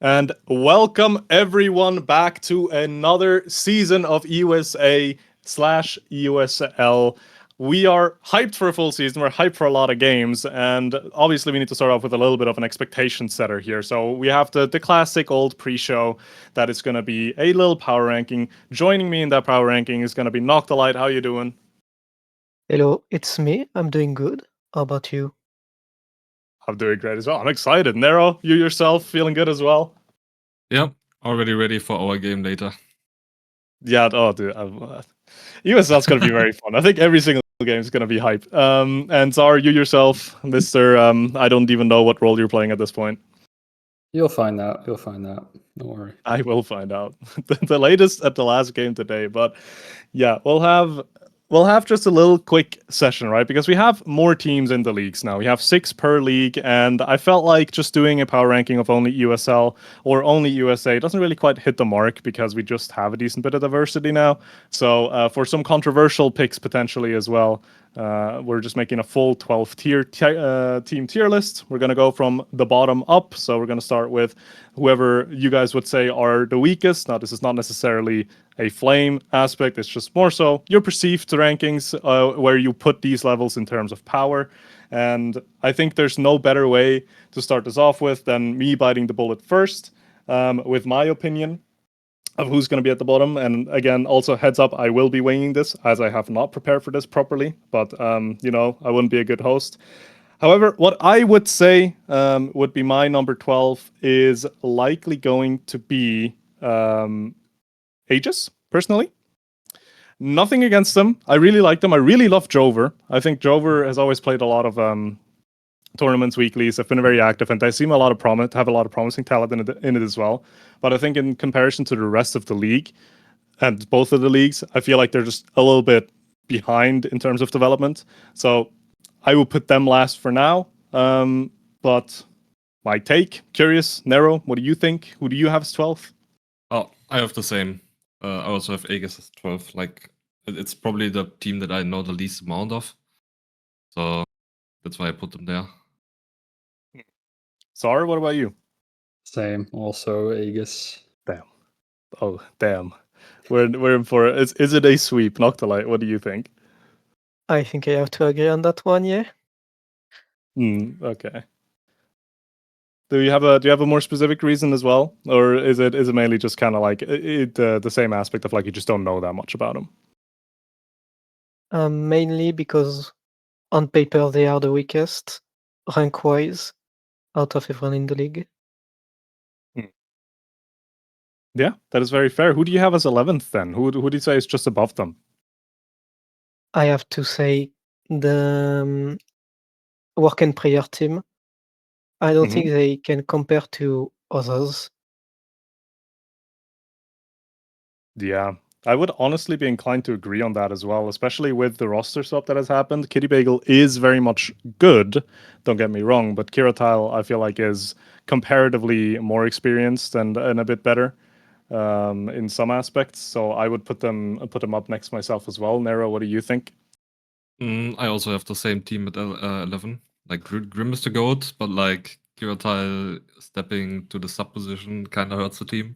And welcome everyone back to another season of USA/EUSL. We are hyped for a full season. We're hyped for a lot of games, and obviously we need to start off with a little bit of an expectation setter here. So we have the classic old pre-show that is going to be a little power ranking. Joining me in that power ranking is going to be Noctolite. How you doing? Hello, it's me. I'm doing good. How about you? I'm doing great as well. I'm excited. Nero, you yourself feeling good as well? Yeah, already ready for our game later. Yeah, oh, dude, EUSL's going to be very fun. I think every single game is going to be hype. And Zara, you yourself, Mister, I don't even know what role you're playing at this point. You'll find out. You'll find out. Don't worry. I will find out the latest at the last game today. But yeah, we'll have just a little quick session, right? Because we have more teams in the leagues now. We have 6 per league, and I felt like just doing a power ranking of only USL or only USA doesn't really quite hit the mark because we just have a decent bit of diversity now. So for some controversial picks potentially as well, we're just making a full 12 team tier list. We're going to go from the bottom up. So we're going to start with whoever you guys would say are the weakest. Now, this is not necessarily a flame aspect. It's just more so your perceived rankings, where you put these levels in terms of power. And I think there's no better way to start this off with than me biting the bullet first, with my opinion of who's going to be at the bottom. And again, also heads up, I will be winging this as I have not prepared for this properly. But I wouldn't be a good host. However, what I would say would be my number 12 is likely going to be Aegis, personally. Nothing against them. I really like them. I really love Jover. I think Jover has always played a lot of tournaments, weeklies. They've been very active, and they seem a lot of have a lot of promising talent in it as well. But I think in comparison to the rest of the league and both of the leagues, I feel like they're just a little bit behind in terms of development. So I will put them last for now. But my take, curious, Nero, what do you think? Who do you have as 12th? Oh, I have the same. I also have Aegis as 12. Like, it's probably the team that I know the least amount of. So that's why I put them there. Sar, what about you? Same. Also, Aegis. Damn. Oh, damn. We're in for it. Is it a sweep? Noctolite, what do you think? I think I have to agree on that one, yeah. Okay. Do you have a more specific reason as well, or is it mainly just kind of like the same aspect of like you just don't know that much about them? Mainly because on paper they are the weakest, rank-wise, out of everyone in the league. Yeah, that is very fair. Who do you have as 11th then? Who do you say is just above them? I have to say the work and prayer team. I don't think they can compare to others. Yeah, I would honestly be inclined to agree on that as well, especially with the roster swap that has happened. Kitty Bagel is very much good, don't get me wrong, but Kirotile, I feel like, is comparatively more experienced and a bit better in some aspects. So I would put them up next myself as well. Nero, what do you think? I also have the same team at 11. Like, Grim is the GOAT, but like, Kirotile stepping to the sub position kind of hurts the team.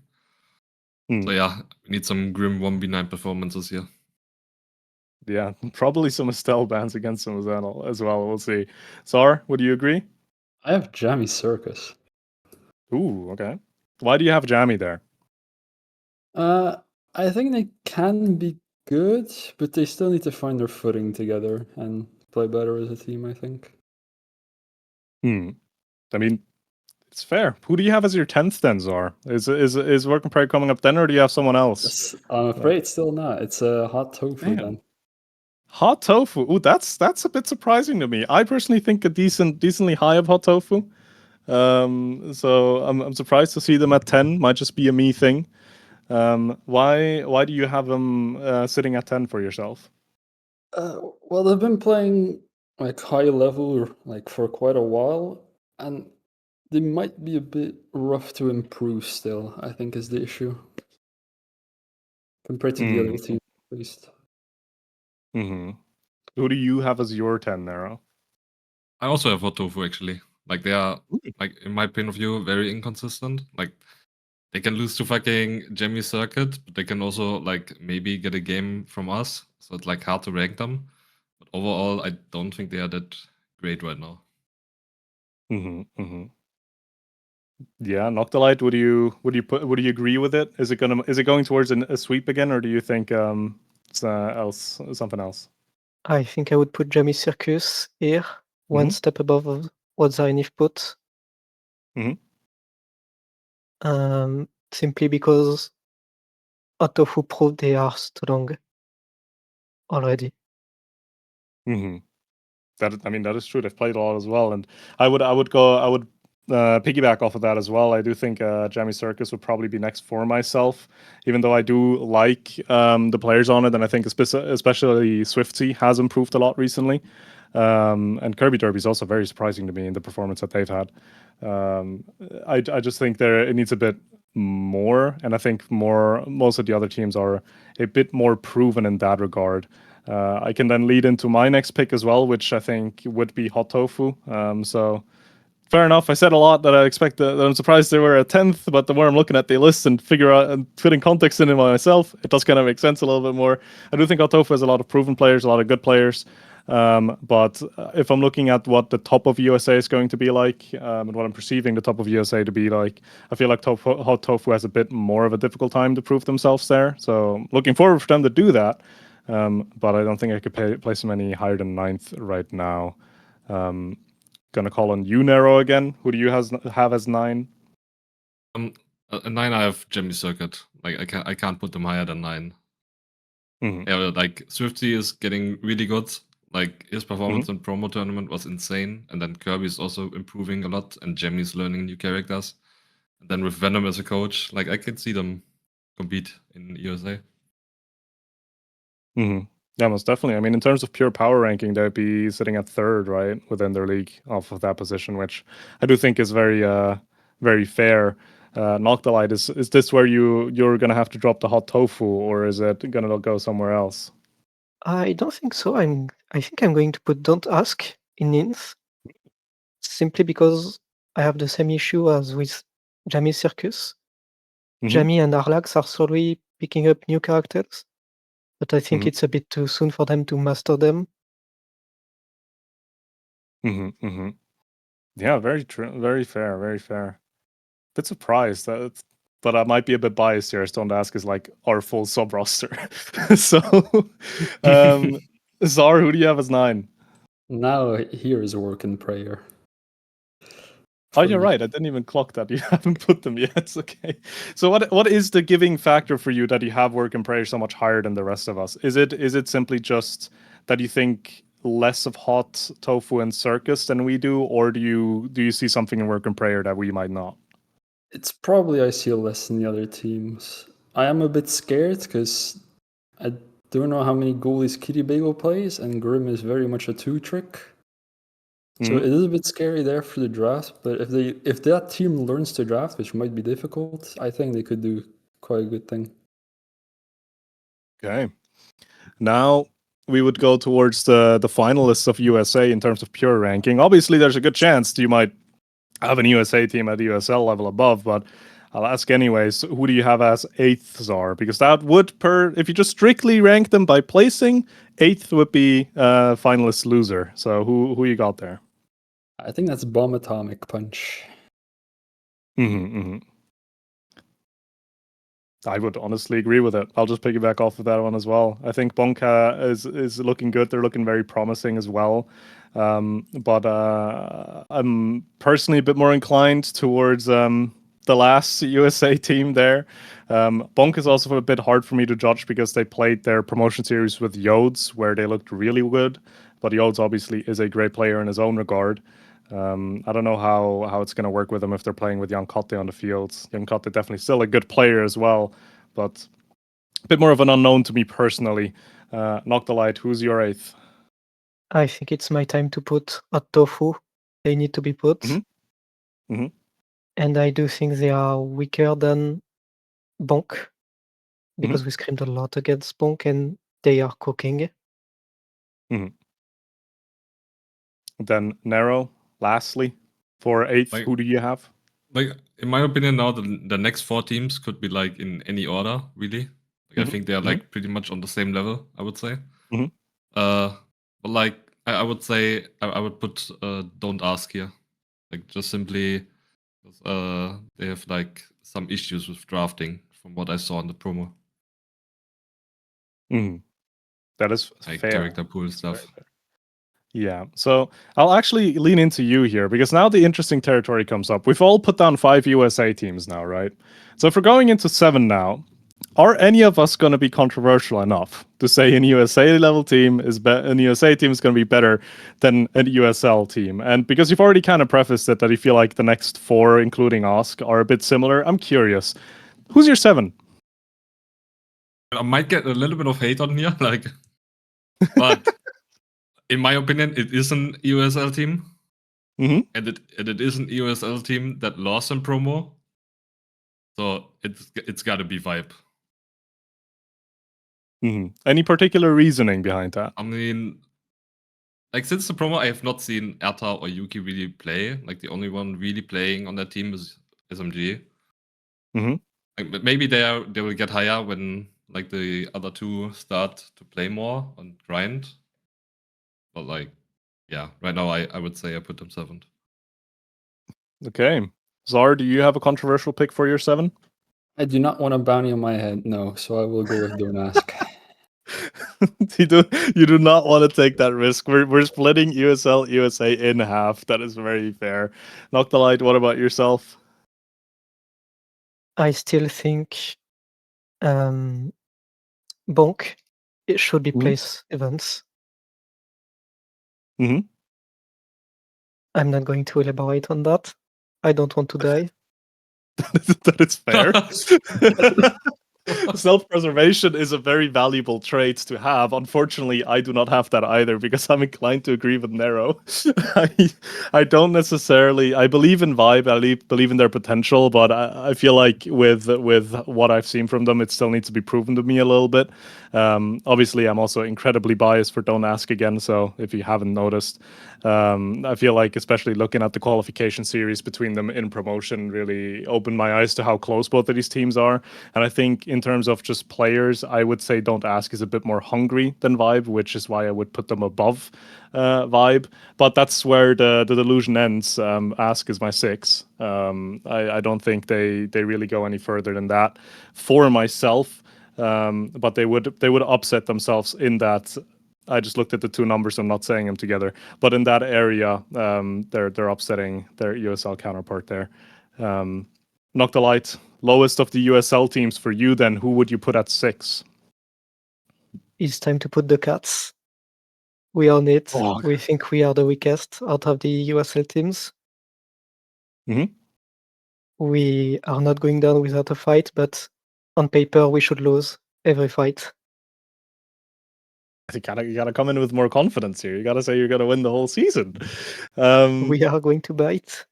So yeah, we need some Grim 1v9 performances here. Yeah, probably some Estelle bans against him as well. We'll see. Sar, would you agree? I have Jammy Circus. Ooh, okay. Why do you have Jammy there? I think they can be good, but they still need to find their footing together and play better as a team, I think. I mean, it's fair. Who do you have as your 10th then, Zar? Is Work and Pray coming up then, or do you have someone else? I'm afraid still not. It's a hot tofu then. Hot tofu. Ooh, that's a bit surprising to me. I personally think a decently high of hot tofu. So I'm surprised to see them at 10. Might just be a me thing. Why do you have them sitting at 10 for yourself? Well, they've been playing like high level like for quite a while, and they might be a bit rough to improve still, I think is the issue. Compared to the other teams, at least. Who do you have as your 10, Nero? I also have hot tofu actually. Like they are, like in my point of view, very inconsistent. Like they can lose to fucking Jamie Circuit, but they can also like maybe get a game from us. So it's like hard to rank them. But overall, I don't think they are that great right now. Yeah, Noctilite. Would you agree with it? Is it going towards a sweep again, or do you think it's something else? I think I would put Jamie Circus here, one step above what Zainif put. Simply because Otofu proved they are strong already. That is true. They've played a lot as well, and I would piggyback off of that as well. I do think Jamie Circus would probably be next for myself, even though I do like the players on it, and I think especially Swifty has improved a lot recently. And Kirby Derby is also very surprising to me in the performance that they've had. I just think it needs a bit more, and I think most of the other teams are a bit more proven in that regard. I can then lead into my next pick as well, which I think would be Hot Tofu. So fair enough. I said a lot that I expect that I'm surprised they were a 10th, but the more I'm looking at the list and figure out and putting context in it myself, it does kind of make sense a little bit more. I do think Hot Tofu has a lot of proven players, a lot of good players. But if I'm looking at what the top of USA is going to be like, and what I'm perceiving the top of USA to be like, I feel like Hot Tofu has a bit more of a difficult time to prove themselves there. So looking forward for them to do that. But I don't think I could place them any higher than 9th right now. Gonna call on you, Nero, again. Who do you have as 9? A 9, I have Jamie Circuit. Like I can't put them higher than 9. Yeah, like Swifty is getting really good. Like his performance in promo tournament was insane, and then Kirby is also improving a lot, and Jamie's learning new characters. And then with Venom as a coach, like I can see them compete in USA. Yeah, most definitely. I mean, in terms of pure power ranking, they'd be sitting at 3rd, right, within their league off of that position, which I do think is very, very fair. Noctilite, is this where you're gonna have to drop the Hot Tofu, or is it gonna go somewhere else? I don't think so. I think I'm going to put Don't Ask in ninth, simply because I have the same issue as with Jamie Circus. Jamie and Arlax are slowly picking up new characters, but I think it's a bit too soon for them to master them. Yeah, very true. Very fair. Very fair. Bit surprised but I might be a bit biased here. Don't Ask is like our full sub roster. So, Zar, who do you have as 9? Now here is a work in prayer. Oh, you're right. I didn't even clock that. You haven't put them yet. It's okay. So what is the giving factor for you that you have work in prayer so much higher than the rest of us? Is it simply just that you think less of Hot Tofu and Circus than we do, or do you see something in work in prayer that we might not? It's probably I see less than the other teams. I am a bit scared because I don't know how many goalies Kitty Bagel plays, and Grim is very much a 2-trick. So it is a bit scary there for the draft, but if that team learns to draft, which might be difficult, I think they could do quite a good thing. Okay. Now we would go towards the finalists of USA in terms of pure ranking. Obviously, there's a good chance you might have an USA team at the EUSL level above, but I'll ask anyways, who do you have as 8th, Zar? Because that would, if you just strictly rank them by placing, 8th would be finalist loser. So who you got there? I think that's Bomb Atomic Punch. I would honestly agree with it. I'll just piggyback off of that one as well. I think Bonka is looking good. They're looking very promising as well. But I'm personally a bit more inclined towards the last USA team there. Bonk is also a bit hard for me to judge because they played their promotion series with Yodes, where they looked really good. But Yodes obviously is a great player in his own regard. I don't know how it's going to work with them if they're playing with Jan Kotte on the fields. Jan Kotte definitely still a good player as well, but a bit more of an unknown to me personally. Noctilite, who's your 8th? I think it's my time to put a Tofu. They need to be put. And I do think they are weaker than Bonk, because we screamed a lot against Bonk and they are cooking. Then Nero, lastly. For 8th, Like- who do you have? Like, in my opinion, now the next 4 teams could be like in any order, really. Like, I think they are like pretty much on the same level, I would say. But like, I would say I would put Don't Ask here. Like, just simply because they have like some issues with drafting from what I saw in the promo. That is Like fair. character pool stuff. Yeah, so I'll actually lean into you here because now the interesting territory comes up. We've all put down 5 USA teams now, right? So if we're going into 7 now, are any of us going to be controversial enough to say an USA level team is an USA team is going to be better than a USL team? And because you've already kind of prefaced it that you feel like the next 4, including Ask, are a bit similar, I'm curious. Who's your 7? I might get a little bit of hate on here, like, but in my opinion, it is an EUSL team, and it is an EUSL team that lost in promo, so it's got to be Vibe. Any particular reasoning behind that? I mean, like since the promo, I have not seen Erta or Yuki really play. Like the only one really playing on that team is SMG. Like, maybe they will get higher when like the other 2 start to play more and grind. But like, yeah, right now I would say I put them 7th. Okay. Zar, do you have a controversial pick for your 7? I do not want a bounty on my head, no, so I will go with Don't Ask. you do not want to take that risk. We're splitting USL USA in half. That is very fair. Noctilite, what about yourself? I still think Bonk, it should be place events. I'm not going to elaborate on that. I don't want to die. That is fair. Self-preservation is a very valuable trait to have. Unfortunately, I do not have that either because I'm inclined to agree with Nero. I don't necessarily. I believe in Vibe. I believe in their potential, but I feel like with what I've seen from them, it still needs to be proven to me a little bit. Obviously, I'm also incredibly biased for Don't Ask Again. So if you haven't noticed, I feel like especially looking at the qualification series between them in promotion really opened my eyes to how close both of these teams are. And I think in terms of just players, I would say Don't Ask is a bit more hungry than Vibe, which is why I would put them above Vibe. But that's where the delusion ends. Ask is my 6. I don't think they really go any further than that for myself. But they would upset themselves in that. I just looked at the 2 numbers. I'm not saying them together, but in that area, they're upsetting their USL counterpart there. Noctilite, lowest of the USL teams for you. Then who would you put at 6? It's time to put the Cats. We own it. Oh. We think we are the weakest out of the USL teams. We are not going down without a fight, but on paper we should lose every fight. You gotta come in with more confidence here. You gotta say you're gonna win the whole season. We are going to bite.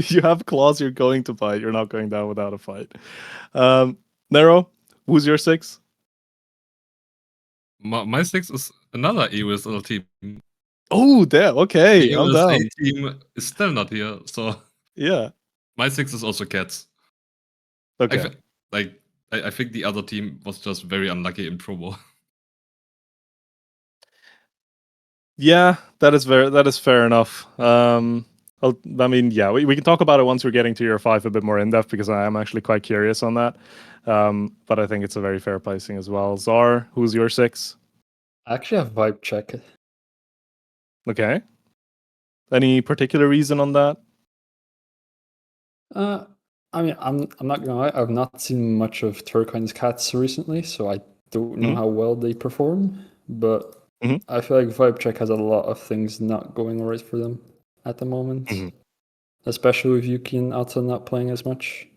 you have claws. You're going to bite. You're not going down without a fight. Nero, who's your 6? My 6 is another EUSL team. Oh, damn. Okay, the I'm USA down. team is still not here, so Yeah. My 6 is also Cats. Okay. I think the other team was just very unlucky in promo. Yeah, that is fair enough. I mean, yeah, we can talk about it once we're getting to your 5 a bit more in depth because I am actually quite curious on that. But I think it's a very fair placing as well. Zar, who's your 6? I actually have Vibe Check. Okay. Any particular reason on that? I mean, I'm not gonna lie. I've not seen much of Turcoin's Cats recently, so I don't know how well they perform. But I feel like Vibe Check has a lot of things not going right for them at the moment, especially with Yuki and Alta not playing as much.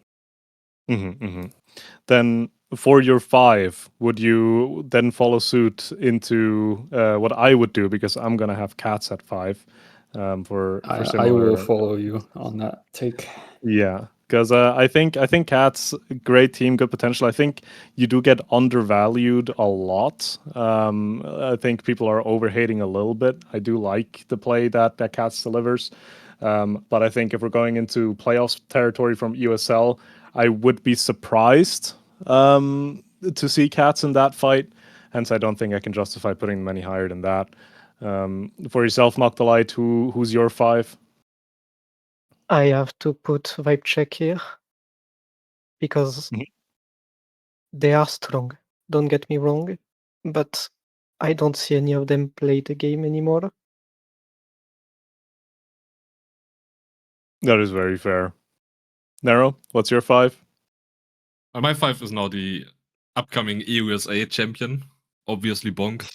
Then for your 5, would you then follow suit into what I would do because I'm gonna have Cats at 5 for similar. I will follow you on that take. Yeah. because I think Cat's a great team, good potential. I think you do get undervalued a lot. I think people are overhating a little bit. I do like the play that Cats delivers, but I think if we're going into playoffs territory from EUSL, I would be surprised to see Cats in that fight. Hence, I don't think I can justify putting them any higher than that. For yourself, Noctilite, who's your 5? I have to put Vibe Check here because they are strong. Don't get me wrong, but I don't see any of them play the game anymore. That is very fair. Nero, what's your 5? My 5 is now the upcoming EUSA champion, obviously Bonk.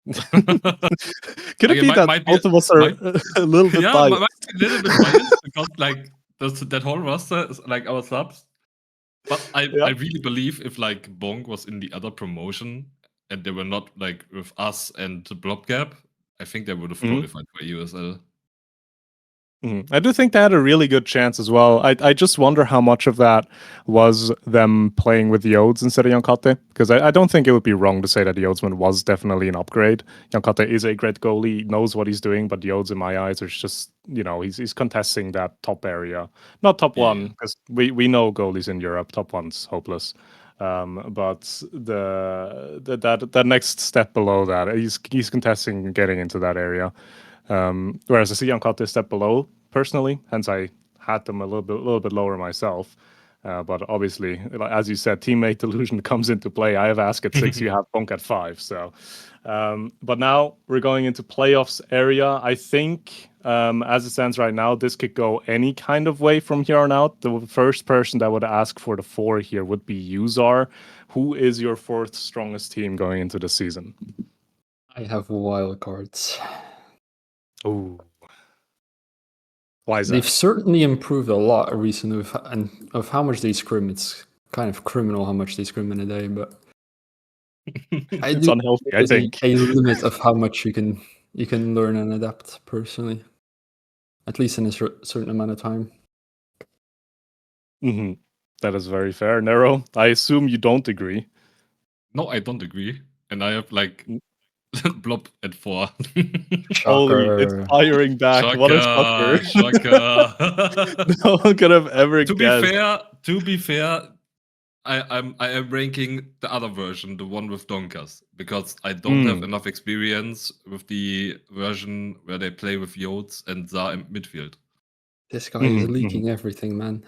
Could it be that both of us are a little bit biased? Might be a little bit biased because like that whole roster is like our subs. But I really believe if like Bonk was in the other promotion and they were not like with us and Blob Gap, I think they would have qualified for EUSL. I do think they had a really good chance as well. I just wonder how much of that was them playing with Yodes instead of Yonkate, because I don't think it would be wrong to say that Yodesman was definitely an upgrade. Yonkate is a great goalie, knows what he's doing, but Yodes in my eyes is just, he's contesting that top area. Not top one, because we know goalies in Europe, top one's hopeless. But that next step below that, he's contesting getting into that area. Whereas I see Yonkate step below personally, hence I had them a little bit lower myself. But obviously, as you said, teammate delusion comes into play. I have Ask at 6, you have Bonk at 5. So, but now we're going into playoffs area. I think, as it stands right now, this could go any kind of way from here on out. The first person that would ask for the 4 here would be Uzar. Who is your 4th strongest team going into the season? I have wild cards. Oh. Why is that? They've certainly improved a lot recently of how much they scrim. It's kind of criminal how much they scrim in a day, but it's unhealthy. I think a limit of how much you can learn and adapt personally, at least in a certain amount of time. That is very fair. Nero, I assume you don't agree. No, I don't agree, and I have like Blob at 4. Holy, it's firing back. Shocker, what a shocker. Shocker. No one could have ever to guessed. To be fair, I am ranking the other version, the one with Donkas, because I don't have enough experience with the version where they play with Yodes and Za in midfield. This guy is leaking everything, man.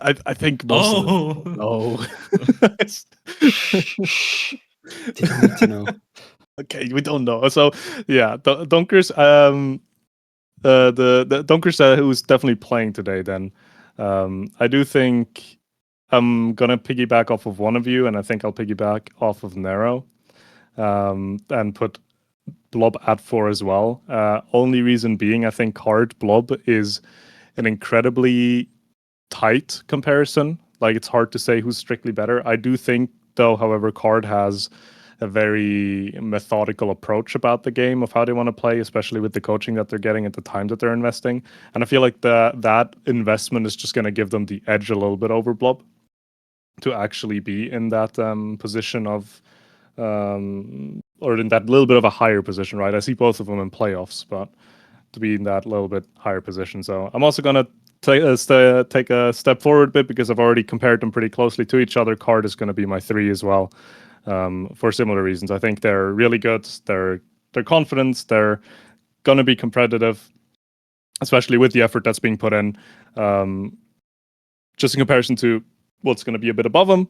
I think most of them know. Didn't need to know. Okay, we don't know. So yeah, Dunkers. The Dunkers who's definitely playing today. Then, I do think I'm gonna piggyback off of one of you, and I think I'll piggyback off of Nero, and put Blob at 4 as well. Only reason being, I think Card Blob is an incredibly tight comparison. Like, it's hard to say who's strictly better. I do think, though, however, Card has a very methodical approach about the game of how they want to play, especially with the coaching that they're getting at the time that they're investing. And I feel like that investment is just going to give them the edge a little bit over Blob to actually be in that position of, or in that little bit of a higher position, right? I see both of them in playoffs, but to be in that little bit higher position. So I'm also going to take a step forward a bit because I've already compared them pretty closely to each other. Card is going to be my 3 as well, for similar reasons. I think they're really good. They're confident. They're going to be competitive, especially with the effort that's being put in. Just in comparison to what's going to be a bit above them,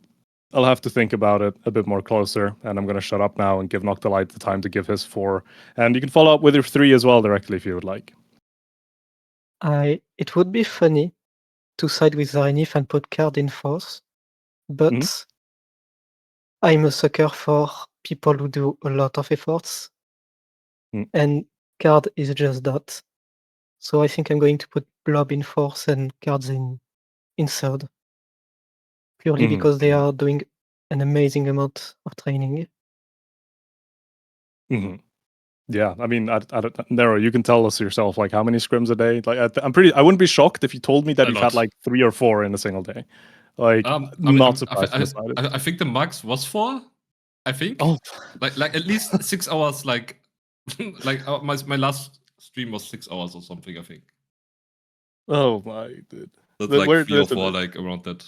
I'll have to think about it a bit more closer, and I'm going to shut up now and give Noctilite the time to give his 4. And you can follow up with your 3 as well directly if you would like. It would be funny to side with Zarenif and put Card in 4th, but I'm a sucker for people who do a lot of efforts, and Card is just that. So I think I'm going to put Blob in 4th and Cards in 3rd, purely because they are doing an amazing amount of training. Yeah, I mean, Nero, you can tell us yourself, like, how many scrims a day? Like, I wouldn't be shocked if you told me that A you've had lot. like 3 or 4 in a single day. Like, not surprised in the slightest. I think the max was 4. I think. Oh, Like at least 6 hours. Like, like my last stream was 6 hours or something. I think. oh my dude. That's But like where- 3 or listen, 4, like around that.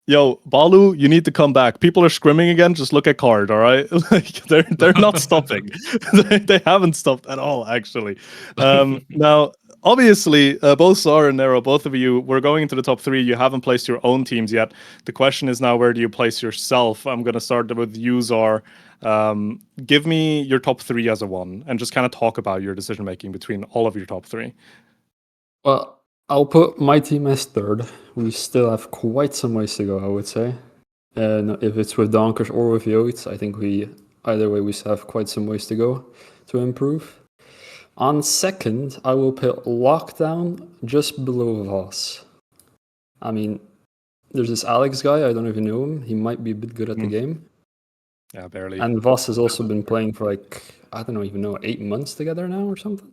Yo, Balu, you need to come back. People are scrimming again. Just look at card, all right? Like they're not stopping. They haven't stopped at all, actually. Now, obviously, both Zara and Nero, both of you, we're going into the top 3. You haven't placed your own teams yet. The question is now, where do you place yourself? I'm gonna start with you, Zar. Give me your top 3 as a one, and just kind of talk about your decision making between all of your top 3. Well, I'll put my team as third. We still have quite some ways to go, I would say. And if it's with Donkers or with Yotes, I think either way we still have quite some ways to go to improve. On second, I will put Lockdown just below Voss. I mean, there's this Alex guy, I don't even know him. He might be a bit good at the game. Yeah, barely. And Voss has also been playing for like, I don't even know, 8 months together now or something?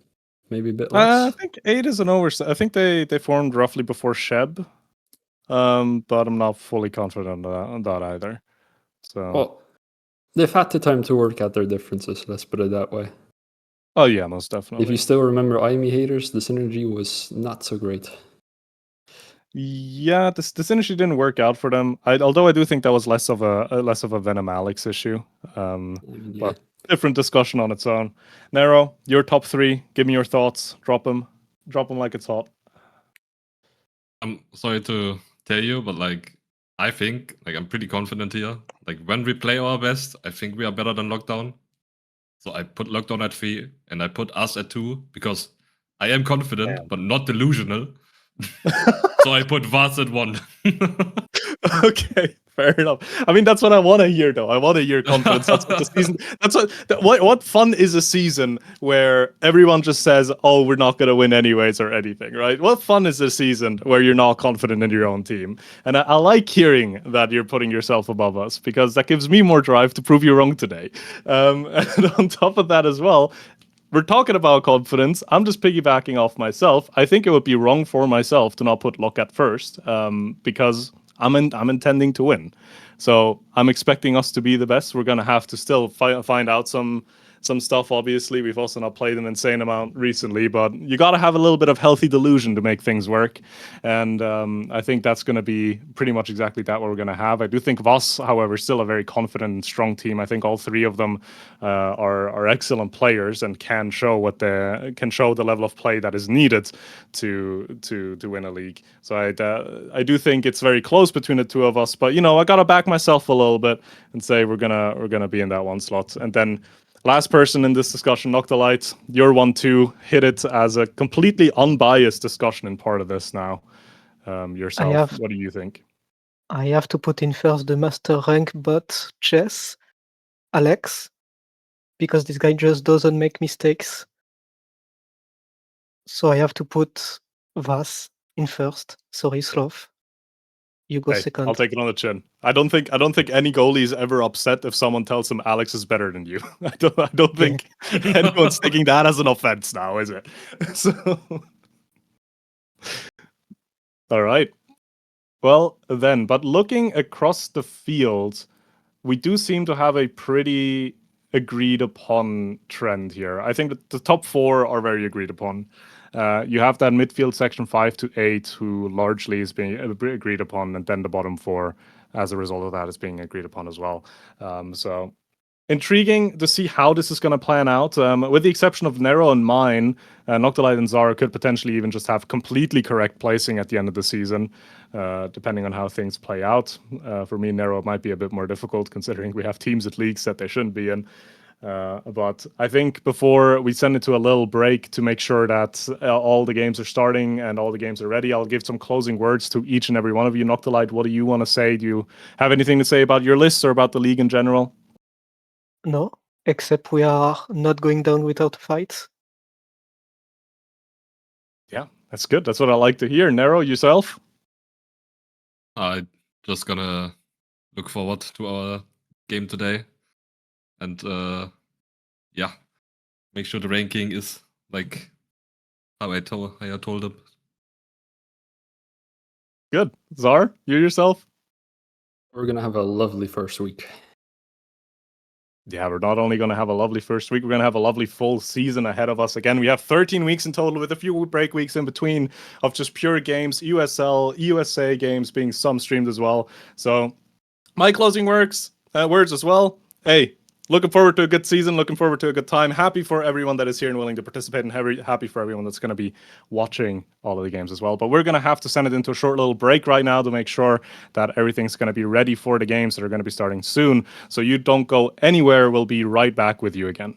Maybe a bit less. I think 8 is an oversight. I think they formed roughly before Sheb, but I'm not fully confident on that either. So, Well, they've had the time to work out their differences, let's put it that way. oh yeah, most definitely. If you still remember IME haters, the synergy was not so great. Yeah, the synergy didn't work out for them. Although I do think that was less of a Venom Alex issue. Yeah. But different discussion on its own. Nero, your top 3. Give me your thoughts. Drop them like it's hot. I'm sorry to tell you, but like I think like I'm pretty confident here. Like when we play our best, I think we are better than Lockdown. So I put Lockdown at 3 and I put us at 2 because I am confident but not delusional. So I put Vars at 1. Okay, fair enough. I mean, that's what I want to hear, though. I want to hear confidence. That's what the season. That's what fun is a season where everyone just says, "Oh, we're not going to win anyways" or anything, right? What fun is a season where you're not confident in your own team? And I like hearing that you're putting yourself above us because that gives me more drive to prove you wrong today. And on top of that as well, we're talking about confidence. I'm just piggybacking off myself. I think it would be wrong for myself to not put Luck at first, because I'm intending to win. So I'm expecting us to be the best. We're gonna have to still find out some stuff. Obviously, we've also not played an insane amount recently, but you got to have a little bit of healthy delusion to make things work. And I think that's going to be pretty much exactly that what we're going to have. I do think Voss, however, is still a very confident and strong team. I think all 3 of them are excellent players and can show the level of play that is needed to win a league. So I do think it's very close between the 2 of us. But I got to back myself a little bit and say we're gonna be in that one slot. And then last person in this discussion, Noctilite, your 1-2, hit it as a completely unbiased discussion in part of this now. Yourself, what do you think? I have to put in first the master rank bot chess, Alex, because this guy just doesn't make mistakes. So I have to put Vas in first. Sorry, Sloth. You go second. I'll take it on the chin. I don't think any goalie is ever upset if someone tells him Alex is better than you. I don't think anyone's taking that as an offense now, is it? So, all right. Well, then, but looking across the field, we do seem to have a pretty agreed upon trend here. I think that the top 4 are very agreed upon. You have that midfield section 5 to 8, who largely is being agreed upon, and then the bottom 4, as a result of that, is being agreed upon as well. So intriguing to see how this is going to plan out. With the exception of Nero and mine, Noctilite and Zara could potentially even just have completely correct placing at the end of the season, depending on how things play out. For me, Nero might be a bit more difficult considering we have teams at leagues that they shouldn't be in. But I think before we send it to a little break to make sure that all the games are starting and all the games are ready, I'll give some closing words to each and every one of you. Noctilite, what do you want to say? Do you have anything to say about your list or about the league in general? No, except we are not going down without fights. Yeah, that's good. That's what I like to hear. Nero, yourself? I just gonna look forward to our game today. And yeah, make sure the ranking is like how I told him. Good. Czar, you yourself? We're gonna have a lovely first week. Yeah, we're not only going to have a lovely first week, we're going to have a lovely full season ahead of us. Again, we have 13 weeks in total with a few break weeks in between of just pure games, EUSL, USA games being some streamed as well. So my closing words as well. Hey, looking forward to a good season, looking forward to a good time. Happy for everyone that is here and willing to participate, and happy for everyone that's going to be watching all of the games as well. But we're going to have to send it into a short little break right now to make sure that everything's going to be ready for the games that are going to be starting soon. So you don't go anywhere. We'll be right back with you again.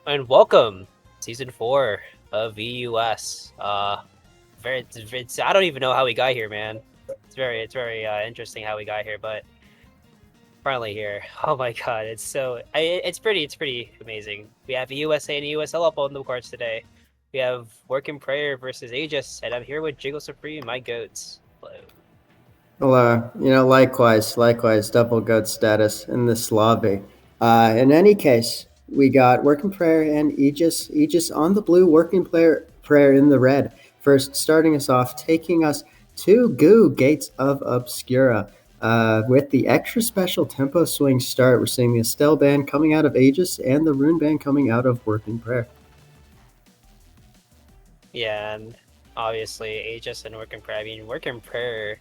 And welcome, season 4 of EUS. It's I don't even know how we got here, man. It's very interesting how we got here, but finally here. Oh my god, it's pretty amazing. We have USA and EUSL up on the cards today. We have Work in Prayer versus Aegis, and I'm here with Jiggle Supreme, my goats. Hello. Hello. Likewise, double goat status in this lobby. In any case, we got Working Prayer and Aegis on the blue, Working Prayer in the red. First, starting us off, taking us to Goo, Gates of Obscura. With the extra special tempo swing start, we're seeing the Estelle band coming out of Aegis and the Rune band coming out of Working Prayer. Yeah, and obviously Aegis and Work in Prayer. I mean, Work in Prayer,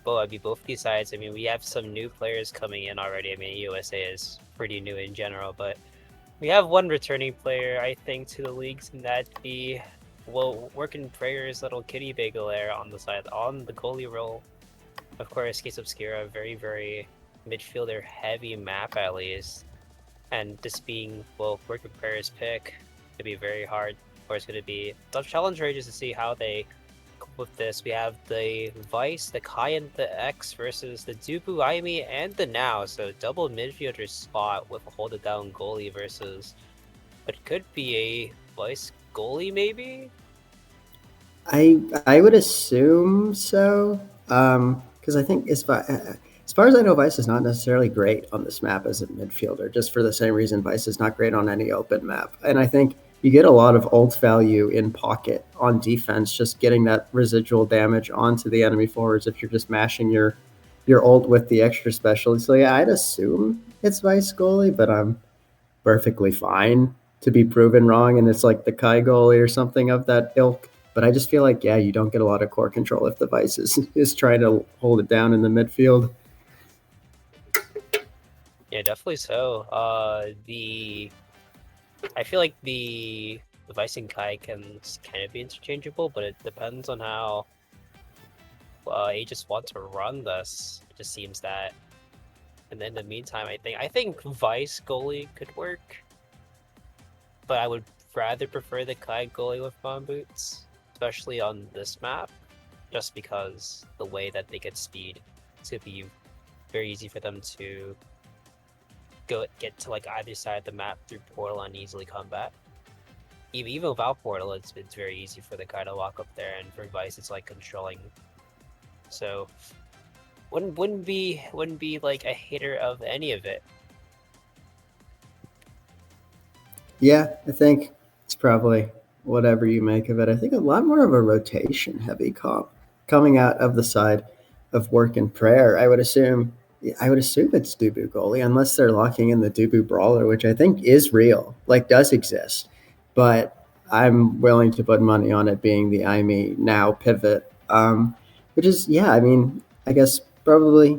both these sides. I mean, we have some new players coming in already. I mean, USA is pretty new in general, but we have one returning player, I think, to the leagues, and that be, well, Work in Prayer's little kitty bagel there on the side, on the goalie role. Of course, Gates Obscura, very midfielder heavy map at least, and this being, well, Work in Prayer's pick, to be very hard. Of course, going to be tough challenge rages to see how they cope with this. We have the Vice, the Kai, and the X versus the Dubu, Aimi, and the Now. So double midfielder spot with a hold it down goalie versus what could be a Vice goalie, maybe? I would assume so, because I think as far as I know, Vice is not necessarily great on this map as a midfielder, just for the same reason Vice is not great on any open map. And I think you get a lot of ult value in pocket on defense, just getting that residual damage onto the enemy forwards if you're just mashing your ult with the extra special. So yeah, I'd assume it's Vice goalie, but I'm perfectly fine to be proven wrong and it's like the Kai goalie or something of that ilk. But I just feel like, yeah, you don't get a lot of core control if the Vice is trying to hold it down in the midfield. Yeah, definitely so. I feel like the Vice and Kai can kind of be interchangeable, but it depends on how Aegis want to run this. It just seems that. And in the meantime, I think Vice goalie could work, but I would rather prefer the Kai goalie with bomb boots, especially on this map, just because the way that they get speed, it's gonna be very easy for them to get to like either side of the map through portal and easily combat. Even without portal, it's very easy for the Kai to walk up there, and for Vice, it's like controlling. So wouldn't be like a hater of any of it. Yeah, I think it's probably whatever you make of it. I think a lot more of a rotation heavy comp coming out of the side of Work in Prayer. I would assume it's Dubu goalie, unless they're locking in the Dubu brawler, which I think is real, like does exist. But I'm willing to put money on it being the Aimi now pivot, which is, yeah, I mean, I guess probably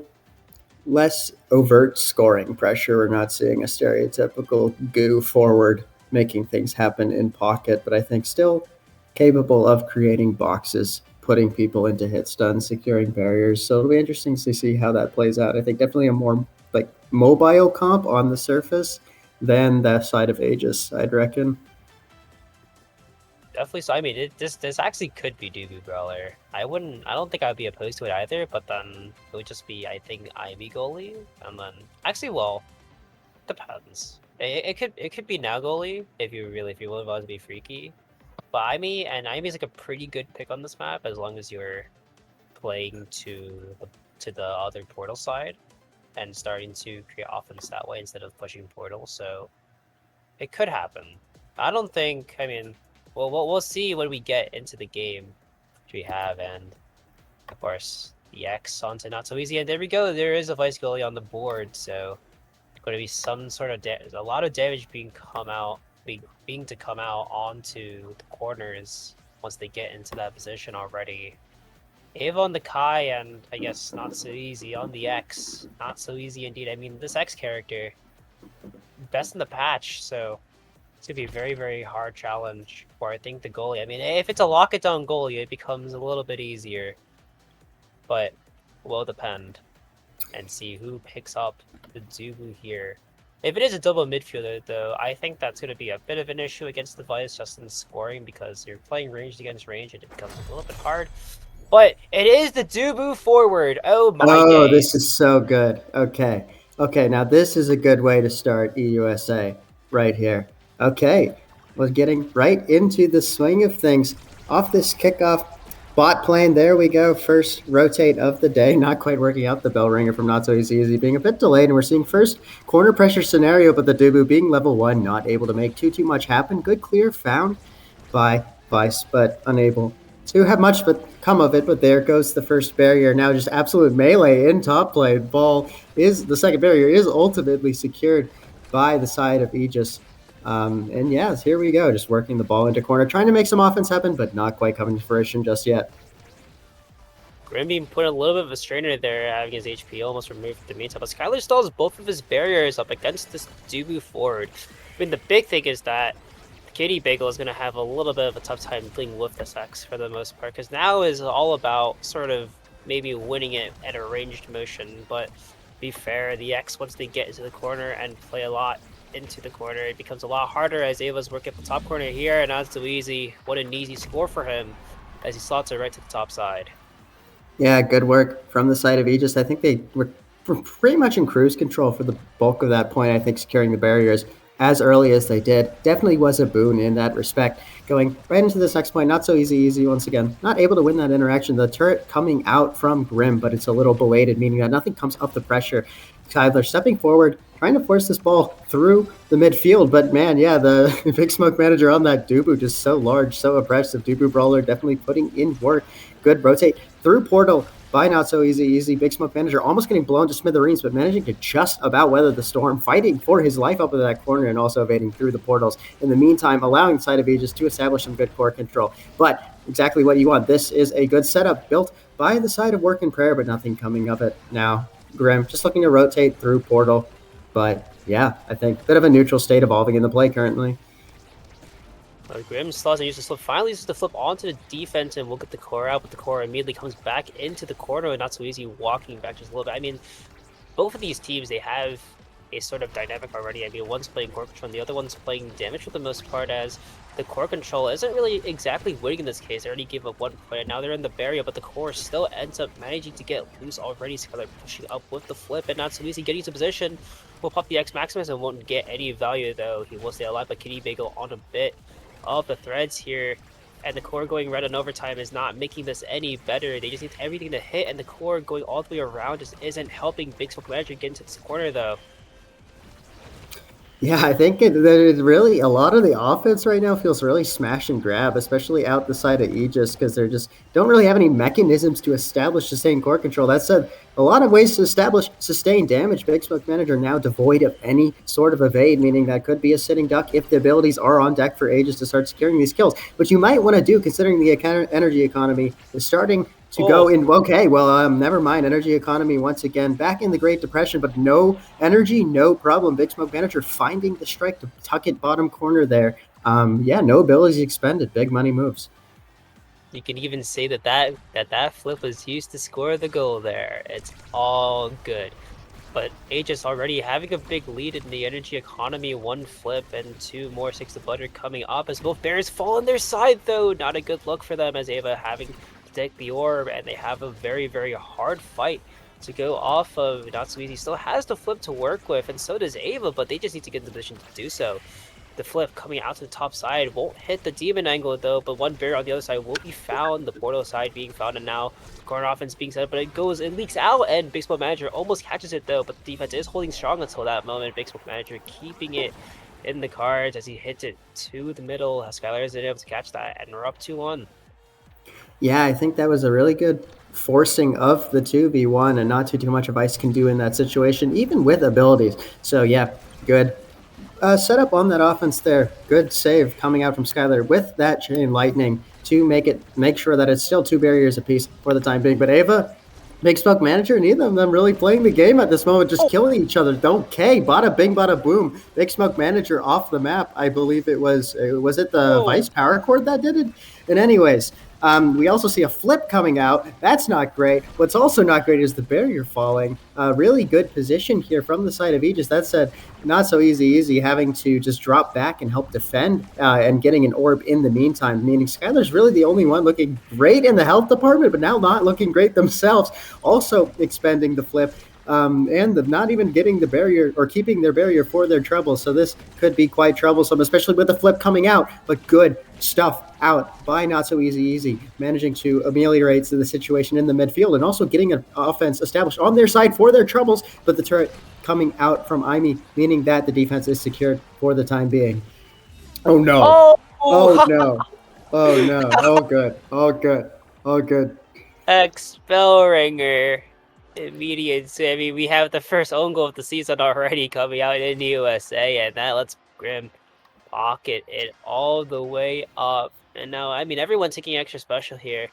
less overt scoring pressure. We're not seeing a stereotypical goo forward making things happen in pocket, but I think still capable of creating boxes, putting people into hit stun, securing barriers. So it'll be interesting to see how that plays out. I think definitely a more like mobile comp on the surface than that side of Aegis, I'd reckon. Definitely. So I mean, this actually could be Dubu Brawler. I don't think I'd be opposed to it either. But then it would just be, I think, Ivy goalie, and then actually, well, depends. It could be now goalie if you really want to be freaky. But Ivy's like a pretty good pick on this map as long as you're playing to the other portal side and starting to create offense that way instead of pushing portal. So it could happen. I don't think. I mean, well, we'll see when we get into the game, which we have, and of course the X onto not so easy. And there we go. There is a Vice goalie on the board, so going to be some sort of a lot of damage being come out onto the corners once they get into that position already. Ava on the Kai, and I guess not so easy on the X. Not so easy indeed. I mean, this X character, best in the patch, so it's gonna be a very hard challenge for, I think, the goalie. I mean, if it's a lock it down goalie, it becomes a little bit easier, but will depend and see who picks up the Dubu here. If it is a double midfielder, though, I think that's going to be a bit of an issue against the Vice just in scoring because you're playing ranged against range and it becomes a little bit hard. But it is the Dubu forward. Oh my Oh, days. this is so good. Okay. Okay, now this is a good way to start EUSA right here. Okay, we're getting right into the swing of things. Off this kickoff, bot plane, there we go. First rotate of the day. Not quite working out. The bell ringer from Not So Easy being a bit delayed, and we're seeing first corner pressure scenario, but the Dubu being level 1, not able to make too much happen. Good clear found by Vice, but unable to have much but come of it. But there goes the first barrier. Now just absolute melee in top lane. The second barrier is ultimately secured by the side of Aegis. And yes, here we go, just working the ball into corner, trying to make some offense happen, but not quite coming to fruition just yet. Grim being put a little bit of a strainer there, having his HP almost removed from the meantime, but Skylar stalls both of his barriers up against this Dubu forward. I mean, the big thing is that Kitty Bagel is going to have a little bit of a tough time dealing with this X for the most part, because now is all about sort of maybe winning it at a ranged motion, but be fair, the X, once they get into the corner and play a lot into the corner, it becomes a lot harder as Ava's working up the top corner here, and not so easy. What an easy score for him as he slots it right to the top side. Yeah, good work from the side of Aegis. I think they were pretty much in cruise control for the bulk of that point. I think securing the barriers as early as they did definitely was a boon in that respect. Going right into this next point, not so easy once again. Not able to win that interaction. The turret coming out from Grim, but it's a little belated, meaning that nothing comes up the pressure. Tyler stepping forward, trying to force this ball through the midfield. But man, yeah, the Big Smoke manager on that Dubu just so large, so oppressive. Dubu Brawler definitely putting in work. Good rotate through portal by Not So Easy. Big Smoke manager almost getting blown to smithereens, but managing to just about weather the storm, fighting for his life up in that corner and also evading through the portals. In the meantime, allowing the side of Aegis to establish some good core control. But exactly what you want. This is a good setup built by the side of Work and Prayer, but nothing coming of it now. Grim just looking to rotate through portal. But yeah, I think a bit of a neutral state evolving in the play currently. Grim slots and uses flip. Finally uses the flip onto the defense and we'll get the core out, but the core immediately comes back into the corner and Not So Easy walking back just a little bit. I mean, both of these teams, they have a sort of dynamic already. I mean, one's playing core control and the other one's playing damage for the most part, as the core control isn't really exactly winning in this case. They already gave up 1 point and now they're in the barrier, but the core still ends up managing to get loose already. So they're pushing up with the flip and Not So Easy getting into position. Will pop the X Maximus and won't get any value though. He will stay alive, but Kitty Bagel on a bit of the threads here, and the core going red on overtime is not making this any better. They just need everything to hit, and the core going all the way around just isn't helping Big Smoke Manager get into this corner though. Yeah, I think there's really a lot of the offense right now feels really smash and grab, especially out the side of Aegis, because they just don't really have any mechanisms to establish sustained core control. That said, a lot of ways to establish sustained damage. Big Smoke Manager now devoid of any sort of evade, meaning that could be a sitting duck if the abilities are on deck for Aegis to start securing these kills. What you might want to do, considering the energy economy is starting to go in. Okay, well, never mind. Energy economy once again back in the Great Depression, but no energy, no problem. Big Smoke Manager finding the strike to tuck it bottom corner there. Yeah, no abilities expended. Big money moves. You can even say that flip was used to score the goal there. It's all good. But Aegis already having a big lead in the energy economy, 1 flip and 2 more 6 to butter coming up as both Barons fall on their side though. Not a good look for them as Ava having take the orb, and they have a very, very hard fight to go off of. Not So Easy still has the flip to work with, and so does Ava, but they just need to get in the position to do so. The flip coming out to the top side won't hit the demon angle though, but 1 barrier on the other side will be found. The portal side being found, and now corner offense being set up, but it leaks out, and Big Smoke Manager almost catches it though, but the defense is holding strong until that moment. Big Smoke Manager keeping it in the cards as he hits it to the middle. Skylar isn't able to catch that, and we're up 2-1. Yeah, I think that was a really good forcing of the 2v1 and not too much of Ice can do in that situation, even with abilities. So yeah, good setup on that offense there. Good save coming out from Skylar with that Chain Lightning to make sure that it's still 2 barriers apiece for the time being. But Ava, Big Smoke Manager, neither of them really playing the game at this moment, just killing each other. Don't K, bada bing, bada boom. Big Smoke Manager off the map. I believe it was it the Vice Power Chord that did it? And anyways, We also see a flip coming out. That's not great. What's also not great is the barrier falling. Really good position here from the side of Aegis. That said, not so easy, having to just drop back and help defend and getting an orb in the meantime, meaning Skylar's really the only one looking great in the health department, but now not looking great themselves. Also expending the flip. And not even getting the barrier or keeping their barrier for their trouble. So this could be quite troublesome, especially with the flip coming out. But good stuff out by Not So Easy, managing to ameliorate the situation in the midfield and also getting an offense established on their side for their troubles. But the turret coming out from Imi, meaning that the defense is secured for the time being. Oh no! Oh no! Oh no! Oh good! Oh good! Oh good! Expellringer. Immediate. I mean, we have the first own goal of the season already coming out in the USA, and that lets Grim pocket it all the way up. And now, I mean, everyone's taking extra special here.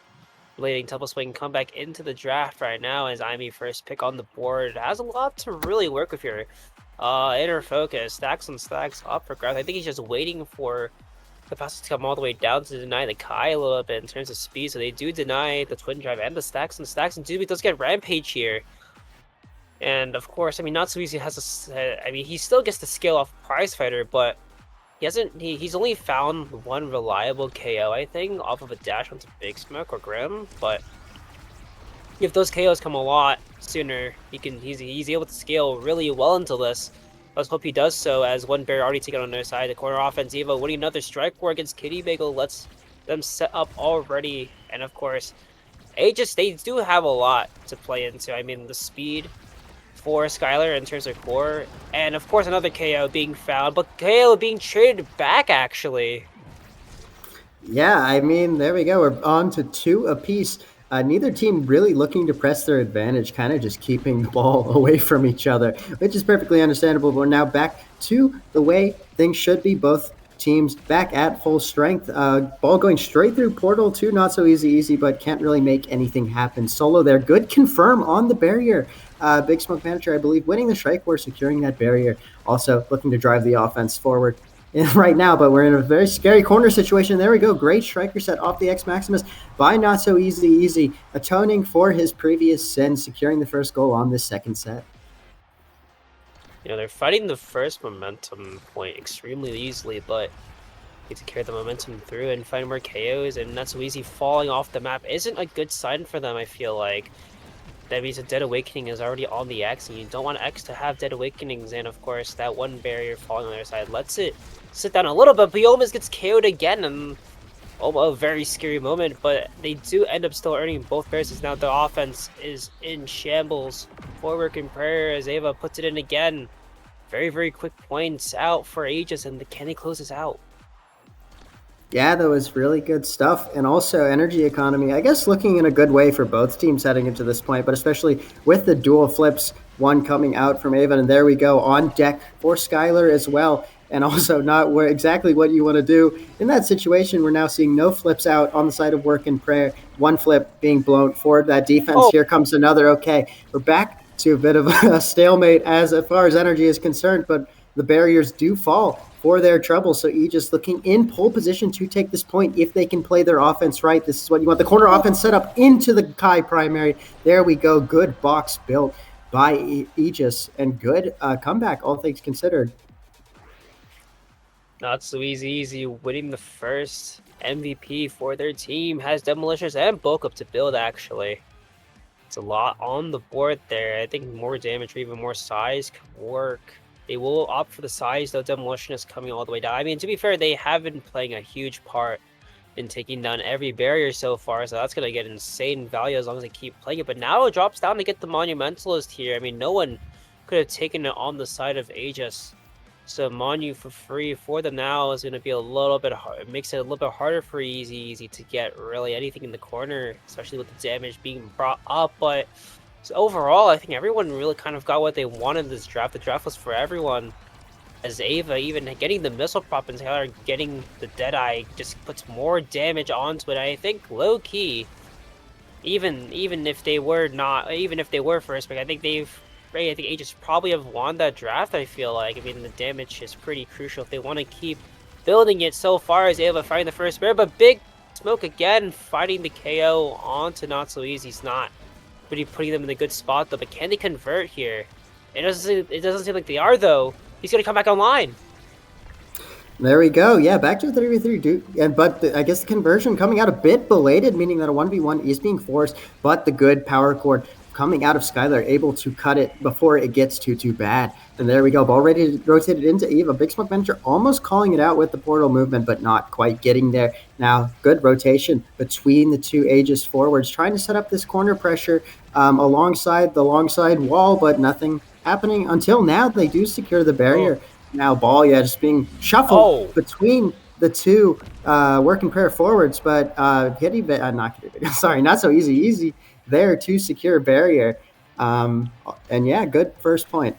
Blading Temple Swing come back into the draft right now as Imi first pick on the board. Has a lot to really work with here. Inner focus, stacks and stacks up for grabs. I think he's just waiting for the passes to come all the way down to deny the Kai a little bit in terms of speed. So they do deny the Twin Drive and the stacks, and Doobie does get Rampage here. And of course, I mean, Not So Easy has a, I mean, he still gets to scale off Prize Fighter, but he's only found one reliable KO, I think, off of a dash onto Big Smoke or Grim. But if those KOs come a lot sooner, he's able to scale really well into this. Let's hope he does so, as one barrier already taken on their side. The corner offense, Evo winning another strike war against Kitty Bagel lets them set up already. And of course, they do have a lot to play into. I mean, the speed for Skylar in terms of core, and of course another KO being found, but KO being traded back actually. Yeah, I mean, there we go. We're on to 2 apiece. Neither team really looking to press their advantage, kind of just keeping the ball away from each other, which is perfectly understandable. We're now back to the way things should be. Both teams back at full strength. Ball going straight through Portal to Not So Easy, but can't really make anything happen. Solo there. Good confirm on the barrier. Big Smoke Manager, I believe, winning the strike war, securing that barrier. Also looking to drive the offense forward right now, but we're in a very scary corner situation. There we go. Great striker set off the X Maximus by Not So Easy, atoning for his previous sin, securing the first goal on this second set. You know, they're fighting the first momentum point extremely easily, but need to carry the momentum through and find more KOs, and Not So Easy falling off the map isn't a good sign for them, I feel like. That means a Dead Awakening is already on the X, and you don't want X to have Dead Awakenings, and of course, that one barrier falling on their side lets it sit down a little bit, but he almost gets KO'd again, and a very scary moment, but they do end up still earning both barriers. Now the offense is in shambles. Forward in prayer as Ava puts it in again. Very, very quick points out for Aegis, and the Kenny closes out. Yeah, that was really good stuff. And also energy economy, I guess, looking in a good way for both teams heading into this point, but especially with the dual flips, one coming out from Avon. And there we go, on deck for Skylar as well. And also not exactly what you want to do. In that situation, we're now seeing no flips out on the side of Work and Prayer. One flip being blown for that defense. Oh. Here comes another. Okay, we're back to a bit of a stalemate as far as energy is concerned, but the barriers do fall for their trouble. So Aegis looking in pole position to take this point if they can play their offense right. This is what you want. The corner offense set up into the Kai primary. There we go. Good box built by Aegis and good comeback, all things considered. Not So Easy winning the first MVP for their team. Has Demolishers and Bulk Up to build, actually. It's a lot on the board there. I think more damage or even more size could work. They will opt for the size, though. Demolition is coming all the way down. I mean, to be fair, they have been playing a huge part in taking down every barrier so far, so that's going to get insane value as long as they keep playing it. But now it drops down to get the Monumentalist here. I mean, no one could have taken it on the side of Aegis. So Monu for free for them now is going to be a little bit hard. It makes it a little bit harder for Easy to get really anything in the corner, especially with the damage being brought up. But so overall, I think everyone really kind of got what they wanted in this draft. The draft was for everyone. As Ava even getting the missile prop and Taylor getting the Deadeye just puts more damage onto it. I think low key, even if they were first pick, I think Aegis probably have won that draft, I feel like. I mean, the damage is pretty crucial if they want to keep building it so far as Ava finding the first bear, but big Smoke again, fighting the KO onto Not So Easy's not really putting them in a good spot though, but can they convert here? It doesn't seem like they are though. He's gonna come back online. There we go. Yeah, back to 3v3. But I guess the conversion coming out a bit belated, meaning that a 1v1 is being forced, but the good power chord coming out of Skylar, able to cut it before it gets too bad. And there we go. Ball ready to rotate it into Eva. Big Smoke Manager almost calling it out with the portal movement, but not quite getting there. Now, good rotation between the two Aegis forwards, trying to set up this corner pressure alongside the long side wall, but nothing happening until now. They do secure the barrier. Now ball, just being shuffled between the two work and prayer forwards, but not sorry, Not So Easy there to secure barrier. And yeah, good first point.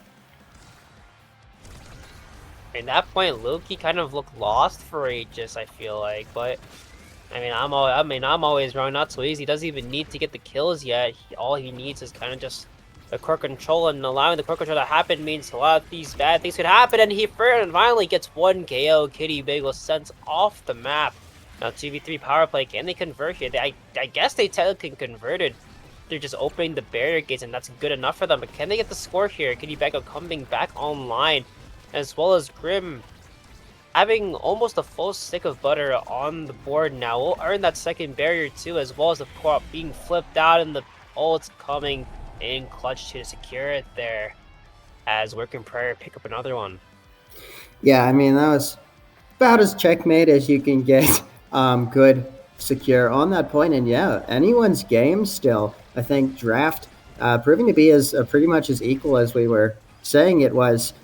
At that point, Loki kind of looked lost for Aegis, I feel like, but I'm always wrong. Not So Easy doesn't even need to get the kills yet. All he needs is kind of just the core control, and allowing the core control to happen means a lot of these bad things could happen, and he finally gets one KO. Kitty Bagel sent off the map. Now 2v3 power play, can they convert here? I guess they technically converted. They're just opening the barrier gates, and that's good enough for them, but can they get the score here? Kitty Bagel coming back online, as well as Grim having almost a full stick of butter on the board now. We'll earn that second barrier too, as well as the co-op being flipped out and the ults coming in clutch to secure it there, as Work and Prayer pick up another one. Yeah, that was about as checkmate as you can get. Good secure on that point, and yeah, anyone's game still. I think draft proving to be as pretty much as equal as we were saying it was.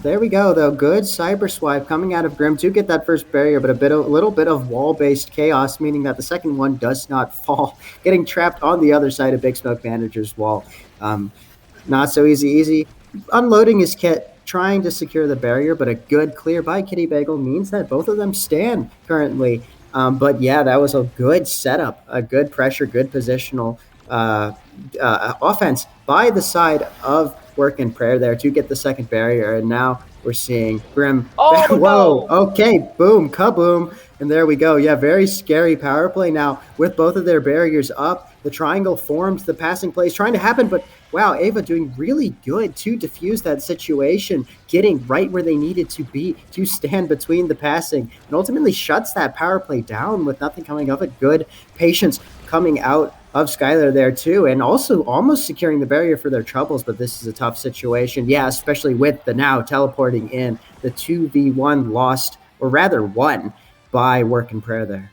There we go, though. Good cyber swipe coming out of Grim to get that first barrier, but a little bit of wall-based chaos, meaning that the second one does not fall, getting trapped on the other side of Big Smoke Manager's wall. Not So Easy unloading his kit, trying to secure the barrier, but a good clear by Kitty Bagel means that both of them stand currently. But yeah, that was a good setup, a good pressure, good positional offense by the side of Work and Prayer there to get the second barrier, and now we're seeing Grim. Oh, whoa! No. Okay, boom, kaboom, and there we go. Yeah, very scary power play now with both of their barriers up. The triangle formed, the passing play is trying to happen, but wow, Ava doing really good to defuse that situation, getting right where they needed to be to stand between the passing, and ultimately shuts that power play down with nothing coming of it. Good patience coming out of Skylar there too, and also almost securing the barrier for their troubles, but this is a tough situation. Yeah, especially with the now teleporting in. The 2v1 lost, or rather won, by Work and Prayer there.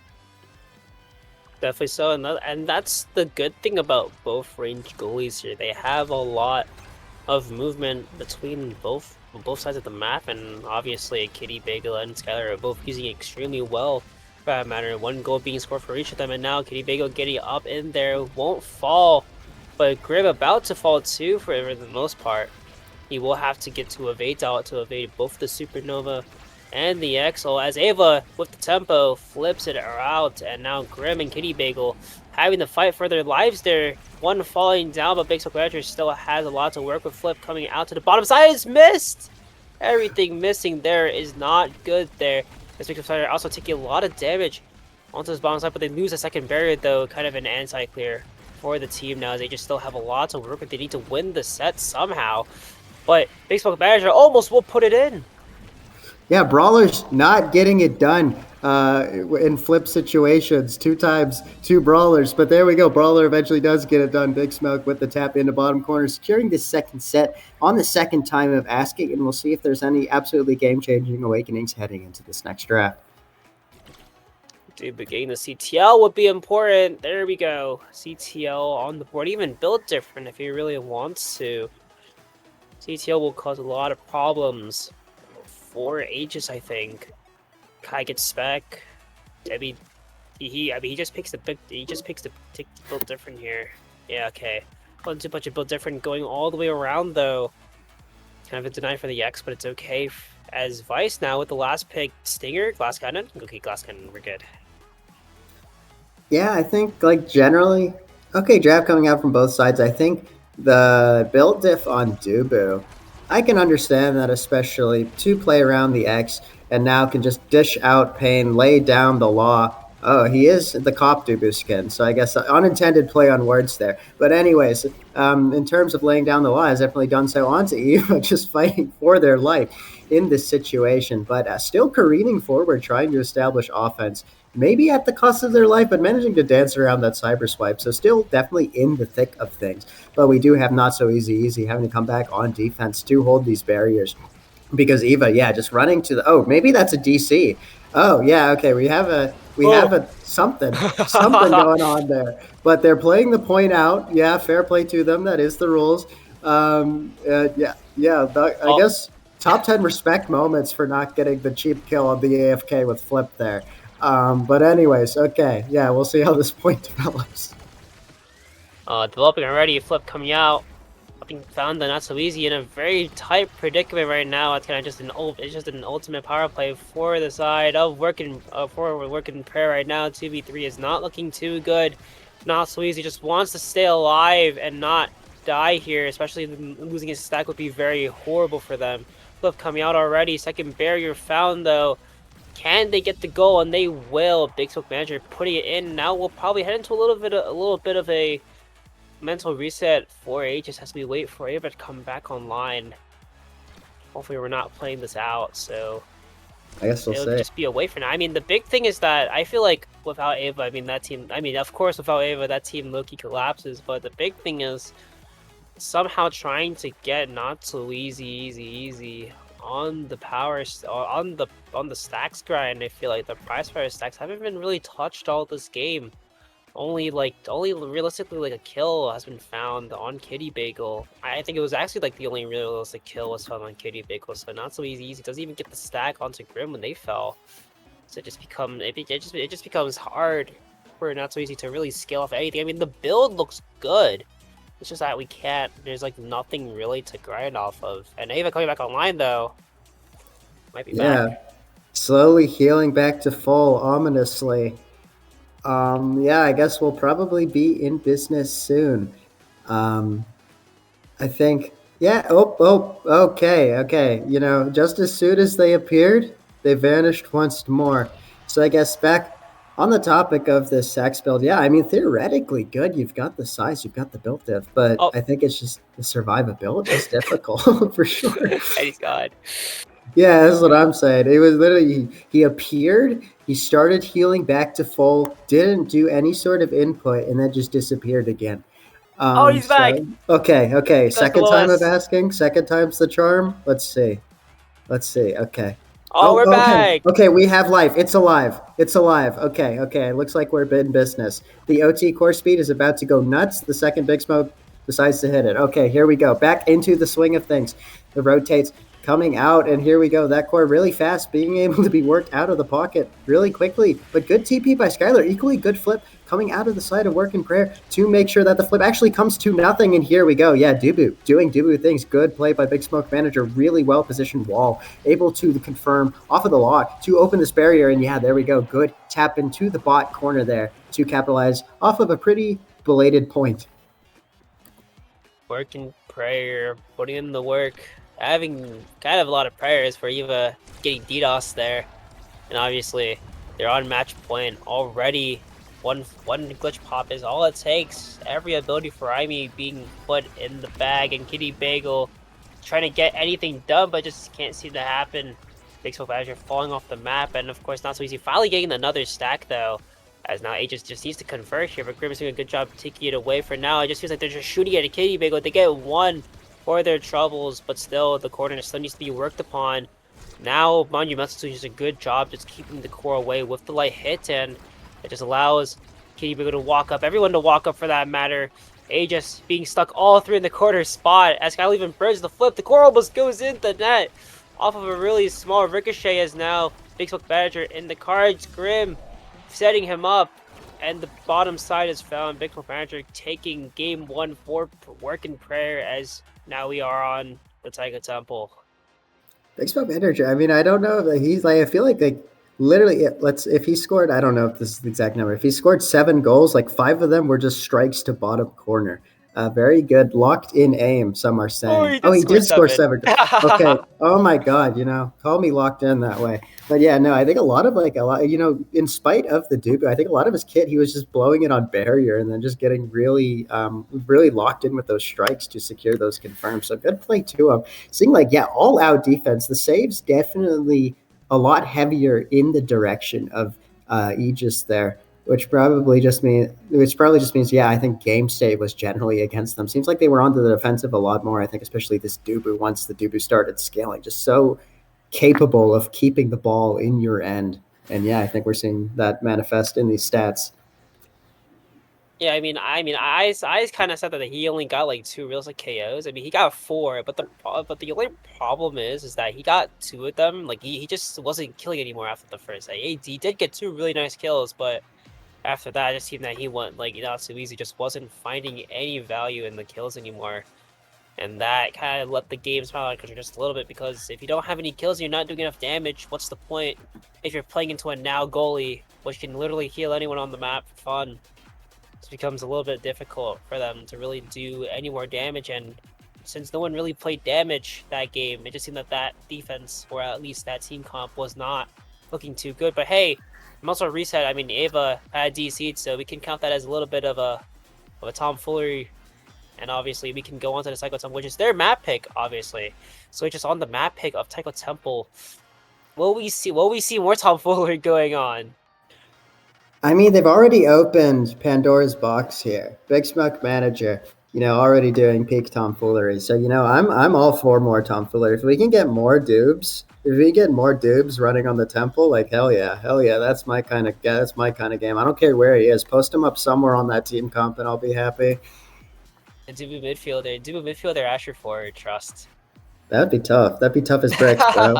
Definitely so, and that's the good thing about both range goalies here. They have a lot of movement between both sides of the map, and obviously Kitty Bagel and Skylar are both using it extremely well. For that matter, one goal being scored for each of them, and now Kitty Bagel getting up in there, won't fall, but Grim about to fall too for the most part. He will have to get to evade out to evade both the Supernova and the EXO, as Ava with the tempo flips it out, and now Grim and Kitty Bagel having to fight for their lives there. One falling down, but Big Smoke Manager still has a lot to work with. Flip coming out to the bottom side is missed. Everything missing there is not good there. This Big Smoke Manager also taking a lot of damage onto his bottom side, but they lose a second barrier though, kind of an anti-clear for the team now. They just still have a lot to work with. They need to win the set somehow, but Big Smoke Manager almost will put it in. Yeah, Brawler's not getting it done in flip situations. 2 times, 2 Brawlers. But there we go. Brawler eventually does get it done. Big Smoke with the tap in the bottom corner, securing the second set on the second time of asking. And we'll see if there's any absolutely game-changing awakenings heading into this next draft. Dude, but getting the CTL would be important. There we go. CTL on the board. Even build different if he really wants to. CTL will cause a lot of problems for Aegis, I think. Kai gets spec. He just picks the build different here. Yeah, okay. Wasn't too much of build different going all the way around though. Kind of a deny for the X, but it's okay. As Vice now with the last pick, Stinger, Glass Cannon. Okay, Glass Cannon, we're good. Yeah, I think generally, okay, draft coming out from both sides. I think the build diff on Dubu, I can understand that, especially to play around the X and now can just dish out pain, lay down the law Oh, he is the cop Dubu skin, so I guess unintended play on words there. But anyways, in terms of laying down the law, has definitely done so onto Eva, just fighting for their life in this situation, but still careening forward, trying to establish offense, maybe at the cost of their life, but managing to dance around that cyber swipe. So still definitely in the thick of things. But we do have not so easy having to come back on defense to hold these barriers. Because Eva, yeah, just running to the maybe that's a DC. Oh yeah, okay, we have a something going on there. But they're playing the point out. Yeah, fair play to them. That is the rules. I guess top 10 respect moments for not getting the cheap kill on the AFK with Flip there. But anyways, okay, yeah, we'll see how this point develops. Developing already, Flip coming out. Being found not so easy in a very tight predicament right now. It's kind of just an ultimate power play for the side of working prayer right now. 2v3 is not looking too good. Not so easy. Just wants to stay alive and not die here. Especially losing his stack would be very horrible for them. Flip coming out already. Second barrier found though. Can they get the goal? And they will. Big Smoke Manager putting it in. Now we'll probably head into a little bit of a mental reset for Aegis as we wait for Ava to come back online. Hopefully we're not playing this out, so I guess we'll it'll just be away for now. I mean, the big thing is that I feel like without Ava, of course without Ava, that team low-key collapses, but the big thing is somehow trying to get not so easy on the on the stacks grind. I feel like the prize fire stacks haven't been really touched all this game. Only realistically like a kill has been found on Kitty Bagel. I think it was actually like the only realistic kill was found on Kitty Bagel, so not so easy. Doesn't even get the stack onto Grim when they fell. So it just becomes hard for not so easy to really scale off anything. I mean, the build looks good. It's just that we can't. There's like nothing really to grind off of. And Ava coming back online though might be back. Slowly healing back to full, ominously. I guess we'll probably be in business soon. I think, okay. You know, just as soon as they appeared, they vanished once more. So I guess back on the topic of the Sax build, I mean, theoretically good. You've got the size, you've got the build diff, but I think it's just the survivability is difficult for sure. Thank God. Yeah, that's what I'm saying. It was literally, he appeared, he started healing back to full, didn't do any sort of input, and then just disappeared again. He's back! Okay. Second time of asking, second time's the charm. Let's see. Okay. We're back! Okay, we have life. It's alive. Okay. It looks like we're in business. The OT core speed is about to go nuts. The second Big Smoke decides to hit it. Okay, here we go. Back into the swing of things. The rotates. Coming out, and here we go. That core really fast, being able to be worked out of the pocket really quickly. But good TP by Skylar. Equally good flip coming out of the side of Work in Prayer to make sure that the flip actually comes to nothing. And here we go. Yeah, Dubu doing Dubu things. Good play by Big Smoke Manager. Really well-positioned wall. Able to confirm off of the lock to open this barrier. And yeah, there we go. Good tap into the bot corner there to capitalize off of a pretty belated point. Work in Prayer, putting in the work. Having kind of a lot of prayers for Eva getting DDoS there, and obviously they're on match point already. One glitch pop is all it takes. Every ability for Imi being put in the bag, and Kitty Bagel trying to get anything done, but just can't seem to happen. Big Smoke Manager falling off the map, and of course not so easy. Finally getting another stack though, as now Aegis just needs to convert here, but Grim is doing a good job taking it away for now. It just feels like they're just shooting at a Kitty Bagel. They get one for their troubles, but still the corner still needs to be worked upon. Now Monumental doing just a good job just keeping the core away with the light hit, and it just allows Kitty Bagel to walk up, everyone to walk up for that matter. Aegis being stuck all three in the corner spot as Kyle even bridges the flip. The core almost goes in the net off of a really small ricochet, as now Big Smoke Manager in the cards. Grim setting him up, and the bottom side is found. Big Smoke Manager taking game one for Work in Prayer, as now we are on the Taiga Temple. Big Smoke Manager, I mean, I don't know if he's like, I feel like literally, if he scored, I don't know if this is the exact number, if he scored 7 goals, like 5 of them were just strikes to bottom corner. Very good. Locked in aim, some are saying. Oh, He did score 7. seven. Okay. Oh my God, call me locked in that way. But yeah, no, I think a lot, in spite of the Dubu, I think a lot of his kit, he was just blowing it on barrier and then just getting really, really locked in with those strikes to secure those confirms. So good play to him. Seeing all out defense. The saves definitely a lot heavier in the direction of Aegis there. Which probably just means, I think game state was generally against them. Seems like they were onto the defensive a lot more. I think especially this Dubu, once the Dubu started scaling, just so capable of keeping the ball in your end. And yeah, I think we're seeing that manifest in these stats. Yeah, I kind of said that he only got like 2 realistic KOs. I mean, he got 4, but the only problem is that he got 2 of them. Like he just wasn't killing anymore after the first. He did get 2 really nice kills, but after that, it just seemed that he went not so easy. Just wasn't finding any value in the kills anymore, and that kind of let the game spiral out of control just a little bit. Because if you don't have any kills and you're not doing enough damage, what's the point if you're playing into a now goalie, which can literally heal anyone on the map for fun? It becomes a little bit difficult for them to really do any more damage, and since no one really played damage that game, it just seemed that defense, or at least that team comp, was not looking too good. But hey, I'm also reset. I mean, Ava had DC'd, so we can count that as a little bit of a tomfoolery. And obviously, we can go on to the Taiko Temple, which is their map pick, obviously. So just on the map pick of Taiko Temple, will we see more tomfoolery going on? I mean, they've already opened Pandora's box here. Big Smoke Manager, already doing peak tomfoolery. So, I'm all for more tomfoolery. If we can get more dubs, running on the temple, hell yeah, that's my kind of game. I don't care where he is. Post him up somewhere on that team comp, and I'll be happy. The Dubu midfielder, Asher Ford, trust. That'd be tough. That'd be tough as bricks, bro.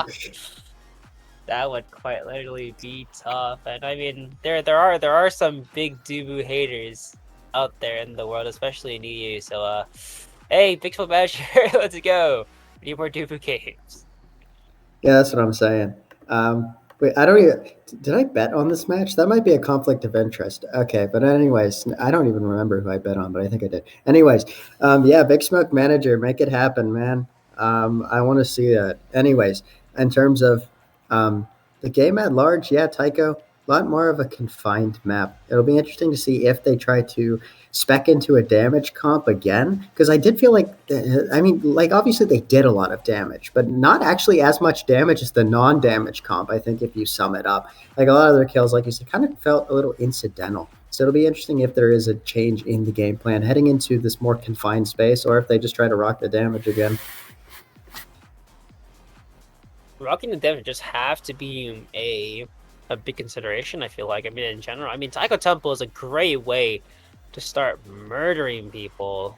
That would quite literally be tough. And I mean, there are some big Dubu haters out there in the world, especially in EU. So hey, Big Foot Badger, let's go. We need more Dubu games. Yeah, that's what I'm saying. Wait, I don't even. Did I bet on this match? That might be a conflict of interest. Okay, but anyways, I don't even remember who I bet on, but I think I did. Anyways, yeah, Big Smoke Manager, make it happen, man. I want to see that. Anyways, in terms of the game at large, yeah, Taiko, a lot more of a confined map. It'll be interesting to see if they try to spec into a damage comp again, because I did feel like, obviously they did a lot of damage, but not actually as much damage as the non-damage comp, I think, if you sum it up. A lot of their kills, like you said, kind of felt a little incidental. So it'll be interesting if there is a change in the game plan heading into this more confined space, or if they just try to rock the damage again. Rocking the damage just have to be a big consideration, I feel like. I mean, in general, Taiko Temple is a great way to start murdering people,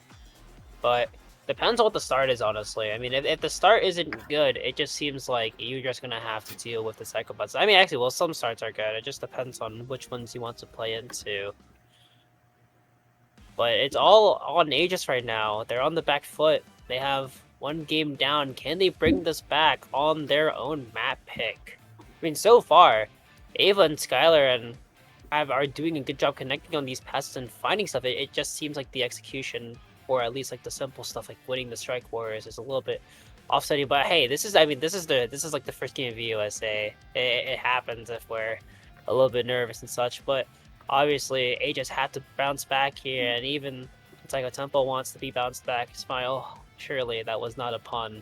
but depends on what the start is, honestly. I mean, if the start isn't good, it just seems like you're just gonna have to deal with the psychopaths. I mean, actually, well, some starts are good. It just depends on which ones you want to play into. But it's all on Aegis right now. They're on the back foot. They have 1 game down. Can they bring this back on their own map pick? I mean, so far, Ava and Skylar are doing a good job connecting on these passes and finding stuff. It just seems like the execution, or at least the simple stuff like winning the Strike Warriors, is a little bit offsetting. But hey, this is like the first game of EUSA. It happens if we're a little bit nervous and such. But obviously, Aegis had to bounce back here, and even Taiko Temple wants to be bounced back. Smile. Surely that was not a pun.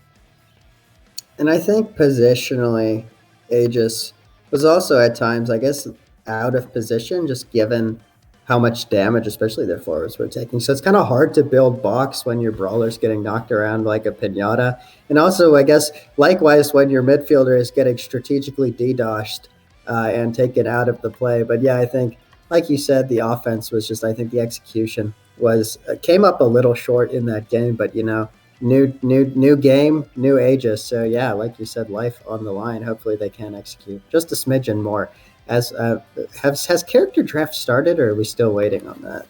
And I think positionally, Aegis was also at times, I guess, out of position, just given how much damage, especially their forwards, were taking. So it's kind of hard to build box when your brawler's getting knocked around like a pinata. And also, I guess, likewise, when your midfielder is getting strategically DDoSed and taken out of the play. But yeah, I think, like you said, the offense was just, I think the execution came up a little short in that game, but new game, new Aegis. So yeah, like you said, life on the line. Hopefully they can execute just a smidgen more. Has character draft started, or are we still waiting on that?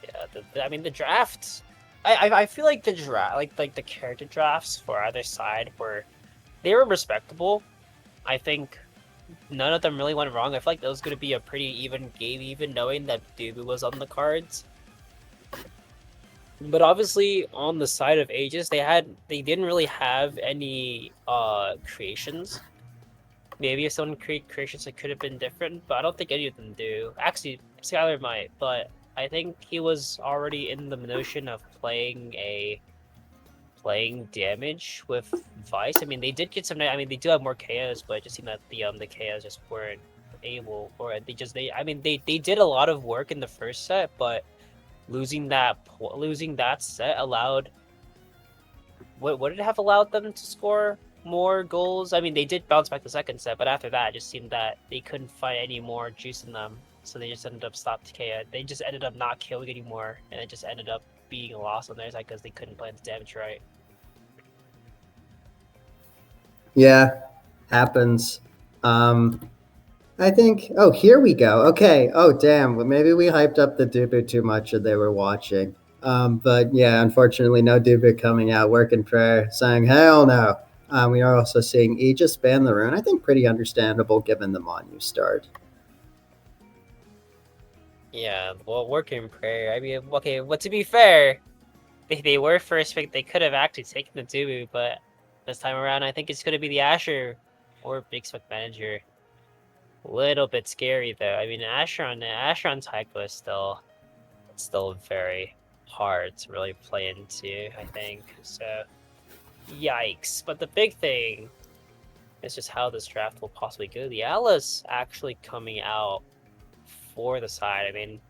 Yeah, the draft. I feel like the draft, like the character drafts for either side they were respectable. I think none of them really went wrong. I feel like that was going to be a pretty even game, even knowing that Dubu was on the cards. But obviously, on the side of Aegis, they didn't really have any creations. Maybe if someone created creations, it could have been different, but I don't think any of them do. Actually, Skylar might, but I think he was already in the notion of playing damage with Vice. I mean, they did get some. I mean, they do have more KOs, but it just seemed that the KOs just weren't able, or I mean, they did a lot of work in the first set, but losing that set allowed. What did it have allowed them to score more goals? I mean, they did bounce back the second set, but after that, it just seemed that they couldn't find any more juice in them, so they just ended up stopped KO. They just ended up not killing anymore, and it just ended up being a loss on their side because they couldn't plan the damage right. Yeah, happens. I think. Oh, here we go. Okay. Oh, damn. Well, maybe we hyped up the Dubu too much, and they were watching. But yeah, unfortunately, no Dubu coming out. Work in prayer, saying hell no. We are also seeing Aegis ban the rune. I think pretty understandable given the Monu start. Yeah, well, work in prayer. I mean, okay, well, to be fair, they were first pick. They could have actually taken the Dubu, but this time around, I think it's going to be the Asher or Big Spec Manager. Little bit scary though. I mean, Asher on Tycho is still very hard to really play into, I think. So, yikes. But the big thing is just how this draft will possibly go. The Atlas actually coming out for the side. I mean,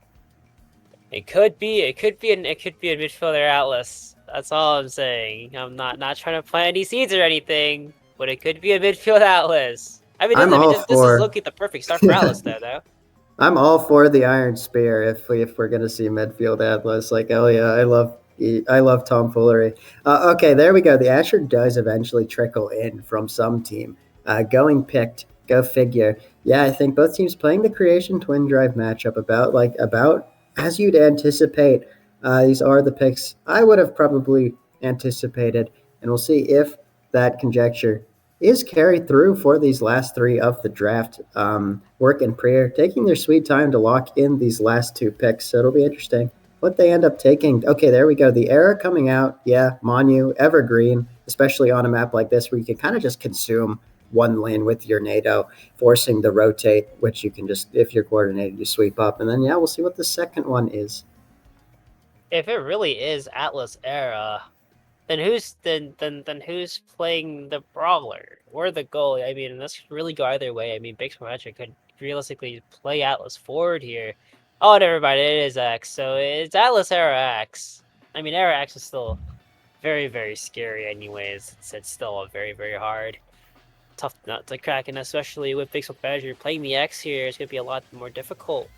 it could be a midfielder Atlas. That's all I'm saying. I'm not trying to plant any seeds or anything, but it could be a midfield Atlas. I mean, this is looking the perfect start for Atlas, though. I'm all for the Iron Spear if we're gonna see midfield Atlas. Like, hell yeah, I love tomfoolery. Okay, there we go. The Asher does eventually trickle in from some team. Going picked. Go figure. Yeah, I think both teams playing the Creation Twin Drive matchup about as you'd anticipate. These are the picks I would have probably anticipated, and we'll see if that conjecture is carried through for these last three of the draft. Work and prayer taking their sweet time to lock in these last two picks. So it'll be interesting what they end up taking. Okay, there we go. The era coming out. Yeah, Monu, Evergreen, especially on a map like this where you can kind of just consume one lane with your NATO, forcing the rotate, which you can just, if you're coordinated, you sweep up. And then, yeah, we'll see what the second one is. If it really is Atlas era, then who's playing the brawler or the goalie? I mean, this could really go either way. I mean, Big Magic could realistically play Atlas forward here. Oh, never mind, it is X. So it's Atlas era X. I mean, era X is still very, very scary anyways. It's still a very, very hard, tough nut to crack, and especially with Big Magic playing the X here, it's going to be a lot more difficult.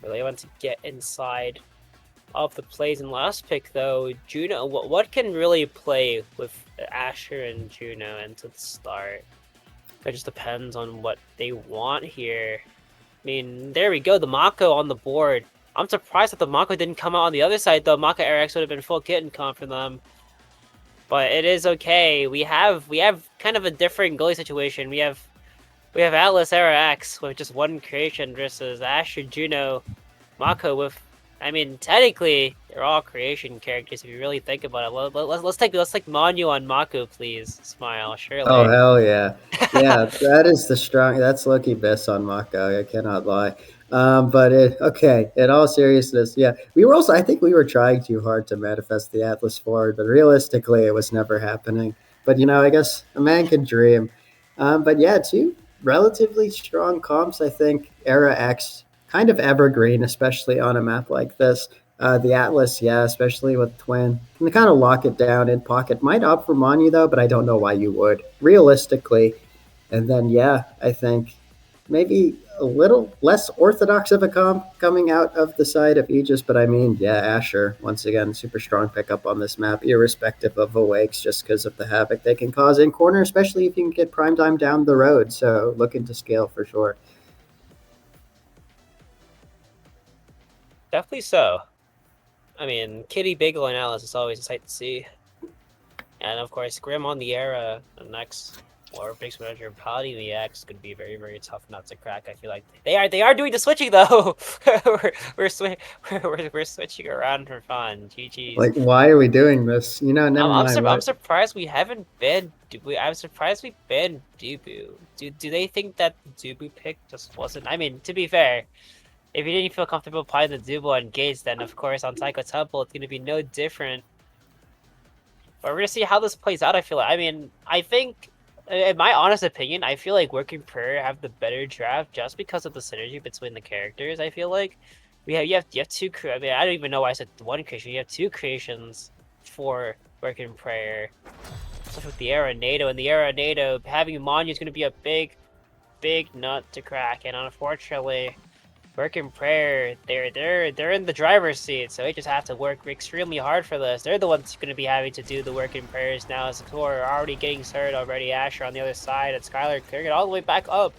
Really want to get inside of the plays in last pick, though. Juno, what can really play with Asher and Juno into the start? It just depends on what they want here. I mean, there we go, the Mako on the board. I'm surprised that the Mako didn't come out on the other side, though. Mako RX would have been full kit and comp for them. But it is okay. We have kind of a different goalie situation. We have Atlas Era X with just one creation versus Asher, Juno, Mako with, I mean, technically, they're all creation characters if you really think about it. Let's take Manu on Mako, please. Smile, surely. Oh, hell yeah. Yeah, that's lucky best on Mako, I cannot lie. But in all seriousness, yeah, I think we were trying too hard to manifest the Atlas forward, but realistically, it was never happening. But, I guess a man can dream. But yeah, two relatively strong comps, I think. Era X, kind of evergreen, especially on a map like this. The Atlas, yeah, especially with Twin. Can kind of lock it down in pocket. Might opt for Manu, though, but I don't know why you would, realistically. And then, yeah, I think maybe a little less orthodox of a comp coming out of the side of Aegis, but I mean, yeah, Asher, once again, super strong pickup on this map, irrespective of Awakes, just because of the havoc they can cause in corner, especially if you can get prime time down the road. So looking to scale for sure. Definitely so. I mean, Kitty, Bagel, and Alice is always a sight to see. And of course, Grim on the era next. or Big Manager Paladin EX could be very, very tough not to crack. I feel like they are doing the switching though. we're switching around for fun. GG's. Like, why are we doing this? You know, never mind. I'm surprised we haven't banned. I'm surprised we banned Dubu. Do they think that the Dubu pick just wasn't? I mean, to be fair, if you didn't feel comfortable applying the Dubu on Gates, then of course on Psycho Temple it's gonna be no different. But we're gonna see how this plays out. I feel like. I mean, I think, in my honest opinion, I feel like Working Prayer have the better draft just because of the synergy between the characters. I feel like you have two. I mean, I don't even know why I said one creation. You have two creations for Working Prayer, especially with the Era NATO. And the Era NATO having Manya is gonna be a big nut to crack. And unfortunately, Working Prayer, they're in the driver's seat, so they just have to work extremely hard for this. They're the ones going to be having to do the Working Prayers now, as the core are already getting started already. Asher on the other side, and Skylar clearing it all the way back up.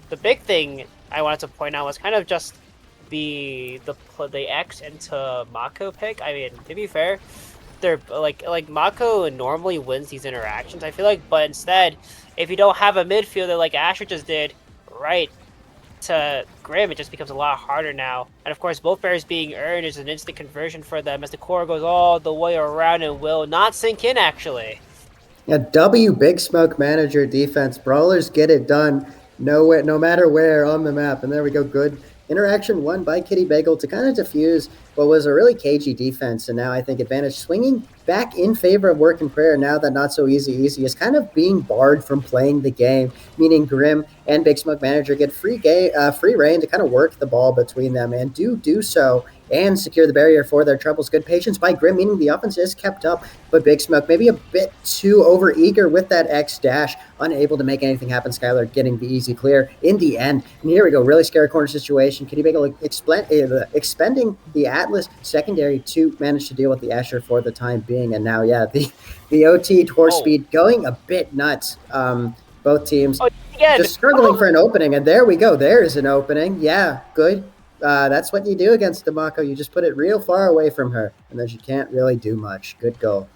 The big thing I wanted to point out was kind of just the X into Mako pick. I mean, to be fair, they're like Mako normally wins these interactions, I feel like, but instead, if you don't have a midfielder like Asher just did, right to Grim, it just becomes a lot harder now. And of course, both bears being earned is an instant conversion for them as the core goes all the way around and will not sink in, actually. Yeah, W Big Smoke Manager defense. Brawlers get it done no matter where on the map. And there we go. Good interaction won by Kitty Bagel to kind of diffuse what was a really cagey defense. And now I think advantage swinging back in favor of Working Prayer now that Not So Easy is kind of being barred from playing the game, meaning Grim and Big Smoke Manager get free reign to kind of work the ball between them and do so and secure the barrier for their troubles. Good patience by Grim, meaning the offense is kept up, but Big Smoke maybe a bit too overeager with that X dash, unable to make anything happen. Skylar getting the easy clear in the end. And here we go, really scary corner situation. Kitty Bagel expending the Atlas secondary to manage to deal with the Asher for the time being. And now, yeah, the OT horse speed going a bit nuts. Both teams just struggling for an opening. And there we go. There's an opening. Yeah, good. That's what you do against Demako. You just put it real far away from her, and then she can't really do much. Good goal.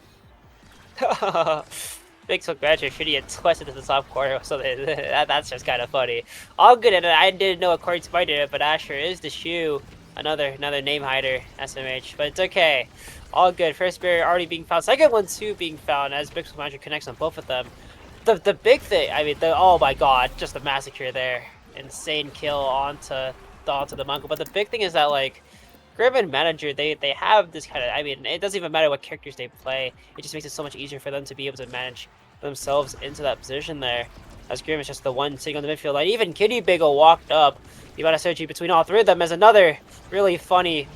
Big Smoke Manager should get twisted to the top corner, so that's just kind of funny. All good, and I didn't know according to my data, but Asher is the shoe. Another name hider, SMH, but it's okay. All good. First barrier already being found. Second one too being found as Big Smoke Manager connects on both of them. The big thing, I mean, oh my god, just a massacre there. Insane kill onto the Monko. But the big thing is that, like, Grim and Manager, they have this kind of, I mean, it doesn't even matter what characters they play. It just makes it so much easier for them to be able to manage themselves into that position there. As Grim is just the one sitting on the midfield line. Even Kitty Bagel walked up. The amount of synergy between all three of them is another really funny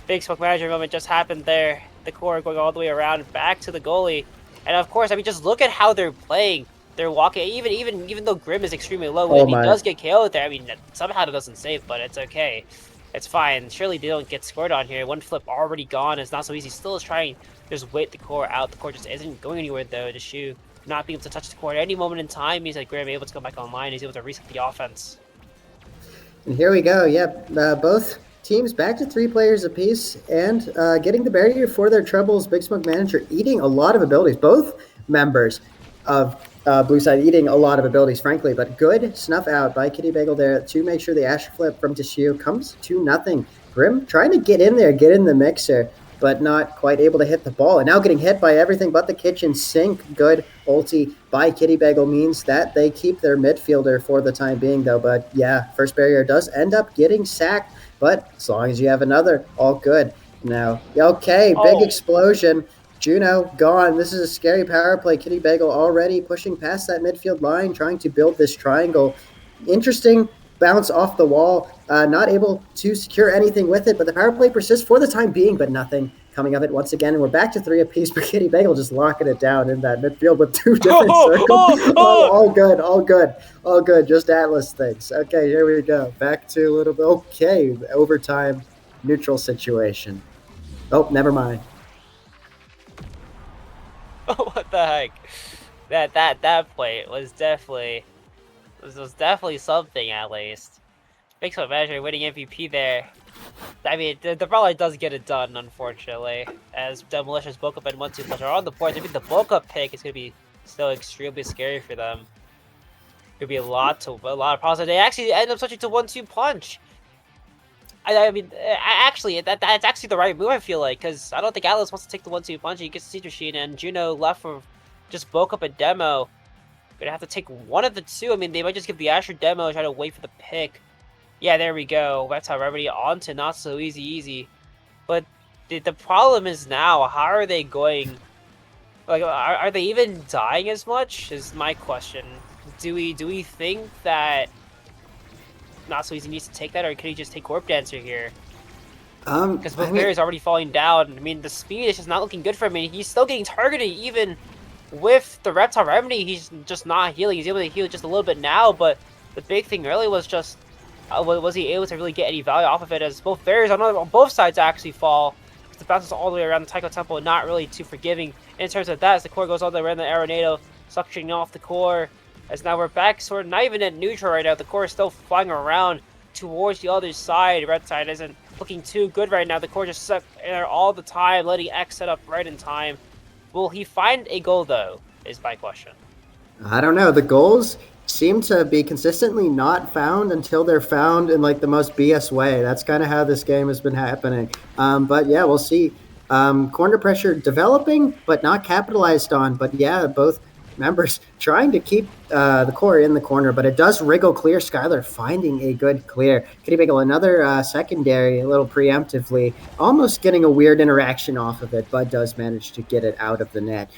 Big Smoke Manager moment just happened there. The core going all the way around back to the goalie. And of course, I mean, just look at how they're playing. They're walking, even though Grim is extremely low, and he does get KO'd there. I mean, somehow it doesn't save, but it's okay. It's fine. Surely they don't get scored on here. One flip already gone. It's Not So Easy. Still is trying to just wait the core out. The core just isn't going anywhere, though. The shoe not being able to touch the core at any moment in time means that Grim able to come back online. He's able to reset the offense. And here we go. Yep, both teams back to 3 players apiece and getting the barrier for their troubles. Big Smoke Manager eating a lot of abilities. Both members of Blue Side eating a lot of abilities, frankly, but good snuff out by Kitty Bagel there to make sure the Asher flip from Tishu comes to nothing. Grim trying to get in there, get in the mixer, but not quite able to hit the ball. And now getting hit by everything but the kitchen sink. Good ulti by Kitty Bagel means that they keep their midfielder for the time being, though. But yeah, first barrier does end up getting sacked, but as long as you have another, all good. Now, okay, big explosion. Juno gone. This is a scary power play. Kitty Bagel already pushing past that midfield line, trying to build this triangle. Interesting bounce off the wall. Not able to secure anything with it, but the power play persists for the time being, but nothing coming of it once again. And we're back to 3 apiece, but Kitty Bagel just locking it down in that midfield with 2 different circles. All good. Just Atlas things. Okay, here we go. Back to a little bit. Okay, overtime neutral situation. Oh, never mind. What the heck? That play was definitely something, at least. Big Smoke Manager winning MVP there. I mean, the brawler does get it done, unfortunately, as Demolicious, Bokup, and 1-2 plus are on the board. I mean, the Bokup pick is going to be still extremely scary for them. Could be a lot of problems. They actually end up switching to 1-2 punch. I mean, actually, that's actually the right move, I feel like, because I don't think Atlas wants to take the 1-2 punch. He gets the Siege Machine, and Juno left for just bulk up a demo. Gonna have to take one of the two. I mean, they might just give the Asher demo and try to wait for the pick. Yeah, there we go. Reptile Remedy on to Not So Easy. But the problem is now, how are they going? Like, are they even dying as much? Is my question. Do we think that Not So Easy needs to take that, or could he just take Warp Dancer here? Because both players already falling down. I mean, the speed is just not looking good for him. I mean, he's still getting targeted even with the Reptile Remedy. He's just not healing. He's able to heal just a little bit now, but the big thing really was just was he able to really get any value off of it, as both barriers on both sides actually fall. The bounces all the way around the Taiko Temple, not really too forgiving in terms of that, as the core goes all the way around the Aeronado, suctioning off the core. As now we're back sort of not even at neutral right now. The core is still flying around towards the other side. Red side isn't looking too good right now. The core just stuck there all the time, letting X set up right in time. Will he find a goal, though, is my question. I don't know. The goals seem to be consistently not found until they're found in like the most BS way. That's kind of how this game has been happening. But yeah, we'll see. Corner pressure developing, but not capitalized on. But yeah, both members trying to keep the core in the corner, but it does wriggle clear. Skylar finding a good clear. Kitty Bagel, another secondary, a little preemptively, almost getting a weird interaction off of it, but does manage to get it out of the net.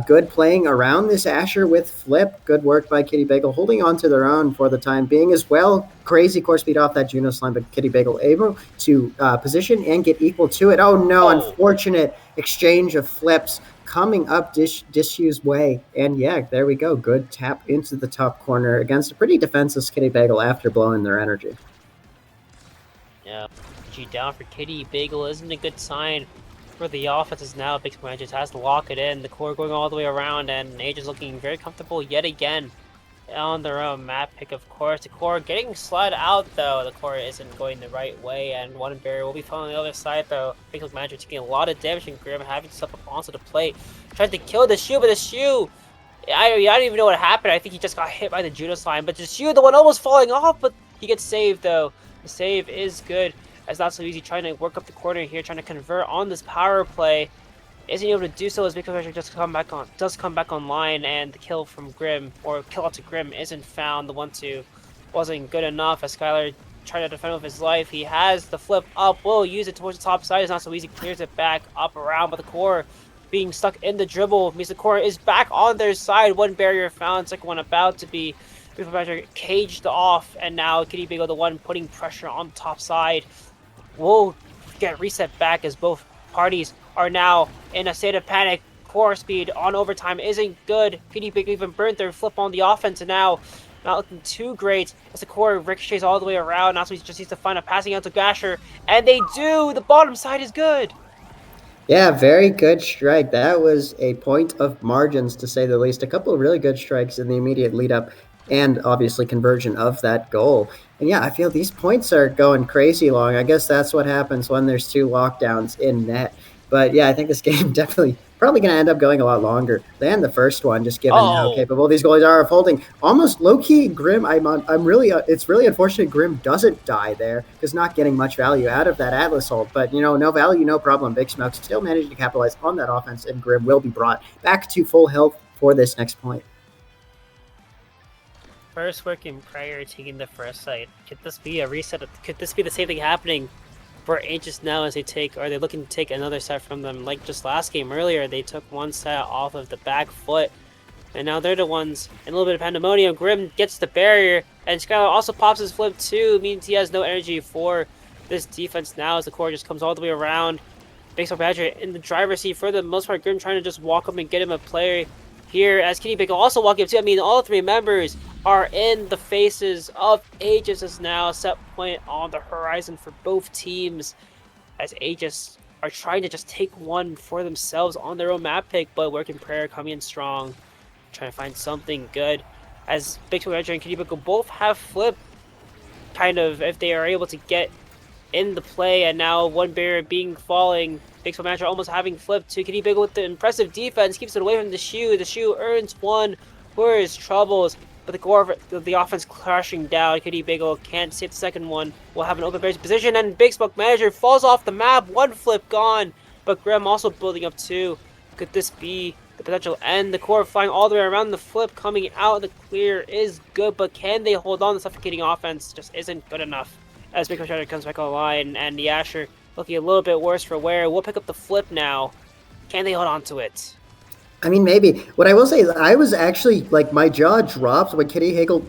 Good playing around this Asher with Flip. Good work by Kitty Bagel, holding on to their own for the time being as well. Crazy core speed off that Juno slime, but Kitty Bagel able to position and get equal to it. Oh no, unfortunate exchange of flips coming up Dishu's way. And yeah, there we go. Good tap into the top corner against a pretty defenseless Kitty Bagel after blowing their energy. Yeah, G down for Kitty Bagel isn't a good sign for the offense. Is now Big Square just has to lock it in. The core going all the way around, and Age is looking very comfortable yet again on their own map pick, of course. The core getting slid out, though. The core isn't going the right way, and one barrier will be following the other side, though. Big Square Manager taking a lot of damage, and Grim having to step up onto the plate, trying to kill the Shoe, but the Shoe, I don't even know what happened. I think he just got hit by the Judo slime, but the Shoe, the one almost falling off, but he gets saved, though. The save is good. It's Not So Easy trying to work up the corner here, trying to convert on this power play. Isn't able to do so as Big Pressure does come back online, and the kill from Grim, or kill out to Grim, isn't found. The 1-2 wasn't good enough as Skylar tried to defend with his life. He has the flip up, will use it towards the top side. It's Not So Easy, clears it back up around, but the core being stuck in the dribble means the core is back on their side. One barrier found, second one about to be Big Pressure caged off, and now Kitty Bagel, the one putting pressure on the top side, will get reset back as both parties are now in a state of panic. Core speed on overtime isn't good. Kitty Bagel even burned their flip on the offense, and now not looking too great as the core ricochets all the way around. Now he just needs to find a passing out to Gasher, and they do. The bottom side is good. Yeah, very good strike. That was a point of margins, to say the least. A couple of really good strikes in the immediate lead up, and obviously conversion of that goal. And yeah, I feel these points are going crazy long. I guess that's what happens when there's two lockdowns in net. But yeah, I think this game definitely probably going to end up going a lot longer than the first one, just given how capable these goalies are of holding. Almost low-key Grim, it's really unfortunate Grim doesn't die there, because not getting much value out of that Atlas hold. But, you know, no value, no problem. Big Smoke still managed to capitalize on that offense, and Grim will be brought back to full health for this next point. First work in prayer, taking the first site. Could this be a reset? Could this be the same thing happening for Aegis now, as they're looking to take another set from them? Like just last game earlier, they took one set off of the back foot, and now they're the ones in a little bit of pandemonium. Grim gets the barrier, and Skylar also pops his flip too. Means he has no energy for this defense now, as the core just comes all the way around. Big Smoke Badger in the driver's seat for the most part. Grim trying to just walk up and get him a play here, as Kitty Bagel also walking up too. I mean, all three members are in the faces of Aegis, as now set point on the horizon for both teams, as Aegis are trying to just take one for themselves on their own map pick, but Work in Prayer coming in strong, trying to find something good, as Big Smoke and Kitty Bagel both have flip, kind of, if they are able to get in the play, and now one barrier being falling. Big Smoke Manager almost having flipped to Kitty Bagel with the impressive defense, keeps it away from the Shoe. The Shoe earns one for his troubles, but the offense crashing down. Kitty Bagel can't save the second one. Will have an open barrier position, and Big Smoke Manager falls off the map. One flip gone, but Grim also building up two. Could this be the potential end? The core flying all the way around, the flip coming out. The clear is good, but can they hold on? The suffocating offense just isn't good enough. As Big Smoke comes back online, and the Asher looking a little bit worse for wear. We'll pick up the flip now. Can they hold on to it? I mean, maybe. What I will say is I was actually, like, my jaw dropped when Kitty Bagel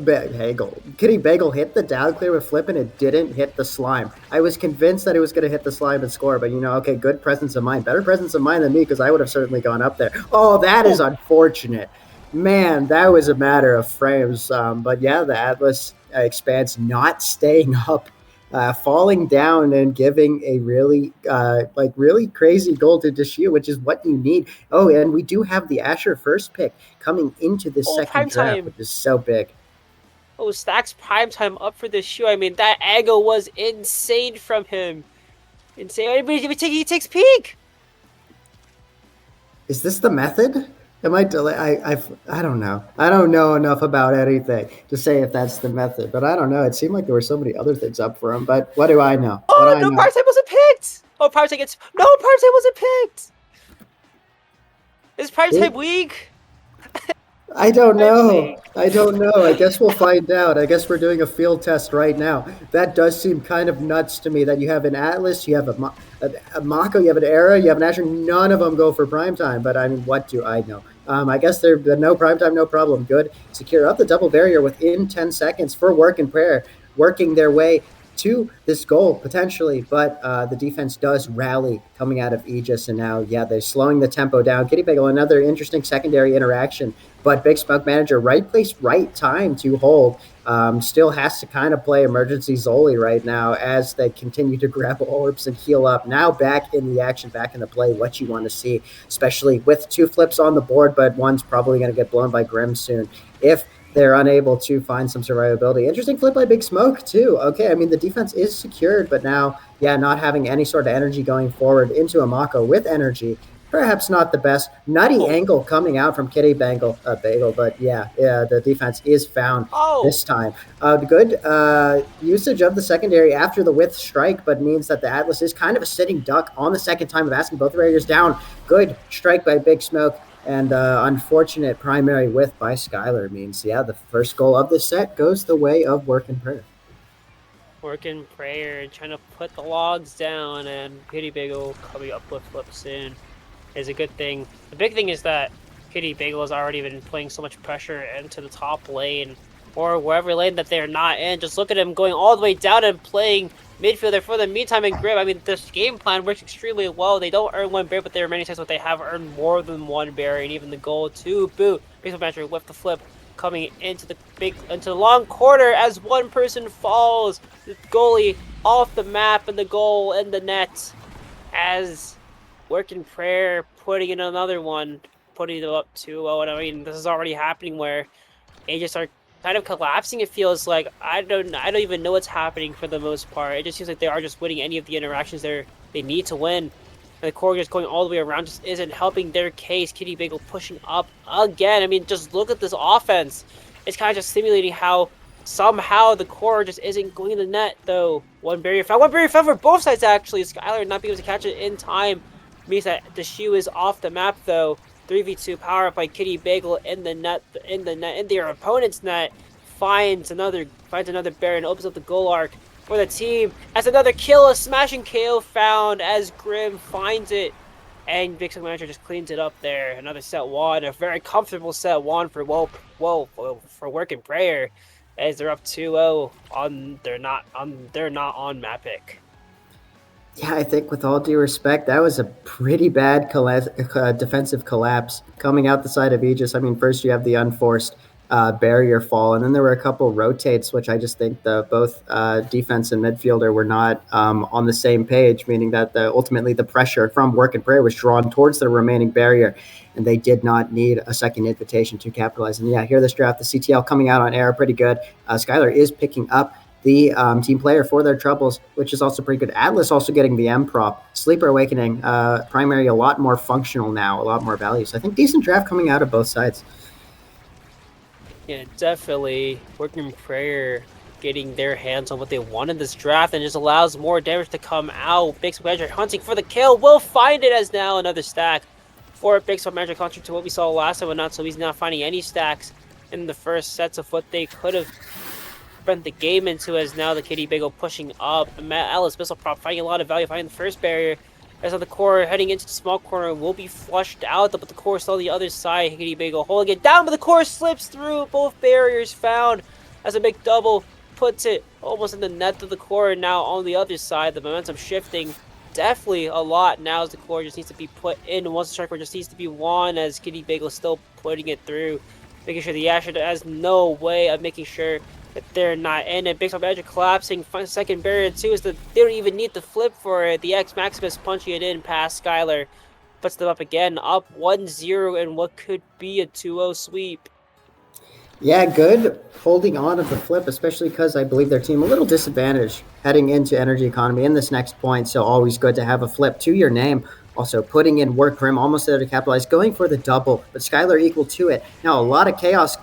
hit the down clear with flip and it didn't hit the slime. I was convinced that it was going to hit the slime and score, but, okay, good presence of mind. Better presence of mind than me, because I would have certainly gone up there. Oh, that is unfortunate. Man, that was a matter of frames. But yeah, the Atlas Expanse not staying up, falling down and giving a really crazy goal to Deshu, which is what you need. Oh, and we do have the Asher first pick coming into the second draft, which is so big. Oh, Stacks primetime up for the Shoe. I mean, that angle was insane from him. Insane. He takes peek. Is this the method? Am I don't know. I don't know enough about anything to say if that's the method, but I don't know. It seemed like there were so many other things up for him, but what do I know? Oh, no, primetime wasn't picked! Oh, primetime wasn't picked! Is primetime weak? I don't know. I guess we'll find out. I guess we're doing a field test right now. That does seem kind of nuts to me that you have an Atlas, you have a Mako, you have an Era, you have an Asher. None of them go for primetime, but I mean, what do I know? I guess they're no primetime, no problem. Good. Secure up the double barrier within 10 seconds for Work and Prayer, working their way to this goal potentially, but the defense does rally coming out of Aegis, and now, they're slowing the tempo down. Kitty Bagel, another interesting secondary interaction, but Big Smoke Manager, right place, right time to hold. Still has to kind of play emergency Zoli right now as they continue to grab orbs and heal up. Now back in the action, back in the play, what you want to see, especially with two flips on the board, but one's probably going to get blown by Grim soon. If they're unable to find some survivability. Interesting flip by Big Smoke, too. Okay, I mean, the defense is secured, but now, not having any sort of energy going forward into a Mako with energy, perhaps not the best. Nutty angle coming out from Kitty Bagel, but the defense is found this time. Good usage of the secondary after the width strike, but means that the Atlas is kind of a sitting duck on the second time of asking both barriers down. Good strike by Big Smoke. And unfortunate primary width by Skylar means, the first goal of the set goes the way of Work and Prayer. Work and Prayer, trying to put the logs down, and Kitty Bagel coming up with flip soon is a good thing. The big thing is that Kitty Bagel has already been putting so much pressure into the top lane, or wherever lane that they're not in. Just look at him going all the way down and playing midfielder for the meantime in Grim. I mean, this game plan works extremely well. They don't earn one bear, but there are many times where they have earned more than one bear, and even the goal to boot. Baseball Manager with the flip coming into the long corner as one person falls. The goalie off the map, and the goal in the net as Work and Prayer putting in another one, putting it up 2-0. And I mean, this is already happening where Aegis are kind of collapsing. It feels like I don't even know what's happening for the most part. It just seems like they are just winning any of the interactions they need to win. And the core just going all the way around just isn't helping their case. Kitty Bagel pushing up again. I mean, just look at this offense. It's kind of just simulating how somehow the core just isn't going in the net, though. One barrier foul for both sides, actually. Skylar not being able to catch it in time means that the Shoe is off the map, though. 3v2 power up by Kitty Bagel in their opponent's net, finds another bear and opens up the goal arc for the team as another kill, a smashing KO found as Grim finds it, and Big Smoke Manager just cleans it up there. Another set one, a very comfortable set one for for Work and Prayer as they're up 2-0 on they're not on map pick. Yeah, I think with all due respect, that was a pretty bad defensive collapse coming out the side of Aegis. I mean, first you have the unforced barrier fall, and then there were a couple rotates, which I just think both defense and midfielder were not on the same page, meaning that ultimately the pressure from Work and Prayer was drawn towards the remaining barrier, and they did not need a second invitation to capitalize. And here this draft, the CTL coming out on air pretty good. Skylar is picking up the team player for their troubles, which is also pretty good. Atlas also getting the M prop. Sleeper Awakening, primary a lot more functional now, a lot more value. So I think decent draft coming out of both sides. Yeah, definitely. Working Prayer getting their hands on what they want in this draft and just allows more damage to come out. Big Smoke Manager hunting for the kill. Will find it as now another stack for Big Smoke Manager, contrary to what we saw last time, but not so he's not finding any stacks in the first sets of what they could have spent the game into, as now the Kitty Bagel pushing up. Alice Missile Prop finding a lot of value, finding the first barrier. As on the core, heading into the small corner, will be flushed out, but the core still on the other side. Kitty Bagel holding it down, but the core slips through. Both barriers found as a big double puts it almost in the net of the core. Now on the other side, the momentum shifting definitely a lot now as the core just needs to be put in. Once the strike just needs to be won, as Kitty Bagel still putting it through, making sure the Asher has no way of making sure that they're not in it. Big Smoke Manager collapsing. Second barrier too is that they don't even need to flip for it. The X Maximus punching it in past Skylar. Puts them up again, up 1-0 in what could be a 2-0 sweep. Yeah, good holding on of the flip, especially because I believe their team a little disadvantaged heading into energy economy in this next point. So always good to have a flip to your name. Also putting in work Grim, almost there to capitalize, going for the double, but Skylar equal to it. Now a lot of chaos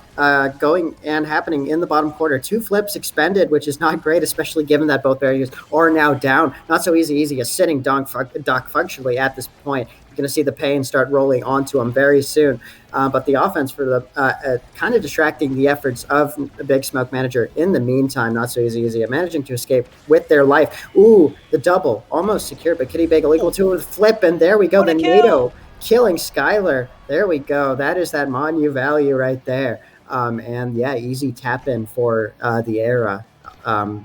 going and happening in the bottom quarter. 2 flips expended, which is not great, especially given that both barriers are now down. Not so easy. A sitting duck functionally at this point. You're going to see the pain start rolling onto him very soon. But the offense for the kind of distracting the efforts of the Big Smoke Manager in the meantime, not so easy. Managing to escape with their life. Ooh, the double, almost secure, but Kitty Bagel equal to a flip, and there we go. The NATO killing Skylar. There we go. That is that Monu value right there. And yeah, easy tap in for the era,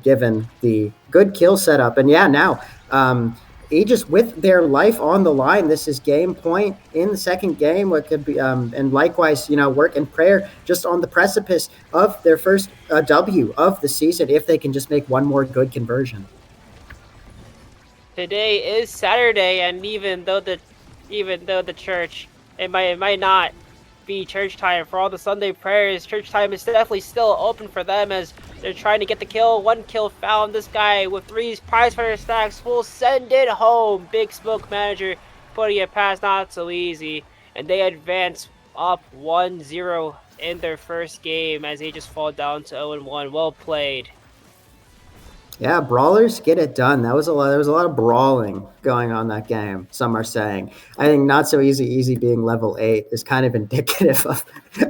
given the good kill setup. And yeah, now Aegis with their life on the line. This is game point in the second game. What could be, and likewise, Work and Prayer just on the precipice of their first W of the season if they can just make one more good conversion. Today is Saturday, and even though the church it might not be church time for all the Sunday prayers, church time is definitely still open for them as they're trying to get the kill. 1 kill found. This guy with 3 prize fighter stacks will send it home. Big Smoke Manager putting it past, not so easy, and they advance up 1-0 in their first game as they just fall down to 0-1. Well played. Yeah, brawlers get it done. There was a lot of brawling going on that game, some are saying. I think not so easy being level 8 is kind of indicative of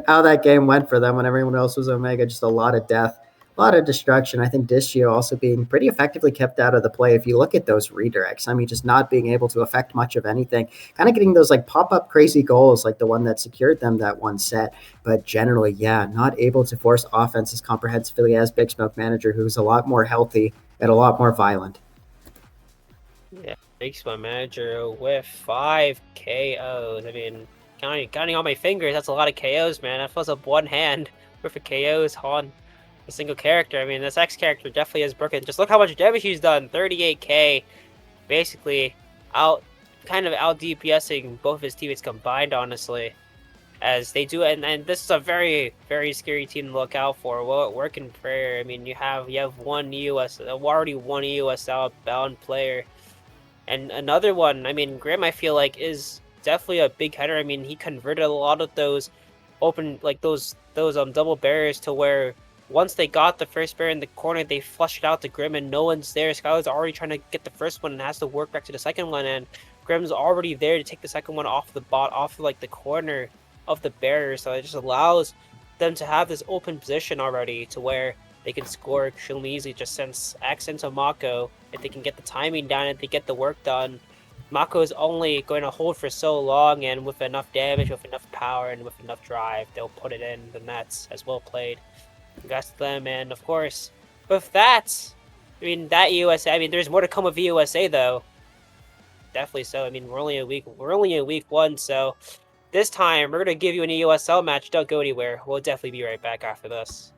how that game went for them when everyone else was Omega. Just a lot of death, a lot of destruction. I think Distio also being pretty effectively kept out of the play. If you look at those redirects, I mean, just not being able to affect much of anything, kind of getting those like pop-up crazy goals like the one that secured them that one set. But generally, yeah, not able to force offense as comprehensively as Big Smoke Manager, who's a lot more healthy and a lot more violent. Yeah, Big Smoke Manager with 5 KOs. I mean, counting on my fingers, that's a lot of KOs, man. That fills up one hand worth of KOs on a single character. I mean, this X character definitely is broken. Just look how much damage he's done. 38k. Basically, out DPSing both of his teammates combined, honestly. As they do, and this is a very, very scary team to look out for. Well, Work in Prayer. I mean, you have one EUSL bound player, and another one. I mean, Grim, I feel like is definitely a big header. I mean, he converted a lot of those open, like those double barriers to where once they got the first barrier in the corner, they flushed it out to Grim, and no one's there. Skylar's already trying to get the first one and has to work back to the second one, and Grim's already there to take the second one off like the corner of the barrier, so it just allows them to have this open position already to where they can score extremely easily. Just sends X into Mako. If they can get the timing down and they get the work done, Mako is only going to hold for so long, and with enough damage, with enough power, and with enough drive, they'll put it in the nets. As well played. Congrats to them, and of course, with that, I mean, that USA, I mean, there's more to come with USA though. Definitely so. I mean, we're only in week 1, so this time, we're going to give you an EUSL match. Don't go anywhere. We'll definitely be right back after this.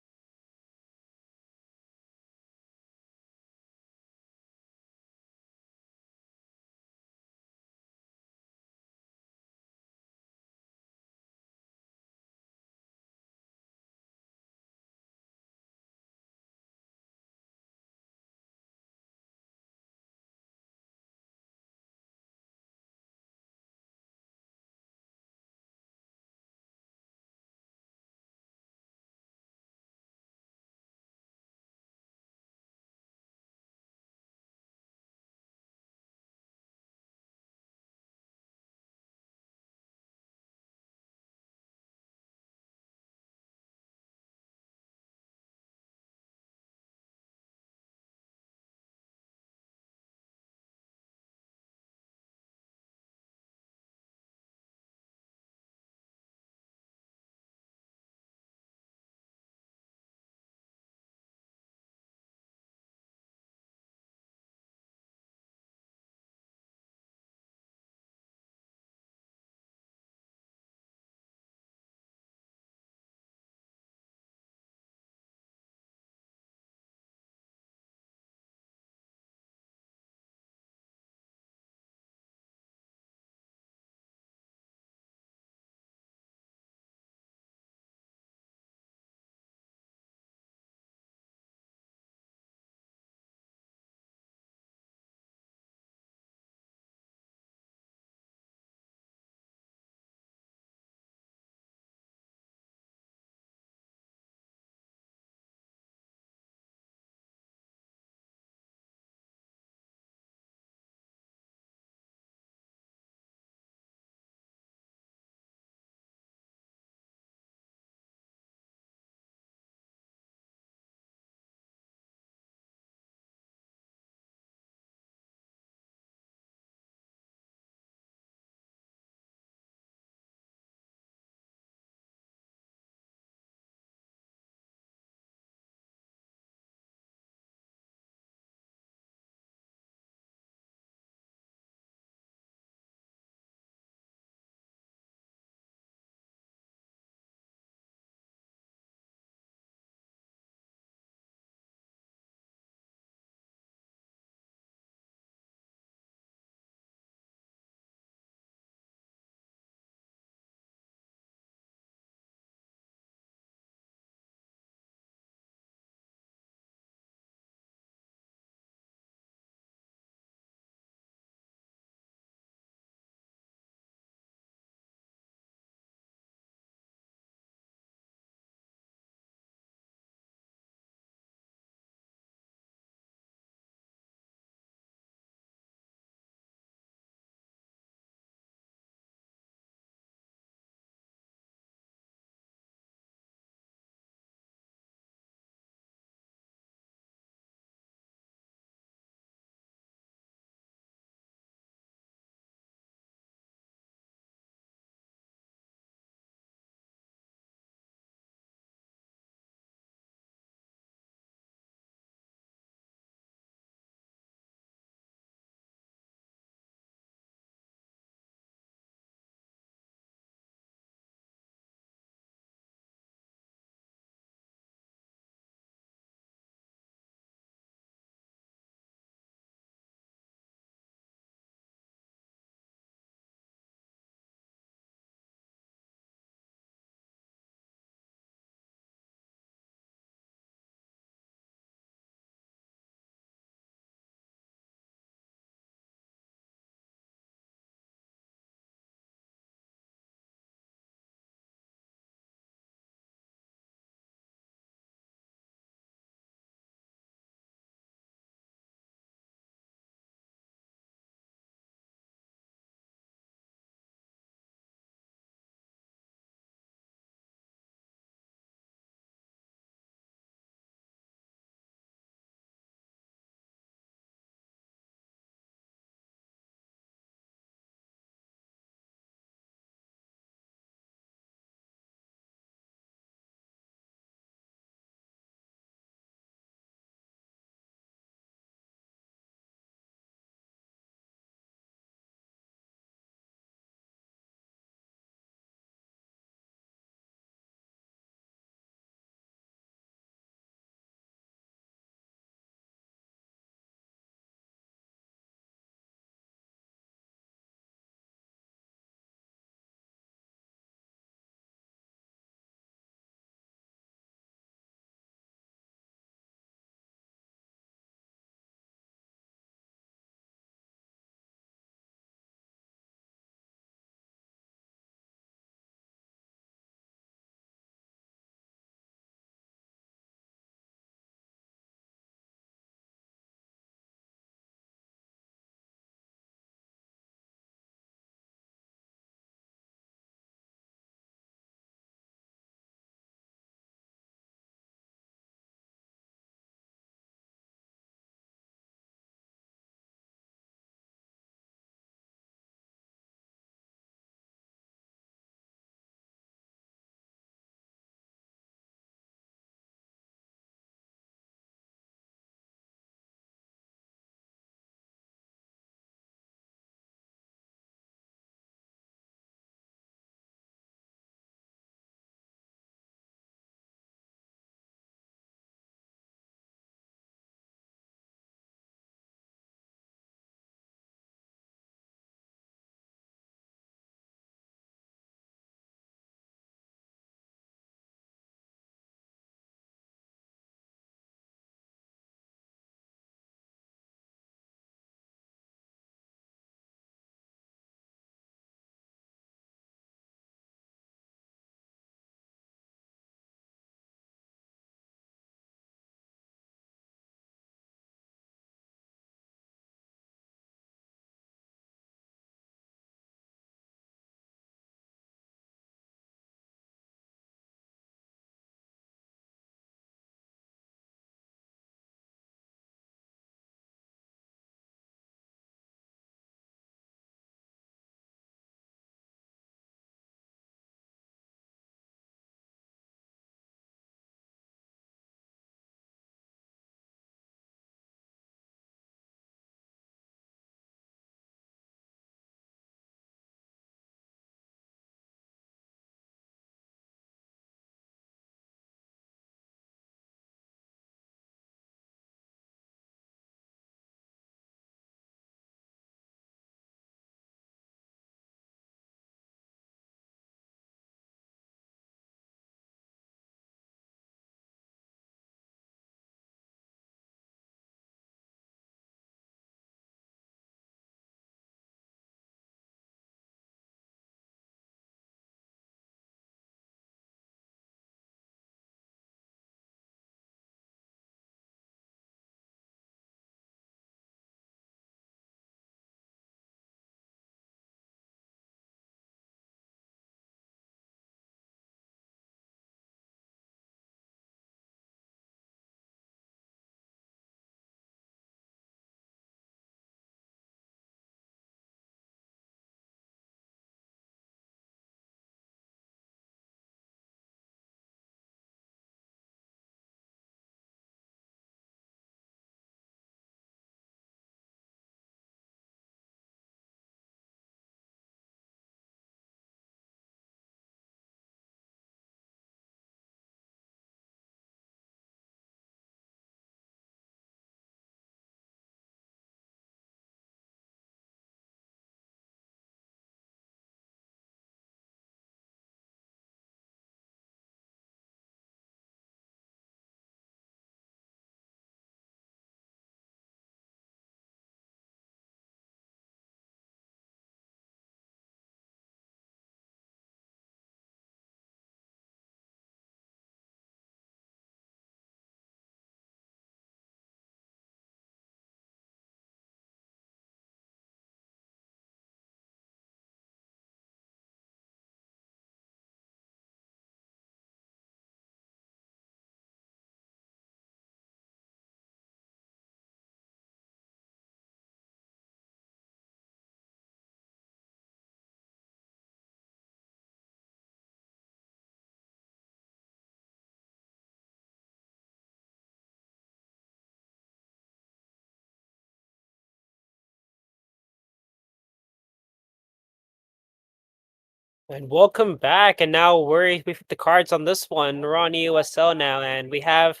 And welcome back. And now we put the cards on this one. We're on EUSL now, and we have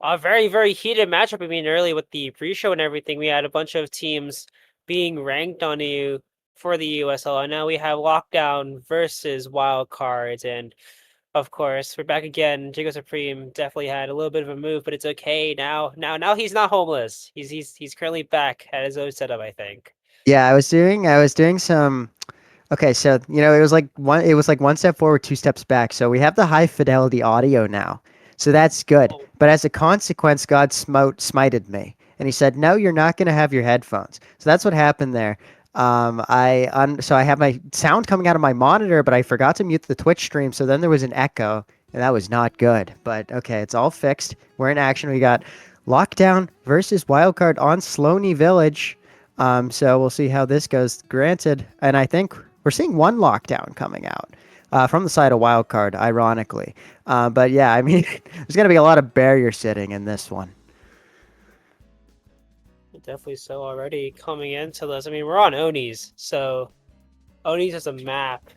a very, very heated matchup. I mean, early with the pre-show and everything, we had a bunch of teams being ranked on EU for the EUSL, and now we have Lockdown versus Wild Cards. And of course, we're back again. Jigo Supreme definitely had a little bit of a move, but it's okay now. Now he's not homeless. He's currently back at his own setup, I think. Yeah, I was doing some. Okay, so it was like one step forward, two steps back. So we have the high fidelity audio now. So that's good. But as a consequence, God smited me. And he said, "No, you're not going to have your headphones." So that's what happened there. So I have my sound coming out of my monitor, but I forgot to mute the Twitch stream, so then there was an echo, and that was not good. But okay, it's all fixed. We're in action. We got Lockdown versus Wildcard on Sloaney Village. So we'll see how this goes. Granted, and I think we're seeing one lockdown coming out from the side of Wildcard, ironically. But yeah, I mean, there's going to be a lot of barrier sitting in this one. Definitely so already coming into this. I mean, we're on Oni's, so Oni's as a map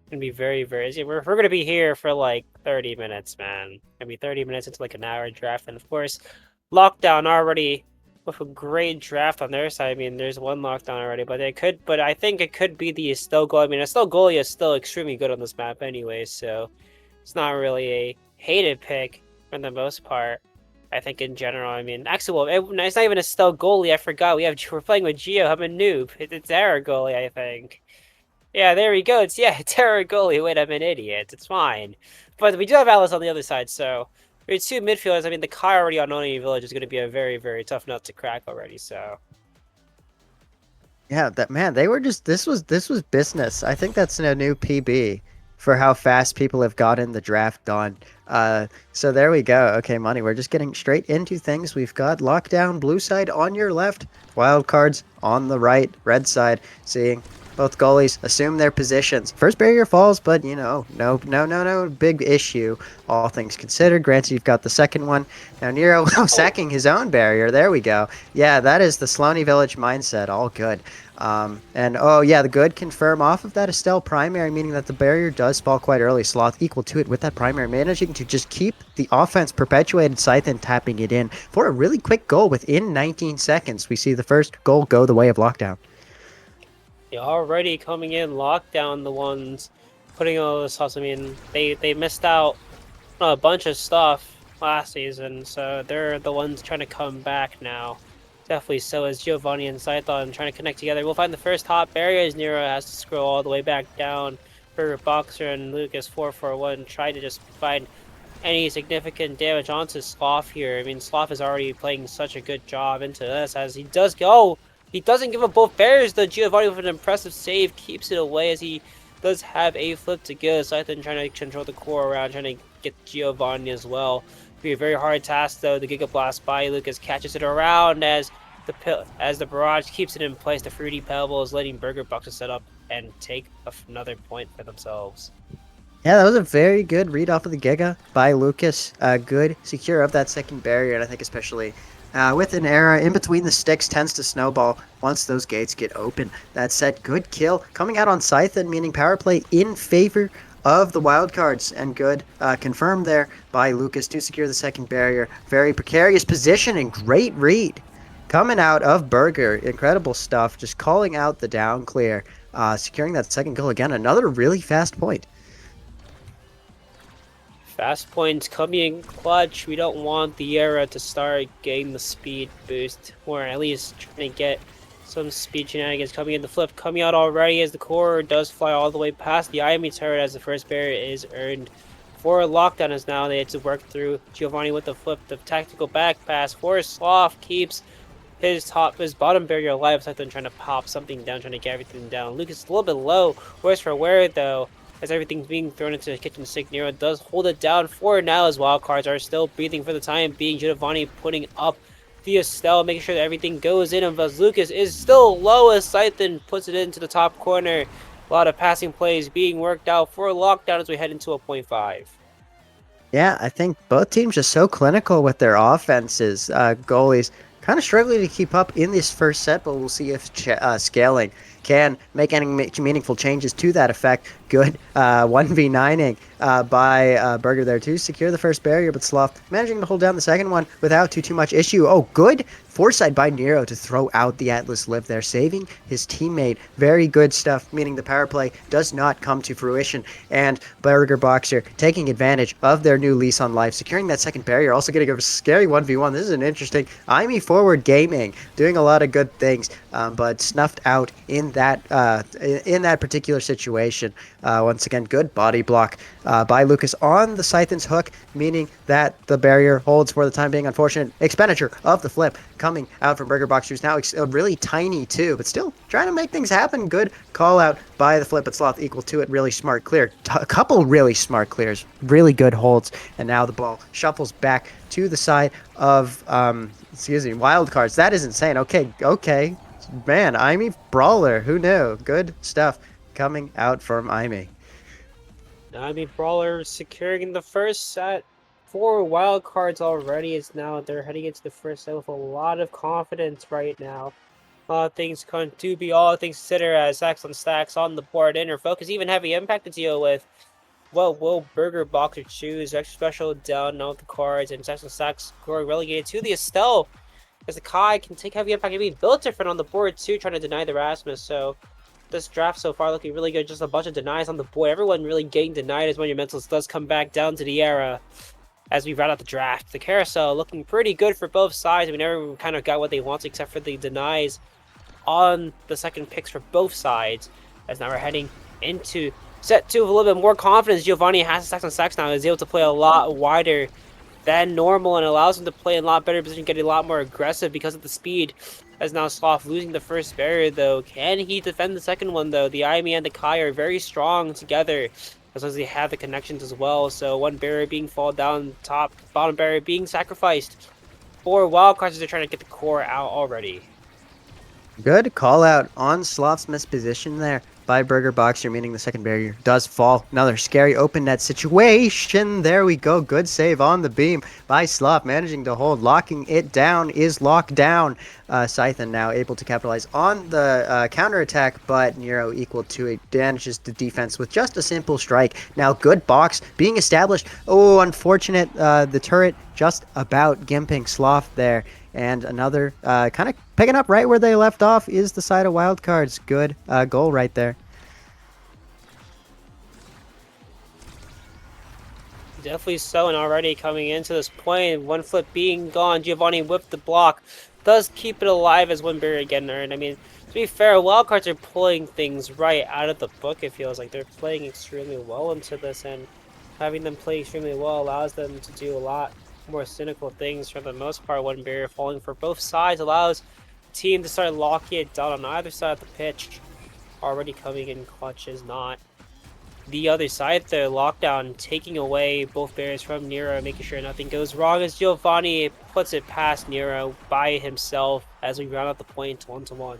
can be very, very... We're going to be here for like 30 minutes, man. Gonna be 30 minutes into like an hour draft, and of course, Lockdown already with a great draft on their side. I mean, there's one Lockdown already, but I think it could be the Estelle goalie. I mean, Estelle goalie is still extremely good on this map anyway, so it's not really a hated pick for the most part. I think in general, I mean, actually, well, it's not even a Estelle goalie. I forgot. We're playing with Geo. I'm a noob. It's our goalie, I think. Yeah, there we go. It's our goalie. Wait, I'm an idiot. It's fine. But we do have Alice on the other side, so there's two midfielders. I mean, the Kai already on Oni Village is going to be a very, very tough nut to crack already. So. Yeah, they were just this was business. I think that's a new PB for how fast people have gotten the draft done. So there we go. Okay, Money, we're just getting straight into things. We've got Lockdown, blue side on your left, Wild Cards on the right, red side, seeing both goalies assume their positions. First barrier falls, but no big issue, all things considered. Granted, you've got the second one. Now Nero sacking his own barrier. There we go. Yeah, that is the Sloaney Village mindset. All good. And oh yeah, the good confirm off of that Estelle primary, meaning that the barrier does fall quite early. Sloth equal to it with that primary, managing to just keep the offense perpetuated. Scythe tapping it in for a really quick goal within 19 seconds. We see the first goal go the way of Lockdown. Already coming in, Lockdown, the ones putting all this sauce. I mean, they missed out on a bunch of stuff last season, so they're the ones trying to come back now. Definitely so as Giovanni and Scython trying to connect together. We'll find the first hot barrier as Nero has to scroll all the way back down. Burger Boxer and Lucas 441 try to just find any significant damage onto Sloth here. I mean, Sloth is already playing such a good job into this as he does go. He doesn't give up both barriers, though. Giovanni with an impressive save keeps it away as he does have a flip to go. Scythe trying to control the core around, trying to get Giovanni as well. Be a very hard task, though. The Giga Blast by Lucas catches it around as the barrage keeps it in place. The Fruity Pebbles letting Burger Boxer set up and take another point for themselves. Yeah, that was a very good read off of the Giga by Lucas. Good secure of that second barrier, and I think especially with an era in between the sticks tends to snowball once those gates get open. That said, good kill coming out on Scythe, meaning power play in favor of the Wildcards, and good confirmed there by Lucas to secure the second barrier. Very precarious position and great read coming out of Burger. Incredible stuff, just calling out the down clear, securing that second goal again. Another really fast point. Fast points coming in clutch. We don't want the era to start getting the speed boost, or at least trying to get some speed shenanigans coming in. The flip coming out already as the core does fly all the way past the IME turret as the first barrier is earned for Lockdown. As now they had to work through Giovanni with the flip, the tactical back pass for Sloth keeps his bottom barrier alive. Scythe trying to pop something down, trying to get everything down. Lucas is a little bit low. Worse for wear though, as everything's being thrown into the kitchen sink. Nero does hold it down for now as Wildcards are still breathing for the time being. Giovanni putting up the Estelle, making sure that everything goes in, and Lucas is still low as Scythe puts it into the top corner. A lot of passing plays being worked out for Lockdown as we head into a 0.5. Yeah, I think both teams are so clinical with their offenses. Goalies kind of struggling to keep up in this first set, but we'll see if scaling can make any meaningful changes to that effect. Good 1v9ing by Burger there to secure the first barrier, but Sloth managing to hold down the second one without too much issue. Oh, good foresight by Nero to throw out the Atlas Live there, saving his teammate. Very good stuff, meaning the power play does not come to fruition. And Burger Boxer taking advantage of their new lease on life, securing that second barrier, also getting a scary 1v1. This is an interesting IME Forward Gaming, doing a lot of good things, but snuffed out in that particular situation. Once again, good body block by Lucas on the Scythen's hook, meaning that the barrier holds for the time being. Unfortunate expenditure of the flip coming out from Burger Box, who's now really tiny too, but still trying to make things happen. Good call out by the flip, but Sloth equal to it. Really smart clear. A couple really smart clears, really good holds, and now the ball shuffles back to the side of wild cards. That is insane. Okay. Man, IME Brawler, who knew? Good stuff coming out from IME. IME Brawler securing the first set. 4 wild cards already. They're heading into the first set with a lot of confidence right now. A lot of things going to be all things considered as stacks on stacks on the board. Inner focus, even heavy impact to deal with. What will Burger Boxer choose? Extra special down now with the cards, and stacks on stacks scoring relegated to the Estelle. As the Kai can take heavy impact and be built different on the board too, trying to deny the Rasmus. So this draft so far looking really good. Just a bunch of denies on the board. Everyone really getting denied as Monumentals does come back down to the era as we round out the draft. The carousel looking pretty good for both sides. We never kind of got what they wanted except for the denies on the second picks for both sides. As now we're heading into set 2 with a little bit more confidence. Giovanni has stacks on stacks now. Is able to play a lot wider than normal and allows him to play in a lot better position, get a lot more aggressive because of the speed. As now Sloth losing the first barrier though. Can he defend the second one though? The IME and the Kai are very strong together, as long as they have the connections as well. So one barrier being fall down top, bottom barrier being sacrificed. 4 wild cards as they're trying to get the core out already. Good call out on Sloth's misposition there by Burger Boxer, meaning the second barrier does fall. Another scary open net situation. There we go. Good save on the beam by Sloth, managing to hold. Locking it down is locked down. Scythen now able to capitalize on the counterattack, but Nero equal to it. Damages the defense with just a simple strike. Now good box being established. Oh, unfortunate. The turret just about gimping Sloth there. And another kind of picking up right where they left off is the side of wildcards. Good goal right there. Definitely so, and already coming into this point, one flip being gone, Giovanni whipped the block. Does keep it alive as one barrier again earned. I mean, to be fair, wildcards are pulling things right out of the book. It feels like they're playing extremely well into this, and having them play extremely well allows them to do a lot more cynical things for the most part. One barrier falling for both sides allows the team to start locking it down on either side of the pitch. Already coming in clutch is not the other side there. Lockdown taking away both barriers from Nero, making sure nothing goes wrong as Giovanni puts it past Nero by himself as we round out the point 1-1.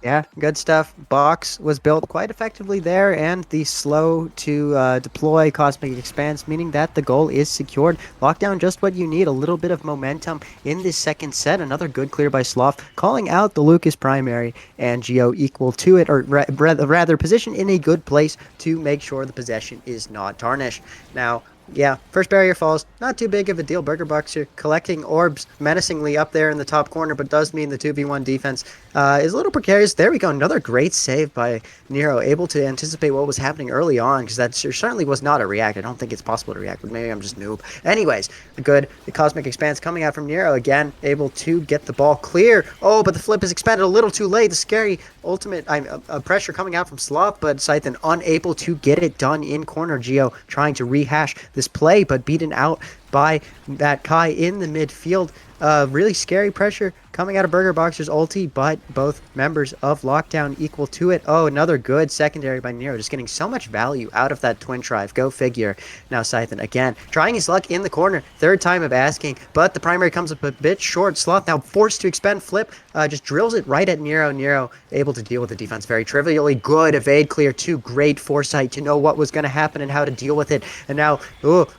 Yeah, good stuff. Box was built quite effectively there, and the slow to deploy Cosmic Expanse, meaning that the goal is secured. Lockdown, just what you need, a little bit of momentum in this second set. Another good clear by Sloth, calling out the Lucas primary, and Geo equal to it, or rather positioned in a good place to make sure the possession is not tarnished. Now, yeah, first barrier falls. Not too big of a deal. Burger Boxer collecting orbs menacingly up there in the top corner, but does mean the 2v1 defense is a little precarious. There we go. Another great save by Nero, able to anticipate what was happening early on, because that certainly was not a react. I don't think it's possible to react, but maybe I'm just noob. Anyways, the Cosmic Expanse coming out from Nero again, able to get the ball clear. Oh, but the flip is expended a little too late. The scary ultimate pressure coming out from Sloth, but Scythen unable to get it done in corner. Geo trying to rehash this play, but beaten out by that Kai in the midfield. Really scary pressure coming out of Burger Boxer's ulti, but both members of Lockdown equal to it. Oh, another good secondary by Nero, just getting so much value out of that twin drive. Go figure. Now Scythen again trying his luck in the corner, third time of asking, but the primary comes up a bit short. Sloth now forced to expend flip, just drills it right at Nero. Nero able to deal with the defense very trivially. Good evade clear, too. Great foresight to know what was going to happen and how to deal with it. And now,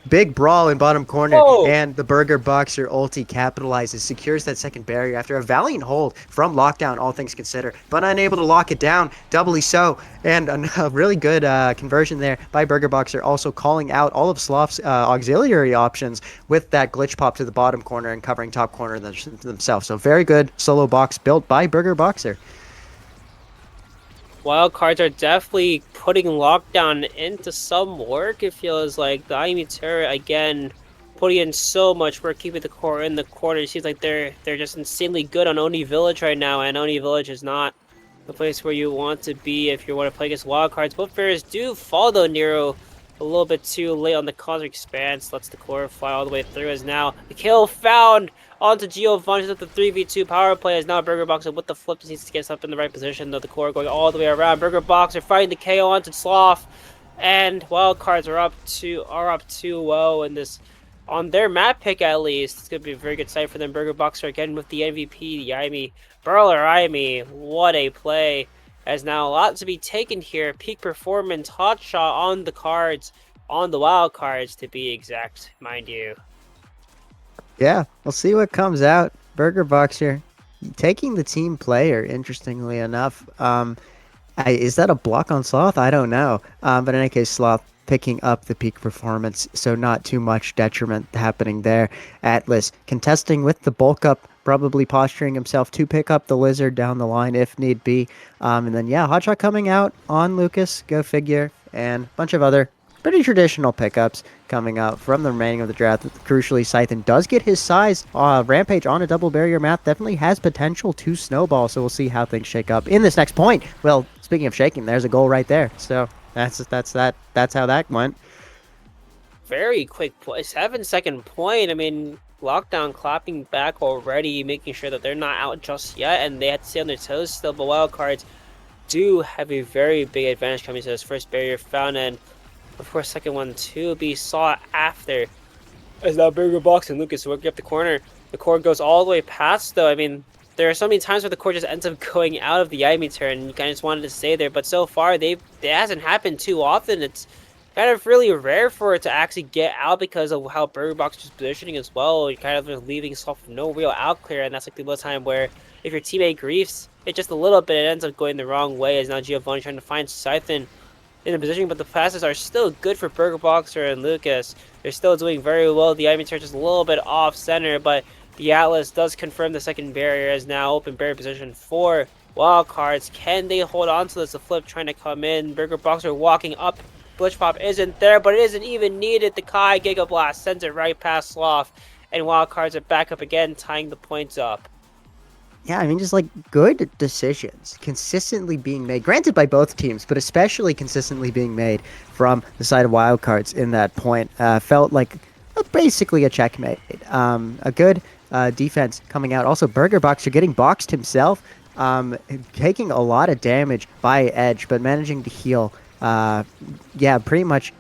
big brawl in bottom corner. corner, Oh! and the Burger Boxer ulti capitalizes, secures that second barrier after a valiant hold from Lockdown, all things considered, but unable to lock it down, doubly so, and a really good conversion there by Burger Boxer, also calling out all of Sloth's auxiliary options with that glitch pop to the bottom corner and covering top corner themselves. So very good solo box built by Burger Boxer. Wildcards are definitely putting Lockdown into some work, it feels like. The IME turret, again, putting in so much work, keeping the core in the corner. It seems like they're just insanely good on Oni Village right now, and Oni Village is not the place where you want to be if you want to play against Wildcards. Both players do fall, though, Nero. A little bit too late on the Cosmic Expanse. Lets the core fly all the way through as now the kill found onto Giovanni at the 3v2 power play as now Burger Boxer with the flip just needs to get up in the right position, though the core going all the way around. Burger Boxer fighting the KO onto Sloth, and Wildcards are up 2-0 in this on their map pick at least. It's gonna be a very good sight for them. Burger Boxer again with the MVP, Yaimi. Brawler Yaimi, what a play. As now a lot to be taken here. Peak performance, hot shot on the cards, on the wild cards to be exact, mind you. Yeah, we'll see what comes out. Burger Boxer taking the team player, interestingly enough. Is that a block on Sloth? I don't know. But in any case, Sloth picking up the peak performance, so not too much detriment happening there. Atlas contesting with the bulk up, probably posturing himself to pick up the Lizard down the line if need be. And then, yeah, Hotshot coming out on Lucas, go figure, and a bunch of other pretty traditional pickups coming out from the remaining of the draft. Crucially, Scythen does get his size. Rampage on a double barrier map definitely has potential to snowball, so we'll see how things shake up in this next point. Well, speaking of shaking, there's a goal right there. So that's how that went. Very quick 7-second point. I mean, Lockdown clapping back already, making sure that they're not out just yet, and they have to stay on their toes still. But Wildcards do have a very big advantage coming to this first barrier found, and of course, second one to be sought after. As now Burger Box and Lucas working up the corner. The core goes all the way past, though. I mean, there are so many times where the core just ends up going out of the Yaimi turn, and you kind of just wanted to stay there. But so far, it hasn't happened too often. It's kind of really rare for it to actually get out because of how Burger Box is positioning as well. You're kind of just leaving yourself no real out clear, and that's like the one time where if your teammate griefs it just a little bit, it ends up going the wrong way. As now Giovanni trying to find Scythen in the position, but the passes are still good for Burger Boxer and Lucas. They're still doing very well. The Ivan Church is a little bit off center, but the Atlas does confirm the second barrier as now open barrier position for Wildcards. Can they hold on to this? The flip trying to come in. Burger Boxer walking up. Glitch Pop isn't there, but it isn't even needed. The Kai Giga Blast sends it right past Sloth, and Wildcards are back up again, tying the points up. Yeah, I mean, just like good decisions consistently being made, granted by both teams, but especially consistently being made from the side of Wildcards in that point. Felt like basically a checkmate. A good defense coming out. Also, Burger Boxer getting boxed himself, taking a lot of damage by Edge, but managing to heal. Yeah, pretty much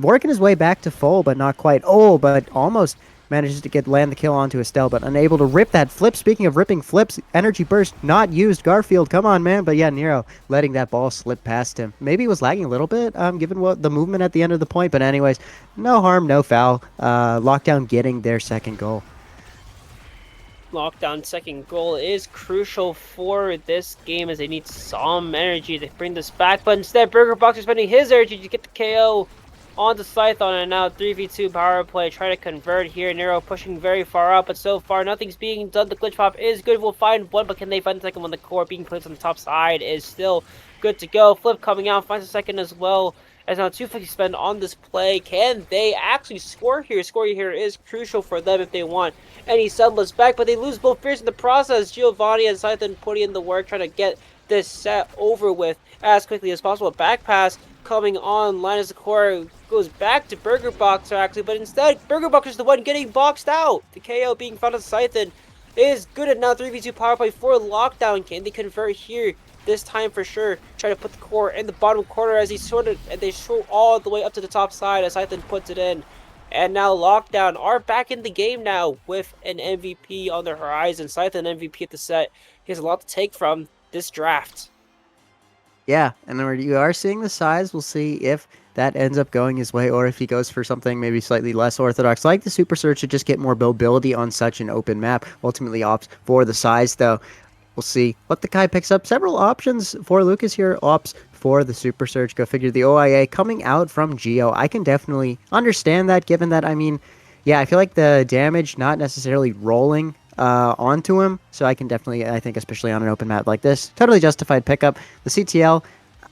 working his way back to full, but not quite. Oh, but almost manages to land the kill onto Estelle, but unable to rip that flip. Speaking of ripping flips, energy burst not used. Garfield, come on, man. But yeah, Nero letting that ball slip past him. Maybe he was lagging a little bit, given what the movement at the end of the point. But anyways, no harm, no foul. Lockdown getting their second goal. Lockdown second goal is crucial for this game as they need some energy to bring this back, but instead Burger Boxer spending his energy to get the KO onto Scython, and now 3v2 power play, try to convert here. Nero pushing very far out, but so far nothing's being done. The glitch pop is good. We'll find one, but can they find the second one? The core being placed on the top side is still good to go. Flip coming out, finds a second as well. As now 250 spend on this play. Can they actually score here? Scoring here is crucial for them if they want any semblance back, but they lose both fears in the process. Giovanni and Scythen putting in the work, trying to get this set over with as quickly as possible. Back pass coming online as the core goes back to Burger Boxer actually, but instead Burger Boxer is the one getting boxed out. The KO being found on Scythen is good at now 3v2 power play for Lockdown. Can they convert here? This time for sure. Try to put the core in the bottom corner as they show all the way up to the top side as Scythen puts it in. And now Lockdown are back in the game now with an MVP on the horizon. Scythen MVP at the set. He has a lot to take from this draft. Yeah, and you are seeing the size. We'll see if that ends up going his way, or if he goes for something maybe slightly less orthodox, like the Super Surge, to just get more mobility on such an open map. Ultimately opts for the size, though. We'll see what the guy picks up. Several options for Lucas here. Opts for the Super Surge. Go figure. The OIA coming out from Geo. I can definitely understand that, given that, I mean, yeah, I feel like the damage not necessarily rolling onto him. So I can definitely, I think, especially on an open map like this, totally justified pickup. The CTL,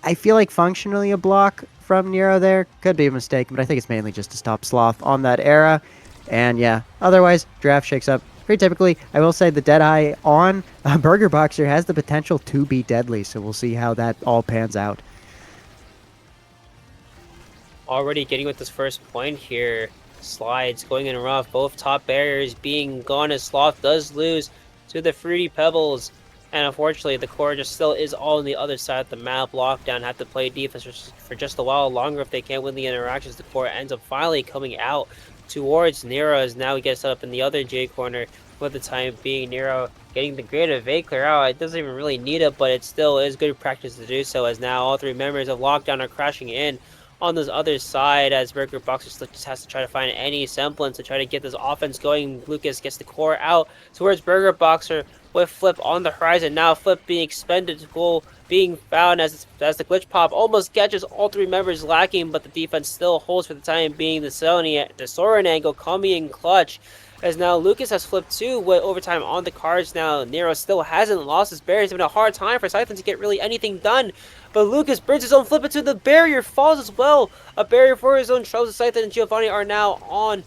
I feel like functionally a block from Nero there. Could be a mistake, but I think it's mainly just to stop Sloth on that era. And yeah, otherwise, draft shakes up pretty typically. I will say the Deadeye on Burger Boxer has the potential to be deadly, so we'll see how that all pans out. Already getting with this first point here. Slides going in rough. Both top barriers being gone as Sloth does lose to the Fruity Pebbles. And unfortunately, the core just still is all on the other side of the map. Lockdown have to play defense for just a while longer if they can't win the interactions. The core ends up finally coming out towards Nero as now he gets set up in the other J corner for the time being. Nero getting the great evade clear out. It doesn't even really need it, but it still is good practice to do so, as now all three members of Lockdown are crashing in on this other side as Burger Boxer just has to try to find any semblance to try to get this offense going. Lucas gets the core out towards Burger Boxer with Flip on the horizon. Now Flip being expended, goal being found as the glitch pop almost catches all three members lacking, but the defense still holds for the time being. The Soren angle coming in clutch, as now Lucas has flipped too with overtime on the cards. Now Nero still hasn't lost his barrier. It's been a hard time for Siphon to get really anything done, but Lucas burns his own flip into the barrier, falls as well. A barrier for his own troubles. Siphon and Giovanni are now on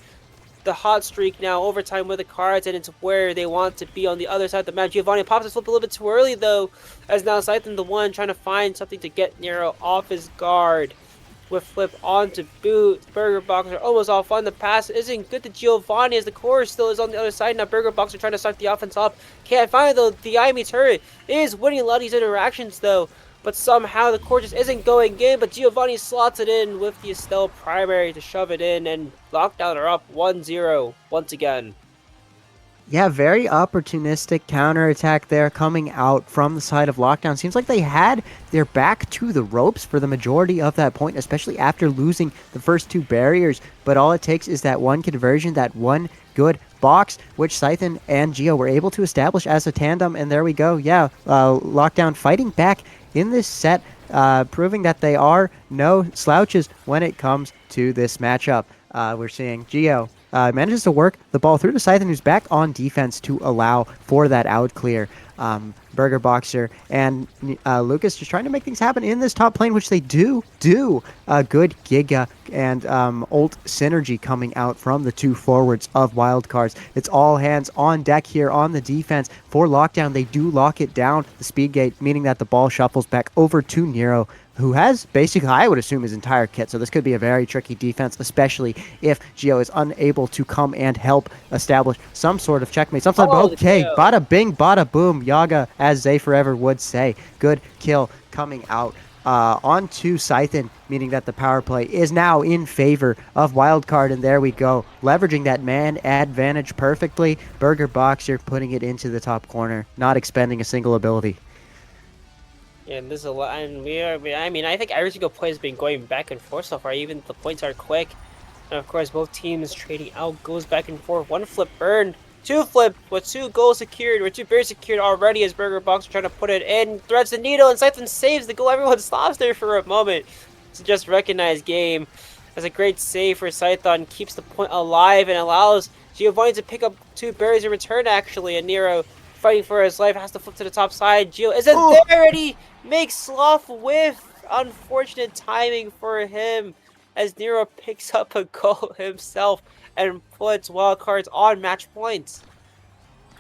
the hot streak now, overtime with the cards, and it's where they want to be on the other side of the map. Giovanni pops his flip a little bit too early though, as now Siphon the one trying to find something to get Nero off his guard. With Flip on to boot. Burger Boxer almost off on the pass. Isn't good to Giovanni as the core still is on the other side. Now Burger Boxer trying to start the offense up. Can't find it though. The IME turret is winning a lot of these interactions though. But somehow the core just isn't going in. But Giovanni slots it in with the Estelle primary to shove it in. And Lockdown are up 1-0 once again. Yeah, very opportunistic counterattack there coming out from the side of Lockdown. Seems like they had their back to the ropes for the majority of that point, especially after losing the first two barriers. But all it takes is that one conversion, that one good box, which Scythen and Geo were able to establish as a tandem. And there we go. Yeah, Lockdown fighting back in this set, proving that they are no slouches when it comes to this matchup. We're seeing Geo manages to work the ball through to Scythen, who's back on defense to allow for that out clear. Burger Boxer and Lucas just trying to make things happen in this top lane, which they do. A good Giga and ult synergy coming out from the two forwards of Wildcards. It's all hands on deck here on the defense for Lockdown. They do lock it down, the speed gate, meaning that the ball shuffles back over to Nero, who has basically, I would assume, his entire kit. So this could be a very tricky defense, especially if Geo is unable to come and help establish some sort of checkmate. Something, okay, bada bing, bada boom, Yaga, as Zay Forever would say. Good kill coming out onto Scythen, meaning that the power play is now in favor of Wildcard, and there we go. Leveraging that man advantage perfectly. Burger Boxer putting it into the top corner, not expending a single ability. And this is a lot, and I mean, I think every single play has been going back and forth so far. Even the points are quick, and of course, both teams trading out, goes back and forth. One flip burned, two flip with 2 goals secured, or 2 barriers secured already. As Burger Boxer trying to put it in, threads the needle, and Scythen saves the goal. Everyone stops there for a moment to just recognize game. That's a great save for Scython, keeps the point alive and allows Giovanni to pick up 2 barriers in return. Actually, and Nero, fighting for his life, has to flip to the top side. Gio isn't there, and he makes Sloth whiff. Unfortunate timing for him as Nero picks up a goal himself and puts Wildcards on match points.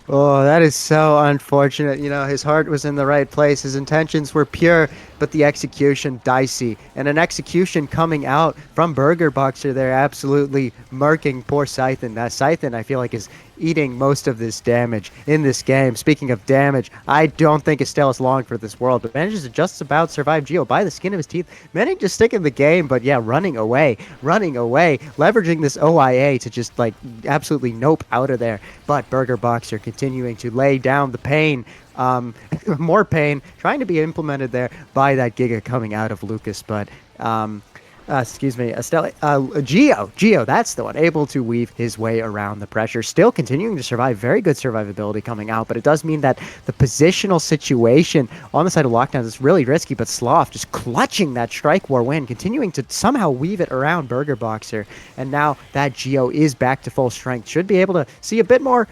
Oh, that is so unfortunate. You know, his heart was in the right place. His intentions were pure, but the execution dicey. And an execution coming out from Burger Boxer there, absolutely murking poor Scythen. That Scythen, I feel like, is eating most of this damage in this game. Speaking of damage, I don't think Estelle is long for this world, but manages to just about survive Geo by the skin of his teeth. Managing to stick in the game, but yeah, running away, leveraging this OIA to just like absolutely nope out of there. But Burger Boxer continuing to lay down the pain. More pain trying to be implemented there by that Giga coming out of Lucas, but excuse me, Geo, that's the one, able to weave his way around the pressure, still continuing to survive, very good survivability coming out, but it does mean that the positional situation on the side of Lockdowns is really risky, but Sloth just clutching that Strike War win, continuing to somehow weave it around Burger Boxer, and now that Geo is back to full strength, should be able to see a bit more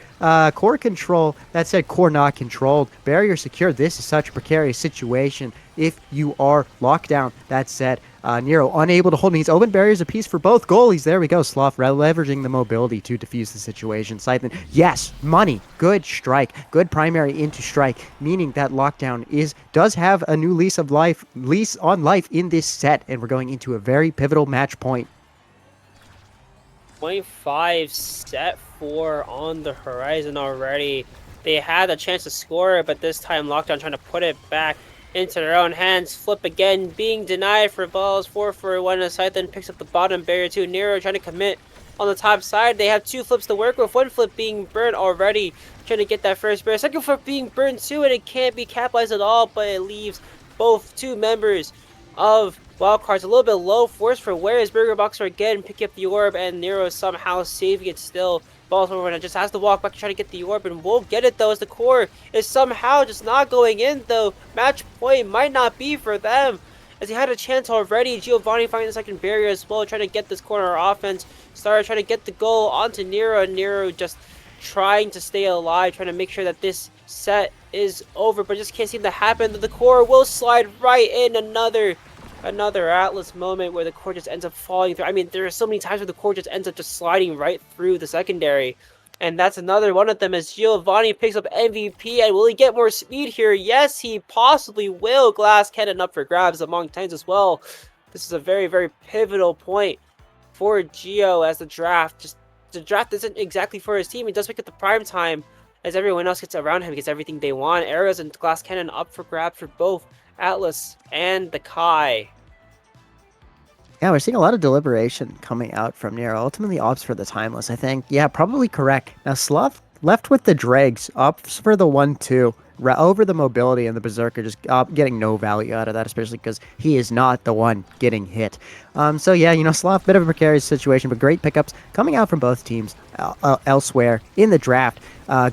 core control. That said, core not controlled, barrier secured. This is such a precarious situation if you are locked down. That said, Nero unable to hold. Needs open barriers apiece for both goalies. There we go. Sloth leveraging the mobility to defuse the situation. Scythen, yes, money, good strike, good primary into strike, meaning that lockdown does have a new lease on life in this set, and we're going into a very pivotal match point. 0.5 set 4 on the horizon already. They had a chance to score, but this time Lockdown trying to put it back into their own hands. Flip again, being denied for balls. 4 for 1 aside, then picks up the bottom barrier too. Nero trying to commit on the top side. They have 2 flips to work with. 1 flip being burned already, trying to get that first barrier. Second flip being burned too, and it can't be capitalized at all, but it leaves both 2 members of Wildcards a little bit low force for whereas Burger Boxer again picking up the orb, and Nero somehow saving it still. Baltimore just has to walk back and try to get the orb, and won't get it though, as the core is somehow just not going in though. Match point might not be for them, as he had a chance already. Giovanni finding the second barrier as well, trying to get this corner offense started, trying to get the goal onto Nero, and Nero just trying to stay alive, trying to make sure that this set is over, but just can't seem to happen. The core will slide right in. Another Atlas moment where the core just ends up falling through. I mean, there are so many times where the core just ends up just sliding right through the secondary. And that's another one of them, as Giovanni picks up MVP. And will he get more speed here? Yes, he possibly will. Glass cannon up for grabs among 10s as well. This is a very, very pivotal point for Gio, as the draft isn't exactly for his team. He does pick up the prime time, as everyone else gets around him, gets everything they want. Arrows and glass cannon up for grabs for both Atlas and the Kai. Yeah, we're seeing a lot of deliberation coming out from Nero. Ultimately opts for the Timeless, I think. Yeah, probably correct. Now, Sloth left with the Dregs, opts for the 1-2, over the mobility, and the Berserker just getting no value out of that, especially because he is not the one getting hit. So yeah, Sloth, bit of a precarious situation, but great pickups coming out from both teams elsewhere in the draft.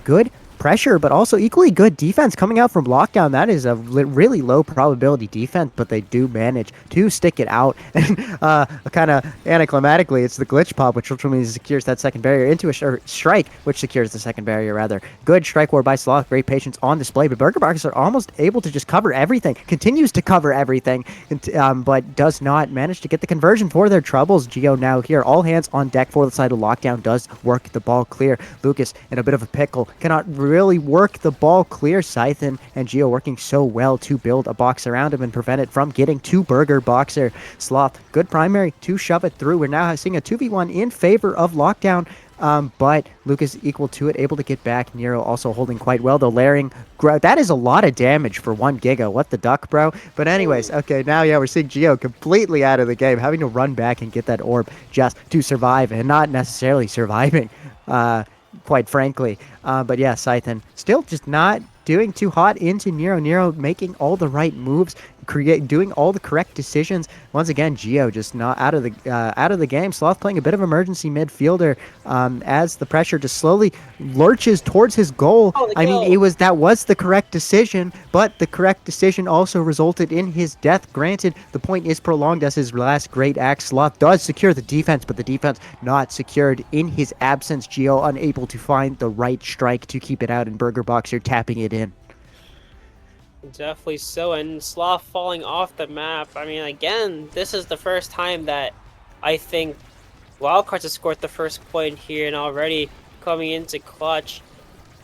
Good pressure, but also equally good defense coming out from Lockdown. That is a really low probability defense, but they do manage to stick it out. And kind of anticlimactically, it's the glitch pop, which ultimately secures that second barrier into a strike, which secures the second barrier rather. Good strike war by Sloth, great patience on display, but Burger Boxers are almost able to just cover everything, continues to cover everything, but does not manage to get the conversion for their troubles. Geo now here, all hands on deck for the side of Lockdown, does work the ball clear. Lucas in a bit of a pickle, cannot really work the ball clear. Scythen and Geo working so well to build a box around him and prevent it from getting to Burger Boxer. Sloth, good primary to shove it through. We're now seeing a 2v1 in favor of Lockdown, but Lucas equal to it, able to get back. Nero also holding quite well, though. Laring, that is a lot of damage for 1 Giga. What the duck, bro? But anyways, okay, now, yeah, we're seeing Geo completely out of the game, having to run back and get that orb just to survive, and not necessarily surviving, quite frankly. But yeah, Scythen still just not doing too hot into Nero. Nero making all the right moves, doing all the correct decisions. Once again, Geo just not out of the game. Sloth playing a bit of emergency midfielder as the pressure just slowly lurches towards his goal. I mean, that was the correct decision, but the correct decision also resulted in his death. Granted, the point is prolonged as his last great act. Sloth does secure the defense, but the defense not secured in his absence. Geo unable to find the right strike to keep it out, and Burger Boxer tapping it in. Definitely so, and Sloth falling off the map. I mean, again, this is the first time that I think Wildcards has scored the first point here, and already coming into clutch.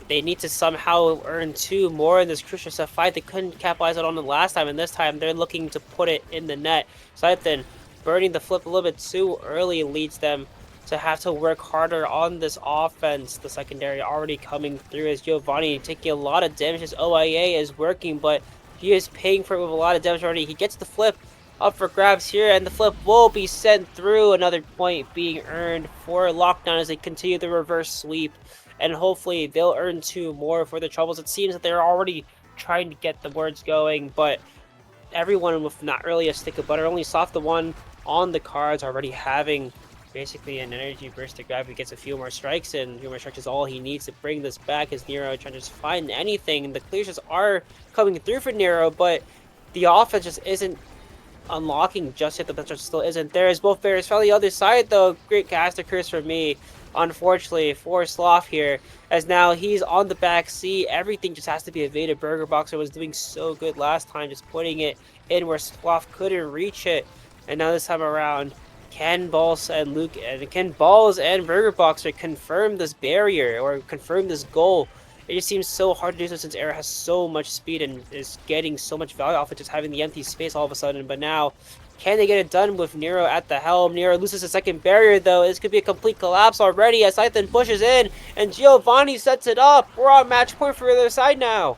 They need to somehow earn 2 more in this crucial set fight. They couldn't capitalize on the last time, and this time they're looking to put it in the net. Scythen burning the flip a little bit too early leads them to have to work harder on this offense. The secondary already coming through, as Giovanni taking a lot of damage. His OIA is working, but he is paying for it with a lot of damage already. He gets the flip up for grabs here, and the flip will be sent through. Another point being earned for Lockdown as they continue the reverse sweep. and hopefully they'll earn 2 more for the troubles. It seems that they're already trying to get the words going, but everyone with not really a stick of butter, only Soft the one on the cards already having basically an energy burst to grab. He gets a few more strikes, and a few more strikes is all he needs to bring this back. As Nero trying to just find anything. The clears are coming through for Nero, but the offense just isn't unlocking just yet. The bench still isn't there. As both Bears found the other side, though. Great caster curse for me. Unfortunately for Sloth here, as now he's on the back seat. Everything just has to be evaded. Burger Boxer was doing so good last time, just putting it in where Sloth couldn't reach it. And now this time around, can Balls and Burger Boxer confirm this barrier or confirm this goal? It just seems so hard to do so since Era has so much speed and is getting so much value off of just having the empty space all of a sudden. But now, can they get it done with Nero at the helm? Nero loses a second barrier, though. This could be a complete collapse already as Scythen pushes in, and Giovanni sets it up. We're on match point for the other side now.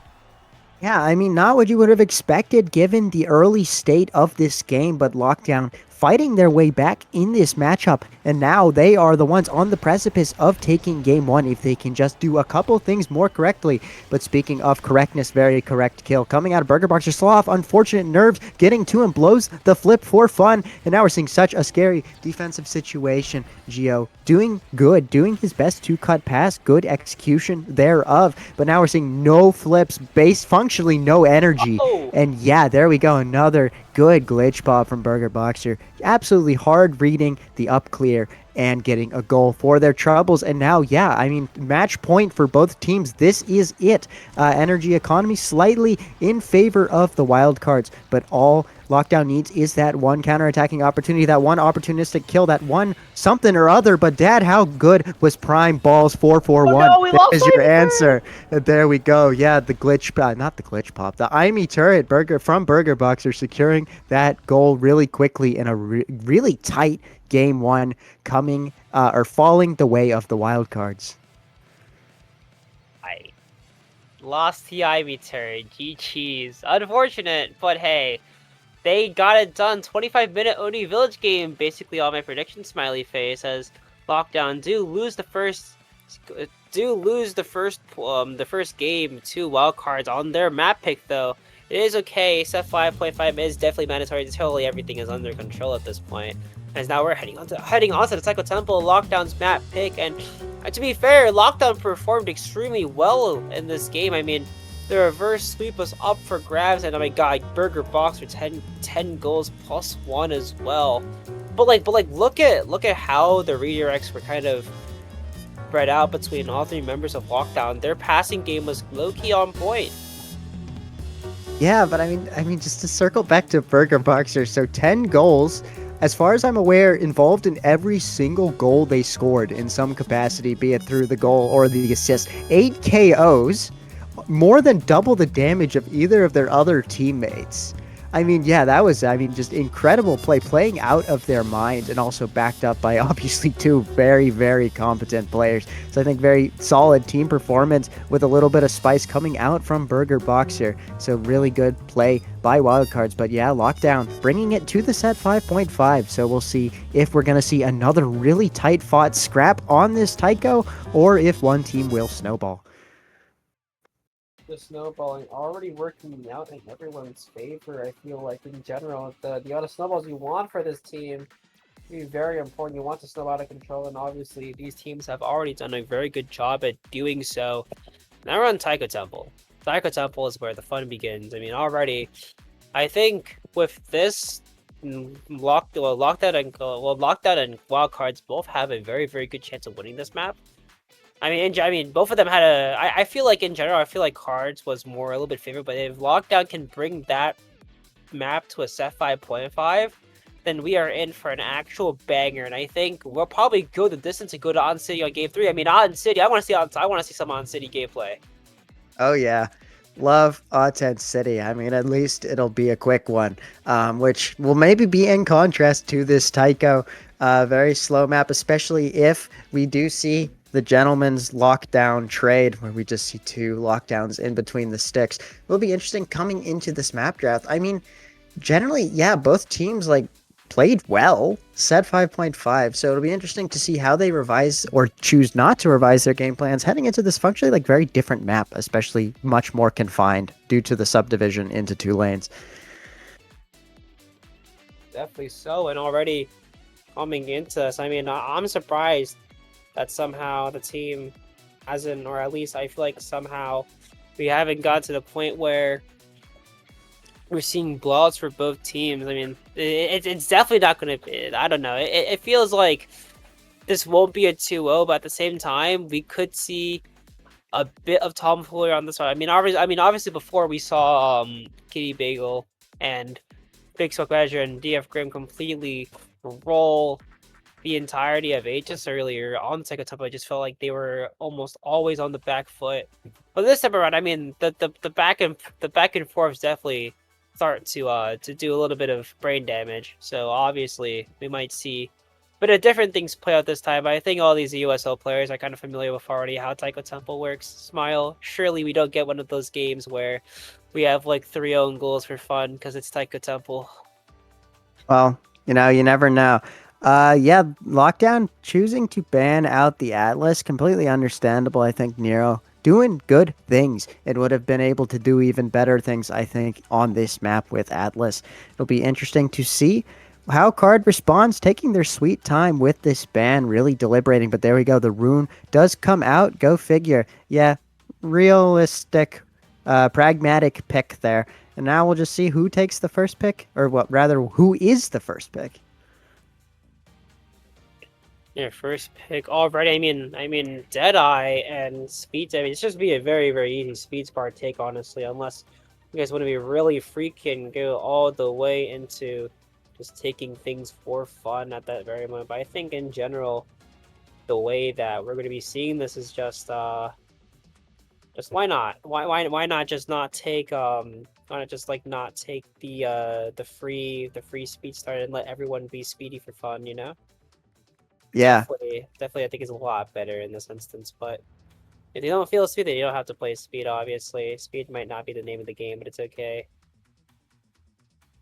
Yeah, I mean, not what you would have expected given the early state of this game, but Lockdown fighting their way back in this matchup, and now they are the ones on the precipice of taking game one if they can just do a couple things more correctly. But speaking of correctness, very correct kill coming out of Burger Boxer. Sloth, unfortunate nerves, getting to him, blows the flip for fun, and now we're seeing such a scary defensive situation. Gio doing good, doing his best to cut pass, good execution thereof, but now we're seeing no flips, base functionally no energy. And yeah, there we go, another good glitch pop from Burger Boxer. Absolutely hard reading the up clear and getting a goal for their troubles. And now, yeah, I mean, match point for both teams. This is it. Energy economy slightly in favor of the wild cards, but all Lockdown needs is that one counterattacking opportunity, that one opportunistic kill, that one something or other. But Dad, how good was Prime Balls 441? Oh, no, There's your answer. There we go. Yeah, the glitch, not the glitch pop, the IME turret from Burger Boxer securing that goal really quickly in a really tight game one, coming or falling the way of the wild cards. I lost the Ivy turn. GG's. Unfortunate, but hey, they got it done. 25-minute Oni Village game. Basically all my predictions, smiley face, as Lockdown do lose the first game to wildcards on their map pick, though. It is okay. Set 5.5 is definitely mandatory until everything is under control at this point. As now we're heading onto the Psycho Temple, Lockdown's map pick, and to be fair, Lockdown performed extremely well in this game. I mean, the reverse sweep was up for grabs, and oh my god, Burger Boxer 10 goals plus 1 as well. But look at how the redirects were kind of spread out between all three members of Lockdown. Their passing game was low-key on point. Yeah, but I mean, just to circle back to Burger Boxer, so 10 goals, as far as I'm aware, involved in every single goal they scored in some capacity, be it through the goal or the assist. 8 KOs, more than double the damage of either of their other teammates. I mean, yeah, that was, just incredible play, playing out of their mind, and also backed up by obviously two very, very competent players. So I think very solid team performance with a little bit of spice coming out from Burger Boxer. So really good play by Wildcards. But yeah, Lockdown bringing it to the set 5.5. So we'll see if we're going to see another really tight fought scrap on this Tycho, or if one team will snowball. The snowballing already working out in everyone's favor. I feel like in general, the amount of snowballs you want for this team be very important. You want to snowball out of control, and obviously these teams have already done a very good job at doing so. Now we're on Taiko Temple. Taiko Temple is where the fun begins. I mean, already, I think with this Lockdown and Wildcards both have a very, very good chance of winning this map. I mean, both of them had I feel like in general, I feel like Cards was a little bit favored, but if Lockdown can bring that map to a set 5.5, then we are in for an actual banger, and I think we'll probably go the distance and go to On City on game 3. I mean, On City, I want to see some On City gameplay. Oh yeah. Love Otten City. I mean, at least it'll be a quick one, which will maybe be in contrast to this Tycho. Very slow map, especially if we do see the gentleman's lockdown trade, where we just see two lockdowns in between the sticks. Will be interesting coming into this map draft. I mean, generally, yeah, both teams like played well, set 5.5. So it'll be interesting to see how they revise or choose not to revise their game plans heading into this functionally like very different map, especially much more confined due to the subdivision into 2 lanes. Definitely so, and already coming into this, I mean, I'm surprised that somehow the team hasn't, or at least I feel like somehow we haven't got to the point where we're seeing blowouts for both teams. I mean, it's definitely not going to, I don't know, it feels like this won't be a 2-0, but at the same time, we could see a bit of tomfoolery on this one. I mean, obviously before we saw Kitty Bagel and Big Smoke Azure and DF Grim completely roll the entirety of Aegis earlier on the second tempo. I just felt like they were almost always on the back foot. But this time around, I mean, the back and forths definitely start to do a little bit of brain damage. So obviously we might see a bit of different things play out this time. But I think all these EUSL players are kind of familiar with already how Taiko Temple works. Smile. Surely we don't get one of those games where we have like 3 own goals for fun because it's Taiko Temple. Well, you know, you never know. Yeah, Lockdown choosing to ban out the Atlas, completely understandable. I think Nero doing good things. It would have been able to do even better things, I think, on this map with Atlas. It'll be interesting to see how Card responds, taking their sweet time with this ban, really deliberating. But there we go. The rune does come out. Go figure. Yeah, realistic, pragmatic pick there. And now we'll just see who takes the first pick, or what, rather, who is the first pick. Yeah, first pick already. I mean, Deadeye and Speeds. I mean, it's just be a very, very easy Speeds bar take, honestly, unless you guys want to be really freaking go all the way into just taking things for fun at that very moment. But I think in general, the way that we're going to be seeing this is just why not? Why not just not take why not just like not take the free speed start and let everyone be speedy for fun, you know? Yeah. Definitely I think is a lot better in this instance, but if you don't feel speed, then you don't have to play speed, obviously. Speed might not be the name of the game, but it's okay.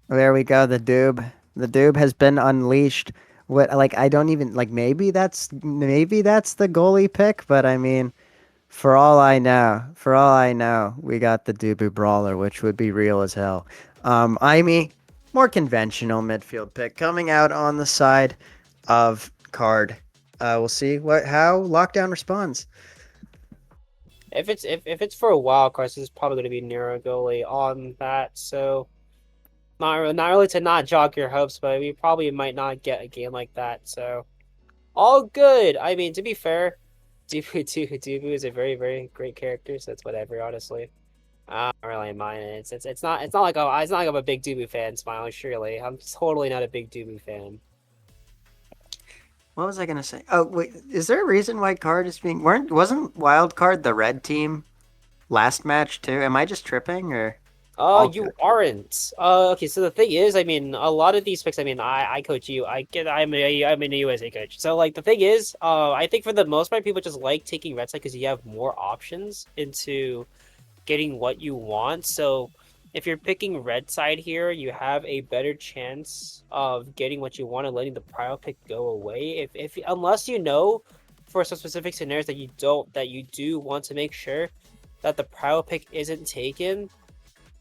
There we go, the Doob. The Doob has been unleashed. What, like, I don't even, like, maybe that's the goalie pick, but I mean, for all I know, we got the Doobu Brawler, which would be real as hell. I mean, more conventional midfield pick coming out on the side of Card. We'll see how Lockdown responds. If it's for a wild card, this is probably going to be Nero goalie on that. So not really to not jog your hopes, but we probably might not get a game like that. So all good. I mean, to be fair, Dubu is a very, very great character, so it's whatever. Honestly, I don't really mind it. It's not like I'm a big Dubu fan. Smiling, surely I'm totally not a big Dubu fan. What was I gonna say? Oh wait, is there a reason why Card is being wasn't Wildcard the red team last match too? Am I just tripping or? You aren't. Okay, so the thing is, I mean, a lot of these picks, I mean, I coach you. I'm a USA coach. So like the thing is, I think for the most part, people just like taking red side because you have more options into getting what you want. So if you're picking red side here, you have a better chance of getting what you want and letting the prio pick go away. If unless you know for some specific scenarios that you do want to make sure that the prio pick isn't taken,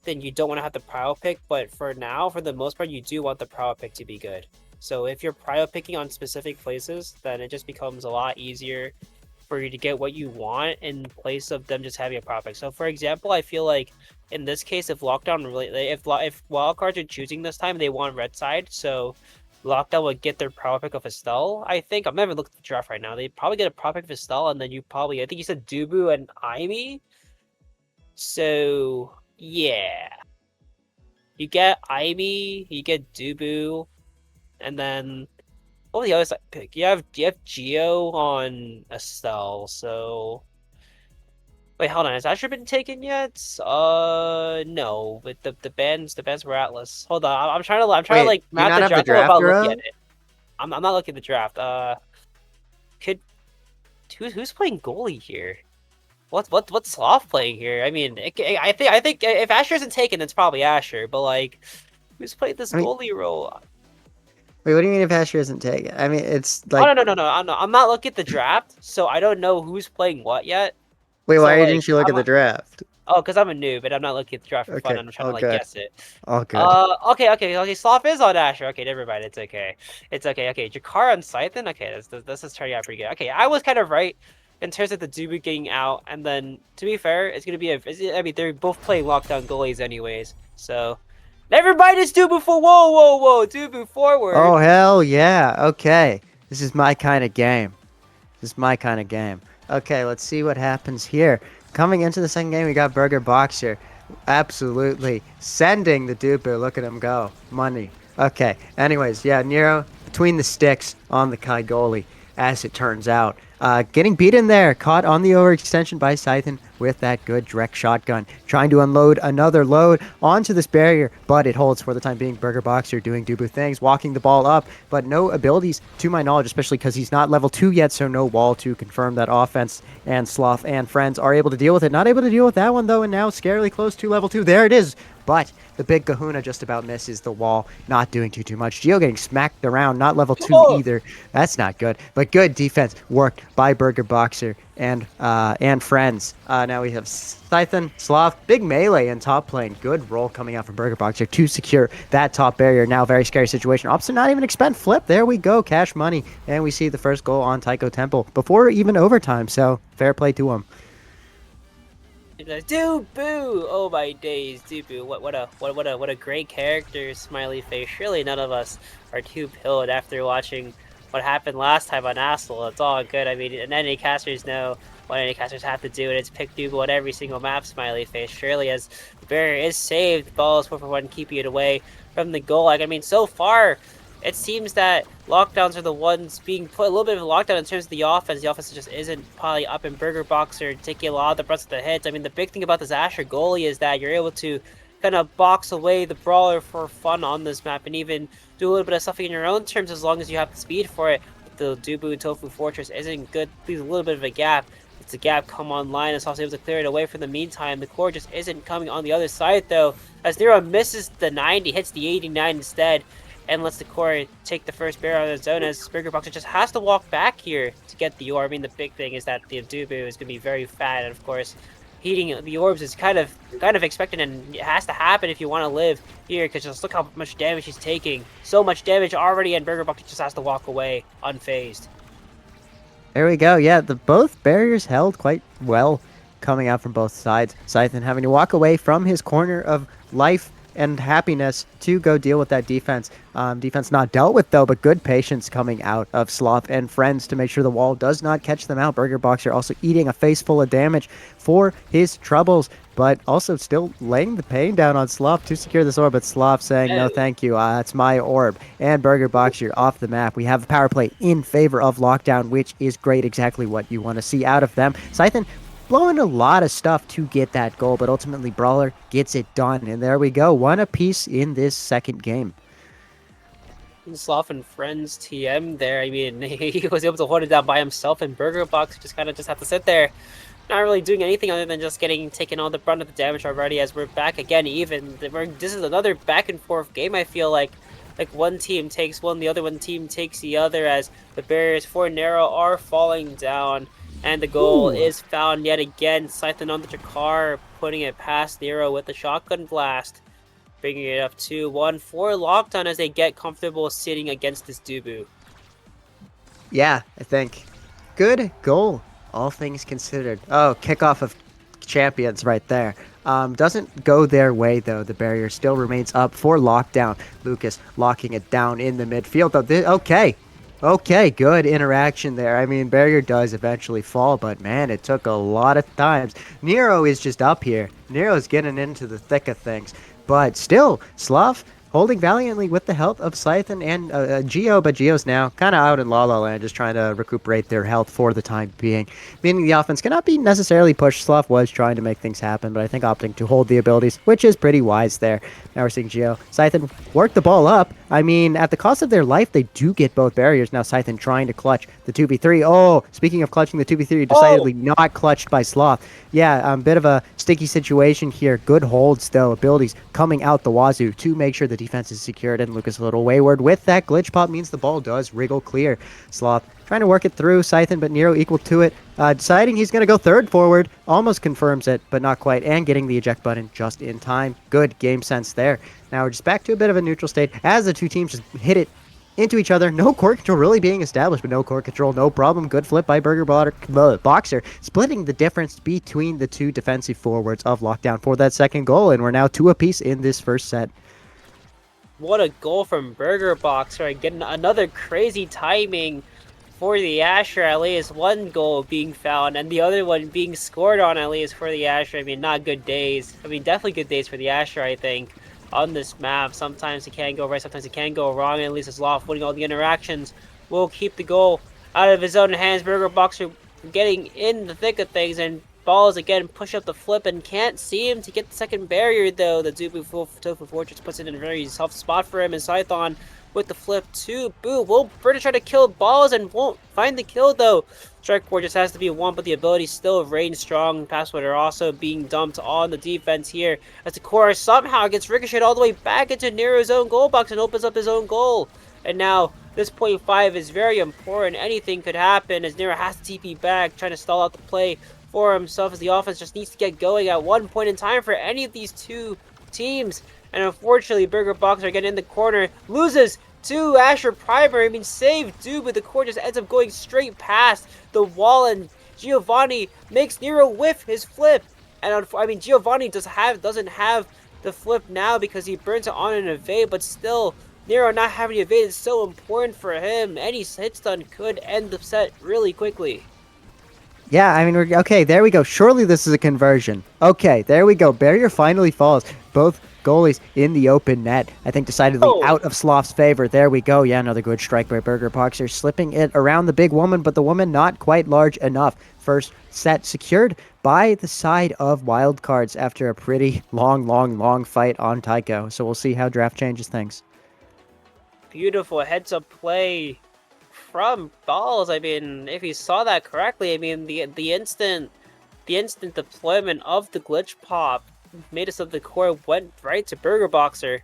then you don't want to have the prio pick. But for now, for the most part, you do want the prio pick to be good. So if you're prio picking on specific places, then it just becomes a lot easier for you to get what you want in place of them just having a prio pick. So for example, I feel like in this case, if Lockdown really, if wildcards are choosing this time, they want red side, so Lockdown would get their prio pick of Estelle. I think I'm never looking at the draft right now. They probably get a prio pick of Estelle, and then you probably, I think you said Dubu and Aimi. So yeah, you get Aimi, you get Dubu, and then what was the other side pick? You have Geo on Estelle. So wait, hold on. Has Asher been taken yet? No. But the bands were Atlas. Hold on. I'm trying to like map the draft without looking at it. I'm not looking at the draft. Who's playing goalie here? What's Sloth playing here? I mean, I think if Asher isn't taken, it's probably Asher. But like, who's played this goalie role? Wait, what do you mean if Asher isn't taken? I mean, it's Oh, like. no. I'm not looking at the draft, so I don't know who's playing what yet. Wait, So, why like, didn't you look at the draft? Oh, because I'm a noob, and I'm not looking at the draft for fun. Okay, I'm trying to, all like, good. guess it. All good. Okay. Sloth is on Asher. Okay, never mind. It's okay. Okay, Jakar on Scythen? Okay, this is turning out pretty good. Okay, I was kind of right in terms of the Dubu getting out, and then, to be fair, it's going to be I mean, they're both playing lockdown goalies anyways, so... Never mind, it's Dubu for... Whoa! Dubu forward! Oh, hell yeah. Okay. This is my kind of game. Okay, let's see what happens here. Coming into the second game, we got Burger Boxer. Absolutely sending the Dubu. Look at him go. Money. Okay. Anyways, yeah, Nero between the sticks on the Kai goalie, as it turns out. Getting beaten there. Caught on the overextension by Scythen with that good direct shotgun. Trying to unload another load onto this barrier, but it holds for the time being. Burger Boxer doing Dubu things, walking the ball up, but no abilities to my knowledge, especially because he's not level 2 yet, so no wall to confirm that offense. And Sloth and friends are able to deal with it. Not able to deal with that one, though, and now scarily close to level 2. There it is. But the big kahuna just about misses the wall, not doing too much. Geo getting smacked around, not level 2 either. That's not good. But good defense worked by Burger Boxer and friends. Now we have Scythen, Sloth, big melee in top lane. Good roll coming out from Burger Boxer to secure that top barrier. Now very scary situation. Opposite not even expend flip. There we go. Cash money. And we see the first goal on Taiko Temple before even overtime. So fair play to him. Dubu! Oh my days, Dubu! What a great character, smiley face. Surely none of us are too pilled after watching what happened last time on EUSL. It's all good. I mean, and any casters know what any casters have to do, and it's pick Dubu on every single map, smiley face. Surely as the barrier is saved, the ball is 4-for-1, keeping it away from the goal. Like, I mean, so far, it seems that lockdowns are the ones being put a little bit of a lockdown in terms of the offense. The offense just isn't probably up in Burger Boxer, taking a lot of the brunt of the hits. I mean, the big thing about this Asher goalie is that you're able to kind of box away the brawler for fun on this map and even do a little bit of stuff in your own terms as long as you have the speed for it. The Dubu Tofu Fortress isn't good, leaves a little bit of a gap. It's a gap come online, it's also able to clear it away for the meantime. The core just isn't coming on the other side though, as Nero misses the 90, hits the 89 instead, and lets the core take the first barrel on its own, as Burger Boxer just has to walk back here to get the orb. I mean, the big thing is that the Dubu is going to be very fat, and of course, heating the orbs is kind of expected, and it has to happen if you want to live here, because just look how much damage he's taking. So much damage already, and Burger Boxer just has to walk away unfazed. There we go. Yeah, both barriers held quite well coming out from both sides. Scythen having to walk away from his corner of life and happiness to go deal with that defense. Defense not dealt with though, but good patience coming out of Sloth and friends to make sure the wall does not catch them out. Burger Boxer also eating a face full of damage for his troubles, but also still laying the pain down on Sloth to secure this orb. But Sloth saying, no thank you, it's my orb. And Burger Boxer off the map. We have a power play in favor of Lockdown, which is great, exactly what you want to see out of them. Scythen blowing a lot of stuff to get that goal, but ultimately Brawler gets it done. And there we go, one apiece in this second game. Sloth and friends TM there. I mean, he was able to hold it down by himself, and Burger Box just kind of have to sit there, not really doing anything other than just taking all the brunt of the damage already, as we're back again even. This is another back and forth game, I feel like one team takes one, the other one team takes the other, as the barriers for Nero are falling down. And the goal is found yet again. Scythen on the Jakar, putting it past Nero with the shotgun blast. Bringing it up 2-1 for Lockdown as they get comfortable sitting against this Dubu. Yeah, I think. Good goal, all things considered. Oh, kickoff of champions right there. Doesn't go their way, though. The barrier still remains up for Lockdown. Lucas locking it down in the midfield, though. Okay, good interaction there. I mean, barrier does eventually fall, but man, it took a lot of times. Nero is just up here. Nero's getting into the thick of things. But still, Sloth holding valiantly with the health of Scythen and Geo, but Geo's now kind of out in La La Land, just trying to recuperate their health for the time being. Meaning the offense cannot be necessarily pushed. Sloth was trying to make things happen, but I think opting to hold the abilities, which is pretty wise there. Now we're seeing Geo. Scythen work the ball up. I mean, at the cost of their life, they do get both barriers. Now Scythen trying to clutch the 2v3. Oh, speaking of clutching the 2v3, decidedly not clutched by Sloth. Yeah, bit of a sticky situation here. Good holds, though. Abilities coming out the wazoo to make sure the defense is secured, and Lucas a little wayward with that glitch pop means the ball does wriggle clear. Sloth trying to work it through Scythen, but Nero equal to it. Deciding he's going to go third forward, almost confirms it, but not quite, and getting the eject button just in time. Good game sense there. Now we're just back to a bit of a neutral state as the two teams just hit it into each other. No core control really being established, but no core control, no problem. Good flip by Boxer, splitting the difference between the two defensive forwards of Lockdown for that second goal, and we're now 2 apiece in this first set. What a goal from Burger Boxer, getting another crazy timing for the Asher. At least one goal being found and the other one being scored on, at least for the Asher. I mean, not good days. I mean, definitely good days for the Asher, I think, on this map. Sometimes it can go right, sometimes it can go wrong, and at least it's Loft winning all the interactions will keep the goal out of his own hands. Burger Boxer getting in the thick of things, and balls again push up the flip and can't see him to get the second barrier though. The Tofu Fortress puts it in a very tough spot for him, and Scython with the flip too. Boo will British try to kill balls and won't find the kill though. Strike Force just has to be one, but the ability still reigns strong. Password are also being dumped on the defense here as the core somehow gets ricocheted all the way back into Nero's own goal box and opens up his own goal. And now this .5 is very important. Anything could happen as Nero has to TP back, trying to stall out the play for himself as the offense just needs to get going at one point in time for any of these two teams. And unfortunately, Burger Boxer getting in the corner, loses to Asher Primary. I mean, save dude, but the core just ends up going straight past the wall, and Giovanni makes Nero whiff his flip. And I mean, Giovanni doesn't have the flip now because he burns it on an evade, but still, Nero not having to evade is so important for him. Any hit stun could end the set really quickly. Yeah, I mean, okay, there we go. Surely this is a conversion. Okay, there we go. Barrier finally falls. Both goalies in the open net. I think decidedly out of Sloth's favor. There we go. Yeah, another good strike by Burger Boxer, slipping it around the big woman, but the woman not quite large enough. First set secured by the side of Wildcards after a pretty long fight on Tycho. So we'll see how draft changes things. Beautiful heads-up play from Balls. I mean, if you saw that correctly, I mean, the instant deployment of the glitch pop made it so the core went right to Burger Boxer.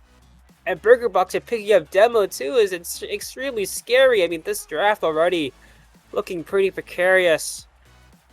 And Burger Boxer picking up demo too is extremely scary. I mean, this draft already looking pretty precarious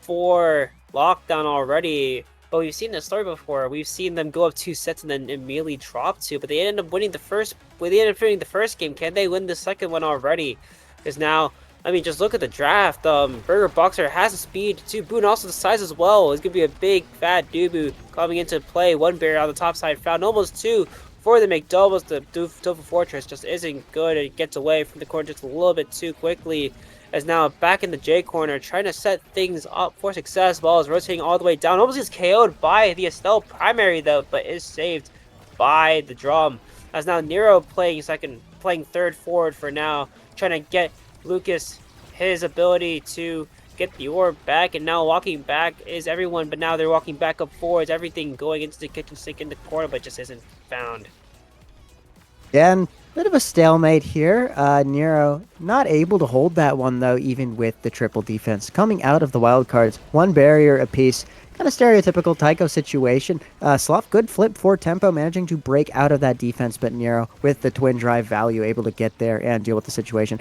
for Lockdown already. But we've seen this story before. We've seen them go up 2 sets and then immediately drop 2. But they ended up winning the first. Well, they ended up winning the first game. Can they win the second one already? Because now, I mean, just look at the draft. Burger Boxer has the speed too, Boo, and also the size as well. It's gonna be a big fat Dubu coming into play. One barrier on the top side found, almost 2 for the McDoubles. The Tofu Fortress just isn't good. It gets away from the corner just a little bit too quickly. As now back in the J corner, trying to set things up for success. Ball is rotating all the way down. Almost gets KO'd by the Estelle primary though, but is saved by the drum. As now Nero playing third forward for now, trying to get Lucas his ability to get the orb back, and now walking back is everyone, but now they're walking back up forwards. Everything going into the kitchen sink in the corner, but just isn't found. Yeah, and bit of a stalemate here. Nero not able to hold that one though, even with the triple defense coming out of the wild cards. One barrier apiece. Kind of stereotypical Tycho situation. Sloth, good flip for tempo, managing to break out of that defense, but Nero with the twin drive value able to get there and deal with the situation.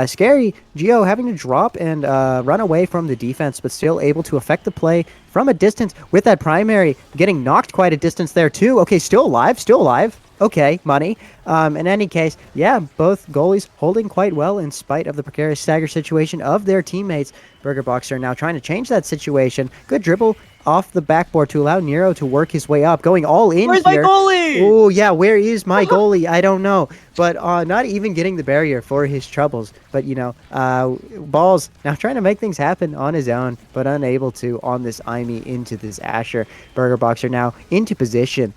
Scary, Geo having to drop and run away from the defense, but still able to affect the play from a distance with that primary, getting knocked quite a distance there too. Okay, still alive. Okay, money. In any case, yeah, both goalies holding quite well in spite of the precarious stagger situation of their teammates. Burger Boxer now trying to change that situation. Good dribble off the backboard to allow Nero to work his way up. Going all in Where's here. My goalie? Oh, yeah, where is my goalie? I don't know. But not even getting the barrier for his troubles. But, you know, Balls now trying to make things happen on his own, but unable to on this Imi into this Asher. Burger Boxer now into position.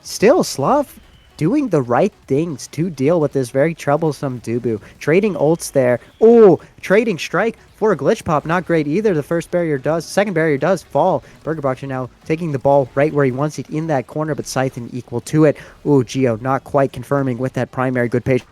Still, Slav doing the right things to deal with this very troublesome Dubu. Trading ults there. Oh, trading strike for a glitch pop. Not great either. The second barrier does fall. Burger Boxer now taking the ball right where he wants it in that corner, but Scythen equal to it. Oh, Geo not quite confirming with that primary. Good patience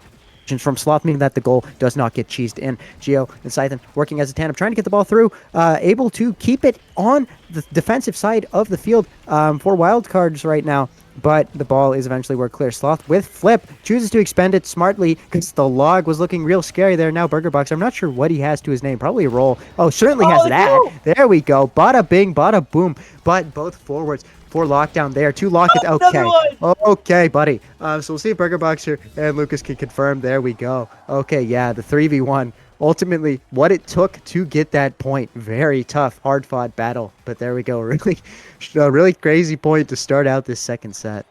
from Sloth, meaning that the goal does not get cheesed in. Geo and Scythen working as a tandem, trying to get the ball through, able to keep it on the defensive side of the field for wildcards right now. but the ball is eventually worked clear. Sloth with flip chooses to expend it smartly because the log was looking real scary there. Now BurgerBox, I'm not sure what he has to his name. Probably a roll. Oh, certainly has that. No! There we go. Bada bing, bada boom. But both forwards for lockdown there. 2 lock it. Okay. Okay, buddy. So we'll see if BurgerBox here and Lucas can confirm. There we go. Okay, yeah, the 3v1. Ultimately, what it took to get that point. Very tough, hard-fought battle. But there we go. Really, a really crazy point to start out this second set.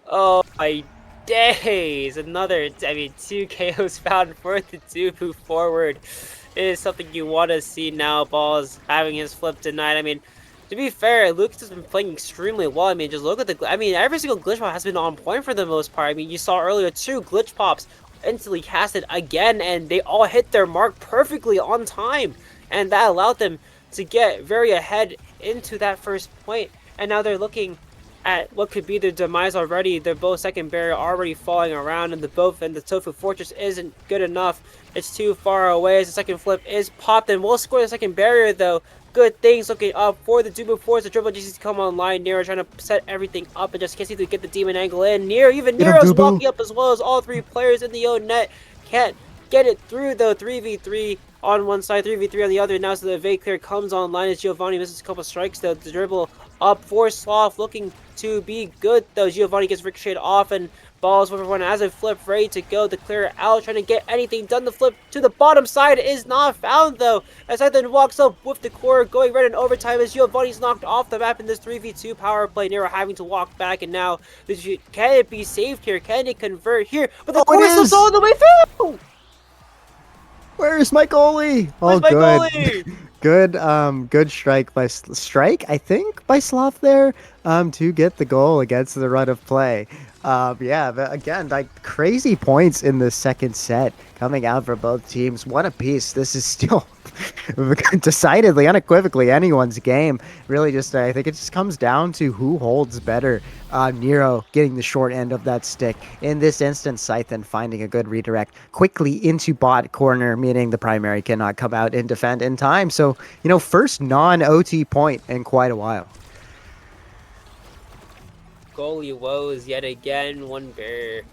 Oh my days! Another, I mean, 2 KOs found for the Dubu forward. It is something you want to see now. Balls having his flip denied. I mean, to be fair, Lucas has been playing extremely well. I mean, just look at every single glitch pop has been on point for the most part. I mean, you saw earlier 2 glitch pops instantly casted again, and they all hit their mark perfectly on time. And that allowed them to get very ahead into that first point. And now they're looking at what could be their demise already. They're both second barrier already falling around, and the Tofu Fortress isn't good enough. It's too far away as the second flip is popped, and we'll score the second barrier though. Good things looking up for the Dubu Force. The dribble GCs come online. Nero trying to set everything up and just can't seem to get the demon angle in. Nero's walking up as well as all 3 players in the own net. Can't get it through though. 3v3 on one side, 3v3 on the other. Now so the evade clear comes online as Giovanni misses a couple strikes though. The dribble up for Sloth looking to be good though. Giovanni gets ricocheted off and balls for everyone as a flip ready to go to clear it out, trying to get anything done. The flip to the bottom side is not found though, as I then walks up with the core going right in overtime as Giovanni's knocked off the map in this 3v2 power play. Nero having to walk back, and now can it be saved here? Can it convert here? But the core is all the way through! Where's my goalie? Where's my goalie? Good strike by Sloth there to get the goal against the run of play. Yeah, but again, like crazy points in the second set coming out for both teams. One apiece. This is still decidedly, unequivocally anyone's game. Really, just I think it just comes down to who holds better. Nero getting the short end of that stick. In this instance, Scythen finding a good redirect quickly into bot corner, meaning the primary cannot come out and defend in time. So, first non-OT point in quite a while. Goalie woes yet again. One barrier.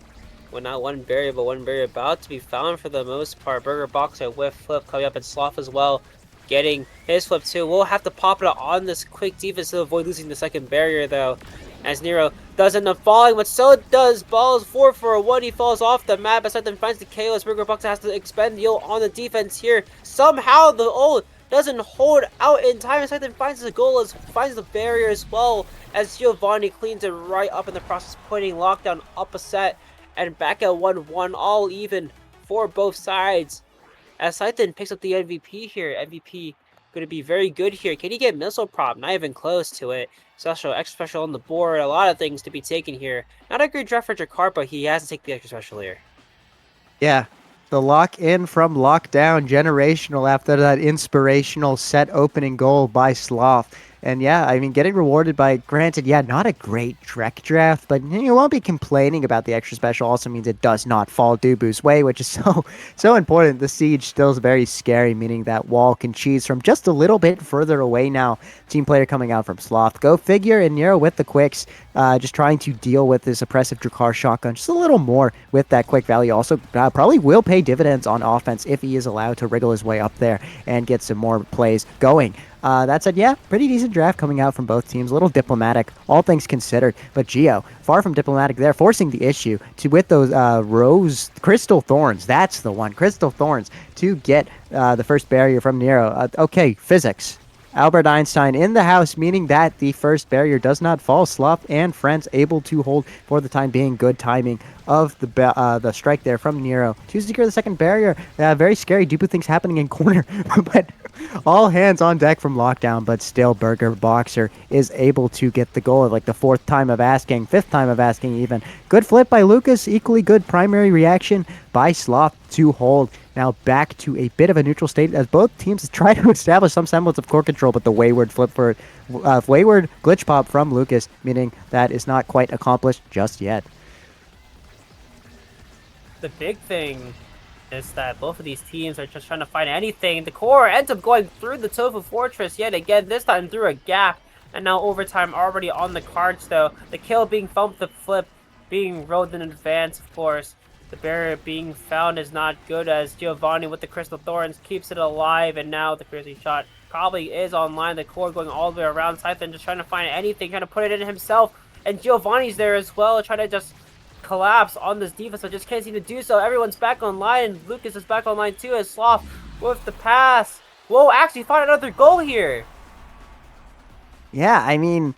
Well, not one barrier, but one barrier about to be found for the most part. BurgerBox with flip coming up, and Sloth as well getting his flip too. We'll have to pop it on this quick defense to avoid losing the second barrier though, as Nero does end up falling, but so does Balls. 4 for a 1. He falls off the map as Scythen finds the KO as BurgerBox has to expend the ult on the defense here. Somehow the ult doesn't hold out in time. Scythen finds the goal, finds the barrier as well, as Giovanni cleans it right up in the process, putting lockdown up a set and back at 1-1, all even for both sides. As Scythen picks up the MVP here. MVP going to be very good here. Can he get missile prop? Not even close to it. Special, extra special on the board. A lot of things to be taken here. Not a great draft for Jakar, but he has to take the extra special here. Yeah. The lock in from lockdown, generational after that inspirational set opening goal by Sloth. And yeah, I mean, getting rewarded by, granted, yeah, not a great Trek draft, but you won't be complaining about the extra special. Also means it does not fall Dubu's way, which is so important. The siege still is very scary, meaning that wall can cheese from just a little bit further away now. Team player coming out from Sloth. Go figure, and Nero with the quicks, just trying to deal with this oppressive Drakkar shotgun just a little more with that quick value. Also, probably will pay dividends on offense if he is allowed to wriggle his way up there and get some more plays going. That said, yeah, pretty decent draft coming out from both teams. A little diplomatic, all things considered. But Gio, far from diplomatic there, forcing the issue with those Crystal Thorns. That's the one, Crystal Thorns, to get the first barrier from Nero. Okay, physics. Albert Einstein in the house, meaning that the first barrier does not fall. Sloth and friends able to hold for the time being. Good timing of the strike there from Nero to secure the second barrier. Very scary. Dubu things happening in corner, but all hands on deck from lockdown. But still, BurgerBoxer is able to get the goal at like the 4th time of asking, 5th time of asking even. Good flip by Lucas. Equally good primary reaction by Sloth to hold. Now back to a bit of a neutral state as both teams try to establish some semblance of core control, but the wayward wayward glitch pop from Lucas, meaning that is not quite accomplished just yet. The big thing is that both of these teams are just trying to find anything. The core ends up going through the Tofu Fortress yet again, this time through a gap. And now overtime already on the cards, though. The kill being found with the flip, being rolled in advance, of course. The barrier being found is not good, as Giovanni with the Crystal Thorns keeps it alive, and now the crazy shot probably is online. The core going all the way around Siphon, just trying to find anything, trying to put it in himself. And Giovanni's there as well, trying to just collapse on this defense, but just can't seem to do so. Everyone's back online, and Lucas is back online too, as Sloth with the pass. Whoa, actually found another goal here. Yeah, I mean,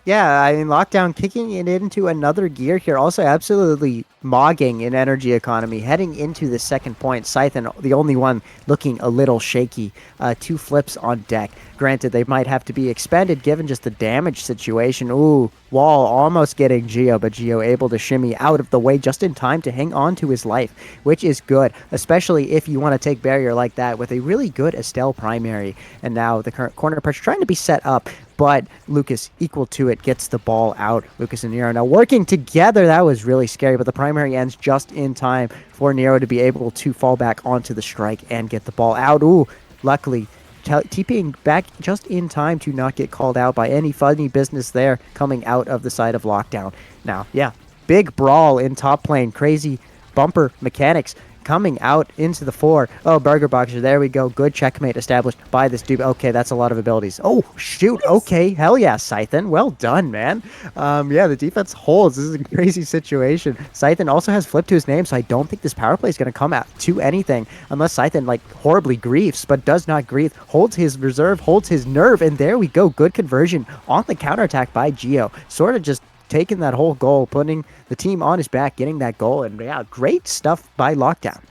Lockdown kicking it into another gear here. Also, absolutely mogging in energy economy. Heading into the second point, Scythen, the only one looking a little shaky. 2 flips on deck. Granted, they might have to be expended given just the damage situation. Ooh, Wall almost getting Geo, but Geo able to shimmy out of the way just in time to hang on to his life, which is good, especially if you want to take barrier like that with a really good Estelle primary. And now the current corner pressure trying to be set up, but Lucas equal to it gets the ball out. Lucas and Nero now working together. That was really scary, but the primary ends just in time for Nero to be able to fall back onto the strike and get the ball out. Ooh, luckily TPing back just in time to not get called out by any funny business there coming out of the side of Lockdown. Now, yeah, big brawl in top lane. Crazy bumper mechanics coming out into the 4. Oh, Burger Boxer, there we go. Good checkmate established by this dude. Okay, that's a lot of abilities. Oh, shoot. Okay, hell yeah, Scythen. Well done, man. Yeah, the defense holds. This is a crazy situation. Scythen also has flipped to his name, so I don't think this power play is going to come out to anything unless Scythen, like, horribly griefs, but does not grief. Holds his reserve, holds his nerve, and there we go. Good conversion on the counterattack by Geo. Sort of just taking that whole goal, putting the team on his back, getting that goal, and yeah, great stuff by Lockdown.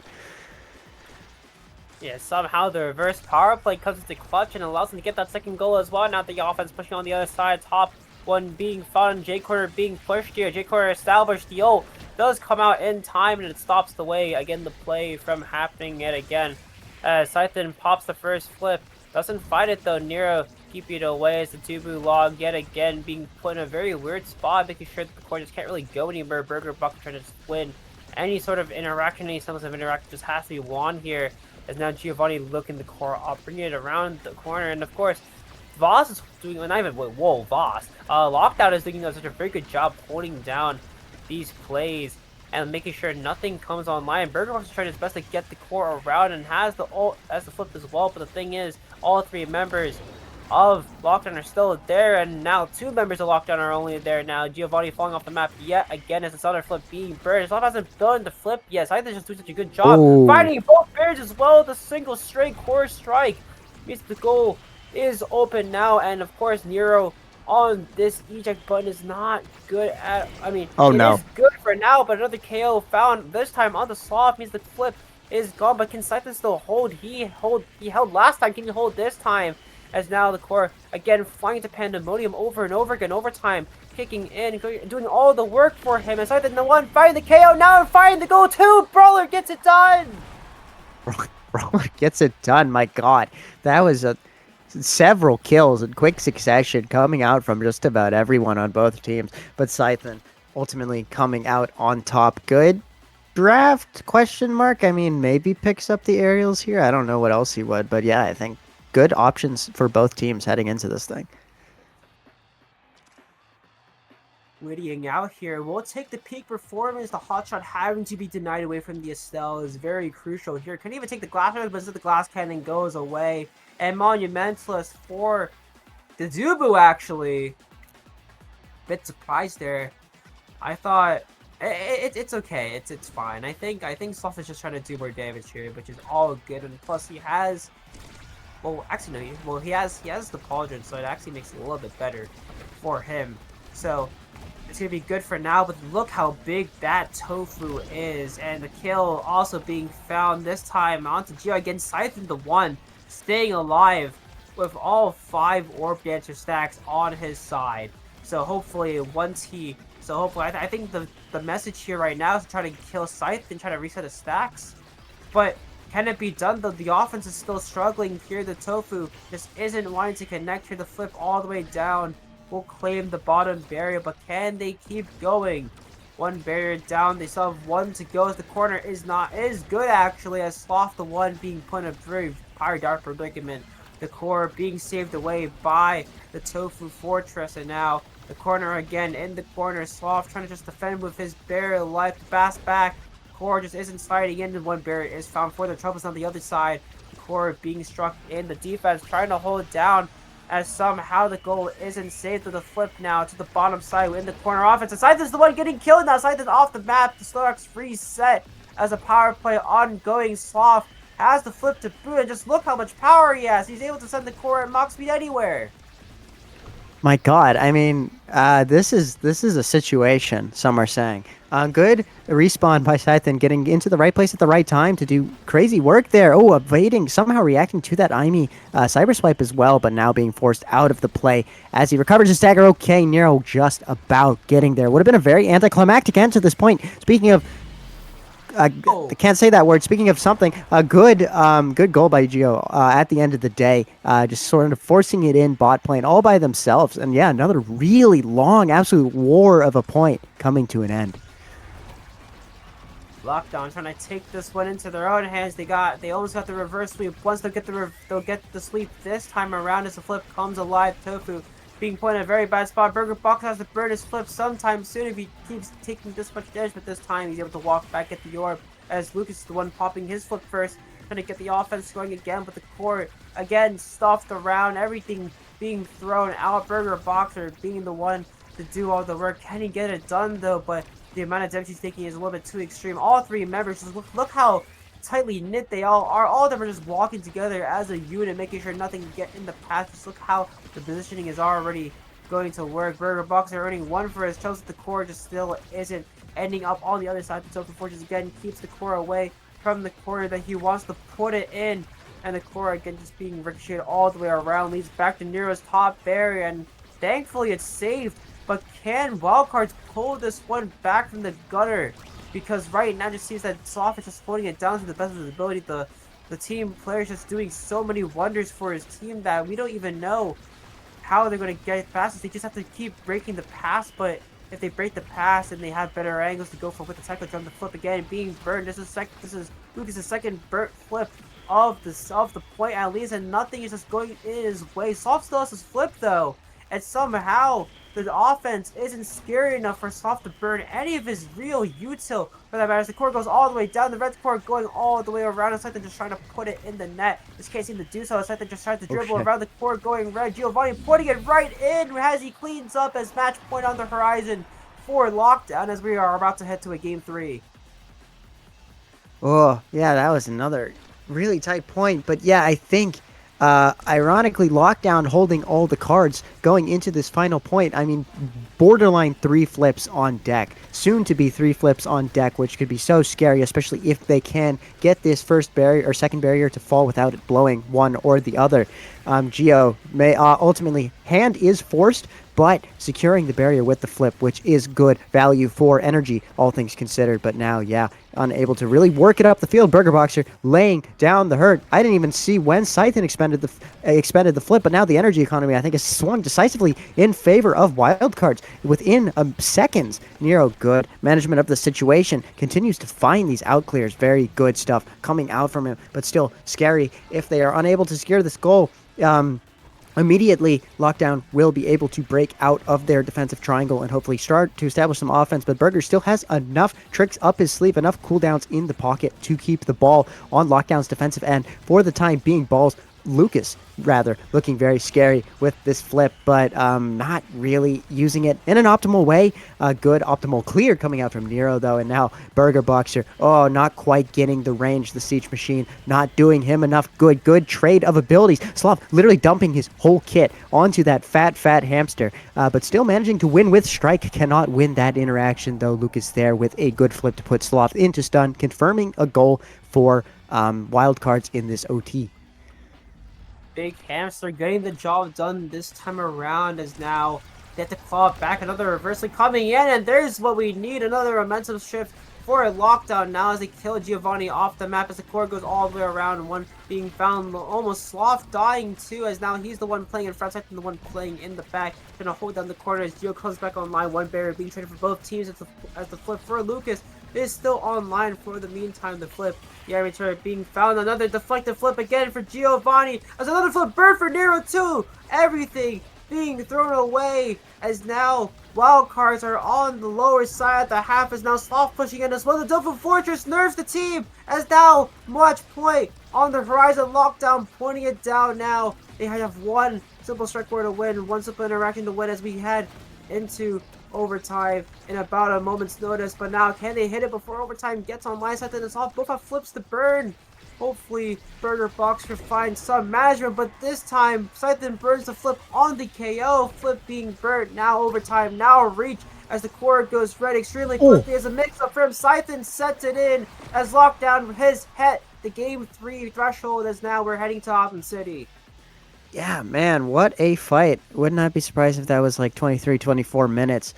Yeah, somehow the reverse power play comes into clutch and allows him to get that second goal as well. Now the offense pushing on the other side, top one being found, J-Corner being pushed here. J-Corner established, the ult does come out in time, and it stops the way, again, the play from happening yet again. Scythen pops the first flip, doesn't fight it though. Nero keeping it away as the Tubu log yet again being put in a very weird spot, making sure that the core just can't really go anywhere. Burger Buck trying to just win any sort of interaction, any semblance of interaction just has to be won here. As now Giovanni looking the core up, bringing it around the corner, and of course, Voss is doing, not even, whoa, Voss. Lockdown is doing such a very good job holding down these plays and making sure nothing comes online. Burger Box is trying his best to get the core around and has the ult as the flip as well, but the thing is, all 3 members of Lockdown are still there, and now 2 members of Lockdown are only there now. Giovanni falling off the map yet again as this other flip being burned. Sloth hasn't done the flip yet. So I think just doing such a good job. Ooh. Finding both barriers as well with a single straight core strike. Means the goal is open now, and of course Nero on this eject button is not good at, it is good for now, but another KO found this time on the Sloth means the flip is gone, but can Scythen still hold? He held last time, can he hold this time? As now the core, again, flying to Pandemonium over and over again, overtime, kicking in, doing all the work for him. And Scythen, the one, finding the KO, now finding the goal too! Brawler gets it done! Brawler gets it done, my god. That was several kills in quick succession coming out from just about everyone on both teams. But Scythen ultimately coming out on top. Good draft, question mark? Maybe picks up the aerials here. I don't know what else he would, but yeah, I think good options for both teams heading into this thing. Wittying out here, we'll take the peak performance. The hotshot having to be denied away from the Estelle is very crucial here. Couldn't even take the glass cannon, but instead the glass cannon goes away. And Monumentalist for the Dubu, actually. Bit surprised there. I thought it's okay. It's fine. I think Sloth is just trying to do more damage here, which is all good. And plus he has, well, actually no. He has the pauldron, so it actually makes it a little bit better for him. So it's gonna be good for now. But look how big that tofu is, and the kill also being found this time onto Geo against Scythen, the one staying alive with all 5 Orb Dancer stacks on his side. So hopefully I think the message here right now is to try to kill Scythe and try to reset his stacks. But can it be done though? The offense is still struggling here. The tofu just isn't wanting to connect here. The flip all the way down will claim the bottom barrier, but can they keep going? 1 barrier down, they still have 1 to go as the corner is good actually, as Sloth the one being put in a very Pyro Dart predicament The core being saved away by the Tofu Fortress, and now the corner again in the corner. Sloth trying to just defend with his barrier life to pass back. Core just isn't sliding in, and one barrier is found for the Troubles on the other side. Core being struck in the defense, trying to hold it down, as somehow the goal isn't saved to the flip now to the bottom side in the corner offense. And Scythe is the one getting killed now. Scythe is off the map. The Slowrock's reset as a power play ongoing. Sloth has the flip to boot, and just look how much power he has. He's able to send the core at max speed anywhere. My God, I mean, this is a situation. Some are saying, good respawn by Scythen, getting into the right place at the right time to do crazy work there. Oh, evading, somehow reacting to that Aimi cyber swipe as well, but now being forced out of the play as he recovers his stagger. Okay, Nero just about getting there. Would have been a very anticlimactic end to this point. Speaking of. I can't say that word. Speaking of something, a good goal by Geo at the end of the day, just sort of forcing it in bot lane all by themselves. And yeah, another really long, absolute war of a point coming to an end. Lockdown trying to take this one into their own hands. They almost got the reverse sweep. Once they'll get the sweep this time around as the flip comes alive. Tofu being put in a very bad spot. Burger Box has to burn his flip sometime soon if he keeps taking this much damage, but this time he's able to walk back at the orb as Lucas is the one popping his flip first, trying to get the offense going again, but the core again stuffed around, everything being thrown out. Burger Boxer being the one to do all the work. Can he get it done though? But the amount of damage he's taking is a little bit too extreme. All three members, just look how tightly knit they all are. All of them are just walking together as a unit, making sure nothing can get in the path. Just look how the positioning is already going to work. Burger Boxer earning one for his Chelsea. The core just still isn't ending up on the other side. The Tofu Fortress again keeps the core away from the corner that he wants to put it in. And the core again just being ricocheted all the way around. Leads back to Nero's top barrier. And thankfully it's saved. But can Wildcards pull this one back from the gutter? Because right now it just seems that Sloth is just holding it down to the best of his ability. The team players just doing so many wonders for his team that we don't even know how they're going to get past this. They just have to keep breaking the pass, but if they break the pass and they have better angles to go for with the cycle drum to flip again, being burned. This is Lucas' second burnt flip of the point at least, and nothing is just going in his way. Sloth still has his flip though, and somehow the offense isn't scary enough for Sloth to burn any of his real util for that matter. The core goes all the way down, the red core going all the way around, and Scythen just trying to put it in the net. Just can't seem to do so. Scythen just trying to dribble around the core going red. Giovanni putting it right in as he cleans up as match point on the horizon for Lockdown as we are about to head to a game 3. Oh, yeah, that was another really tight point. But yeah, I think ironically, Lockdown holding all the cards going into this final point. I mean, borderline 3 flips on deck. Soon to be 3 flips on deck, which could be so scary, especially if they can get this first barrier or second barrier to fall without it blowing one or the other. Geo may ultimately, hand is forced, but securing the barrier with the flip, which is good value for energy, all things considered. But now, yeah, unable to really work it up the field. Burger Boxer laying down the hurt. I didn't even see when Scythen expended the flip, but now the energy economy, I think, has swung decisively in favor of Wildcards. Within seconds, Nero, good management of the situation, continues to find these out clears. Very good stuff coming out from him, but still scary if they are unable to secure this goal. Immediately, Lockdown will be able to break out of their defensive triangle and hopefully start to establish some offense. But Burger still has enough tricks up his sleeve, enough cooldowns in the pocket to keep the ball on Lockdown's defensive end for the time being. Lucas, rather, looking very scary with this flip, but not really using it in an optimal way. A good optimal clear coming out from Nero, though, and now Burger Boxer, not quite getting the range. The Siege Machine not doing him enough good trade of abilities. Sloth literally dumping his whole kit onto that fat hamster, but still managing to win with Strike. Cannot win that interaction, though. Lucas there with a good flip to put Sloth into stun, confirming a goal for Wildcards in this OT. Big Hamster getting the job done this time around as now they have to claw back. Another reversal coming in, and there's what we need, another momentum shift for a Lockdown now as they kill Giovanni off the map as the core goes all the way around, and one being found, almost Sloth dying too, as now he's the one playing in front, second the one playing in the back, trying to hold down the corner as Gio comes back online. One barrier being traded for both teams as the flip for Lucas, is still online for the meantime. The flip, the Iron turret being found. Another deflected flip again for Giovanni. As another flip burn for Nero too. Everything being thrown away as now wild cards are on the lower side. The half is now soft pushing in as well. The Double Fortress nerfs the team as now match point on the horizon. Lockdown pointing it down now. They have one simple strike forward to win, one simple interaction to win as we head into overtime in about a moment's notice. But now can they hit it before overtime gets online? Something that's off. Both have flips to burn. Hopefully, Burger Boxer finds some management, but this time, Scythen burns the flip on the KO. Flip being burnt, now overtime, now reach as the core goes red extremely quickly as a mix-up for him. Scythen sets it in as Lockdown has hit the Game 3 threshold as now we're heading to Autumn City. Yeah, man, what a fight. Would not be surprised if that was like 23, 24 minutes.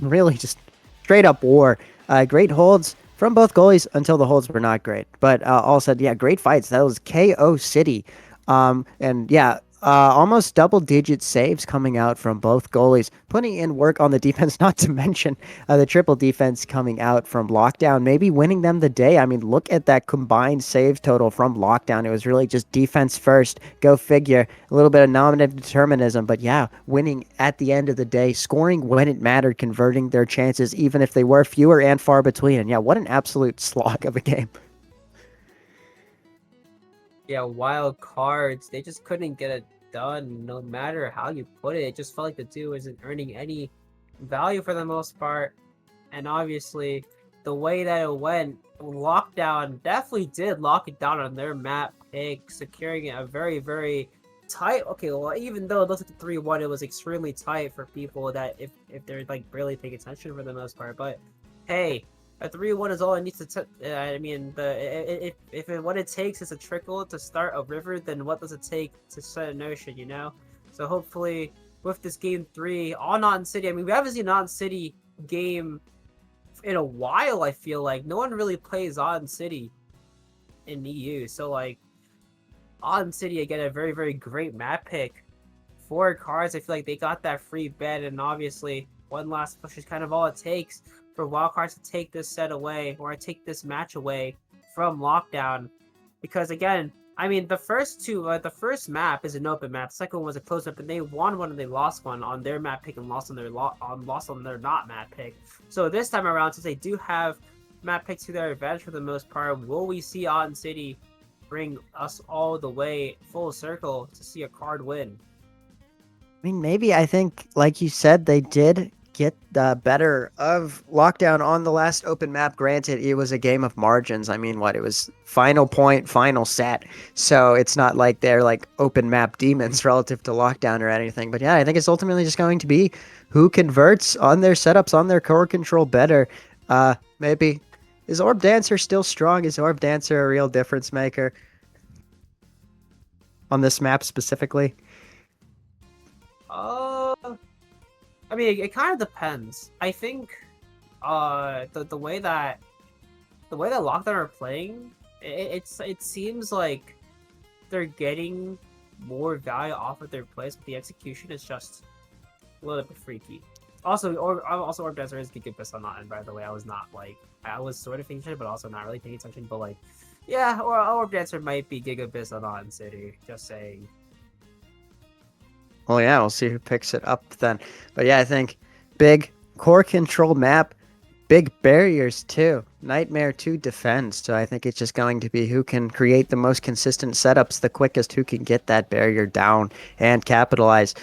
Really just straight up war. Great holds from both goalies until the holds were not great. But all said, yeah, great fights. That was KO City. And yeah, almost double-digit saves coming out from both goalies, putting in work on the defense, not to mention the triple defense coming out from Lockdown, maybe winning them the day. I mean, look at that combined save total from Lockdown. It was really just defense first, go figure, a little bit of nominative determinism, but yeah, winning at the end of the day, scoring when it mattered, converting their chances, even if they were fewer and far between. And yeah, what an absolute slog of a game. Yeah, wild cards. They just couldn't get it done no matter how you put it. It just felt like the duo isn't earning any value for the most part. And obviously, the way that it went, Lockdown definitely did lock it down on their map pick, securing it a very, very tight. Okay, well, even though it looks like the 3-1, it was extremely tight for people that if they're like really paying attention for the most part. But hey, a 3-1 is all it needs to. I mean, what it takes is a trickle to start a river, then what does it take to set an ocean? You know. So hopefully, with this game 3 on Autumn City, I mean, we haven't seen an Autumn City game in a while. I feel like no one really plays Autumn City in EU. So like, Autumn City again, a very, very great map pick. 4 cards. I feel like they got that free bet, and obviously one last push is kind of all it takes for wildcards to take this set away, or take this match away from Lockdown. Because again, I mean, the first map is an open map. The second one was a closed map, and they won one and they lost one on their map pick and lost on their not map pick. So this time around, since they do have map picks to their advantage for the most part, will we see Autumn City bring us all the way full circle to see a card win? I mean, maybe. I think, like you said, they did get the better of Lockdown on the last open map. Granted, it was a game of margins. I mean, it was final point, final set. So it's not like they're like open map demons relative to Lockdown or anything. But yeah, I think it's ultimately just going to be who converts on their setups, on their core control better. Maybe. Is Orb Dancer still strong? Is Orb Dancer a real difference maker on this map specifically? I mean, it kind of depends. I think, the way that Lockdown are playing, it seems like they're getting more value off of their plays, but the execution is just a little bit freaky. Also, Orb Dancer is good best on that end, by the way. I was sort of paying attention, but also not really paying attention. But like, yeah, Orb Dancer might be Gigabist on Autumn City. Just saying. Well, yeah, we'll see who picks it up then. But yeah, I think big core control map, big barriers too. Nightmare to defend. So I think it's just going to be who can create the most consistent setups the quickest, who can get that barrier down and capitalize.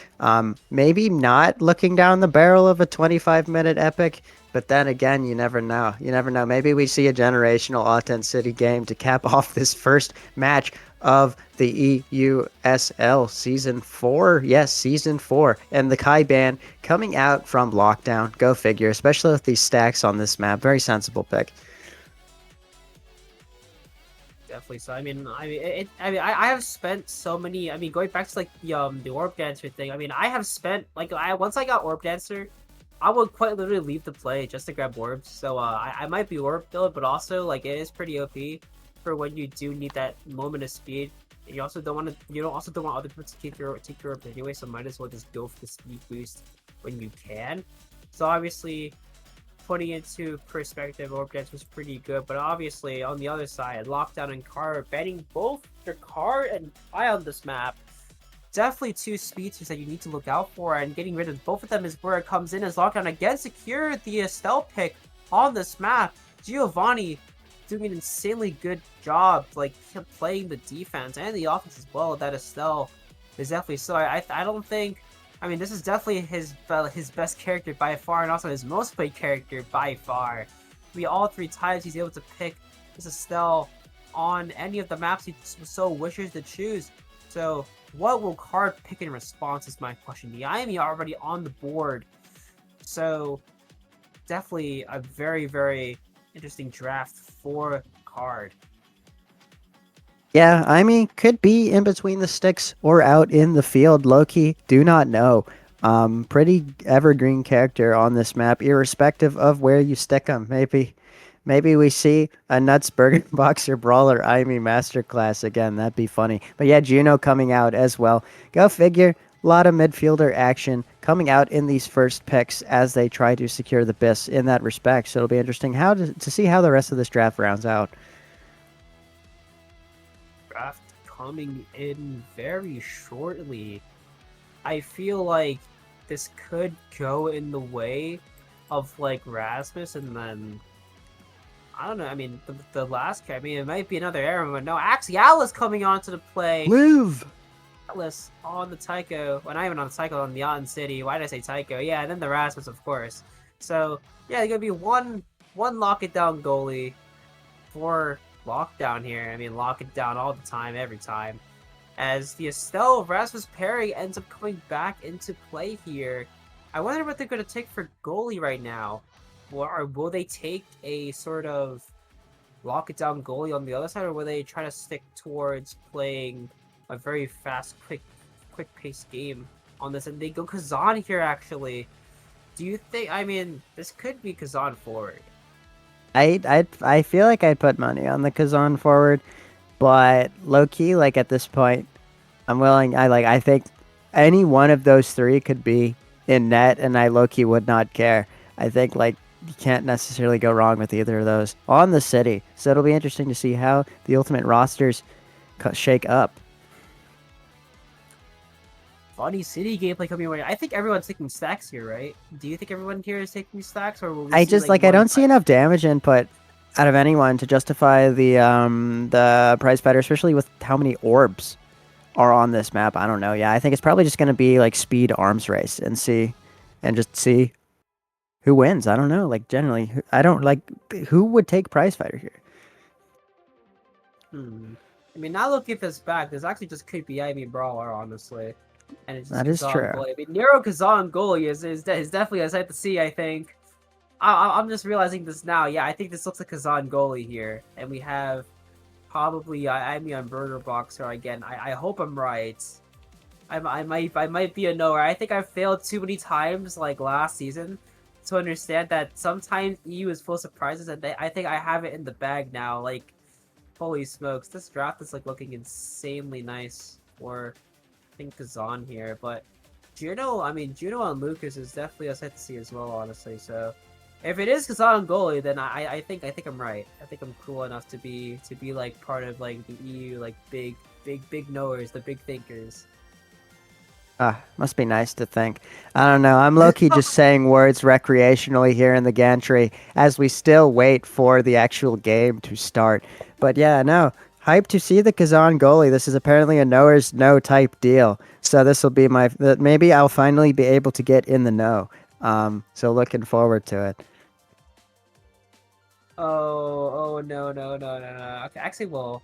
Maybe not looking down the barrel of a 25-minute epic, but then again, you never know. You never know. Maybe we see a generational Autumn City game to cap off this first match of the EUSL Season 4. Yes, Season 4. And the Kai ban coming out from Lockdown. Go figure, especially with these stacks on this map. Very sensible pick. Definitely so. I mean, I have spent so many. I mean, going back to like the Orb Dancer thing. I mean, I have spent once I got Orb Dancer, I would quite literally leave the play just to grab orbs. So I might be orb build, but also like it is pretty OP for when you do need that moment of speed. You also don't want other people to take your orb anyway, so might as well just go for the speed boost when you can. So obviously, putting into perspective, Orb was pretty good, but obviously on the other side, Lockdown and Car banning both their Car and I on this map. Definitely two speedsters that you need to look out for, and getting rid of both of them is where it comes in, as Lockdown again secured the Estelle pick on this map. Giovanni doing an insanely good job, like playing the defense and the offense as well. That Estelle is definitely so. I don't think. I mean, this is definitely his best character by far, and also his most played character by far. I mean, all 3 times he's able to pick this Estelle on any of the maps he so wishes to choose. So, what will Card pick in response is my question. The IME already on the board, so definitely a very, very interesting draft for Card. Yeah, I mean, could be in between the sticks or out in the field. Low-key, do not know. Pretty evergreen character on this map, irrespective of where you stick him. Maybe we see a Nuts Burger Boxer Brawler IME Masterclass again. That'd be funny. But yeah, Juno coming out as well. Go figure. A lot of midfielder action coming out in these first picks as they try to secure the BIS in that respect. So it'll be interesting to see how the rest of this draft rounds out. Draft coming in very shortly. I feel like this could go in the way of like Rasmus, and then I don't know. I mean, the last guy. I mean, it might be another era, but no. Axialis coming onto the play. Live. Atlas on the Tycho. Well, not even on the Tycho, on the Yon City. Why did I say Tycho? Yeah, and then the Rasmus, of course. So yeah, there's gonna be one lock it down goalie for Lockdown here. I mean, lock it down all the time, every time. As the Estelle Rasmus pairing ends up coming back into play here. I wonder what they're going to take for goalie right now. Or will they take a sort of lock it down goalie on the other side, or will they try to stick towards playing a very fast, quick paced game on this? And they go Kazan here, actually. Do you think, I mean, this could be Kazan forward. I feel like I'd put money on the Kazan forward, but low key, like at this point, I'm willing. I think any one of those 3 could be in net, and I low key would not care. I think like you can't necessarily go wrong with either of those on the city. So it'll be interesting to see how the ultimate rosters shake up. Funny city gameplay coming away. I think everyone's taking stacks here, right? Do you think everyone here is taking stacks, or will we I see, just like I don't see enough damage input out of anyone to justify the prize fighter, especially with how many orbs are on this map. I don't know. Yeah, I think it's probably just going to be like speed arms race and just see who wins. I don't know. Like generally, I don't like who would take prize fighter here. I mean, now looking at this back, there's actually just could be IB Brawler, honestly. And it's just That is Kazan true. goalie. I mean, Nero Kazan goalie is definitely a sight to see, I think. I'm just realizing this now. Yeah, I think this looks like Kazan goalie here. And we have probably IB on Burger Boxer again. I hope I'm right. I might be a no. I think I failed too many times, like last season, to understand that sometimes EU is full of surprises, and I think I have it in the bag now. Like, holy smokes, this draft is like looking insanely nice for I think Kazan here, but Juno and Lucas is definitely a sight to see as well, honestly. So if it is Kazan goalie, then I think I'm right. I think I'm cool enough to be like part of like the EU like big knowers, the big thinkers. Must be nice to think. I don't know. I'm low-key just saying words recreationally here in the gantry as we still wait for the actual game to start. But yeah, no. Hyped to see the Kazan goalie. This is apparently a knowers know type deal. So this will be maybe I'll finally be able to get in the know. So looking forward to it. Oh no. Okay, actually, well,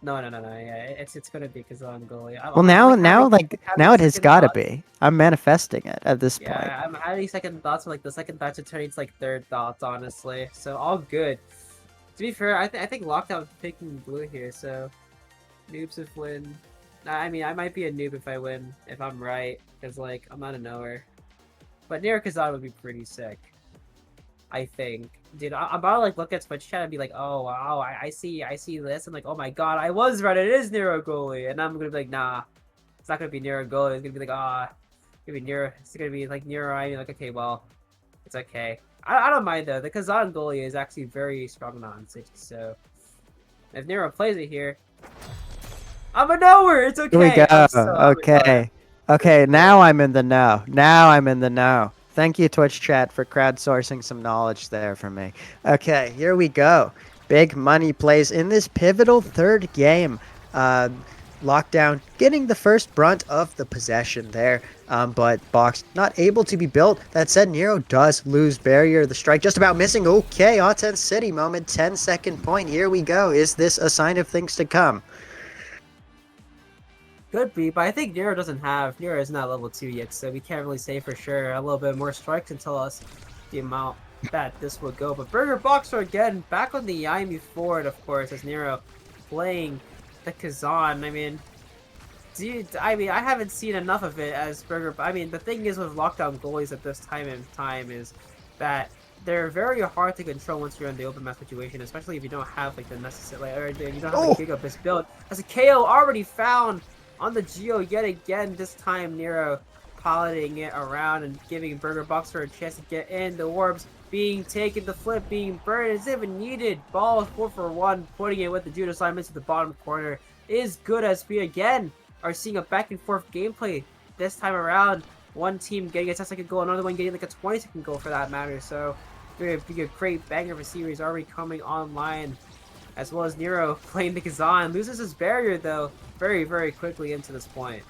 no. Yeah, it's gonna be Kazan goalie. Well, now it has got to be. I'm manifesting it at this point. Yeah, I'm having second thoughts. Like the second thoughts are turning to like third thoughts, honestly. So all good. To be fair, I think Lockdown picking blue here. So noobs if win. I mean, I might be a noob if I win, if I'm right, because like I'm not a knower. But Nero Kazan would be pretty sick. I think, dude. I'm about to like look at Twitch chat and be like, oh wow, I see this. I'm like, oh my god, I was right. It is Nero goalie, and I'm gonna be like, nah, it's not gonna be Nero goalie. It's gonna be like, it's gonna be Nero. It's gonna be like Nero. I'm like, okay, well, it's okay. I don't mind though. The Kazan goalie is actually very strong on 60, so if Nero plays it here, I'm a knower. It's okay. Here we go. I'm a knower. Okay. Okay, now I'm in the know. Now I'm in the know. Thank you, Twitch chat, for crowdsourcing some knowledge there for me. Okay, here we go. Big money plays in this pivotal third game. Lockdown getting the first brunt of the possession there, but box not able to be built. That said, Nero does lose barrier. The strike just about missing. Okay, Autzen City moment, 10-second point. Here we go. Is this a sign of things to come? Could be, but I think Nero is not level 2 yet, so we can't really say for sure. A little bit more strike can tell us the amount that this would go. But Burger Boxer again, back on the IMU forward, of course, as Nero playing the Kazan. I mean, I haven't seen enough of it as Burger. I mean, the thing is with lockdown goalies at this time is that they're very hard to control once you're in the open map situation, especially if you don't have like the necessary, or you don't have the gigabits built. As a KO already found on the Geo yet again, this time Nero piloting it around and giving Burger Boxer a chance to get in. The orbs being taken, the flip being burned as if needed. Ball 4 for 1, putting it with the Judo Simon to the bottom corner is good as we again are seeing a back and forth gameplay this time around. One team getting a 10-second goal, another one getting like a 20-second goal for that matter. So it'll be a great banger of a series already coming online. As well as Nero playing the Kazan. Loses his barrier though very, very quickly into this point.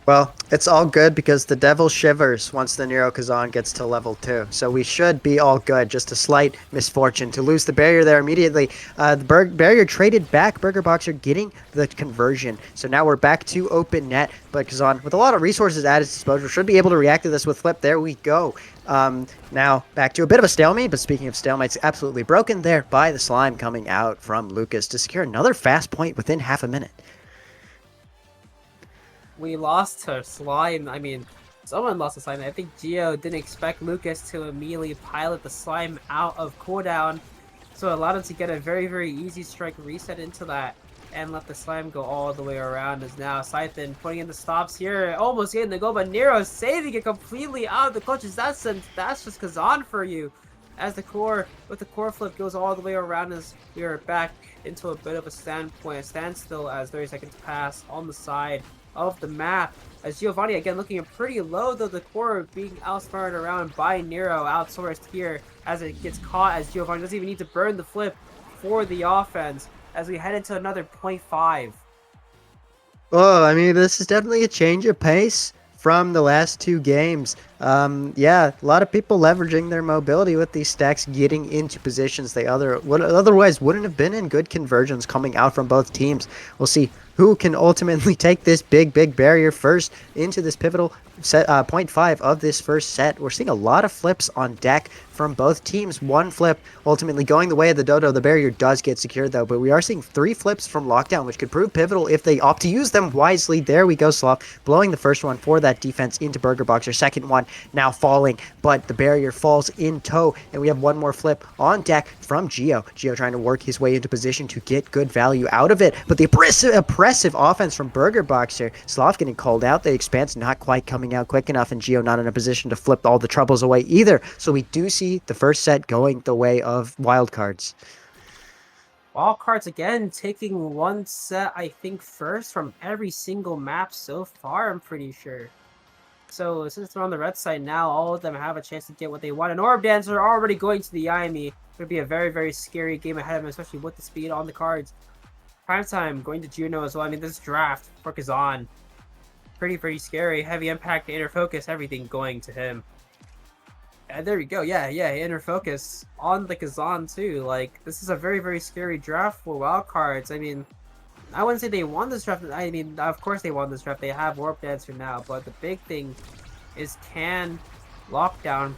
Well, it's all good because the devil shivers once the Nero Kazan gets to level 2. So we should be all good. Just a slight misfortune to lose the barrier there immediately. The barrier traded back. Burger Boxer getting the conversion. So now we're back to open net. But Kazan, with a lot of resources at his disposal, should be able to react to this with flip. There we go. Now back to a bit of a stalemate. But speaking of stalemates, absolutely broken there by the slime coming out from Lucas to secure another fast point within half a minute. We lost to slime. I mean, someone lost to slime. I think Gio didn't expect Lucas to immediately pilot the slime out of cooldown, so it allowed him to get a very, very easy strike reset into that and let the slime go all the way around. As now Scythen putting in the stops here, almost getting the goal, but Nero saving it completely out of the clutches. That's just Kazan for you. As the core flip goes all the way around, as we are back into a bit of a standstill as 30 seconds pass on the side of the map. As Giovanni again looking pretty low, though the core being outsmarted around by Nero, outsourced here as it gets caught, as Giovanni doesn't even need to burn the flip for the offense as we head into another 0.5. Oh, I mean, this is definitely a change of pace from the last two games. Yeah, a lot of people leveraging their mobility with these stacks, getting into positions they otherwise wouldn't have been in. Good conversions coming out from both teams. We'll see who can ultimately take this big barrier first into this pivotal set, 0.5 of this first set. We're seeing a lot of flips on deck from both teams. One flip ultimately going the way of the Dodo. The barrier does get secured though, but we are seeing 3 flips from Lockdown, which could prove pivotal if they opt to use them wisely. There we go, Sloth, blowing the first one for that defense into Burger Boxer. Second one now falling, but the barrier falls in tow, and we have one more flip on deck from Gio. Gio trying to work his way into position to get good value out of it, but the oppressive offense from Burger Boxer. Sloth getting called out. The expanse not quite coming out quick enough, and Gio not in a position to flip all the troubles away either. So we do see the first set going the way of wildcards. Wildcards again taking one set, I think, first from every single map so far, I'm pretty sure. So since they're on the red side now, all of them have a chance to get what they want. And Orb Dancer are already going to the IME. It's going to be a very, very scary game ahead of him, especially with the speed on the cards. Prime time going to Juno as well. I mean, this draft for Kazan, pretty scary. Heavy impact, inner focus, everything going to him. And there we go. Yeah, inner focus on the Kazan too. Like, this is a very, very scary draft for wildcards. I mean, I wouldn't say they won this draft. I mean, of course they won this draft. They have Warp Dancer now. But the big thing is, can Lockdown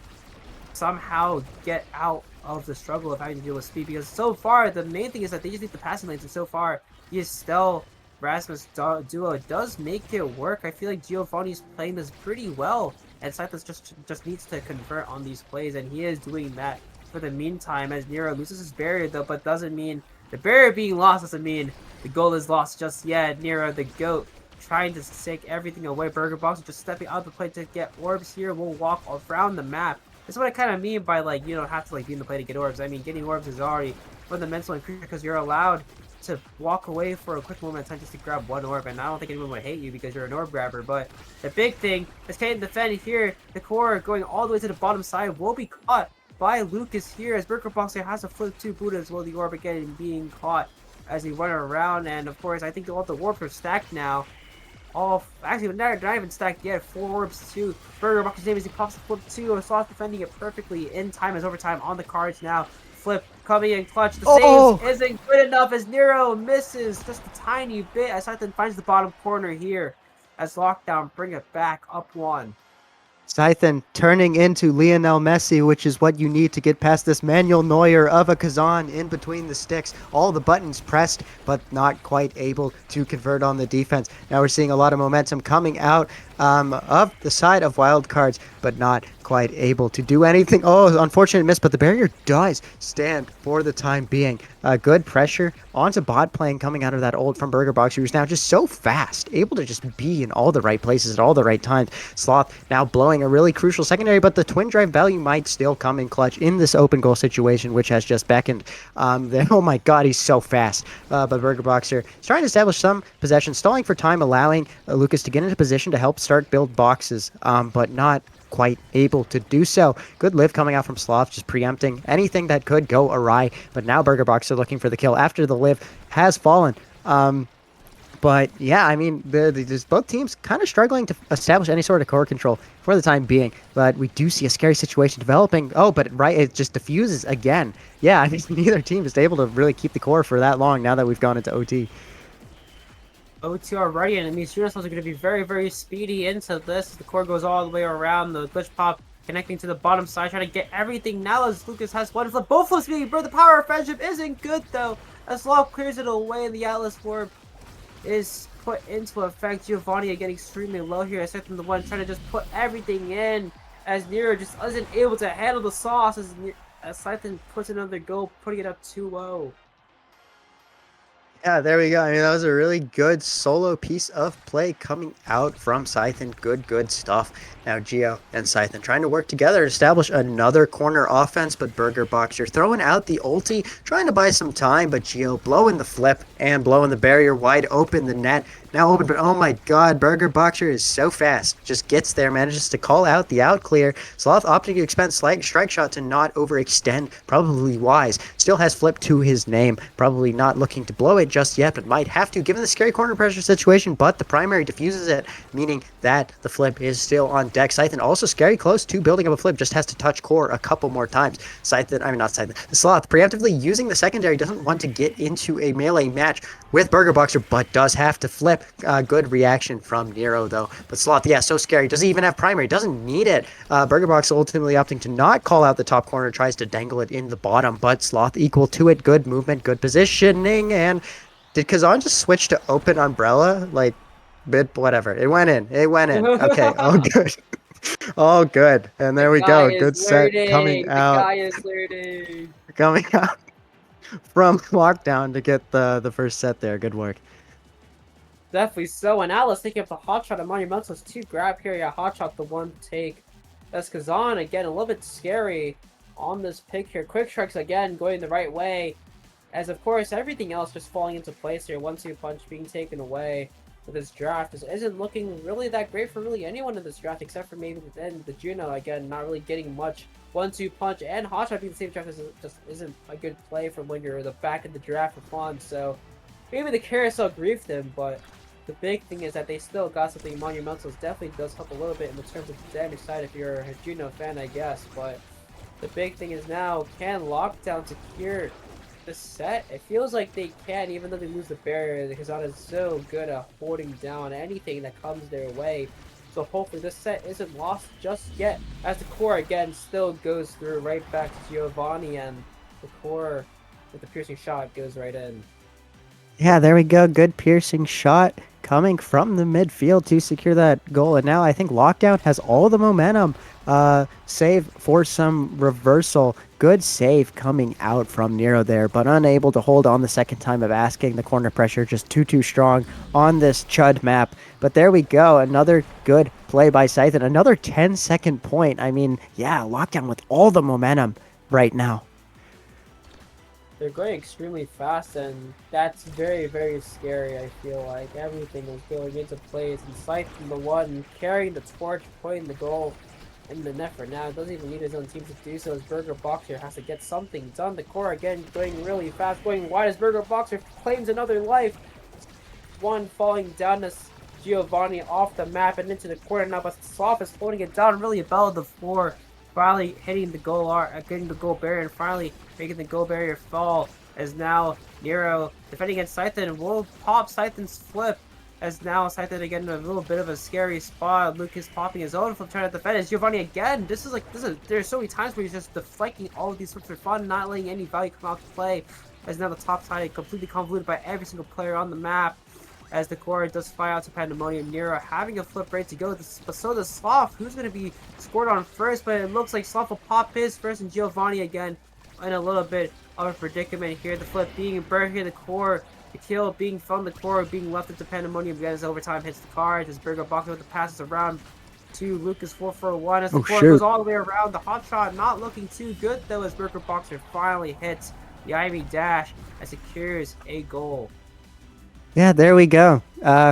somehow get out of the struggle of having to deal with speed? Because so far, the main thing is that they just need the passing lanes. And so far, EUSL Rasmus duo does make it work. I feel like Giovanni's playing this pretty well. And Cythus just needs to convert on these plays. And he is doing that for the meantime as Nero loses his barrier, though. But doesn't mean the barrier being lost doesn't mean the goal is lost just yet. Nero, the GOAT, trying to take everything away. Burger Boxer just stepping out of the play to get orbs here. We'll walk around the map That's what I kind of mean by, like, you don't have to, like, be in the play to get orbs. I mean, getting orbs is already fundamental and crucial because you're allowed to walk away for a quick moment of time just to grab one orb, and I don't think anyone would hate you because you're an orb grabber. But the big thing is Kaden defending here. The core going all the way to the bottom side will be caught by Lucas here as Burger Boxer has to flip 2 Buddha as well. The orb again being caught as he run around, and of course I think all the orbs are stacked now. Actually, not even stacked yet. 4 orbs to Burger Boxer's name as he pops the flip 2. Sloth defending it perfectly in time as overtime on the cards now. Flip coming in clutch. The saves isn't good enough as Nero misses just a tiny bit as Scythen finds the bottom corner here as Lockdown bring it back up 1. Scythen turning into Lionel Messi, which is what you need to get past this Manuel Neuer of a Kazan in between the sticks. All the buttons pressed, but not quite able to convert on the defense. Now we're seeing a lot of momentum coming out of the side of Wildcards, but not quite able to do anything. Oh, unfortunate miss, but the barrier does stand for the time being. Good pressure onto bot playing coming out of that ult from Burger Boxer, who's now just so fast, able to just be in all the right places at all the right times. Sloth now blowing a really crucial secondary, but the twin drive value might still come in clutch in this open goal situation, which has just beckoned. Oh my god, he's so fast. But Burger Boxer is trying to establish some possession, stalling for time, allowing Lucas to get into position to help start build boxes, but not quite able to do so. Good live coming out from Sloth, just preempting anything that could go awry. But now Burger Boxer looking for the kill after the live has fallen. But yeah, I mean, both teams kind of struggling to establish any sort of core control for the time being. But we do see a scary situation developing. Oh, but it just diffuses again. Yeah, I mean, neither team is able to really keep the core for that long now that we've gone into OT. OT already, and it means Unicells are going to be very, very speedy into this. The core goes all the way around. The glitch pop connecting to the bottom side, trying to get everything now as Lucas has one flip. Both flips being burned. The power of friendship isn't good, though, as Law clears it away, and the Atlas Orb is put into effect. Giovanni getting extremely low here. I set them the one trying to just put everything in as Nero just isn't able to handle the sauce as Scythen puts another goal, putting it up 2-0. Yeah, there we go. I mean, that was a really good solo piece of play coming out from Scythen. Good stuff. Now Geo and Scythen trying to work together to establish another corner offense, but Burger Boxer throwing out the ulti, trying to buy some time, but Geo blowing the flip and blowing the barrier wide open. The net now open, but oh my god, Burger Boxer is so fast. Just gets there, manages to call out the out clear. Sloth opting to expend strike shot to not overextend, probably wise. Still has flip to his name, probably not looking to blow it just yet, but might have to given the scary corner pressure situation, but the primary diffuses it, meaning that the flip is still on deck. Scythen also scary close to building up a flip, just has to touch core a couple more times. The Sloth preemptively using the secondary, doesn't want to get into a melee match with Burger Boxer, but does have to flip. Good reaction from Nero though, but Sloth, yeah, so scary, doesn't even have primary, doesn't need it. Burger Boxer ultimately opting to not call out the top corner, tries to dangle it in the bottom, but Sloth equal to it. Good movement, good positioning. And did Kazan just switch to open umbrella? Like, bit whatever. It went in. Okay, all good. All good. And there we go. Good set coming out. The guy is learning. Coming out from Lockdown to get the first set there. Good work. Definitely so. And Alice taking up the hot shot of Monumental's 2 grab here. Yeah, hot shot, the 1 take. That's Kazan again, a little bit scary on this pick here. Quick strikes again going the right way. As of course everything else just falling into place here. 1-2 punch being taken away with this draft. This isn't looking really that great for really anyone in this draft except for maybe the Juno. Again, not really getting much. 1-2 punch and hot shot being the same draft just isn't a good play from when you're the back of the draft for fun. So maybe the carousel griefed him, but the big thing is that they still got something. Monumentals definitely does help a little bit in the terms of the damage side if you're a Juno fan, I guess. But the big thing is now, can Lockdown secure the set? It feels like they can, even though they lose the barrier, because Kazan is so good at holding down anything that comes their way. So hopefully this set isn't lost just yet, as the core again still goes through right back to Giovanni, and the core with the piercing shot goes right in. Yeah, there we go. Good piercing shot coming from the midfield to secure that goal. And now I think Lockdown has all the momentum. Save for some reversal. Good save coming out from Nero there, but unable to hold on the second time of asking. The corner pressure just too strong on this Chud map. But there we go. Another good play play by Scythe, and another 10-second point. I mean, yeah, Lockdown with all the momentum right now. They're going extremely fast, and that's very, very scary. I feel like everything is going into place, and Scythe from the one carrying the torch, putting the goal in the net for now. Doesn't even need his own team to do so, as Burger Boxer has to get something done. The core again going really fast, going wide as Burger Boxer claims another life. One falling down as Giovanni off the map and into the corner now, but Sloth is holding it down really above the floor. Finally hitting the goal getting the goal barrier, and finally making the goal barrier fall, as now Nero defending against Scythen will pop Scythen's flip, as now Scythen again in a little bit of a scary spot. Lucas popping his own flip, trying to defend as Giovanni again. There's so many times where he's just deflecting all of these flips for fun, not letting any value come out to play, as now the top side completely convoluted by every single player on the map. As the core does fly out to Pandemonium, Nero having a flip ready to go, but so does Sloth, who's going to be scored on first, but it looks like Sloth will pop his first, and Giovanni again in a little bit of a predicament here. The flip being burned here, the core, the kill being from the core, being left into Pandemonium again as overtime hits the card, as Burger Boxer with the passes around to Lucas 4-for-1, as the core goes all the way around. The hot shot not looking too good though, as Burger Boxer finally hits the Ivy dash and secures a goal. Yeah, there we go.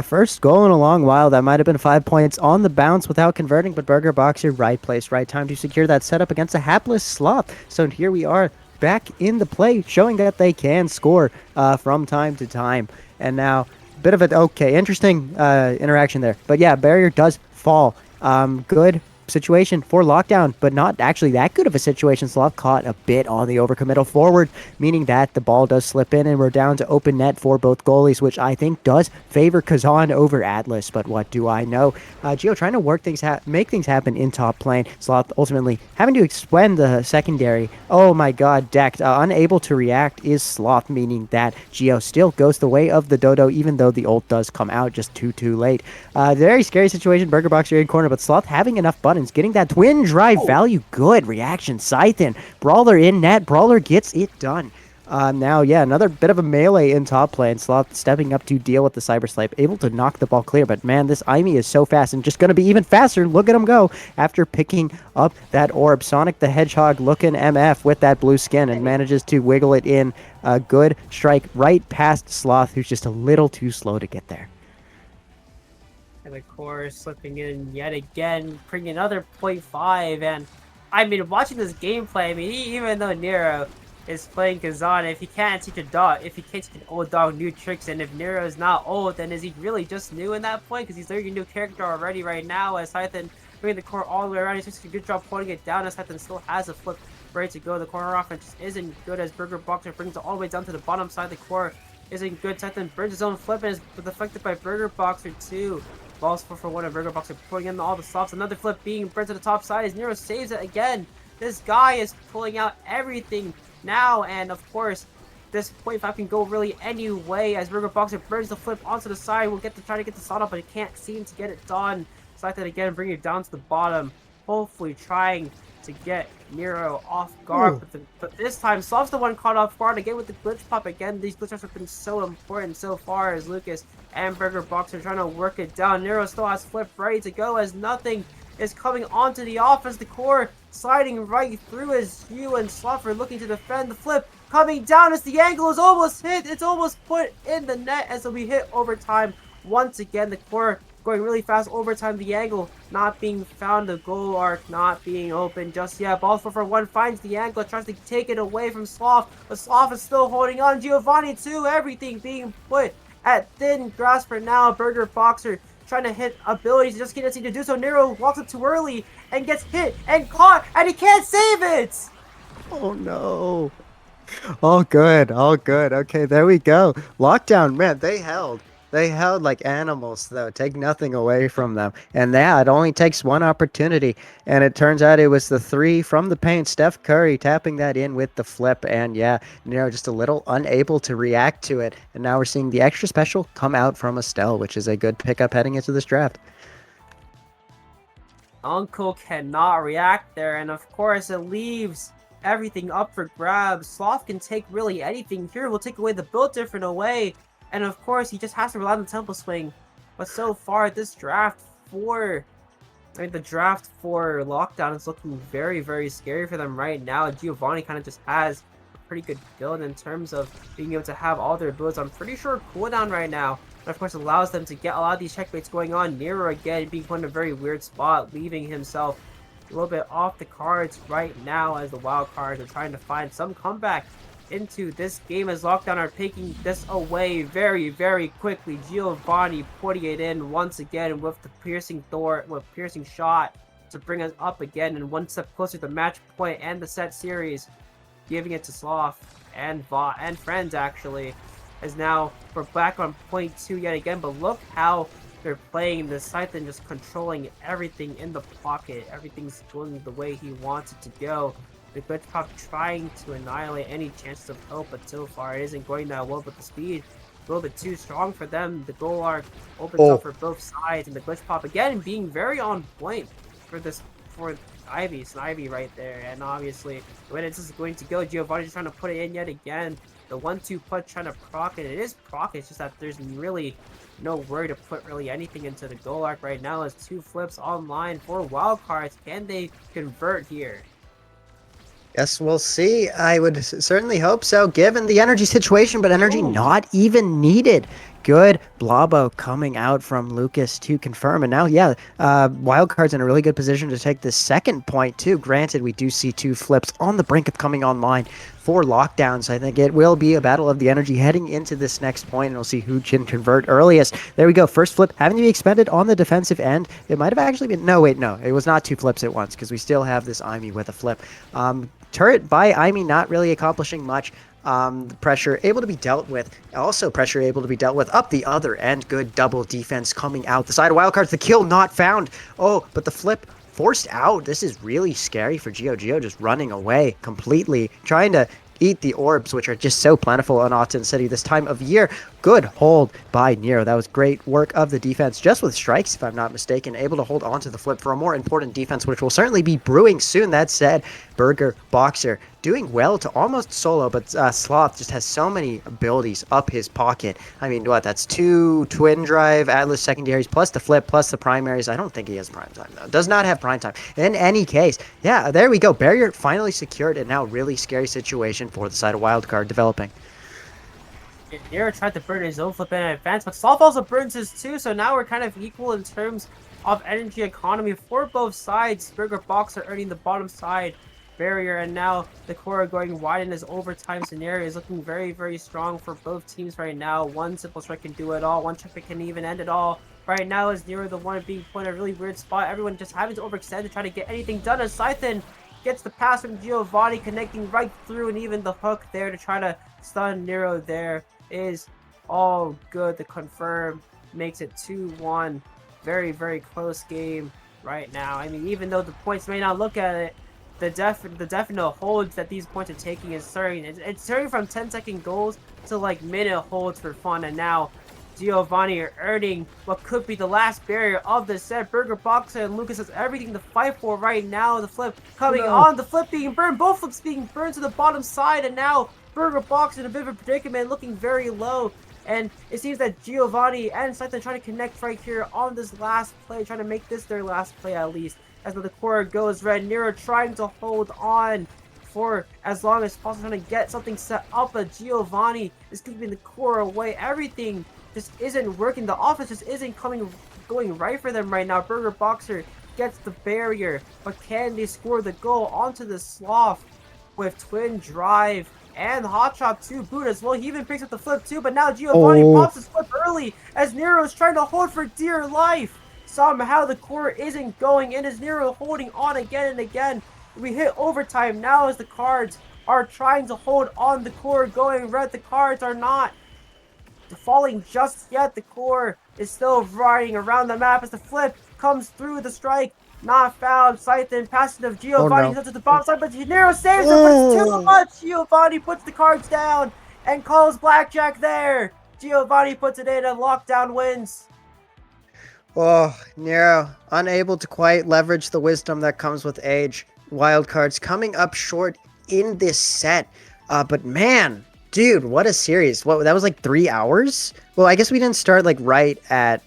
First goal in a long while. That might have been 5 points on the bounce without converting, but Burger Boxer, right place, right time to secure that setup against a hapless Sloth. So here we are back in the play, showing that they can score from time to time. And now, bit of an interesting interaction there. But yeah, barrier does fall. Good situation for Lockdown, but not actually that good of a situation. Sloth caught a bit on the overcommittal forward, meaning that the ball does slip in and we're down to open net for both goalies, which I think does favor Kazan over Atlas, but what do I know? Gio trying to work things, make things happen in top lane. Sloth ultimately having to expend the secondary. Oh my god, decked. Unable to react is Sloth, meaning that Gio still goes the way of the Dodo, even though the ult does come out just too late. Very scary situation. Burger Boxer in corner, but Sloth having enough buttons, getting that twin drive value. Good reaction. Scythen. Brawler in net. Brawler gets it done. Now, yeah, another bit of a melee in top lane. Sloth stepping up to deal with the Cyber Snipe, able to knock the ball clear. But man, this Imi is so fast and just going to be even faster. Look at him go after picking up that orb. Sonic the Hedgehog looking MF with that blue skin and manages to wiggle it in. A good strike right past Sloth, who's just a little too slow to get there. And the core slipping in yet again, bringing another 0.5. And I mean, watching this gameplay, I mean, even though Nero is playing Kazan, if he can't teach an old dog new tricks, and if Nero is not old, then is he really just new in that point? Because he's learning a new character already right now, as Scythen bringing the core all the way around. He's just a good job pointing it down, as Scythen still has a flip ready to go. The corner offense just isn't good, as Burger Boxer brings it all the way down to the bottom side. The core isn't good. Scythen burns his own flip and is deflected by Burger Boxer too. Balls 4-for-1 and Burger Boxer putting in all the stops. Another flip being burnt to the top side as Nero saves it again. This guy is pulling out everything now, and of course, this 0.5 can go really any way as Burger Boxer burns the flip onto the side. We'll try to get the shot up, but he can't seem to get it done. Scythen again, bringing it down to the bottom. Hopefully trying to get Nero off guard, but this time Sloth's the one caught off guard again with the glitch pop again. These glitches have been so important so far, as Lucas and Burger Boxer trying to work it down. Nero still has flip ready to go as nothing is coming onto the offense. The core sliding right through as Hugh and Sloth are looking to defend. The flip coming down as the angle is almost hit. It's almost put in the net as we hit overtime once again. The core going really fast overtime. The angle not being found. The goal arc not being open just yet. Ball 4-for-1 finds the angle. Tries to take it away from Sloth. But Sloth is still holding on. Giovanni too. Everything being put at thin grasp for now. Burger Boxer trying to hit abilities, just can't seem to do so. Nero walks up too early and gets hit and caught, and he can't save it! Oh no. All good, all good. Okay, there we go. Lockdown, man, they held like animals, though. Take nothing away from them. And yeah, it only takes one opportunity. And it turns out it was the 3 from the paint. Steph Curry tapping that in with the flip. And yeah, just a little unable to react to it. And now we're seeing the extra special come out from Estelle, which is a good pickup heading into this draft. Uncle cannot react there. And of course, it leaves everything up for grabs. Sloth can take really anything here. We'll take away the build different away. And of course, he just has to rely on the tempo swing. But so far, this draft for I mean, the draft for Lockdown is looking very, very scary for them right now. Giovanni kind of just has a pretty good build in terms of being able to have all their builds. I'm pretty sure cooldown right now. And of course, allows them to get a lot of these checkmates going on. Nero again being put in a very weird spot, leaving himself a little bit off the cards right now as the wild cards are trying to find some comeback into this game as Lockdown are taking this away very, very quickly. Giovanni putting it in once again with the piercing shot to bring us up again and one step closer to the match point and the set series, giving it to Sloth and friends actually. As now we're back on point 2 yet again, but look how they're playing the Scythe, just controlling everything in the pocket. Everything's going the way he wants it to go. The Glitch Pop trying to annihilate any chances of hope, but so far it isn't going that well. But the speed a little bit too strong for them. The goal arc opens up for both sides, and the Glitch Pop again being very on point for Ivy right there. And obviously, the way this is going to go, Giovanni just trying to put it in yet again. The 1-2 punch trying to proc it. It is proc, it's just that there's really no worry to put really anything into the goal arc right now as 2 flips online for wildcards. Can they convert here? Yes, we'll see. I would certainly hope so, given the energy situation, but energy not even needed. Good Blobbo coming out from Lucas to confirm. And now, yeah, Wildcard's in a really good position to take the second point, too. Granted, we do see 2 flips on the brink of coming online for Lockdowns. I think it will be a battle of the energy heading into this next point, and we'll see who can convert earliest. There we go. First flip having to be expended on the defensive end. It might have actually been... No, wait, no. It was not 2 flips at once, because we still have this Imi with a flip. Turret by Imi not really accomplishing much. Pressure able to be dealt with. Also pressure able to be dealt with up the other end. Good double defense coming out the side of Wildcards. The kill not found. Oh, but the flip forced out. This is really scary for Geo. Geo just running away completely, trying to eat the orbs, which are just so plentiful in Autumn City this time of year. Good hold by Nero. That was great work of the defense, just with strikes, if I'm not mistaken, able to hold on to the flip for a more important defense, which will certainly be brewing soon. That said, Burger Boxer doing well to almost solo, but Sloth just has so many abilities up his pocket. I mean, what, that's 2 Twin Drive Atlas secondaries, plus the flip, plus the primaries. I don't think he has prime time, though. Does not have prime time. In any case, yeah, there we go. Barrier finally secured, and now really scary situation for the side of Wildcard developing. Nero tried to burn his own flip in advance, but Sloth also burns his too, so now we're kind of equal in terms of energy economy for both sides. Burger Boxer earning the bottom side barrier, and now the core going wide in this overtime scenario is looking very, very strong for both teams right now. One simple strike can do it all. One checkmate can even end it all. Right now is Nero the one being put in a really weird spot. Everyone just having to overextend to try to get anything done as Scythen gets the pass from Giovanni, connecting right through, and even the hook there to try to stun Nero there is all good. The confirm makes it 2-1. Very, very close game right now. I mean, even though the points may not look at it, the definite holds that these points are taking is turning. It's turning from 10-second goals to like minute holds for fun, and now Giovanni are earning what could be the last barrier of the set. Burger Boxer and Lucas has everything to fight for right now. The flip coming on, the flip being burned, both flips being burned to the bottom side, and now Burger Boxer in a bit of a predicament, looking very low. And it seems that Giovanni and Scythe are trying to connect right here on this last play, trying to make this their last play at least. As the core goes red, Nero trying to hold on for as long as possible, trying to get something set up, but Giovanni is keeping the core away. Everything just isn't working. The offense just isn't going right for them right now. Burger Boxer gets the barrier, but can they score the goal onto the Sloth with Twin Drive and Hot Shot to boot as well? He even picks up the flip too, but now Giovanni pops his flip early as Nero is trying to hold for dear life. Somehow the core isn't going in as Nero holding on again and again. We hit overtime now as the cards are trying to hold on. The core going red. The cards are not falling just yet. The core is still riding around the map as the flip comes through. The strike not found. Scythe passing of Giovanni to the bottom side, but Nero saves it, but it's too much. Giovanni puts the cards down and calls blackjack there. Giovanni puts it in and Lockdown wins. Oh, Nero, unable to quite leverage the wisdom that comes with age. Wildcards coming up short in this set. But man, dude, what a series. What, that was like 3 hours? Well, I guess we didn't start like right at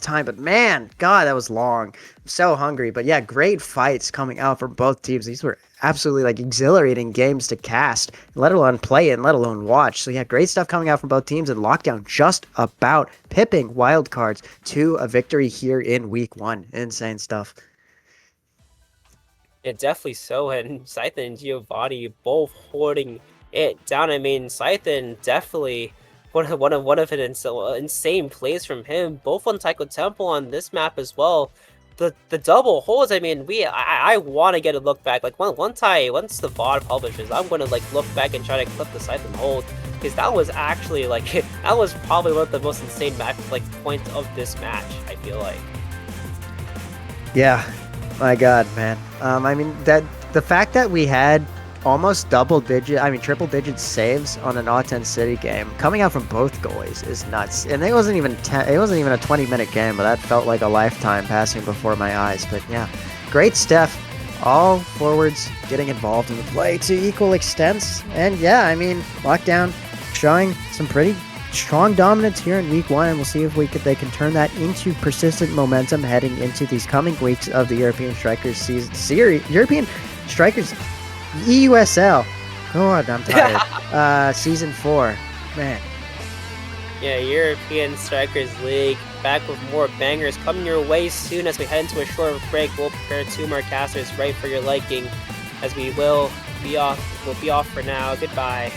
time, but man, God, that was long. so hungry. But yeah, great fights coming out from both teams. These were absolutely like exhilarating games to cast, let alone play and let alone watch. So yeah, great stuff coming out from both teams, and Lockdown just about pipping wildcards to a victory here in week 1. Insane stuff. Yeah, definitely so. And Scythe and Giovanni both holding it down. I mean, Scythe definitely one of an insane plays from him. Both on Taiko Temple on this map as well. The double holds. I mean, I want to get a look back. Like once the VOD publishes, I'm gonna like look back and try to clip the Scythe and hold, because that was actually like that was probably one of the most insane match points of this match. I feel like. Yeah, my God, man. I mean, that the fact that we had almost triple digit saves on an Auten City game coming out from both goalies is nuts. And it wasn't even a 20-minute game, but that felt like a lifetime passing before my eyes. But yeah, great stuff. All forwards getting involved in the play to equal extents. And yeah, I mean, Lockdown showing some pretty strong dominance here in week 1, and we'll see if they can turn that into persistent momentum heading into these coming weeks of the European Strikers series. European Strikers EUSL. God, I'm tired. Season 4, man. Yeah, European Strikers League back with more bangers coming your way soon as we head into a short break. We'll prepare 2 more casters right for your liking, as we will be off. We'll be off for now. Goodbye.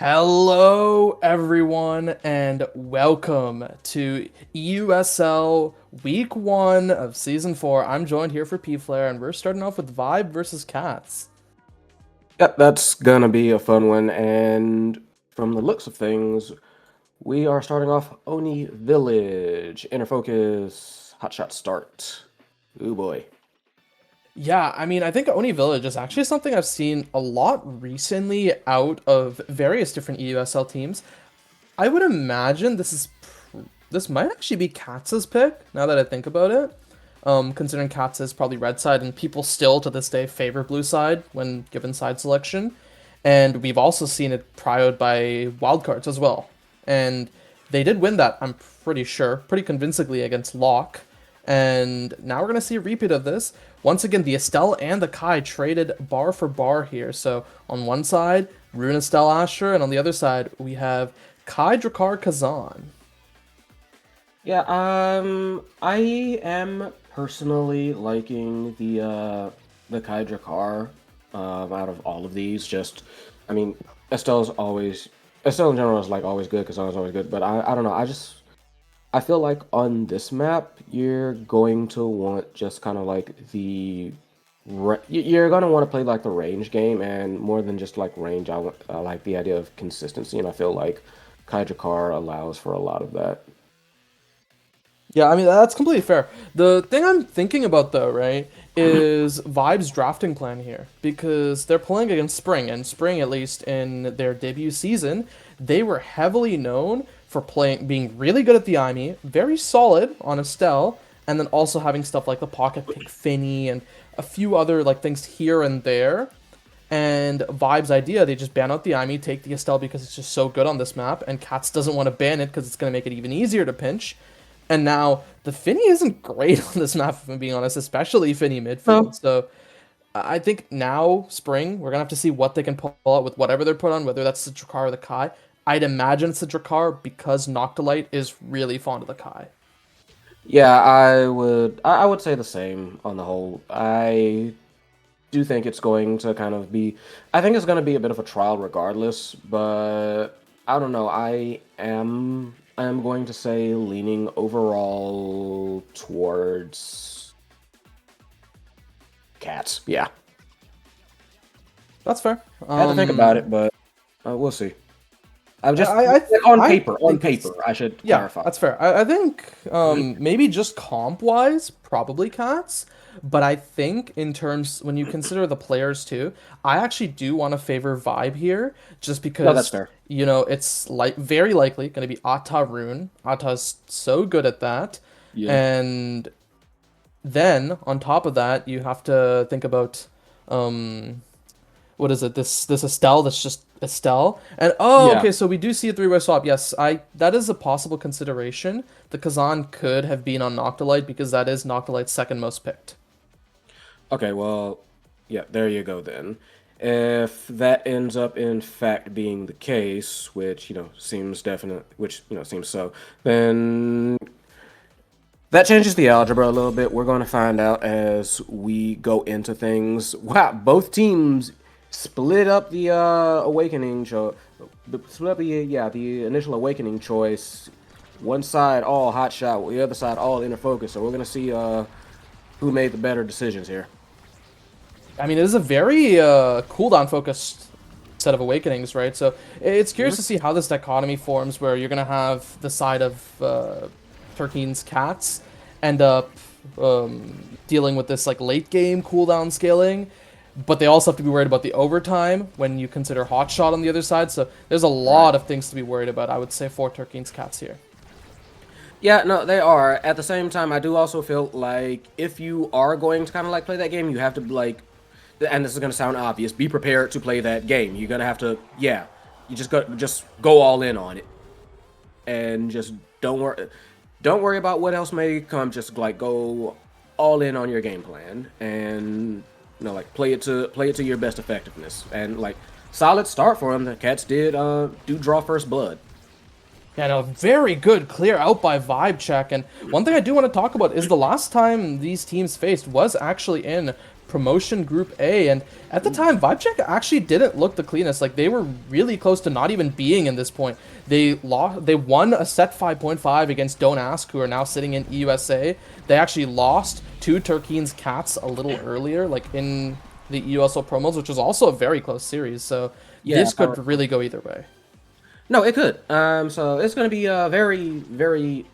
Hello, everyone, and welcome to EUSL Week 1 of Season 4. I'm joined here for P-Flare, and we're starting off with Vibe versus Cats. Yep, that's gonna be a fun one, and from the looks of things, we are starting off Oni Village. Inner focus, hotshot start. Ooh boy. Yeah, I mean, I think Oni Village is actually something I've seen a lot recently out of various different EUSL teams. I would imagine this might actually be Katz's pick, now that I think about it. Considering Katz is probably red side, and people still to this day favor blue side when given side selection. And we've also seen it prioed by wildcards as well. And they did win that, I'm pretty sure, pretty convincingly against Locke. And now we're going to see a repeat of this. Once again, the Estelle and the Kai traded bar for bar here. So on one side, Rune Estelle Asher, and on the other side, we have Kai Drakkar Kazan. Yeah, I am personally liking the Kai Drakkar out of all of these. Just, I mean, Estelle in general is like always good, Kazan is always good, but I don't know, I feel like on this map, you're going to want just kind of like you're going to want to play like the range game, and more than just like range, I like the idea of consistency, and I feel like Kai Drakkar allows for a lot of that. Yeah, I mean, that's completely fair. The thing I'm thinking about, though, right, is Vibe's drafting plan here. Because they're playing against Spring, and Spring, at least in their debut season, they were heavily known for being really good at the IME, very solid on Estelle, and then also having stuff like the Pocket Pick Finny and a few other like things here and there. And Vibe's idea, they just ban out the IME, take the Estelle because it's just so good on this map, and Katz doesn't want to ban it because it's going to make it even easier to pinch. And now, the Finny isn't great on this map, if I'm being honest, especially Finny midfield. No. So, I think now, Spring, we're going to have to see what they can pull out with whatever they're put on, whether that's the Drakkar or the Kai. I'd imagine it's the Drakkar because Noctilite is really fond of the Kai. Yeah, I would say the same on the whole. I do think it's going to kind of be... I think it's going to be a bit of a trial regardless, but I don't know. I am going to say leaning overall towards Cats. Yeah. That's fair. I had to think about it, but we'll see. I'm just on paper. I should clarify. Yeah, that's fair. I think maybe just comp-wise, probably Cats. But I think in terms, when you consider the players too, I actually do want to favor Vibe here, just because, No, that's fair. you know, it's like very likely going to be Atta Rune. Atta's so good at that. Yeah. And then, on top of that, you have to think about, what is it, this Estelle that's just Estelle. And, okay, so we do see a three-way swap. Yes, that is a possible consideration. The Kazan could have been on Noctilite, because that is Noctilite's second most picked. Okay, well, yeah, there you go then. If that ends up in fact being the case, which, seems definite, seems so, then that changes the algebra a little bit. We're going to find out as we go into things. Wow, both teams split up the awakening the initial awakening choice. One side all hot shot, the other side all inner focus. So we're going to see who made the better decisions here. I mean, it is a very cooldown focused set of awakenings, right? So it's curious to see how this dichotomy forms, where you're going to have the side of Turkeen's Cats end up dealing with this like late game cooldown scaling, but they also have to be worried about the overtime when you consider Hotshot on the other side. So there's a lot of things to be worried about, I would say, for Turkeen's Cats here. Yeah, no, they are. At the same time, I do also feel like if you are going to kind of like play that game, you have to like, and this is going to sound obvious, be prepared to play that game. You're going to have to, you just go all in on it. And just don't worry about what else may come. Just like go all in on your game plan and like play it to your best effectiveness. And like solid start for them. The Cats did do draw first blood. Yeah, no, very good clear out by Vibe check. And one thing I do want to talk about is the last time these teams faced was actually in Promotion Group A, and at the time, VibeCheck actually didn't look the cleanest. Like, they were really close to not even being in this point. They won a set 5.5 against Don't Ask, who are now sitting in EUSA. They actually lost to Turkeen's Cats a little earlier, like in the EUSL promos, which was also a very close series. So this could really go either way. No, it could. So it's going to be very, very.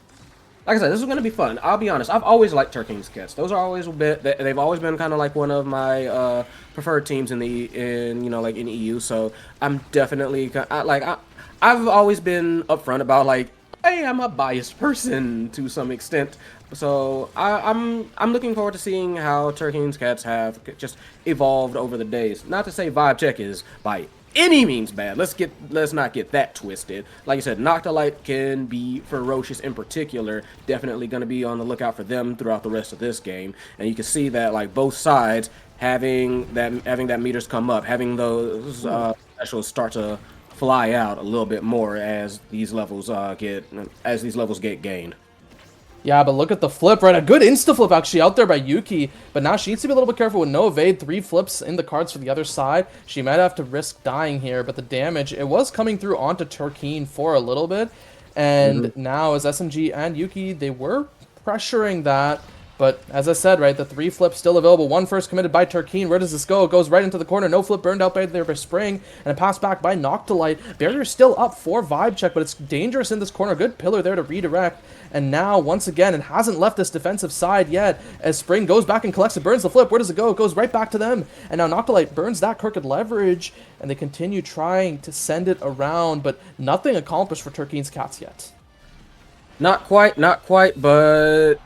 Like I said, this is going to be fun. I'll be honest. I've always liked Turkeen's Cats. Those are always they've always been kind of like one of my preferred teams in EU. So I'm definitely I've always been upfront about like I am a biased person to some extent. So I'm looking forward to seeing how Turkeen's Cats have just evolved over the days. Not to say VibeCheck is by any means bad. Let's not get that twisted. Like I said, Noctilite can be ferocious in particular. Definitely going to be on the lookout for them throughout the rest of this game. And you can see that like both sides having that meters come up, having those specials start to fly out a little bit more as these levels get gained. Yeah, but look at the flip, right? A good insta-flip actually out there by Yuki, but now she needs to be a little bit careful with no evade. 3 flips in the cards for the other side. She might have to risk dying here, but the damage, it was coming through onto Turkeen for a little bit. And now as SMG and Yuki, they were pressuring that. But as I said, right, the 3 flips still available. 1 first committed by Turkeen. Where does this go? It goes right into the corner. No flip burned out by there by Spring. And a pass back by Noctilite. Barrier still up for VibeCheck, but it's dangerous in this corner. Good pillar there to redirect. And now, once again, it hasn't left this defensive side yet. As Spring goes back and collects it, burns the flip. Where does it go? It goes right back to them. And now Noctilite burns that crooked leverage. And they continue trying to send it around, but nothing accomplished for Turkeen's Cats yet. Not quite, but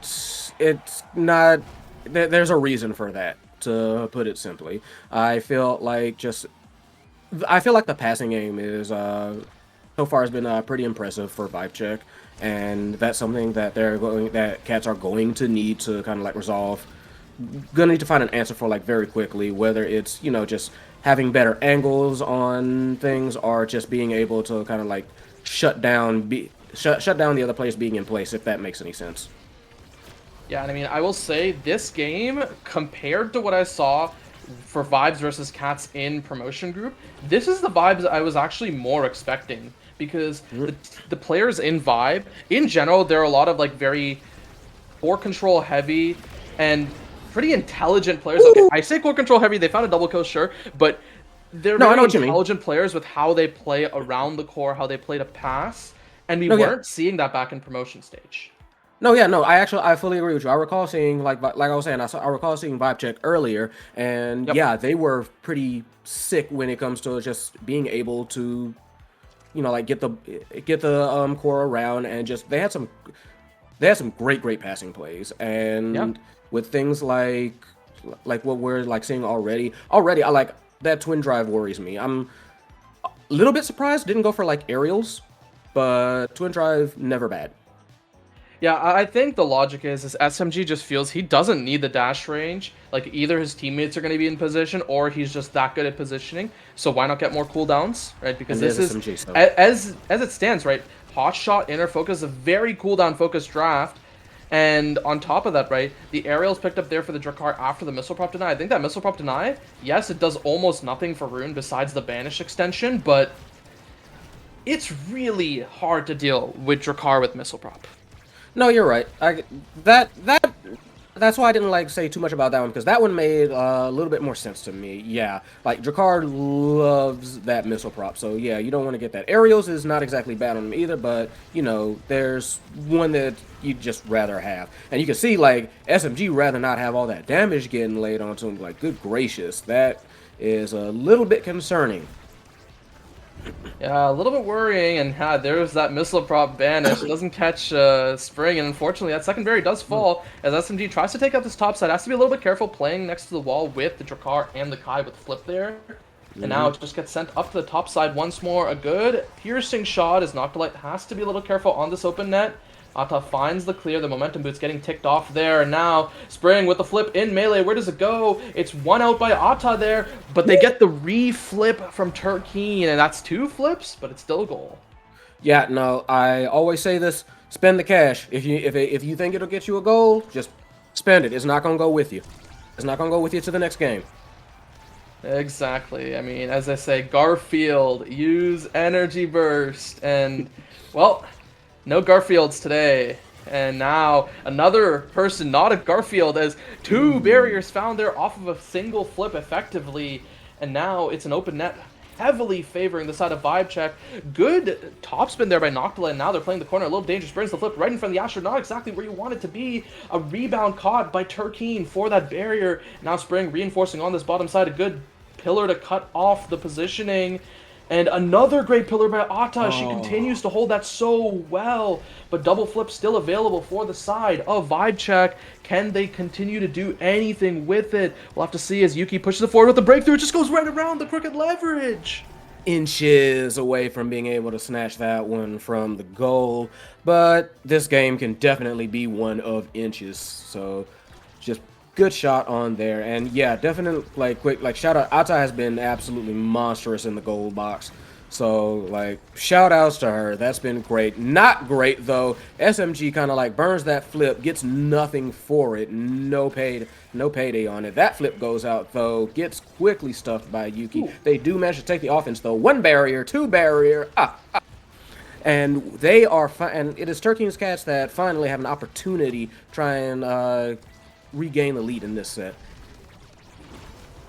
it's not. There's a reason for that, to put it simply. I feel like the passing game is so far has been pretty impressive for VibeCheck, and that's something that Cats are going to need to kind of like resolve. Gonna need to find an answer for like very quickly, whether it's just having better angles on things or just being able to kind of like shut down the other players being in place, if that makes any sense. Yeah, and I mean, I will say this game, compared to what I saw for Vibes versus Cats in Promotion Group, this is the vibes I was actually more expecting. Because the players in Vibe, in general, there are a lot of like very core control heavy and pretty intelligent players. Okay, I say core control heavy, they found a double kill, sure, but they're very intelligent players with how they play around the core, how they play to pass, and we weren't seeing that back in promotion stage. I fully agree with you. I recall seeing, like I was saying, I recall seeing VibeCheck earlier, and yeah, they were pretty sick when it comes to just being able to, like get the core around, and just they had some great passing plays, and with things like what we're like seeing already, I like that twin drive worries me. I'm a little bit surprised didn't go for like aerials, but twin drive never bad. Yeah, I think the logic is SMG just feels he doesn't need the dash range. Like, either his teammates are going to be in position, or he's just that good at positioning. So why not get more cooldowns, right? Because this is, SMG, so. as it stands, right, Hot Shot, Inner Focus, a very cooldown-focused draft. And on top of that, right, the aerials picked up there for the Drakkar after the Missile Prop Deny. I think that Missile Prop Deny, yes, it does almost nothing for Rune besides the Banish extension, but it's really hard to deal with Drakkar with Missile Prop. No, you're right. That's why I didn't like say too much about that one, because that one made a little bit more sense to me. Yeah, like Drakkar loves that missile prop, so yeah, you don't want to get that. Aerials is not exactly bad on him either, but there's one that you'd just rather have, and you can see like SMG rather not have all that damage getting laid onto him. Like, good gracious, that is a little bit concerning. Yeah, a little bit worrying, and there's that missile prop banish. It doesn't catch Spring, and unfortunately that second berry does fall as SMG tries to take out this top side. Has to be a little bit careful playing next to the wall with the Drakkar and the Kai with flip there. And now it just gets sent up to the top side once more. A good piercing shot as Noctilite has to be a little careful on this open net. Ata finds the clear, the momentum boot's getting ticked off there, and now Spring with the flip in melee. Where does it go? It's one out by Ata there, but they get the re-flip from Turkeen, and that's 2 flips, but it's still a goal. Yeah, no, I always say this, spend the cash. If you think it'll get you a goal, just spend it. It's not going to go with you. It's not going to go with you to the next game. Exactly. I mean, as I say, Garfield, use Energy Burst. And, well, no Garfields today. And now another person, not a Garfield, as two barriers found there off of a single flip effectively. And now it's an open net, heavily favoring the side of Vibe Check. Good topspin there by Noctula, and now they're playing the corner. A little dangerous. Burns the flip right in front of the Asher. Not exactly where you want it to be. A rebound caught by Turkeen for that barrier. Now Spring reinforcing on this bottom side. A good pillar to cut off the positioning. And another great pillar by Ata. She continues to hold that so well. But double flip still available for the side of Vibe Check. Can they continue to do anything with it? We'll have to see as Yuki pushes it forward with the breakthrough. It just goes right around the crooked leverage. Inches away from being able to snatch that one from the goal. But this game can definitely be one of inches. So just good shot on there. And yeah, definitely quick shout out. Ata has been absolutely monstrous in the goal box. So like shout outs to her. That's been great. Not great though. SMG kind of like burns that flip, gets nothing for it. No payday on it. That flip goes out though, gets quickly stuffed by Yuki. Ooh. They do manage to take the offense though. One barrier, two barrier. And they are and it is Turkeen's Cats that finally have an opportunity to try and regain the lead in this set.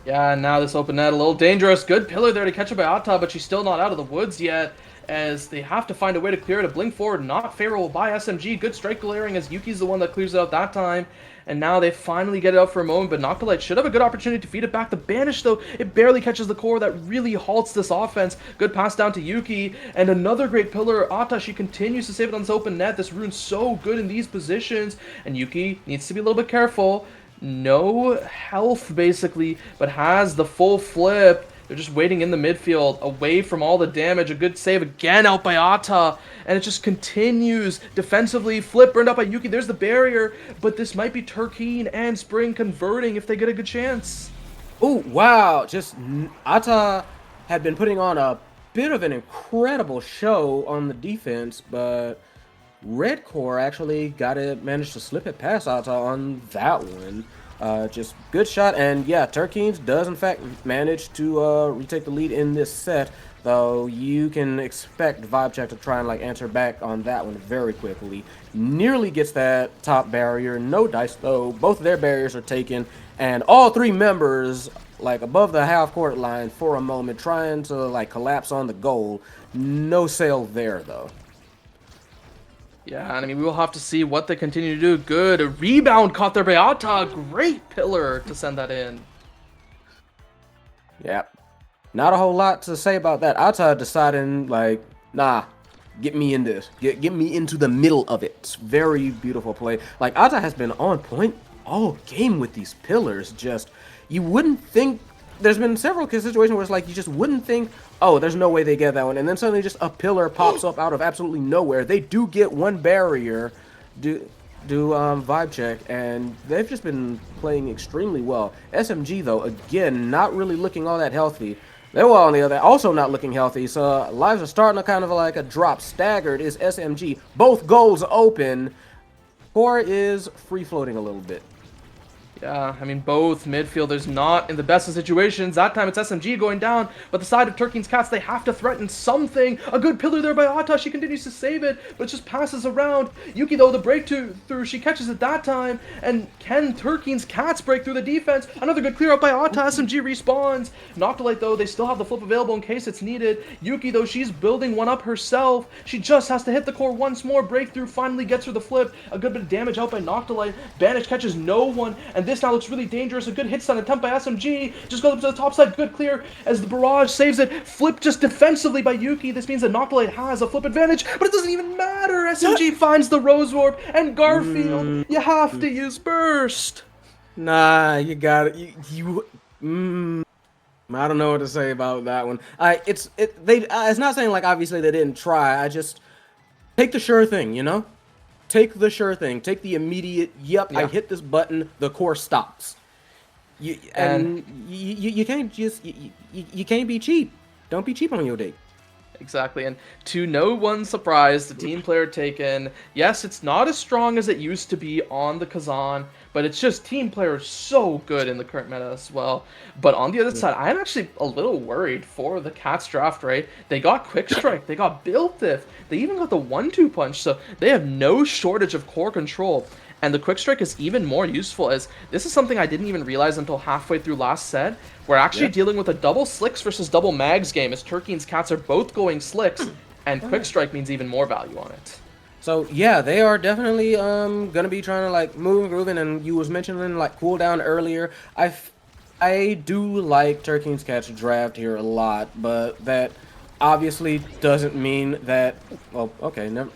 Yeah, now this open net a little dangerous. Good pillar there to catch up by Ata, but she's still not out of the woods yet, as they have to find a way to clear it. A blink forward, not favorable by SMG. Good strike glaring as Yuki's the one that clears it out that time. And now they finally get it out for a moment, but Noctolite should have a good opportunity to feed it back. The Banish, though, it barely catches the core. That really halts this offense. Good pass down to Yuki. And another great pillar. Ata, she continues to save it on this open net. This rune's so good in these positions. And Yuki needs to be a little bit careful. No health, basically, but has the full flip. They're just waiting in the midfield, away from all the damage. A good save again out by Ata, and it just continues defensively. Flip burned out by Yuki. There's the barrier, but this might be Turkeen and Spring converting if they get a good chance. Oh, wow. Just Ata had been putting on a bit of an incredible show on the defense, but Red Core actually managed to slip it past Ata on that one. Just good shot, and yeah, Turkeen's does in fact manage to retake the lead in this set, though you can expect Vibe Check to try and like answer back on that one very quickly. Nearly gets that top barrier, no dice though. Both of their barriers are taken, and all three members like above the half court line for a moment, trying to like collapse on the goal. No sale there though. Yeah, and I mean, we will have to see what they continue to do. Good. A rebound caught there by Ata. Great pillar to send that in. Yep. Not a whole lot to say about that. Ata deciding, like, nah, get me in this. Get me into the middle of it. It's very beautiful play. Like, Ata has been on point all game with these pillars. Just, you wouldn't think. There's been several situations where it's like you just wouldn't think, oh, there's no way they get that one. And then suddenly just a pillar pops up out of absolutely nowhere. They do get one barrier, Vibe Check, and they've just been playing extremely well. SMG, though, again, not really looking all that healthy. They were on the other, also not looking healthy. So lives are starting to kind of like a drop. Staggered is SMG. Both goals open. Core is free-floating a little bit. Yeah, I mean, both midfielders not in the best of situations. That time it's SMG going down, but the side of Turkeen's Cats, they have to threaten something. A good pillar there by Ata. She continues to save it, but it just passes around. Yuki, though, the breakthrough, she catches it that time. And can Turkeen's Cats break through the defense? Another good clear out by Ata. SMG respawns. Noctolite, though, they still have the flip available in case it's needed. Yuki, though, she's building one up herself. She just has to hit the core once more. Breakthrough finally gets her the flip. A good bit of damage out by Noctolite. Banish catches no one, and this now looks really dangerous. A good hit stun attempt by SMG. Just goes up to the top side. Good clear as the barrage saves it. Flip just defensively by Yuki. This means that Noctolite has a flip advantage, but it doesn't even matter. SMG finds the Rose Warp, and Garfield, you have to use Burst. Nah, you got it. I don't know what to say about that one. It's not saying like obviously they didn't try. I just take the sure thing, you know? Take the sure thing. Take the immediate, yep, yeah. I hit this button, the core stops. You can't just, you can't be cheap. Don't be cheap on your date. Exactly, and to no one's surprise, the team player taken, yes, it's not as strong as it used to be on the Kazan, but it's just team player is so good in the current meta as well. But on the other side, I'm actually a little worried for the Cats draft, right? They got Quick Strike, they got Build Diff, they even got the 1-2 punch, so they have no shortage of core control. And the Quick Strike is even more useful, as this is something I didn't even realize until halfway through last set. We're actually dealing with a double Slicks versus double Mags game, as Turkey and Cats are both going Slicks, and Quick Strike means even more value on it. So yeah, they are definitely gonna be trying to like move and grooving. And you was mentioning like cooldown earlier. I do like Turkey and Cats draft here a lot, but that obviously doesn't mean that. Well, okay, never.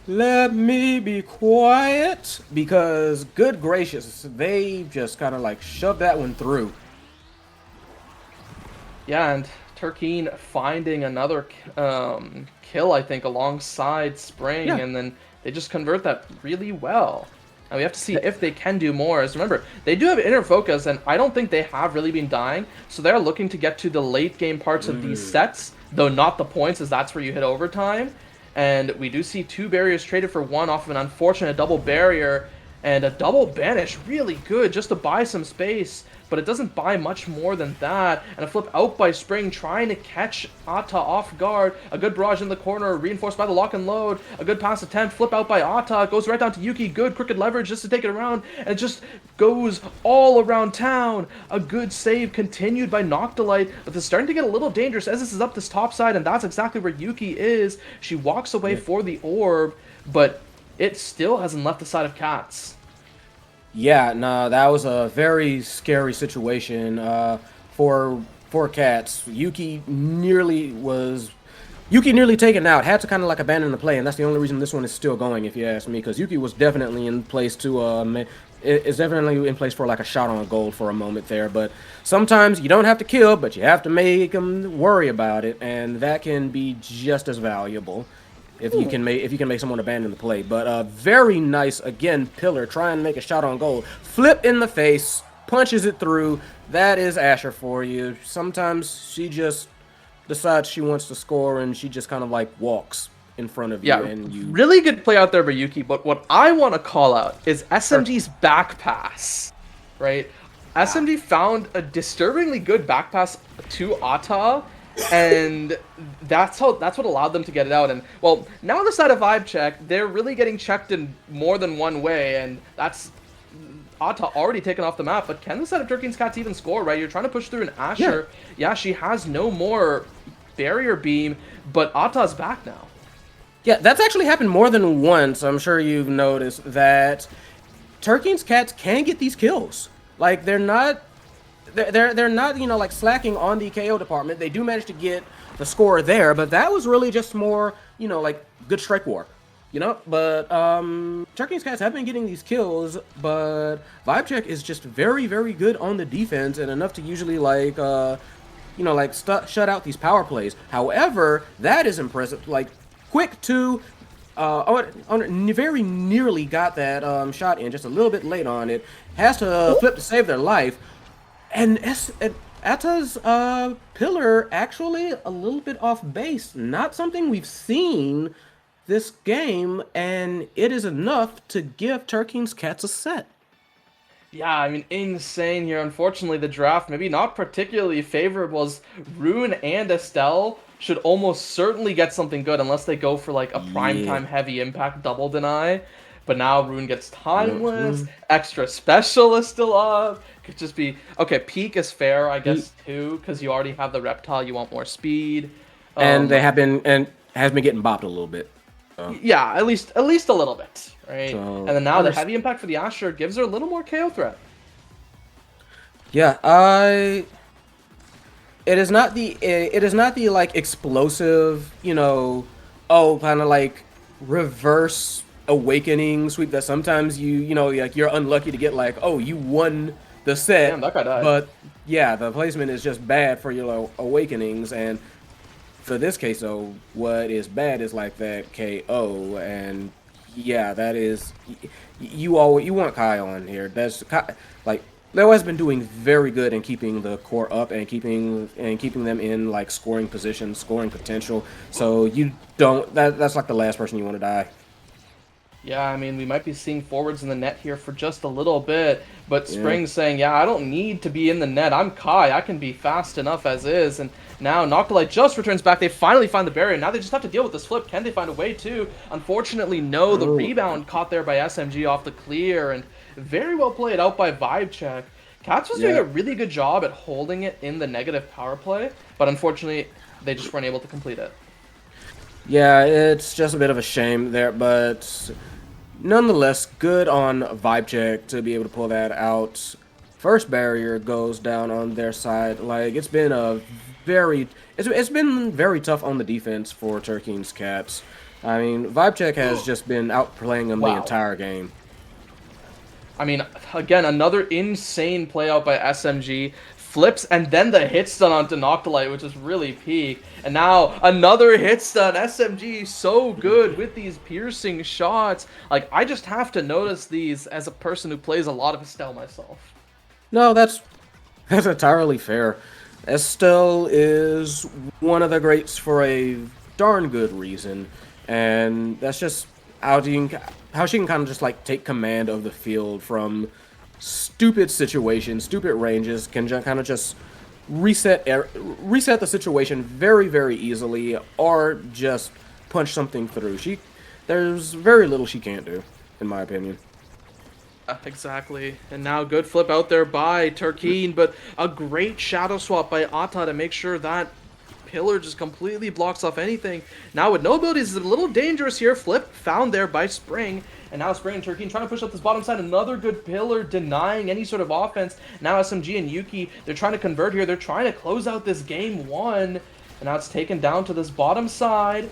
Let me be quiet, because good gracious, they just kind of like shoved that one through. Yeah, and Turkey finding another kill, I think, alongside Spring, and then they just convert that really well. And we have to see if they can do more. As remember, they do have inner focus, and I don't think they have really been dying, so they're looking to get to the late game parts of these sets, though not the points, as that's where you hit overtime. And we do see 2 barriers traded for 1 off of an unfortunate double barrier, and a double banish, really good, just to buy some space, but it doesn't buy much more than that. And a flip out by Spring, trying to catch Ata off guard. A good barrage in the corner, reinforced by the lock and load. A good pass attempt, flip out by Ata, goes right down to Yuki, good crooked leverage just to take it around, and it just goes all around town. A good save continued by Noctilite, but it's starting to get a little dangerous as this is up this top side, and that's exactly where Yuki is. She walks away for the orb, but it still hasn't left the side of Cats. Yeah, nah, that was a very scary situation for Cats. Yuki nearly taken out, had to kind of like abandon the play, and that's the only reason this one is still going, if you ask me, because Yuki was definitely in place to is definitely in place for like a shot on goal for a moment there. But sometimes you don't have to kill, but you have to make them worry about it, and that can be just as valuable. If you can make someone abandon the play. But very nice, again, Pillar trying to make a shot on goal. Flip in the face, punches it through. That is Asher for you. Sometimes she just decides she wants to score, and she just kind of like walks in front of you. And you really good play out there by Yuki. But what I want to call out is SMG's back pass, right? SMG found a disturbingly good back pass to Ata, and that's what allowed them to get it out. And well, now on the side of Vibe Check, they're really getting checked in more than one way, and that's Ata already taken off the map. But can the side of Turkey and Cats even score, right? You're trying to push through an Asher. Yeah, she has no more barrier beam, but Ata's back now. Yeah, that's actually happened more than once. I'm sure you've noticed that Turkey and Cats can get these kills. Like they're not, you know, like slacking on the KO department. They do manage to get the score there, but that was really just more, you know, like good strike war, you know. But Turkey and Cats have been getting these kills, but Vibe Check is just very, very good on the defense and enough to usually like, you know, like shut out these power plays. However, that is impressive. Like quick to. Very nearly got that shot in, just a little bit late on it. Has to flip to save their life. And Ata's Pillar actually a little bit off base. Not something we've seen this game, and it is enough to give Turkey and Cats a set. Yeah, I mean, insane here. Unfortunately, the draft maybe not particularly favorable, as Rune and Estelle should almost certainly get something good unless they go for like a primetime heavy impact double deny. But now Rune gets Timeless, extra specialist still up. Could just be okay. Peak is fair, I guess, too, because you already have the reptile. You want more speed, and they have been has been getting bopped a little bit. Yeah, at least a little bit, right? So, and then now the heavy impact for the Asher gives her a little more KO threat. Yeah, it is not the like explosive, you know, kind of like reverse awakening sweep that sometimes you know, like you're unlucky to get, like, oh, you won the set. Damn, that guy died. But yeah, the placement is just bad for your awakenings, and for this case though, what is bad is like that KO, and yeah, that is you want Kai on here. That's like Leo has been doing very good in keeping the core up and keeping them in like scoring position, scoring potential. So you don't that's like the last person you want to die. Yeah, I mean, we might be seeing forwards in the net here for just a little bit, but Spring's saying, yeah, I don't need to be in the net. I'm Kai. I can be fast enough as is. And now Noctilite just returns back. They finally find the barrier. Now they just have to deal with this flip. Can they find a way to? Unfortunately, no. The rebound caught there by SMG off the clear, and very well played out by Vibe Check. Cats was doing a really good job at holding it in the negative power play, but unfortunately, they just weren't able to complete it. Yeah, it's just a bit of a shame there, but nonetheless, good on Vibe Check to be able to pull that out. First barrier goes down on their side. Like, it's been it's been very tough on the defense for Turkey's Cats. I mean, Vibe Check has just been outplaying them the entire game. I mean, again, another insane play out by SMG. Flips and then the hit stun onto Noctilite, which is really peak. And now another hit stun. SMG so good with these piercing shots. Like, I just have to notice these as a person who plays a lot of Estelle myself. No, that's entirely fair. Estelle is one of the greats for a darn good reason, and that's just how she can kind of just like take command of the field from stupid situations, stupid ranges, can kind of just reset the situation very, very easily, or just punch something through. There's very little she can't do, in my opinion. Exactly. And now good flip out there by Turkeen, but a great shadow swap by Ata to make sure that pillar just completely blocks off anything. Now with no abilities, it's a little dangerous here. Flip found there by Spring. And now Spring and Turkeen trying to push up this bottom side. Another good pillar denying any sort of offense. Now SMG and Yuki, they're trying to convert here. They're trying to close out this game 1. And now it's taken down to this bottom side.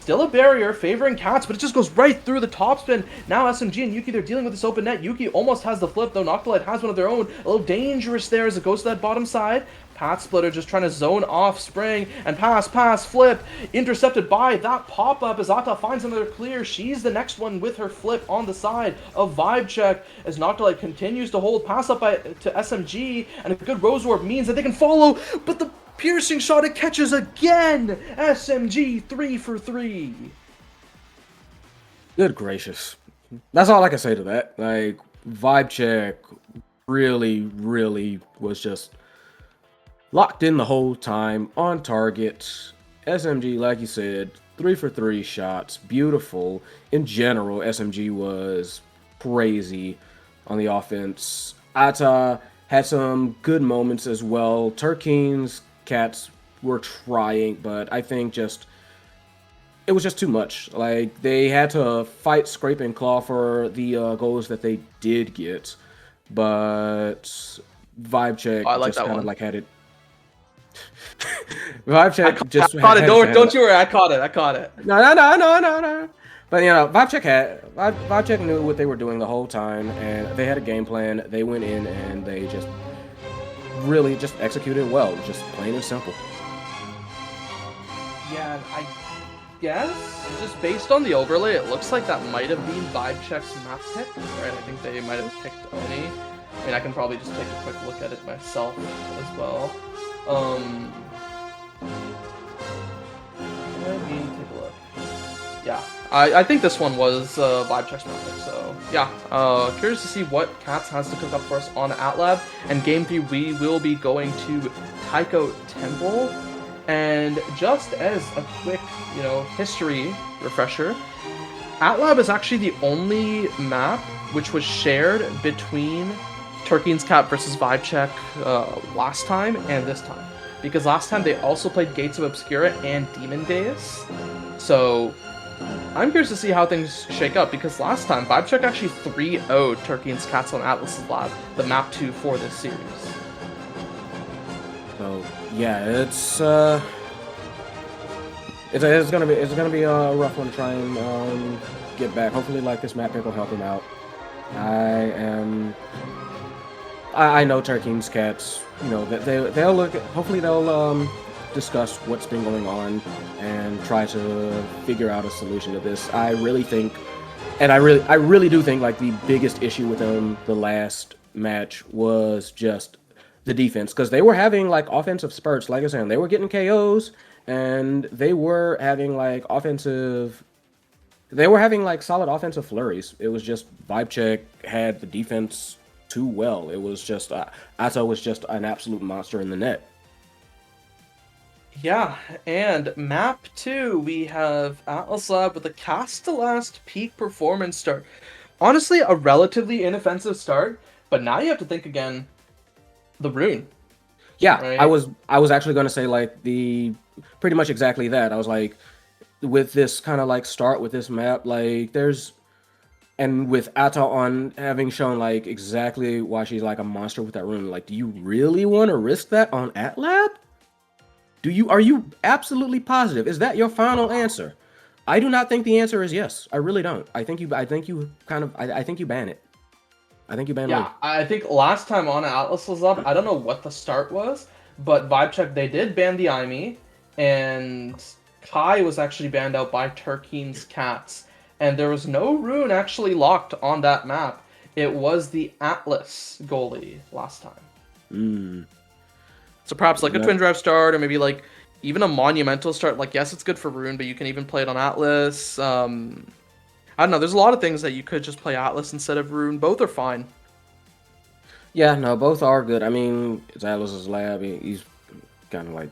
Still a barrier favoring Cats, but it just goes right through the topspin. Now SMG and Yuki, they're dealing with this open net. Yuki almost has the flip, though Noctilite has one of their own. A little dangerous there as it goes to that bottom side. Path Splitter just trying to zone off Spring, and pass, flip, intercepted by that pop-up as Ata finds another clear. She's the next one with her flip on the side of Vibe Check as Noctilite continues to hold pass up to SMG, and a good Rose Orb means that they can follow, but the piercing shot, it catches again! SMG 3 for 3. Good gracious. That's all I can say to that. Like, Vibe Check really, really was just locked in the whole time, on target. SMG, like you said, 3 for 3 shots, beautiful. In general, SMG was crazy on the offense. Ata had some good moments as well. Turkeen's Cats were trying, but I think it was just too much. Like, they had to fight, scrape, and claw for the goals that they did get, but Vibe Check just kind of like had it. Vibe Check just caught it. Don't you worry, I caught it. No. But you know, Vibe Check knew what they were doing the whole time, and they had a game plan. They went in and they just really just executed well, just plain and simple. Yeah, I guess just based on the overlay, it looks like that might have been Vibe Check's map pick, right? I think they might have picked Oni. I mean, I can probably just take a quick look at it myself as well. Let me take a look. Yeah, I think this one was Vibe Check's map pick, so yeah. Curious to see what Cats has to cook up for us on AtLab. And Game 3, we will be going to Taiko Temple. And just as a quick, history refresher, AtLab is actually the only map which was shared between Turkeen's Cat versus Vibe Check last time and this time. Because last time they also played Gates of Obscura and Demon Days. So I'm curious to see how things shake up, because last time Vibe Check actually 3-0'd Turkeen's Cats on Atlas's Lab, the map 2 for this series. So yeah, it's gonna be a rough one to try and get back. Hopefully, like, this map pick will help him out. I know Turkeen's Cats, that they'll look. Hopefully, they'll discuss what's been going on and try to figure out a solution to this. I really think, and I really do think, like, the biggest issue with them the last match was just the defense, because they were having like offensive spurts. Like I said, they were getting KOs, and they were having like solid offensive flurries. It was just VibeCheck had the defense too well. It was just Atto was just an absolute monster in the net. Yeah, and map 2, we have Atlas Lab with a cast to last peak performance start. Honestly, a relatively inoffensive start, but now you have to think again, the rune. Yeah, right? I was actually going to say like pretty much exactly that. I was like, with this kind of like start with this map, like and with Atto on having shown like exactly why she's like a monster with that rune, like, do you really want to risk that on AtLab? Are you absolutely positive? Is that your final answer? I do not think the answer is yes. I really don't. I think you ban it. I think you ban Yeah, I think last time on Atlas was up, I don't know what the start was, but VibeCheck, they did ban the IME, and Kai was actually banned out by Turkeen's Cats, and there was no rune actually locked on that map. It was the Atlas goalie last time. So perhaps like a Twin Drive start, or maybe like even a Monumental start. Like, yes, it's good for rune, but you can even play it on Atlas. I don't know. There's a lot of things that you could just play Atlas instead of rune. Both are fine. Yeah, no, both are good. I mean, it's Atlas's lab. He's kind of like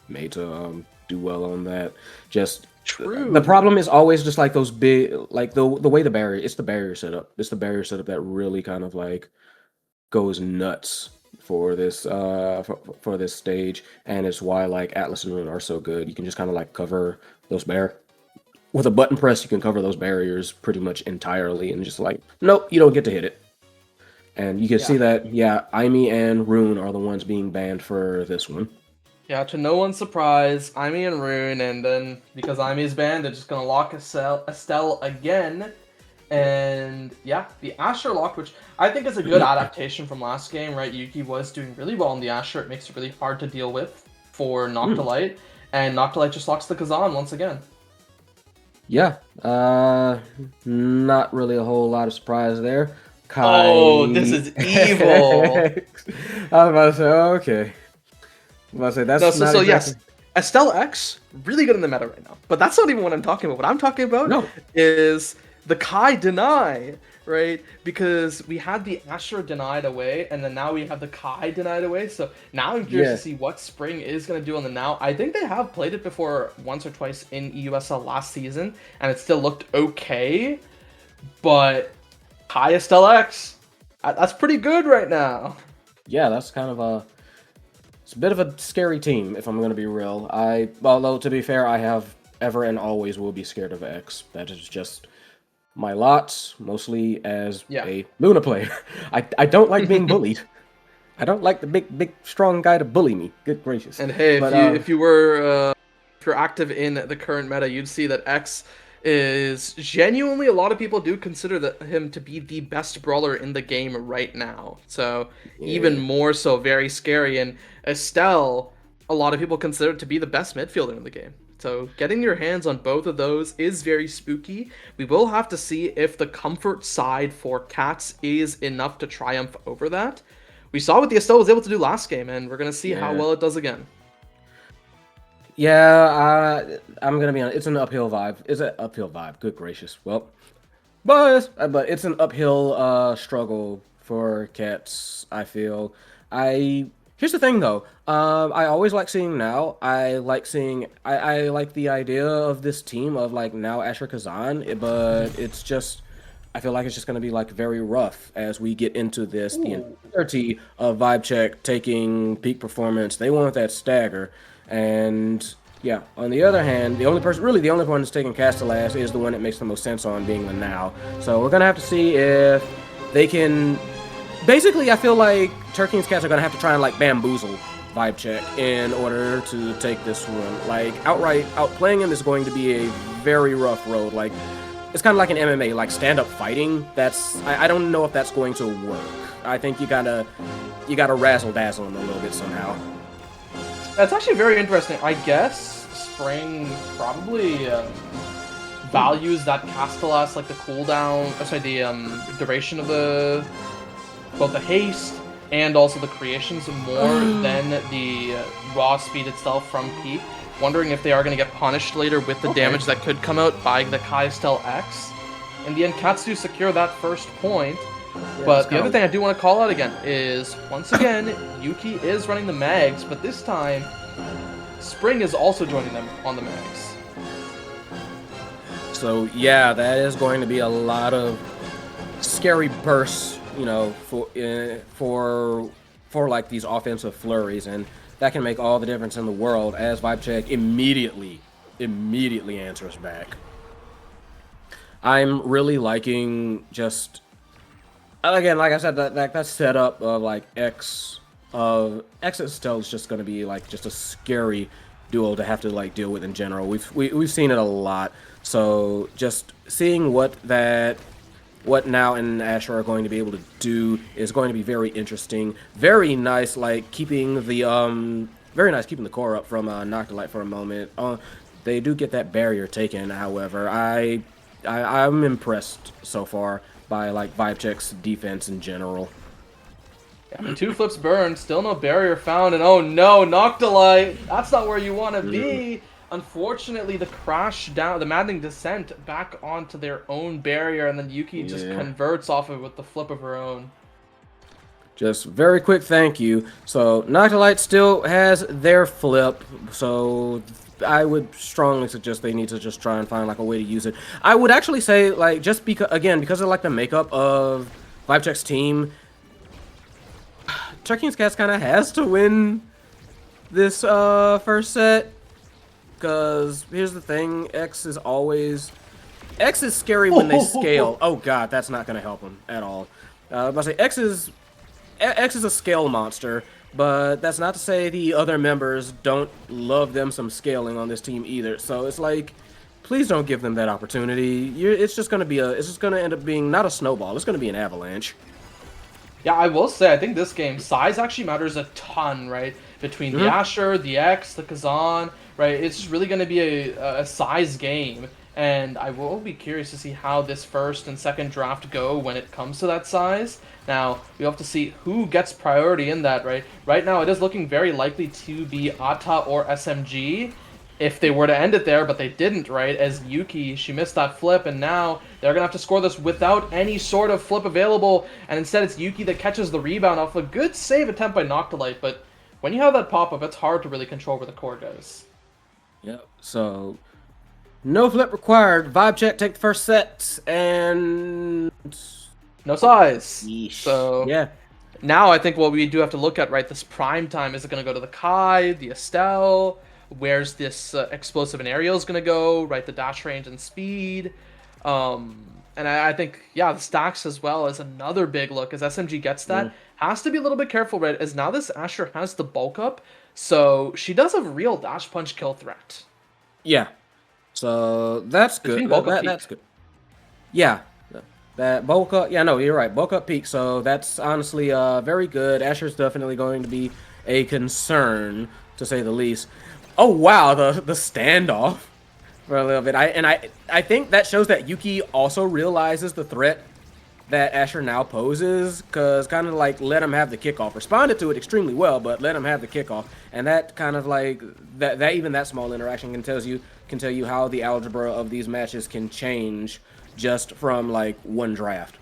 made to do well on that. Just true. The problem is always just like those big, like the way the barrier. It's the barrier setup. It's the barrier setup that really kind of like goes nuts for this for this stage, and it's why like Atlas and Rune are so good. You can just kind of like cover those with a button press. You can cover those barriers pretty much entirely, and just like, nope, you don't get to hit it. And you can see that, IME and Rune are the ones being banned for this one. Yeah, to no one's surprise, IME and Rune, and then because IME is banned, they're just gonna lock Estelle again. And yeah, the Asher lock, which I think is a good adaptation from last game, right? Yuki was doing really well on the Asher. It makes it really hard to deal with for Noctilite, and Noctilite just locks the Kazan once again. Yeah, not really a whole lot of surprise there. Kai... Oh, this is evil. I was about to say, okay. I was about to say, that's not exactly... yes, Estelle X, really good in the meta right now. But that's not even what I'm talking about. What I'm talking about is the Kai deny, right? Because we had the Asher denied away, and then now we have the Kai denied away. So now I'm curious to see what Spring is going to do on the now. I think they have played it before once or twice in EUSL last season, and it still looked okay. But Kai Estelle X, that's pretty good right now. Yeah, that's kind of it's a bit of a scary team, if I'm going to be real. Although, to be fair, I have ever and always will be scared of X. That is just my lots, mostly as a Luna player. I don't like being bullied. I don't like the big, strong guy to bully me. Good gracious. And hey, if you're active in the current meta, you'd see that X is genuinely, a lot of people do consider him to be the best brawler in the game right now. So even more so, very scary. And Estelle, a lot of people consider to be the best midfielder in the game. So getting your hands on both of those is very spooky. We will have to see if the comfort side for Cats is enough to triumph over that. We saw what the Estelle was able to do last game, and we're going to see how well it does again. Yeah, I'm going to be honest. It's an uphill vibe. It's an uphill vibe. Good gracious. Well, but it's an uphill struggle for Cats, I feel. Here's the thing, though. I always like seeing now. I like the idea of this team of like now Asher Kazan, but it's just, I feel like it's just going to be like very rough as we get into this. The entirety of VibeCheck taking peak performance. They want that stagger, and yeah. On the other hand, the only one that's taking Castellas is the one that makes the most sense on being the now. So we're gonna have to see if they can. Basically, I feel like Turkeen's Cats are going to have to try and, like, bamboozle VibeCheck in order to take this one. Like, outright outplaying him is going to be a very rough road. Like, it's kind of like an MMA, like, stand-up fighting. I don't know if that's going to work. I think you gotta razzle-dazzle him a little bit somehow. That's actually very interesting. I guess Spring probably values that Castellas, like, the cooldown, the duration of the both the haste and also the creations more than the raw speed itself from Peak. Wondering if they are going to get punished later with the damage that could come out by the Kaistel X. In the end, Katsu secure that first point. But the other thing I do want to call out again is, once again, Yuki is running the mags, but this time, Spring is also joining them on the mags. So yeah, that is going to be a lot of scary bursts, you know, for like these offensive flurries, and that can make all the difference in the world as VibeCheck immediately answers back. I'm really liking just, again, like I said, that setup of like X still is just going to be like just a scary duo to have to like deal with in general. We've seen it a lot. So just seeing what Now and Asher are going to be able to do is going to be very interesting. Very nice, like keeping the core up from Noctilite for a moment. They do get that barrier taken, however. I'm impressed so far by like VibeCheck's defense in general. I mean, 2 flips burned, still no barrier found, and oh no, Noctilite! That's not where you want to be! Unfortunately, the crash down, the maddening descent back onto their own barrier, and then Yuki just converts off of it with the flip of her own. Just very quick thank you. So Noctilite still has their flip, so I would strongly suggest they need to just try and find like a way to use it. I would actually say, like, just because of like the makeup of VibeCheck's team, Turkey's Cats kind of has to win this first set. Because here's the thing, X is scary when they scale. Oh god, that's not going to help them at all. But I say X is a scale monster, but that's not to say the other members don't love them some scaling on this team either. So it's like, please don't give them that opportunity. It's just going to end up being not a snowball. It's going to be an avalanche. Yeah, I will say, I think this game, size actually matters a ton, right? Between the Asher, the X, the Kazan, right? It's just really going to be a size game. And I will be curious to see how this first and second draft go when it comes to that size. Now, we have to see who gets priority in that, right? Right now, it is looking very likely to be Ata or SMG if they were to end it there, but they didn't, right? As Yuki, she missed that flip, and now they're going to have to score this without any sort of flip available, and instead it's Yuki that catches the rebound off a good save attempt by Noctilite, but when you have that pop-up, it's hard to really control where the core goes. Yep, so no flip required. VibeCheck take the first set, and no size. Yeesh. So yeah. Now I think what we do have to look at, right, this prime time, is it going to go to the Kai, the Estelle? Where's this explosive and aerial is going to go, right? The dash range and speed. And I think, yeah, the stacks as well is another big look as SMG gets that. Has to be a little bit careful, right? As now this Asher has the bulk up, so she does have a real dash punch kill threat. Yeah. So that's good. That's good. Yeah. That bulk up. Yeah, no, you're right. Bulk up peak. So that's honestly very good. Asher's definitely going to be a concern, to say the least. Oh wow, the standoff for a little bit. I think that shows that Yuki also realizes the threat that Asher now poses, because kind of like let him have the kickoff. Responded to it extremely well, but let him have the kickoff, and that kind of like that even that small interaction can tell you how the algebra of these matches can change just from like one draft.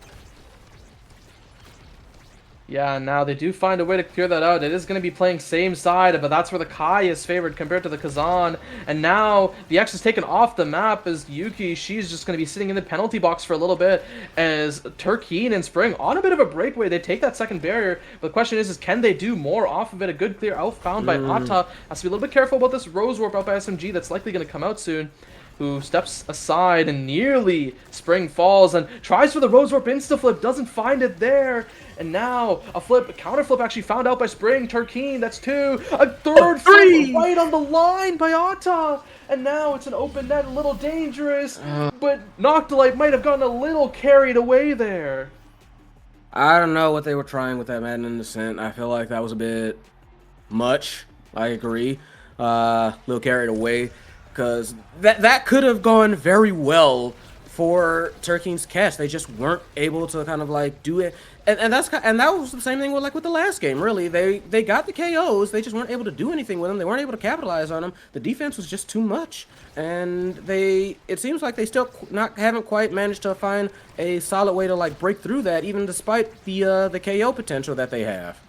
Yeah, now they do find a way to clear that out. It is going to be playing same side, but that's where the Kai is favored compared to the Kazan. And now the X is taken off the map as Yuki, she's just going to be sitting in the penalty box for a little bit as Turkeen and Spring on a bit of a breakaway. They take that second barrier, but the question is can they do more off of it? A good clear out found by Ata. Has to be a little bit careful about this Rose Warp out by SMG that's likely going to come out soon. Who steps aside and nearly Spring falls and tries for the Rose Warp insta-flip, doesn't find it there. And now a counter flip actually found out by Spring. Turkeen, that's 2. A third flip right on the line by Ata. And now it's an open net, a little dangerous. But Noctilite might have gotten a little carried away there. I don't know what they were trying with that Madden Descent. I feel like that was a bit much. I agree. A little carried away. Because that could have gone very well for Turkey's Cats. They just weren't able to kind of like do it, and that was the same thing with the last game. Really, they got the KOs. They just weren't able to do anything with them. They weren't able to capitalize on them. The defense was just too much, and it seems like they still haven't quite managed to find a solid way to like break through that, even despite the KO potential that they have.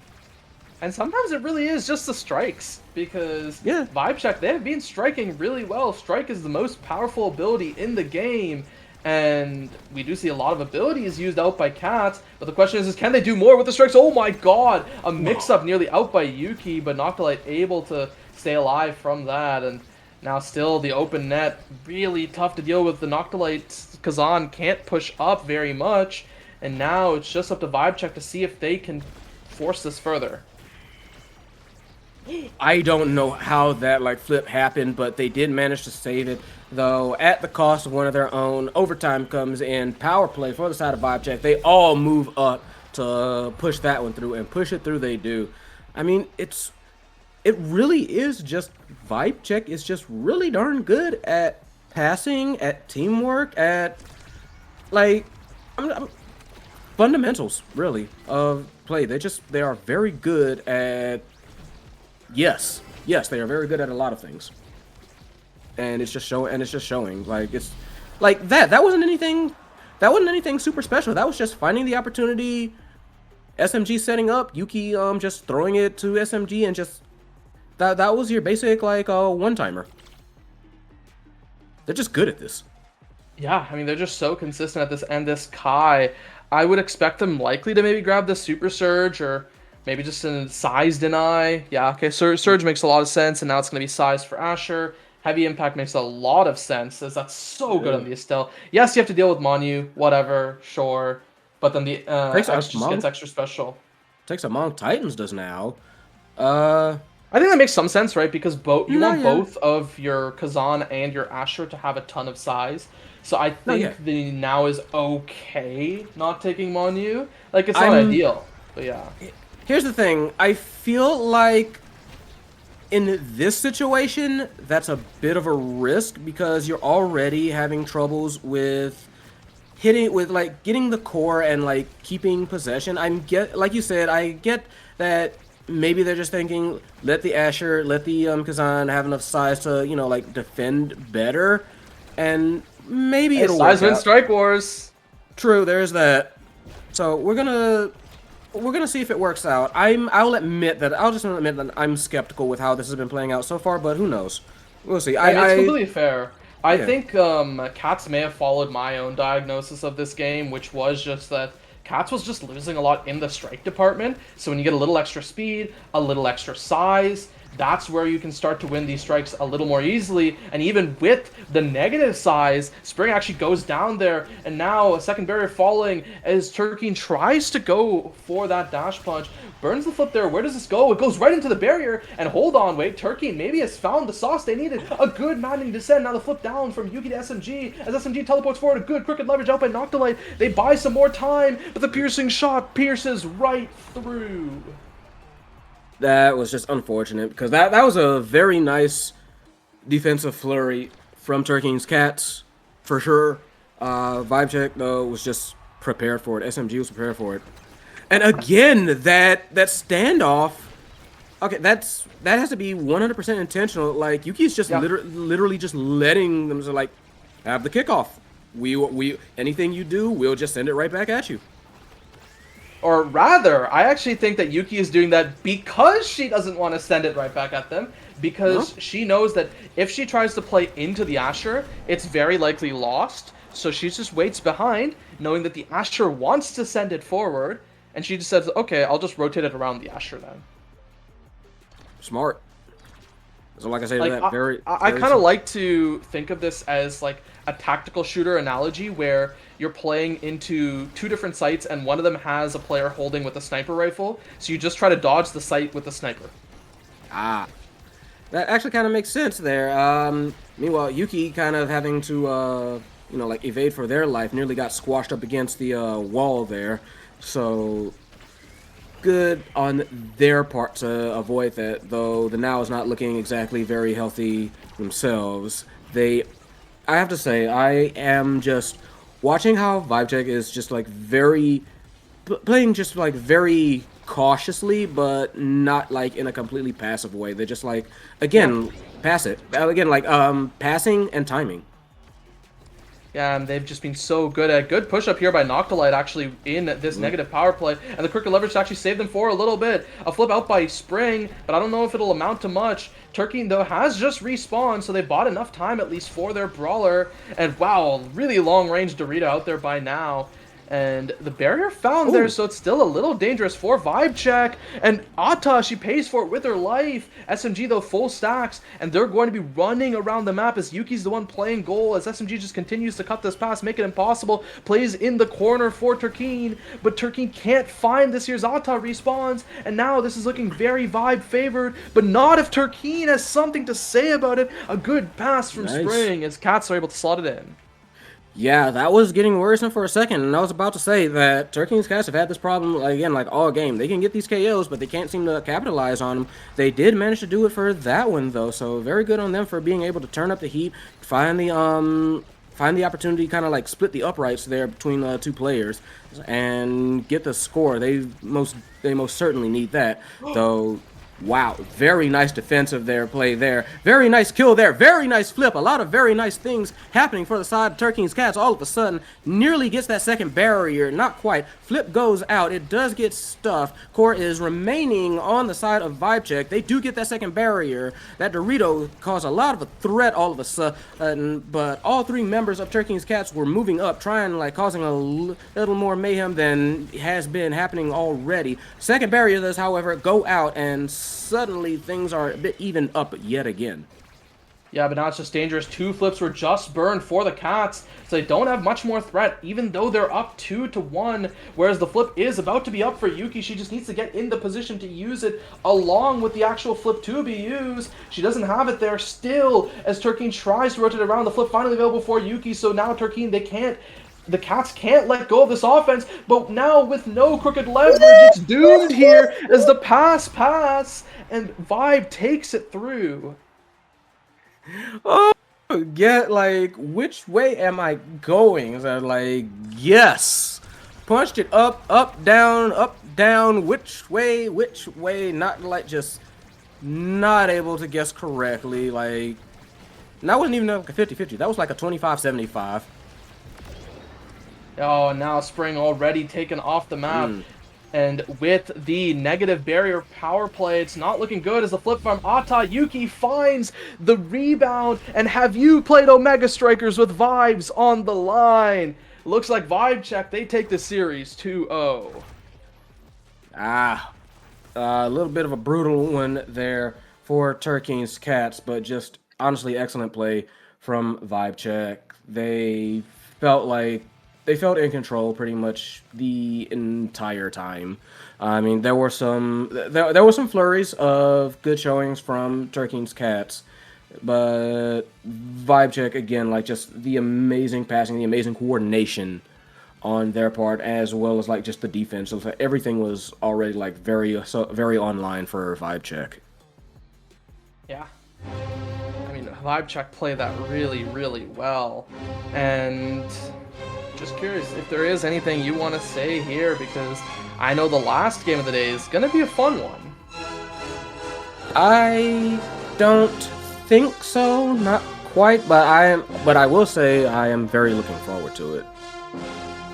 And sometimes it really is just the strikes, because Yeah. Vibe Check, they have been striking really well. Strike is the most powerful ability in the game, and we do see a lot of abilities used out by Cats, but the question is can they do more with the strikes? Oh my god! A mix-up nearly out by Yuki, but Noctilite able to stay alive from that, and now still the open net, really tough to deal with. The Noctilite Kazan can't push up very much, and now it's just up to Vibe Check to see if they can force this further. I don't know how that like flip happened, but they did manage to save it, though at the cost of one of their own. Overtime comes in, power play for the side of Vibe Check. They all move up to push that one through, and push it through they do. I mean, it really is just Vibe Check is just really darn good at passing, at teamwork, at like fundamentals really of play. They are very good at. Yes, they are very good at a lot of things, and it's just showing. Like it's like that wasn't anything super special. That was just finding the opportunity. SMG setting up, Yuki just throwing it to SMG, and just that was your basic like one-timer. They're just good at this. Yeah, I mean, they're just so consistent at this, and this Kai, I would expect them likely to maybe grab the Super Surge, or maybe just a size deny. Yeah, okay, Surge makes a lot of sense, and now it's going to be size for Asher. Heavy Impact makes a lot of sense, as that's so good on the Estelle. Yes, you have to deal with Monu, whatever, sure, but then the X just gets extra special. Takes Among Titans does now. I think that makes some sense, right? Because you want both of your Kazan and your Asher to have a ton of size. So I think the now is okay not taking Monu. Like, it's not ideal, but yeah. Here's the thing. I feel like in this situation, that's a bit of a risk, because you're already having troubles with getting the core and like keeping possession. Like you said, I get that maybe they're just thinking, let the Asher, let the Kazan have enough size to, like defend better, and maybe it'll work out. Size wins Strike Wars. True, there's that. So we're gonna see if it works out. I'll just admit that I'm skeptical with how this has been playing out so far, but who knows? We'll see. It's completely fair. I think Cats may have followed my own diagnosis of this game, which was just that Cats was just losing a lot in the strike department. So when you get a little extra speed, a little extra size, that's where you can start to win these strikes a little more easily. And even with the negative size, Spring actually goes down there, and now a second barrier falling as Turkey tries to go for that dash punch. Burns the flip there. Where does this go? It goes right into the barrier, and hold on, wait, Turkey maybe has found the sauce they needed. A good maddening descent. Now the flip down from Yuki to SMG, as SMG teleports forward. A good crooked leverage out by Noctilite. They buy some more time, but the piercing shot pierces right through. That was just unfortunate, because that was a very nice defensive flurry from Turkey's Cats, for sure. Vibe Check, though, was just prepared for it. SMG was prepared for it. And again, that standoff, okay, that has to be 100% intentional. Like, Yuki's just literally just letting them like have the kickoff. We anything you do, we'll just send it right back at you. Or rather, I actually think that Yuki is doing that because she doesn't want to send it right back at them, because she knows that if she tries to play into the Asher, it's very likely lost. So she just waits behind, knowing that the Asher wants to send it forward, and she just says, okay, I'll just rotate it around the Asher then. Smart. So like I say, I kind of like to think of this as like a tactical shooter analogy, where you're playing into two different sites and one of them has a player holding with a sniper rifle, so you just try to dodge the site with the sniper. That actually kind of makes sense there. Meanwhile, Yuki kind of having to like evade for their life, nearly got squashed up against the wall there. So good on their part to avoid that, though the Now is not looking exactly very healthy themselves. I have to say, I am just watching how VibeCheck is just like playing just like very cautiously, but not like in a completely passive way. They're just like, again, pass it. Again, like passing and timing. Yeah, and they've just been so good at good push-up here by Noctilite actually in this negative power play. And the Crooked Leverage to actually save them for a little bit. A flip out by Spring, but I don't know if it'll amount to much. Turkey, though, has just respawned, so they bought enough time at least for their Brawler. And wow, really long-range Dorito out there by now. And the barrier found there, so it's still a little dangerous for VibeCheck. And Ata, she pays for it with her life. SMG, though, full stacks. And they're going to be running around the map as Yuki's the one playing goal. As SMG just continues to cut this pass, make it impossible. Plays in the corner for Turkeen. But Turkeen can't find this year's Ata respawns. And now this is looking very Vibe favored. But not if Turkeen has something to say about it. A good pass from Spring as Cats are able to slot it in. Yeah, that was getting worrisome for a second, and I was about to say that Turkey's Cats have had this problem, again, like all game. They can get these KOs, but they can't seem to capitalize on them. They did manage to do it for that one, though, so very good on them for being able to turn up the heat, find the opportunity, kind of like split the uprights there between two players, and get the score. They most certainly need that, though. Wow, very nice defensive there, play there. Very nice kill there. Very nice flip. A lot of very nice things happening for the side of Turkey's Cats. All of a sudden, nearly gets that second barrier. Not quite. Flip goes out. It does get stuffed. Core is remaining on the side of VibeCheck. They do get that second barrier. That Dorito caused a lot of a threat all of a sudden, but all three members of Turkey's Cats were moving up, trying, like, causing a little more mayhem than has been happening already. Second barrier does, however, go out, and suddenly things are a bit even up yet again. Yeah, but now it's just dangerous. Two flips were just burned for the Cats, so they don't have much more threat, even though they're up 2-1, whereas the flip is about to be up for Yuki. She just needs to get in the position to use it, along with the actual flip to be used. She doesn't have it there still, as Turkeen tries to rotate around. The flip finally available for Yuki, so now Turkeen, the Cats can't let go of this offense, but now with no crooked leverage, it's doomed here as the pass, and Vibe takes it through. Oh, get like, which way am I going? So like, yes, punched it up, down, which way? Not like just not able to guess correctly. Like, that wasn't even like a 50-50. That was like a 25-75. Oh, now Spring already taken off the map. And with the negative barrier power play, it's not looking good as the flip from Ata. Yuki finds the rebound. And have you played Omega Strikers with Vibes on the line? Looks like VibeCheck, they take the series 2-0. A little bit of a brutal one there for Turkey's Cats, but just honestly excellent play from VibeCheck. They felt in control pretty much the entire time. I mean, there were some flurries of good showings from Turkey's Cats, but VibeCheck again, like just the amazing passing, the amazing coordination on their part, as well as like just the defense. So everything was already like very online for VibeCheck. Yeah. I mean, VibeCheck played that really, really well, and just curious if there is anything you want to say here, because I know the last game of the day is going to be a fun one. I don't think so, not quite, but I will say I am very looking forward to it.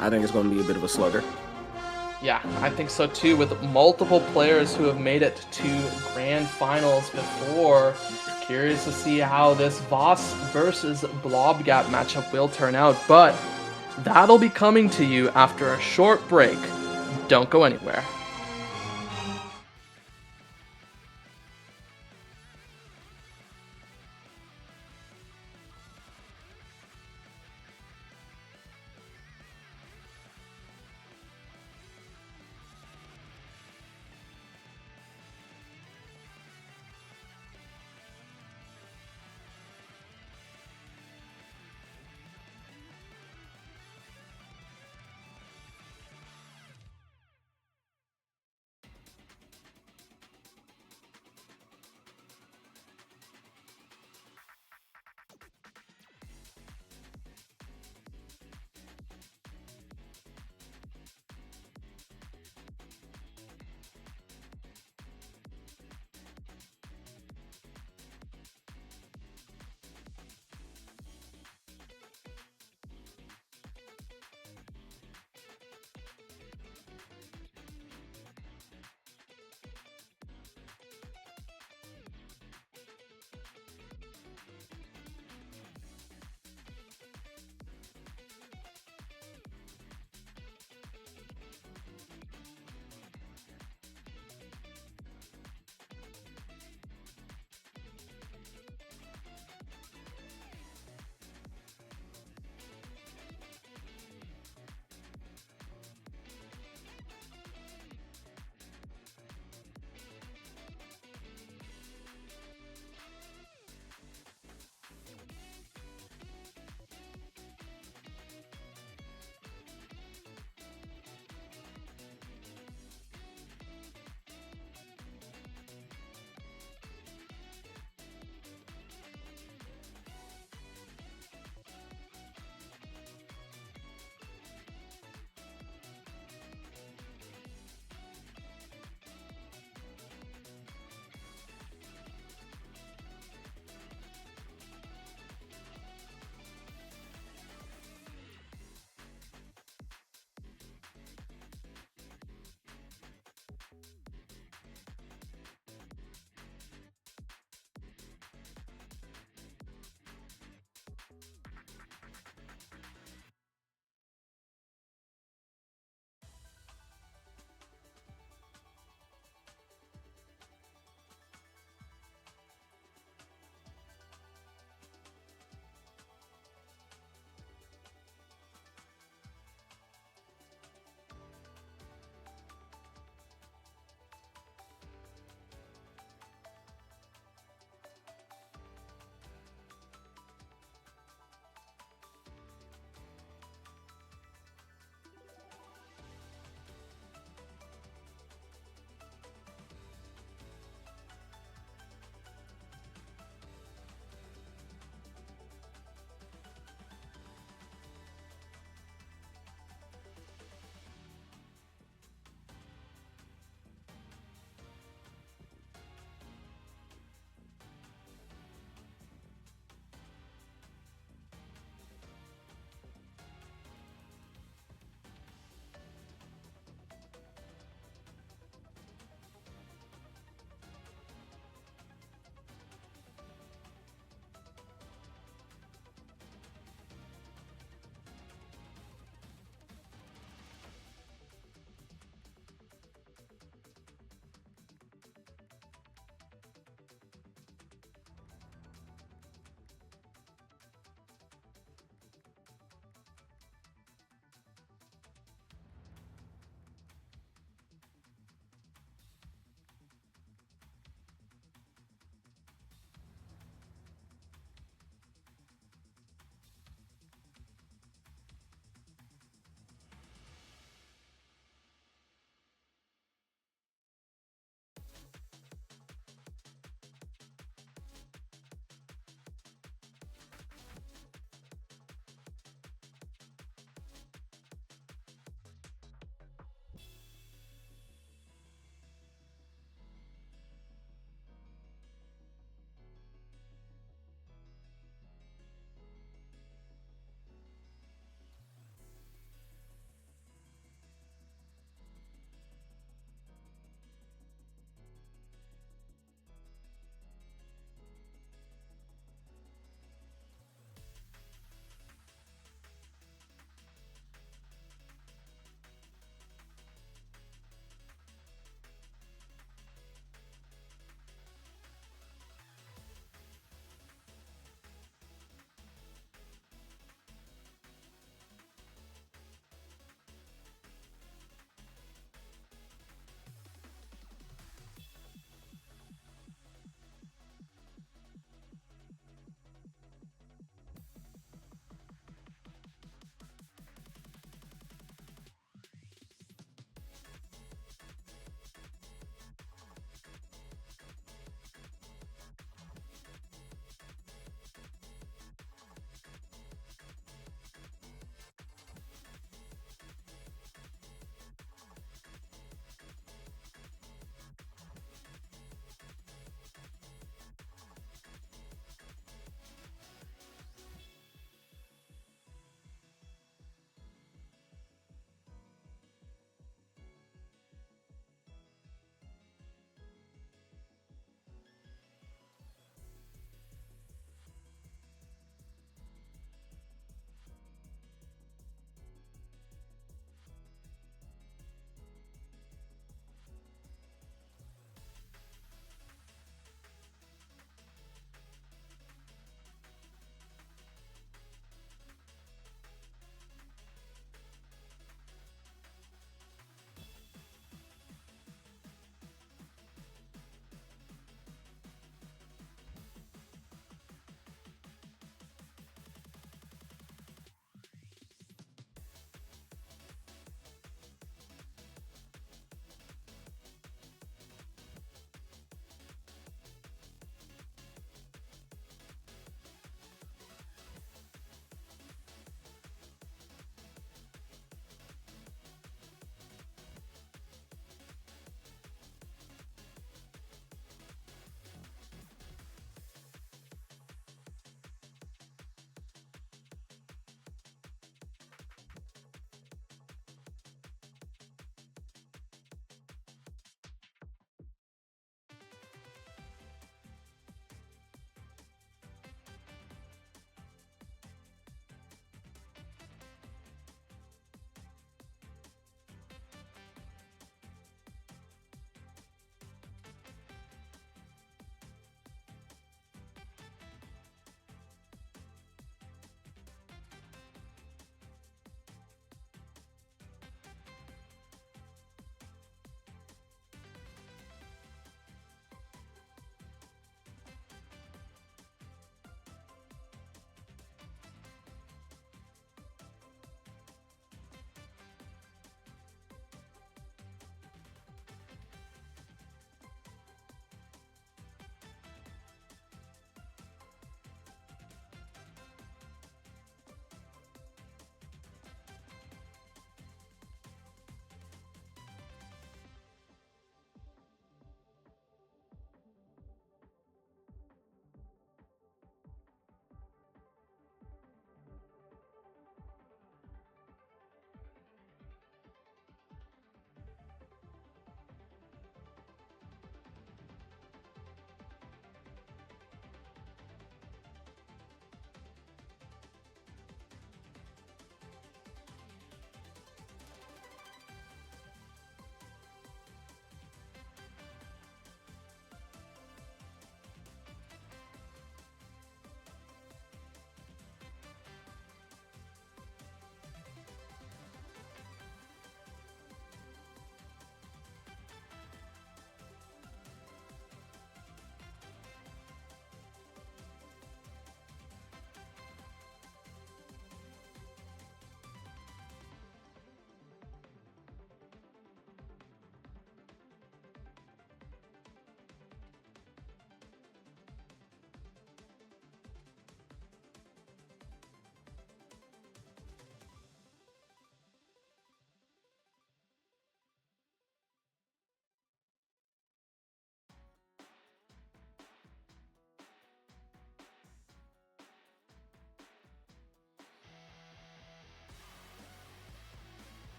I think it's going to be a bit of a slugger. Yeah, I think so too, with multiple players who have made it to grand finals before. Curious to see how this Voss versus Blobgap matchup will turn out, but that'll be coming to you after a short break. Don't go anywhere.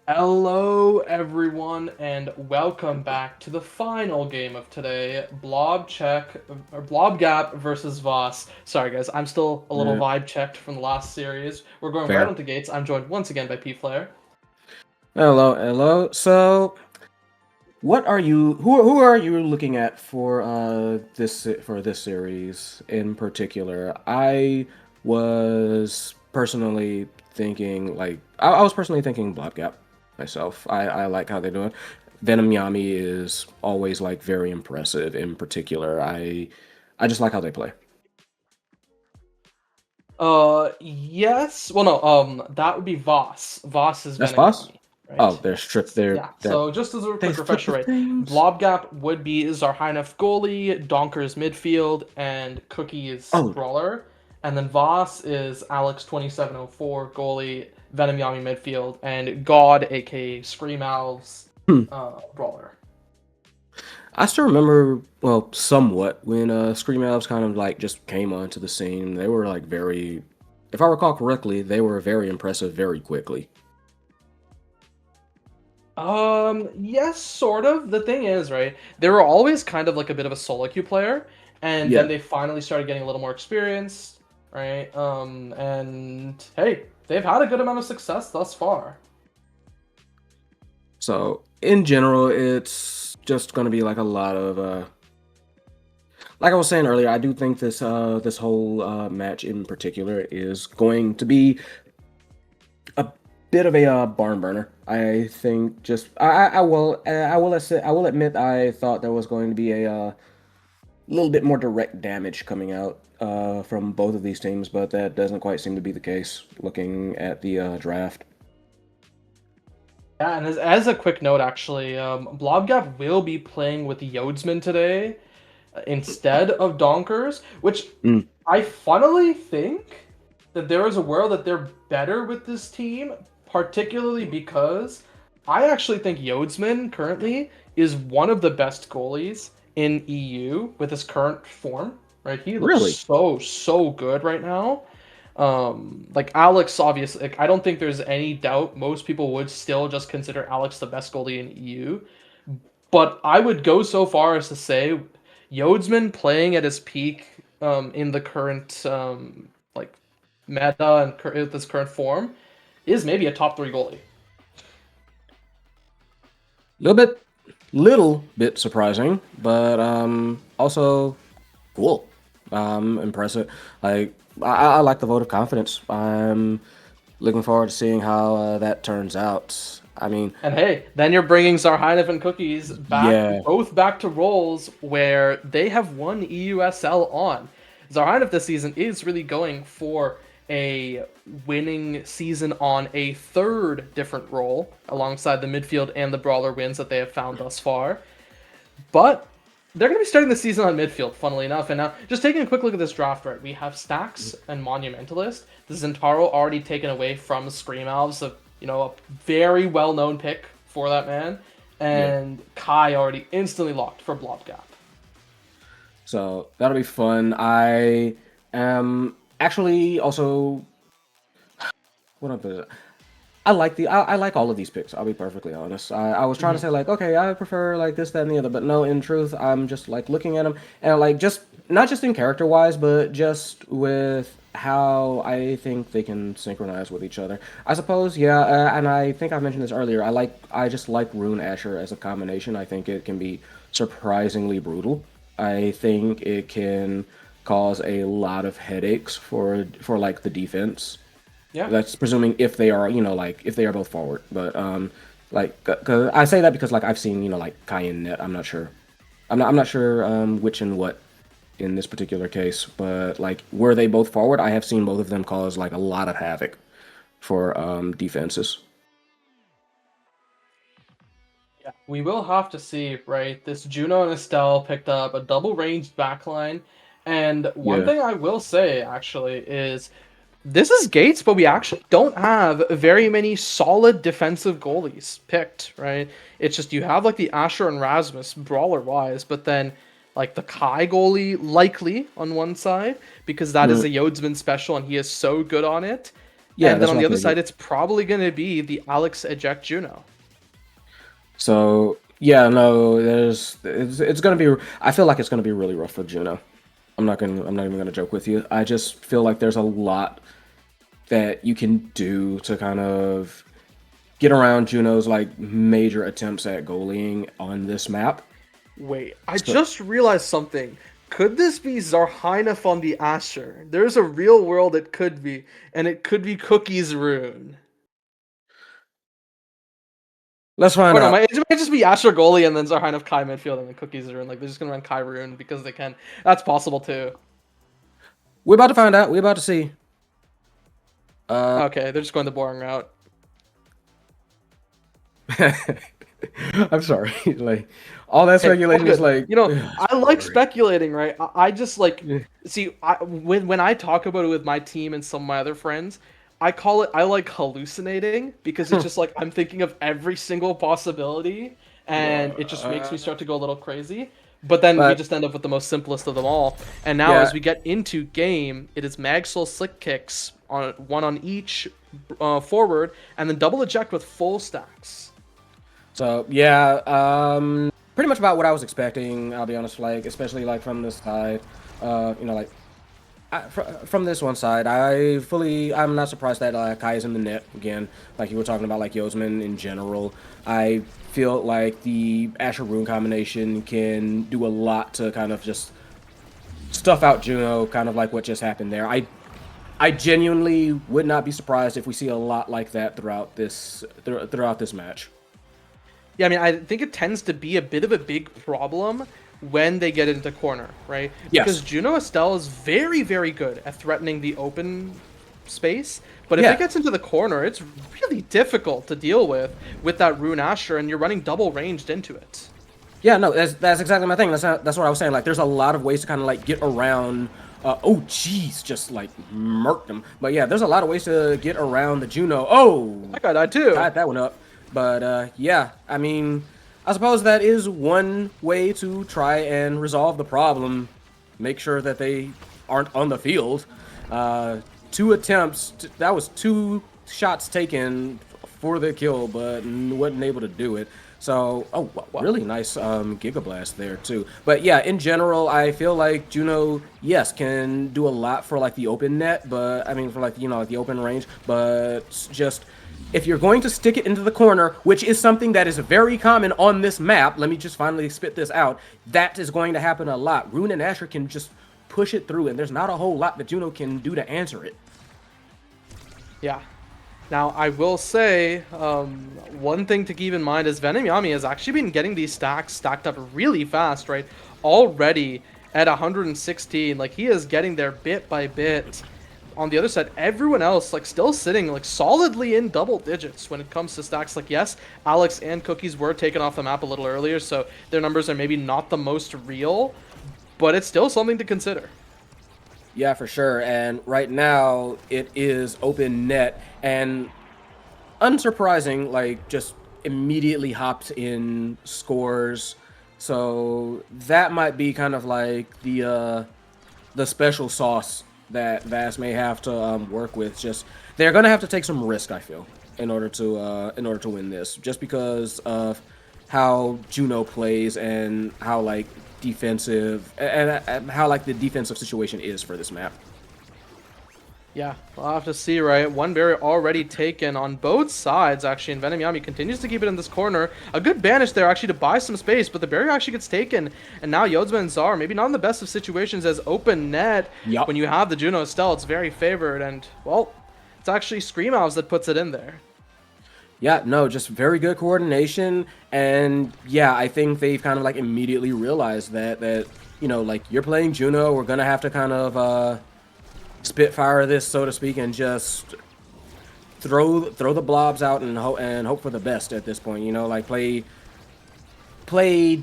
Hello, everyone, and welcome back to the final game of today, Blob Gap versus Voss. Sorry, guys, I'm still a little vibe checked from the last series. We're going right onto gates. I'm joined once again by P-Flare. Hello. So, what are you? Who are you looking at for this series in particular? I was personally thinking I was personally thinking Blob Gap myself. I like how they're doing. Venom Yami is always like very impressive. In particular, I just like how they play. Yes. Well, no. That would be Voss. Voss is That's Venom Voss. Yami, right? Oh, there's trip there. Yeah. So just as a quick refresher, right? Blob Gap would be Zarhynef goalie, Donkers midfield, and Cookie is brawler. And then Voss is Alex 2704 goalie, Venom Yami midfield, and God, aka Scream Owls, brawler. I still remember, well, somewhat, when Scream Elves kind of like just came onto the scene. They were like very, if I recall correctly, they were very impressive very quickly. Yes, sort of. The thing is, right, they were always kind of like a bit of a solo queue player, and then they finally started getting a little more experience, right? And hey, they've had a good amount of success thus far. So, in general, it's just going to be like a lot of, like I was saying earlier, I do think this whole match in particular is going to be a bit of a barn burner. I think I will admit I thought there was going to be a little bit more direct damage coming out from both of these teams, but that doesn't quite seem to be the case looking at the draft. Yeah, and as a quick note, actually, Blobgap will be playing with Yodsman today instead of Donkers, which I funnily think that there is a world that they're better with this team, particularly because I actually think Yodsman currently is one of the best goalies in EU with his current form, right? He looks so good right now. Like Alex, obviously, like, I don't think there's any doubt most people would still just consider Alex the best goalie in EU. But I would go so far as to say Yodsman playing at his peak in the current like meta and this current form is maybe a top 3 goalie. Little bit surprising, but also cool. Impressive. Like I like the vote of confidence. I'm looking forward to seeing how that turns out. I mean, and hey, then you're bringing Zarhynef and Cookies back, both back to roles where they have won EUSL on. Zarhynef this season is really going for a winning season on a third different role alongside the midfield and the brawler wins that they have found thus far. But they're going to be starting the season on midfield, funnily enough. And now, just taking a quick look at this draft, right, we have Stax and Monumentalist. The Zentaro already taken away from Scream Elves, a very well-known pick for that man. And Kai already instantly locked for Blob Gap. So that'll be fun. I am actually also... What up is it? I like all of these picks, I'll be perfectly honest. I was trying to say, like, okay, I prefer, like, this, that, and the other, but no, in truth, I'm just, like, looking at them, and, like, just, not just in character-wise, but just with how I think they can synchronize with each other. I suppose, and I think I mentioned this earlier, I just like Rune Asher as a combination. I think it can be surprisingly brutal. I think it can cause a lot of headaches for like, the defense. Yeah, that's presuming if they are, if they are both forward. But cause I say that because like I've seen, like Kai and Net. I'm not sure. I'm not sure which and what in this particular case. But like were they both forward? I have seen both of them cause like a lot of havoc for defenses. Yeah, we will have to see, right? This Juno and Estelle picked up a double ranged backline, and one thing I will say actually is. This is Gates, but we actually don't have very many solid defensive goalies picked, right? It's just you have like the Asher and Rasmus brawler-wise, but then like the Kai goalie likely on one side because that is a Yodsman special and he is so good on it. Yeah, and then that's on what the I other figured. side, it's probably going to be the Alex eject Juno. So yeah, no, it's gonna be. I feel like it's gonna be really rough for Juno. I'm not even gonna joke with you. I just feel like there's a lot that you can do to kind of get around Juno's like major attempts at goaling on this map. Wait, I just realized something. Could this be Zarheinef on the Asher? There's a real world it could be, and it could be Cookie's Rune. Let's find Or no, out. it might just be Asher goalie and then Zarheinef Kai midfield and then Cookie's Rune. Like, they're just gonna run Kai Rune because they can. That's possible too. We're about to find out. We're about to see. Okay, they're just going the boring route. I'm sorry. Like all that speculation is like, you know, I like speculating, right? I just like see when I talk about it with my team and some of my other friends, I like hallucinating because it's just like I'm thinking of every single possibility and it just makes me start to go a little crazy. But then we just end up with the most simplest of them all. And now as we get into game, it is Magsoul slick kicks on one on each forward and then double eject with full stacks. So yeah, pretty much about what I was expecting. I'll be honest, like especially like from this side, you know, like from this one side, I'm not surprised that Kai is in the net again. Like you were talking about, like Yosman in general. I feel like the Asher Rune combination can do a lot to kind of just stuff out Juno, kind of like what just happened there. I genuinely would not be surprised if we see a lot like that throughout this match. Yeah, I mean, I think it tends to be a bit of a big problem when they get into corner, right? Yes. Because Juno Estelle is very, very good at threatening the open space, but if it gets into the corner, it's really difficult to deal with that Rune Asher, and you're running double ranged into it. Yeah, no, that's exactly my thing. That's what I was saying. Like, there's a lot of ways to kind of like get around. Oh, jeez, just like murked them. But yeah, there's a lot of ways to get around the Juno. Oh, I got that too. Tied that one up. But yeah, I mean, I suppose that is one way to try and resolve the problem. Make sure that they aren't on the field. 2 attempts. That was 2 shots taken for the kill, but wasn't able to do it. So, oh, really nice Giga Blast there too. But yeah, in general, I feel like Juno, yes, can do a lot for like the open net, but I mean for like, you know, like the open range, but just if you're going to stick it into the corner, which is something that is very common on this map, let me just finally spit this out, that is going to happen a lot. Rune and Asher can just push it through, and there's not a whole lot that Juno can do to answer it. Yeah. Now, I will say, one thing to keep in mind is Venom Yami has actually been getting these stacks stacked up really fast, right? Already at 116, like, he is getting there bit by bit. On the other side, everyone else, like, still sitting, like, solidly in double digits when it comes to stacks. Like, yes, Alex and Cookies were taken off the map a little earlier, so their numbers are maybe not the most real, but it's still something to consider. Yeah, for sure. And right now, it is open net, and unsurprising, like, just immediately hopped in scores. So that might be kind of like the special sauce that Vast may have to work with. Just they're gonna have to take some risk, I feel, in order to win this, just because of how Juno plays and how like defensive and how like the defensive situation is for this map. Yeah, we'll have to see, right? One barrier already taken on both sides, actually, and Venom Yami continues to keep it in this corner. A good banish there, actually, to buy some space, but the barrier actually gets taken, and now Yodzman and Zar, maybe not in the best of situations as open net. Yep. When you have the Juno Estelle, it's very favored, and, well, it's actually Screamhouse that puts it in there. Yeah, no, just very good coordination, and yeah, I think they've kind of like immediately realized that you know, like, you're playing Juno, we're gonna have to kind of spitfire this, so to speak, and just throw the blobs out and hope for the best at this point. You know, like play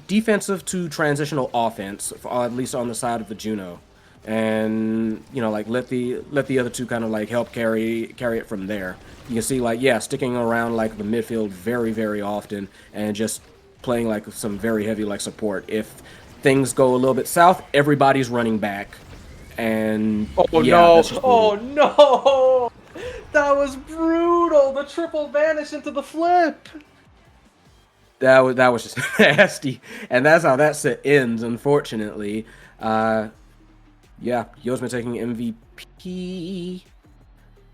defensive to transitional offense, at least on the side of the Juno, and you know, like let the other two kind of like help carry it from there. You can see, like, yeah, sticking around like the midfield very, very often, and just playing like some very heavy like support. If things go a little bit south, everybody's running back. And oh yeah, no! Oh no! That was brutal. The triple vanish into the flip. That was just nasty, and that's how that set ends. Unfortunately, yeah, Yo's been taking MVP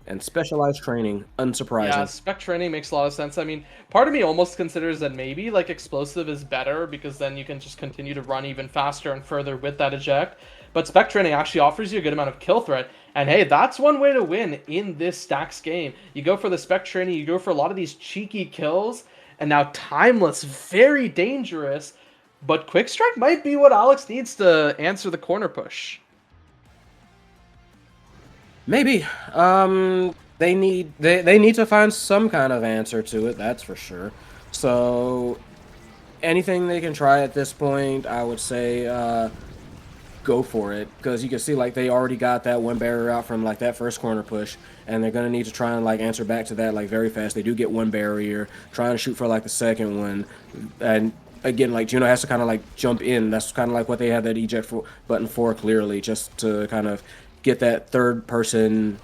and specialized training. Unsurprising. Yeah, spec training makes a lot of sense. I mean, part of me almost considers that maybe like explosive is better because then you can just continue to run even faster and further with that eject. But spec training actually offers you a good amount of kill threat. And hey, that's one way to win in this stacks game. You go for the spec training, you go for a lot of these cheeky kills, and now timeless, very dangerous. But quick strike might be what Alex needs to answer the corner push. Maybe. They need to find some kind of answer to it, that's for sure. So anything they can try at this point, I would say go for it, because you can see like they already got that one barrier out from like that first corner push, and they're gonna need to try and like answer back to that like very fast. They do get one barrier, trying to shoot for like the second one, and again like Juno has to kind of like jump in. That's kind of like what they had that eject button for, clearly, just to kind of get that third person,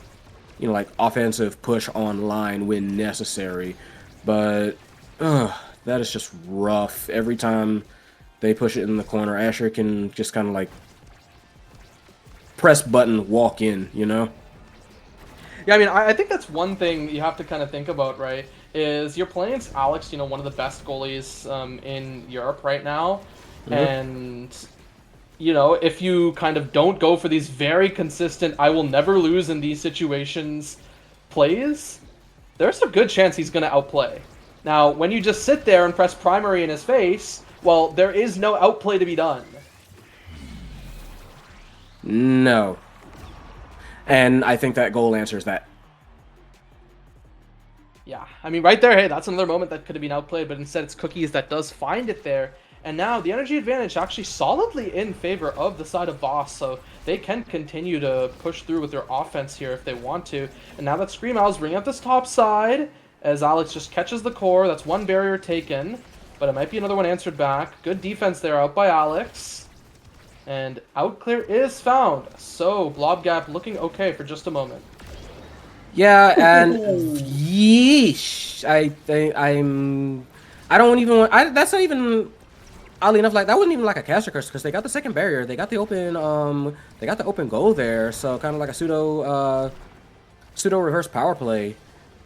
you know, like offensive push online when necessary. But that is just rough. Every time they push it in the corner, Asher can just kind of like press button, walk in, you know? Yeah, I mean, I think that's one thing you have to kind of think about, right? Is you're playing against Alex, you know, one of the best goalies in Europe right now. Mm-hmm. And, you know, if you kind of don't go for these very consistent, I will never lose in these situations plays, there's a good chance he's going to outplay. Now, when you just sit there and press primary in his face, well, there is no outplay to be done. No. And I think that goal answers that. Yeah, I mean, right there, hey, that's another moment that could have been outplayed, but instead it's Cookies that does find it there. And now the energy advantage actually solidly in favor of the side of Voss, so they can continue to push through with their offense here if they want to. And now that Scream Owls bring up this top side, as Alex just catches the core. That's one barrier taken, but it might be another one answered back. Good defense there out by Alex. And outclear is found. So Blob Gap looking okay for just a moment. Yeah, and yeesh. I don't even want. That's not even. Oddly enough, like that wasn't even like a caster curse because they got the second barrier. They got the open goal there. So kind of like a pseudo reverse power play.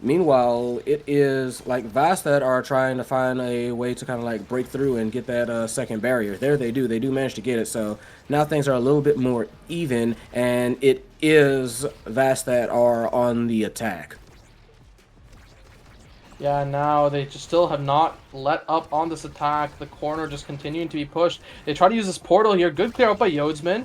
Meanwhile, it is like Vast that are trying to find a way to kind of like break through and get that second barrier. There they do manage to get it. So now things are a little bit more even, and it is Vast that are on the attack. Yeah, now they just still have not let up on this attack. The corner just continuing to be pushed. They try to use this portal here. Good clear out by Yodsman.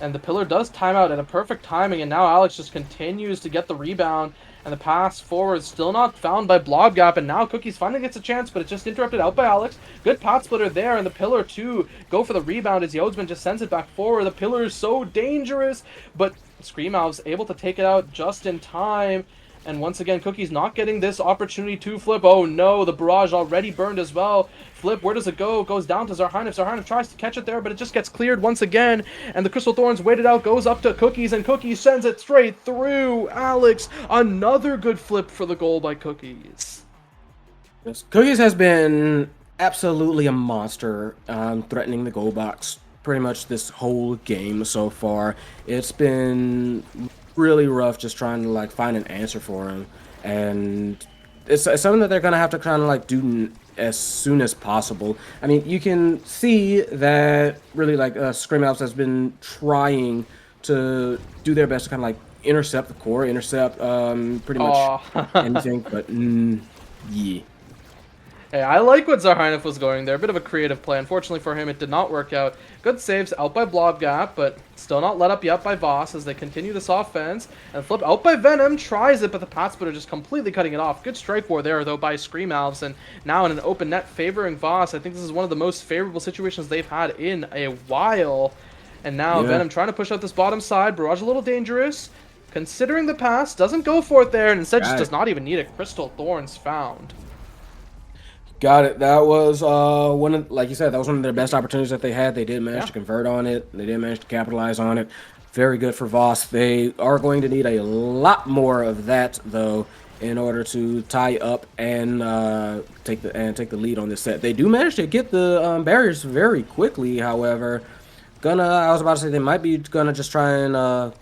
And the pillar does time out at a perfect timing. And now Alex just continues to get the rebound. And the pass forward is still not found by Blob Gap. And now Cookies finally gets a chance, but it's just interrupted out by Alex. Good pot splitter there. And the pillar too go for the rebound as Yodsman just sends it back forward. The pillar is so dangerous. But Scream Owl's able to take it out just in time. And once again, Cookie's not getting this opportunity to flip. Oh no, the barrage already burned as well. Flip, where does it go? Goes down to Zarhanif. Zarhanif tries to catch it there, but it just gets cleared once again. And the Crystal Thorns waited out, goes up to Cookies, and Cookies sends it straight through Alex. Another good flip for the goal by Cookies. Yes, Cookies has been absolutely a monster, threatening the goal box pretty much this whole game so far. It's been really rough just trying to like find an answer for him, and it's something that they're gonna have to kind of like do as soon as possible. I mean, you can see that really like Scream Owls has been trying to do their best to kind of like intercept the core, intercept pretty much anything, but yeah. Hey, I like what Zarhanif was going there. A bit of a creative play. Unfortunately for him, it did not work out. Good saves out by Blob Gap, but still not let up yet by Voss as they continue this offense. And flip out by Venom, tries it, but the pot splitter just completely cutting it off. Good strike war there, though, by Scream Owls. And now in an open net favoring Voss. I think this is one of the most favorable situations they've had in a while. And now Venom trying to push out this bottom side. Barrage a little dangerous. Considering the pass, doesn't go for it there, and instead just does not even need it. Crystal Thorns found. Got it. That was one of, like you said, that was one of their best opportunities that they had. They did manage to convert on it. They did manage to capitalize on it. Very good for Voss. They are going to need a lot more of that though in order to tie up and take the lead on this set. They do manage to get the barriers very quickly. However, I was about to say they might be gonna just try and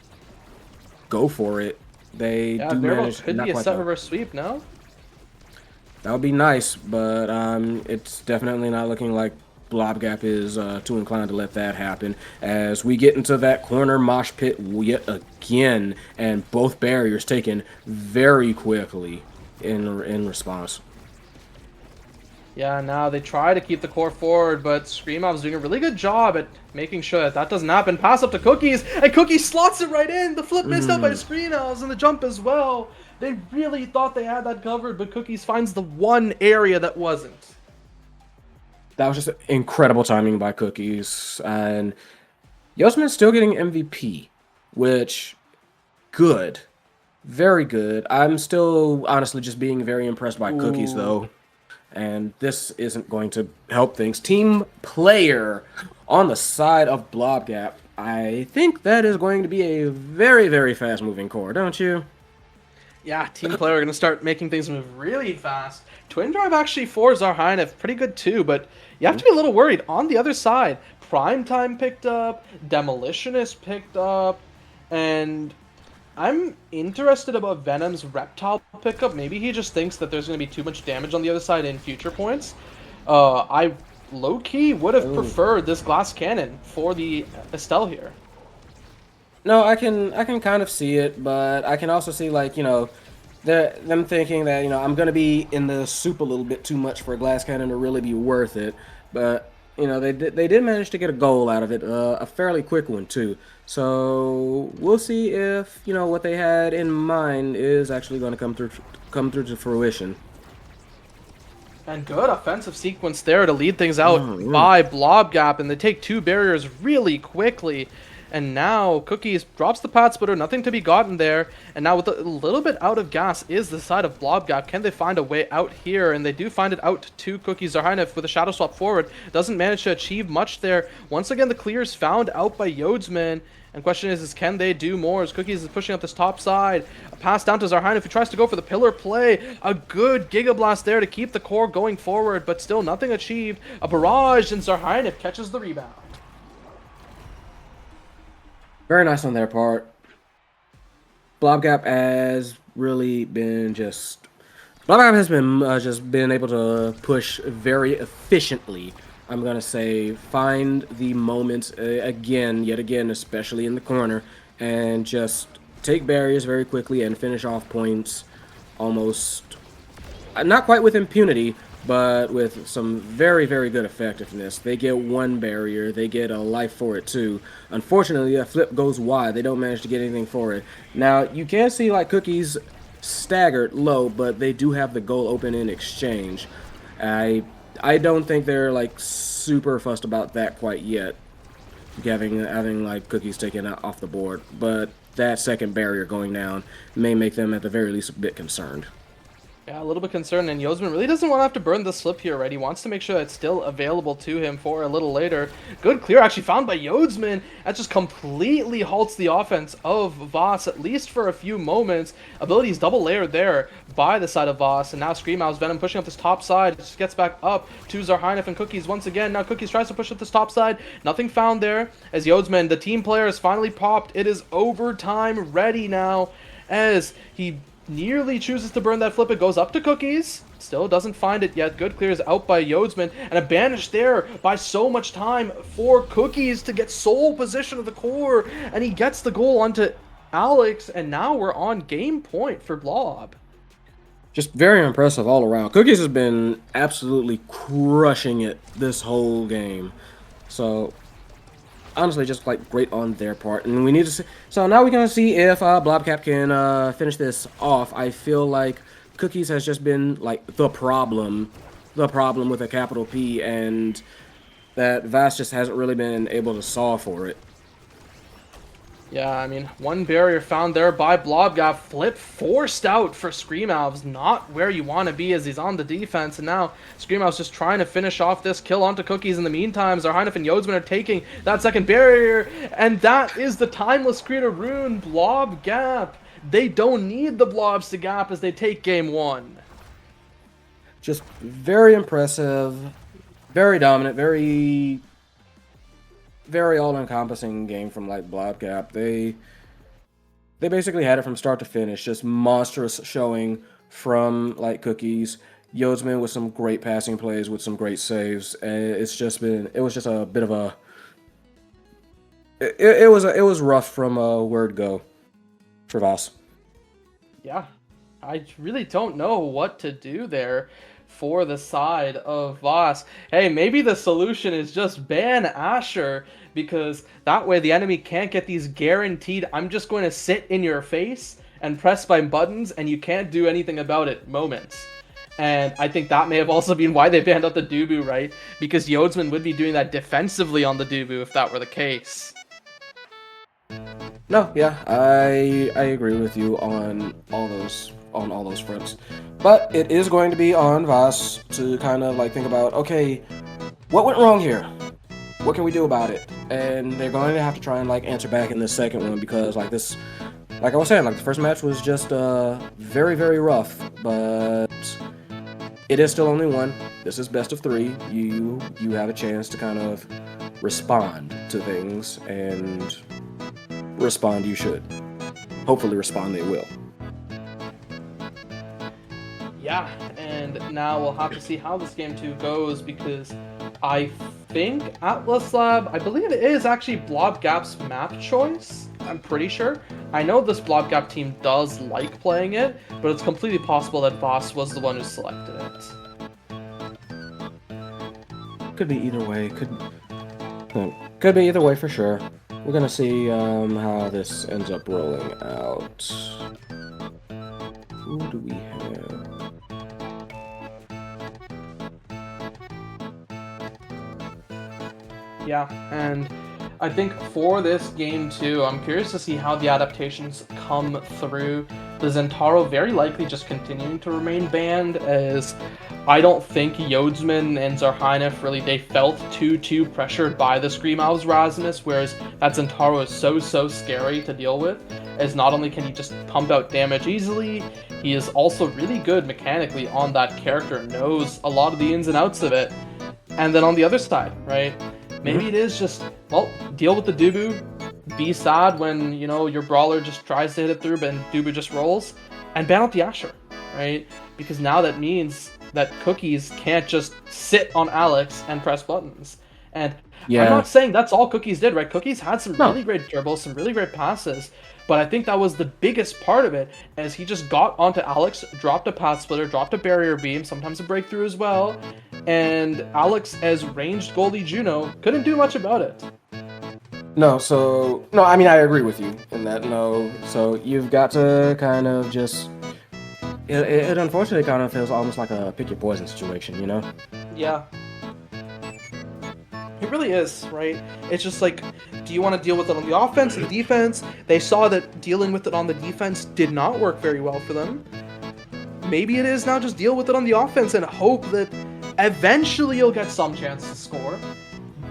go for it. They do manage. Could be a set reverse sweep, no? That would be nice, but it's definitely not looking like Blobgap is too inclined to let that happen. As we get into that corner mosh pit yet again, and both barriers taken very quickly in response. Yeah, now they try to keep the core forward, but Screamov's doing a really good job at making sure that that doesn't happen. Pass up to Cookies, and Cookies slots it right in. The flip missed out by Screamovs, and the jump as well. They really thought they had that covered, but Cookies finds the one area that wasn't. That was just incredible timing by Cookies, and Yosman's still getting MVP, which, good. Very good. I'm still honestly just being very impressed by Cookies, though. And this isn't going to help things. Team player on the side of Blobgap. I think that is going to be a very, very fast-moving core, don't you? Yeah, team player are going to start making things move really fast. Twin Drive actually for Zarhainev, pretty good too, but you have to be a little worried. On the other side, Primetime picked up, Demolitionist picked up, and I'm interested about Venom's Reptile pickup. Maybe he just thinks that there's going to be too much damage on the other side in future points. I low-key would have preferred this glass cannon for the Estelle here. No, I can kind of see it, but I can also see, like, you know, them thinking that, you know, I'm going to be in the soup a little bit too much for a glass cannon to really be worth it. But, you know, they did manage to get a goal out of it, a fairly quick one, too. So we'll see if, you know, what they had in mind is actually going to come through to fruition. And good offensive sequence there to lead things out by Blobgap, and they take two barriers really quickly. And now Cookies drops the pad splitter, nothing to be gotten there. And now with a little bit out of gas is the side of Blobgap. Can they find a way out here? And they do find it out to Cookies. Zarhainev with a shadow swap forward. Doesn't manage to achieve much there. Once again, the clear is found out by Yodsman. And question is can they do more? As Cookies is pushing up this top side. A pass down to Zarhainev who tries to go for the pillar play. A good Giga Blast there to keep the core going forward, but still nothing achieved. A barrage, and Zarhainev catches the rebound. Very nice on their part. Blobgap has really been just... Blobgap has been just been able to push very efficiently. I'm going to say find the moments yet again, especially in the corner, and just take barriers very quickly and finish off points almost, not quite with impunity, but with some very, very good effectiveness. They get one barrier, they get a life for it too. Unfortunately, a flip goes wide. They don't manage to get anything for it. Now, you can see like Cookies staggered low, but they do have the goal open in exchange. I don't think they're like super fussed about that quite yet, having like Cookies taken off the board. But that second barrier going down may make them at the very least a bit concerned. Yeah, a little bit concerned, and Yodsman really doesn't want to have to burn the slip here, right? He wants to make sure it's still available to him for a little later. Good clear actually found by Yodsman. That just completely halts the offense of Voss, at least for a few moments. Abilities double layered there by the side of Voss, and now Screamow's Venom pushing up this top side. Just gets back up to Zarhainev and Cookies once again. Now Cookies tries to push up this top side. Nothing found there as Yodsman, the team player, has finally popped. It is overtime ready now as he nearly chooses to burn that flip. It goes up to Cookies. Still doesn't find it yet. Good clear is out by Yodsman. And a banish there by so much time for Cookies to get sole position of the core. And he gets the goal onto Alex. And now we're on game point for Blob. Just very impressive all around. Cookies has been absolutely crushing it this whole game. So honestly, just like great on their part, and we need to see. So now we're gonna see if Blobgap can finish this off. I feel like Cookies has just been like the problem with a capital P, and that Vass just hasn't really been able to solve for it. Yeah, I mean, one barrier found there by Blob got flip forced out for Scream Elves. Not where you want to be as he's on the defense. And now Scream Elves just trying to finish off this kill onto Cookies. In the meantime, Zarheinef and Yodsman are taking that second barrier. And that is the Timeless Creator Rune. Blob gap. They don't need the Blobs to gap as they take game 1. Just very impressive, very dominant, very all-encompassing game from like Blobgap. They basically had it from start to finish, just monstrous showing from like Cookies. Yodsman with some great passing plays, with some great saves. And it was just a bit of a it was rough from word go for Voss. Yeah, I really don't know what to do there for the side of Voss. Hey, maybe the solution is just ban Asher, because that way the enemy can't get these guaranteed I'm just going to sit in your face and press my buttons and you can't do anything about it moments. And I think that may have also been why they banned out the Dubu, right? Because Yodsman would be doing that defensively on the Dubu if that were the case. No, yeah, I agree with you on all those fronts. But it is going to be on Voss to kind of like think about, okay, what went wrong here? What can we do about it? And they're going to have to try and like answer back in this second one, because like this, like I was saying, like the first match was just very, very rough, but it is still only one. This is best of 3. You have a chance to kind of respond to things, and respond you should. Hopefully respond they will. Yeah, and now we'll have to see how this game 2 goes, because I think Atlas Lab, I believe it is actually Blobgap's map choice. I'm pretty sure. I know this Blobgap team does like playing it, but it's completely possible that Voss was the one who selected it. Could be either way. Could be either way for sure. We're gonna see how this ends up rolling out. Who do we have? Yeah, and I think for this game too, I'm curious to see how the adaptations come through. The Zentaro very likely just continuing to remain banned, as I don't think Yodsman and Zarheinef really, they felt too pressured by the Scream Owl's Rasmus, whereas that Zentaro is so scary to deal with, as not only can he just pump out damage easily, he is also really good mechanically on that character, knows a lot of the ins and outs of it. And then on the other side, right? Maybe it is just, well, deal with the Dubu, be sad when, you know, your brawler just tries to hit it through, but Dubu just rolls, and ban out the Asher, right? Because now that means that Cookies can't just sit on Alex and press buttons. And I'm not saying that's all Cookies did, right? Cookies had some really great dribbles, some really great passes, but I think that was the biggest part of it, as he just got onto Alex, dropped a path splitter, dropped a barrier beam, sometimes a breakthrough as well, and Alex, as ranged goalie Juno, couldn't do much about it. No, I mean, I agree with you in that, so you've got to kind of just, it unfortunately kind of feels almost like a pick your poison situation, you know? Yeah. It really is, right? It's just like, do you want to deal with it on the offense and defense? They saw that dealing with it on the defense did not work very well for them. Maybe it is now just deal with it on the offense and hope that eventually you'll get some chance to score,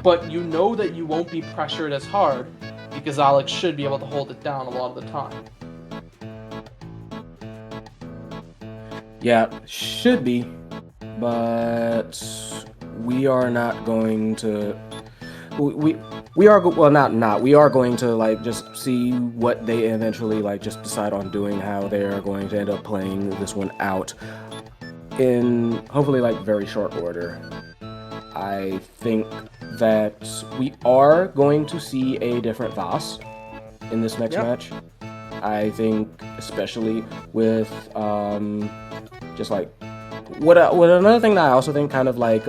but you know that you won't be pressured as hard, because Alex should be able to hold it down a lot of the time. Yeah, should be, but we are not going to. We are going to like just see what they eventually like just decide on doing, how they are going to end up playing this one out in hopefully like very short order. I think that we are going to see a different Voss in this next match. I think especially with just like what another thing that I also think kind of like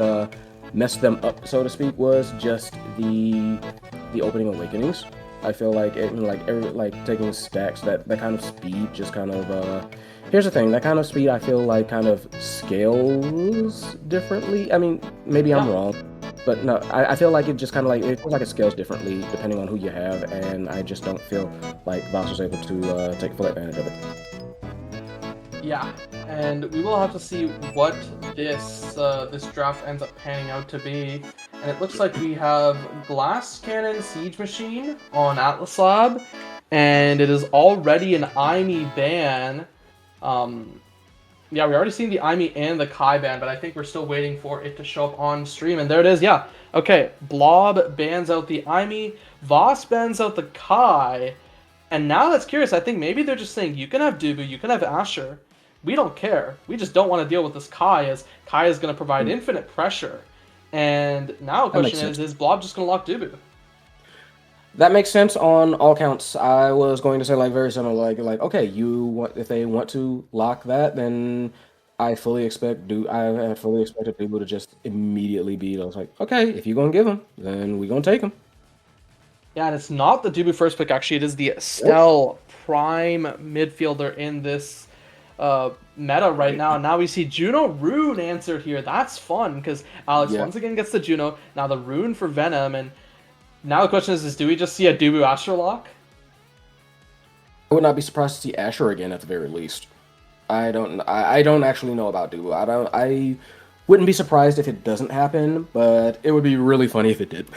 messed them up, so to speak, was just the opening awakenings. I feel like it, like taking stacks, that kind of speed just kind of here's the thing, that kind of speed I feel like kind of scales differently. I mean, maybe I'm wrong, But no, I feel like it just kind of like, it feels like it scales differently depending on who you have, and I just don't feel like Voss was able to take full advantage of it. Yeah, and we will have to see what this draft ends up panning out to be. And it looks like we have Glass Cannon Siege Machine on Atlas Lab, and it is already an IME ban. Yeah, we already seen the IME and the Kai ban, but I think we're still waiting for it to show up on stream. And there it is, yeah. Okay, Blob bans out the IME, Voss bans out the Kai, and now that's curious. I think maybe they're just saying, you can have Dubu, you can have Asher. We don't care. We just don't want to deal with this Kai, as Kai is going to provide infinite pressure. And now the question is Blob just going to lock Dubu? That makes sense on all counts. I was going to say like very similar, like okay, if they want to lock that, then I fully expected Dubu to just immediately be like, okay, if you're gonna give him, then we're gonna take him. Yeah, and it's not the Dubu first pick, actually. It is the Estelle prime midfielder in this meta right now. Now we see Juno Rune answered here. That's fun, because Alex once again gets the Juno. Now the Rune for Venom, and now the question is do we just see a Dubu Asher lock? I would not be surprised to see Asher again at the very least. I don't actually know about Dubu. I wouldn't be surprised if it doesn't happen, but it would be really funny if it did.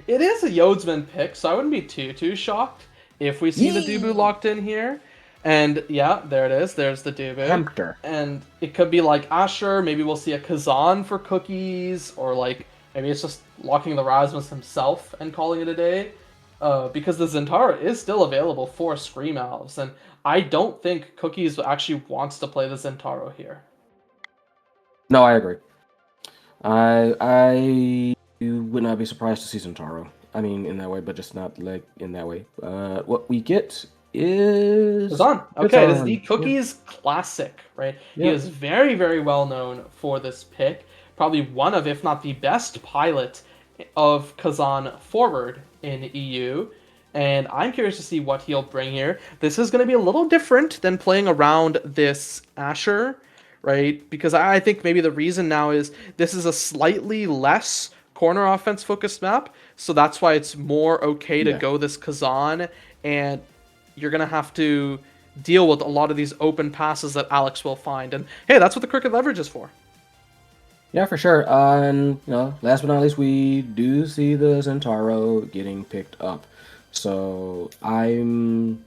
It is a Yodsman pick, so I wouldn't be too shocked if we see the Dubu locked in here. And yeah, there it is. There's the Dubu. Tempter. And it could be like Asher. Maybe we'll see a Kazan for cookies, or like maybe it's just locking the Rasmus himself and calling it a day. Because the Zentara is still available for Scream Elves, and I don't think Cookies actually wants to play the Zentaro here. No, I agree. I would not be surprised to see Zentaro. I mean, in that way, but just not like in that way. What we get is Kazan. Okay, it is the Cookies Classic, right? Yeah. He is very, very well known for this pick. Probably one of, if not the best pilot of Kazan forward in EU. And I'm curious to see what he'll bring here. This is going to be a little different than playing around this Asher, right? Because I think maybe the reason now is this is a slightly less corner offense focused map. So that's why it's more okay to go this Kazan. And you're going to have to deal with a lot of these open passes that Alex will find. And hey, that's what the Crooked Leverage is for. Yeah, for sure. And last but not least, we do see the Zentaro getting picked up. So I'm